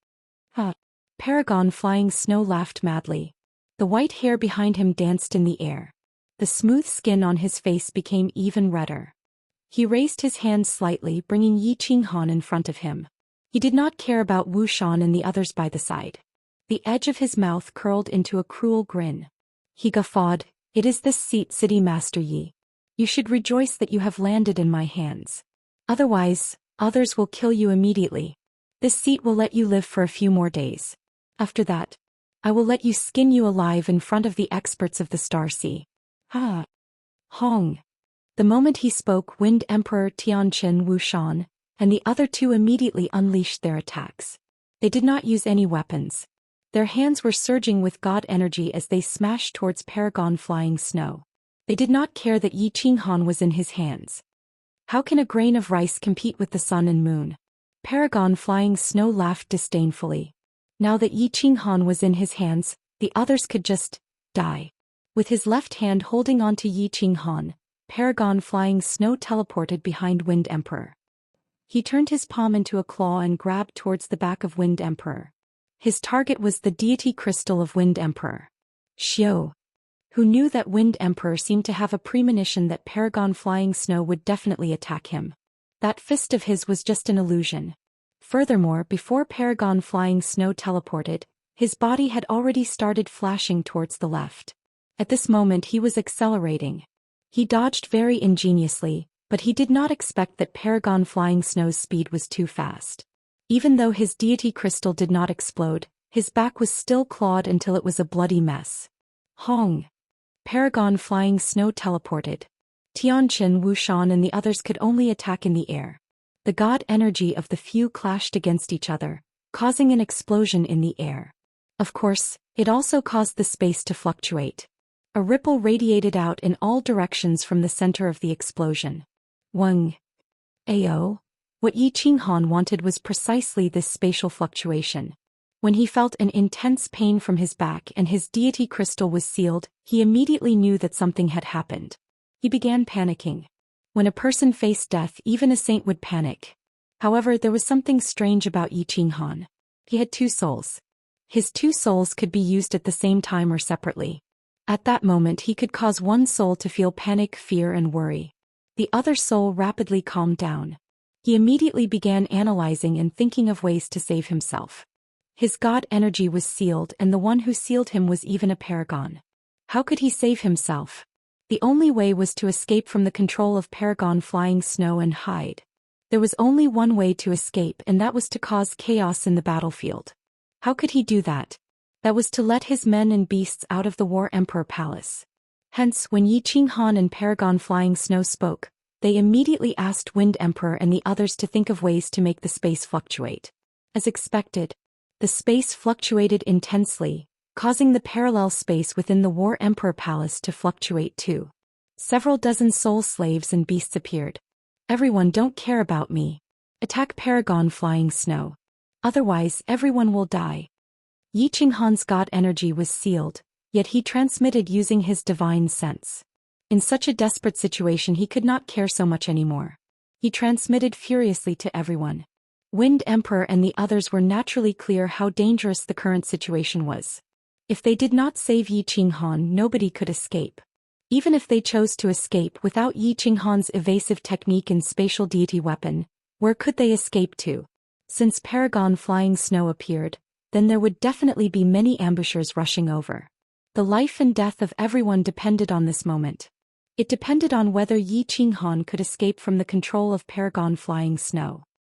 Paragon Flying Snow laughed madly. The white hair behind him danced in the air. The smooth skin on his face became even redder. He raised his hand slightly, bringing Yi Qinghan in front of him. He did not care about Wu Shan and the others by the side. The edge of his mouth curled into a cruel grin. He guffawed, "It is this seat, City Master Yi. You should rejoice that you have landed in my hands. Otherwise, others will kill you immediately. This seat will let you live for a few more days. After that, I will let you skin you alive in front of the experts of the Star Sea." Hong. The moment he spoke, Wind Emperor Tianqin Wu Shan and the other two immediately unleashed their attacks. They did not use any weapons. Their hands were surging with god energy as they smashed towards Paragon Flying Snow. They did not care that Yi Qinghan was in his hands. How can a grain of rice compete with the sun and moon? Paragon Flying Snow laughed disdainfully. Now that Yi Qinghan was in his hands, the others could just die. With his left hand holding onto Yi Qinghan, Paragon Flying Snow teleported behind Wind Emperor. He turned his palm into a claw and grabbed towards the back of Wind Emperor. His target was the deity crystal of Wind Emperor. Xiao, who knew that Wind Emperor seemed to have a premonition that Paragon Flying Snow would definitely attack him. That fist of his was just an illusion. Furthermore, before Paragon Flying Snow teleported, his body had already started flashing towards the left. At this moment he was accelerating. He dodged very ingeniously, but he did not expect that Paragon Flying Snow's speed was too fast. Even though his deity crystal did not explode, his back was still clawed until it was a bloody mess. Hong. Paragon Flying Snow teleported. Tianqin Wu Shan and the others could only attack in the air. The god energy of the few clashed against each other, causing an explosion in the air. Of course, it also caused the space to fluctuate. A ripple radiated out in all directions from the center of the explosion. Weng. Ao. What Yi Qinghan wanted was precisely this spatial fluctuation. When he felt an intense pain from his back and his deity crystal was sealed, he immediately knew that something had happened. He began panicking. When a person faced death, even a saint would panic. However, there was something strange about Yi Qinghan. He had two souls. His two souls could be used at the same time or separately. At that moment he could cause one soul to feel panic, fear and worry. The other soul rapidly calmed down. He immediately began analyzing and thinking of ways to save himself. His god energy was sealed and the one who sealed him was even a paragon. How could he save himself? The only way was to escape from the control of Paragon Flying Snow and hide. There was only one way to escape, and that was to cause chaos in the battlefield. How could he do that? That was to let his men and beasts out of the War Emperor Palace. Hence, when Yi Qinghan and Paragon Flying Snow spoke, they immediately asked Wind Emperor and the others to think of ways to make the space fluctuate. As expected, the space fluctuated intensely, causing the parallel space within the War Emperor Palace to fluctuate too. Several dozen soul slaves and beasts appeared. Everyone don't care about me. Attack Paragon Flying Snow. Otherwise, everyone will die. Yi Qinghan's god energy was sealed, yet he transmitted using his divine sense. In such a desperate situation he could not care so much anymore. He transmitted furiously to everyone. Wind Emperor and the others were naturally clear how dangerous the current situation was. If they did not save Yi Qinghan, nobody could escape. Even if they chose to escape without Yi Qinghan's evasive technique and spatial deity weapon, where could they escape to? Since Paragon Flying Snow appeared, then there would definitely be many ambushers rushing over. The life and death of everyone depended on this moment. It depended on whether Yi Qinghan could escape from the control of Paragon Flying Snow.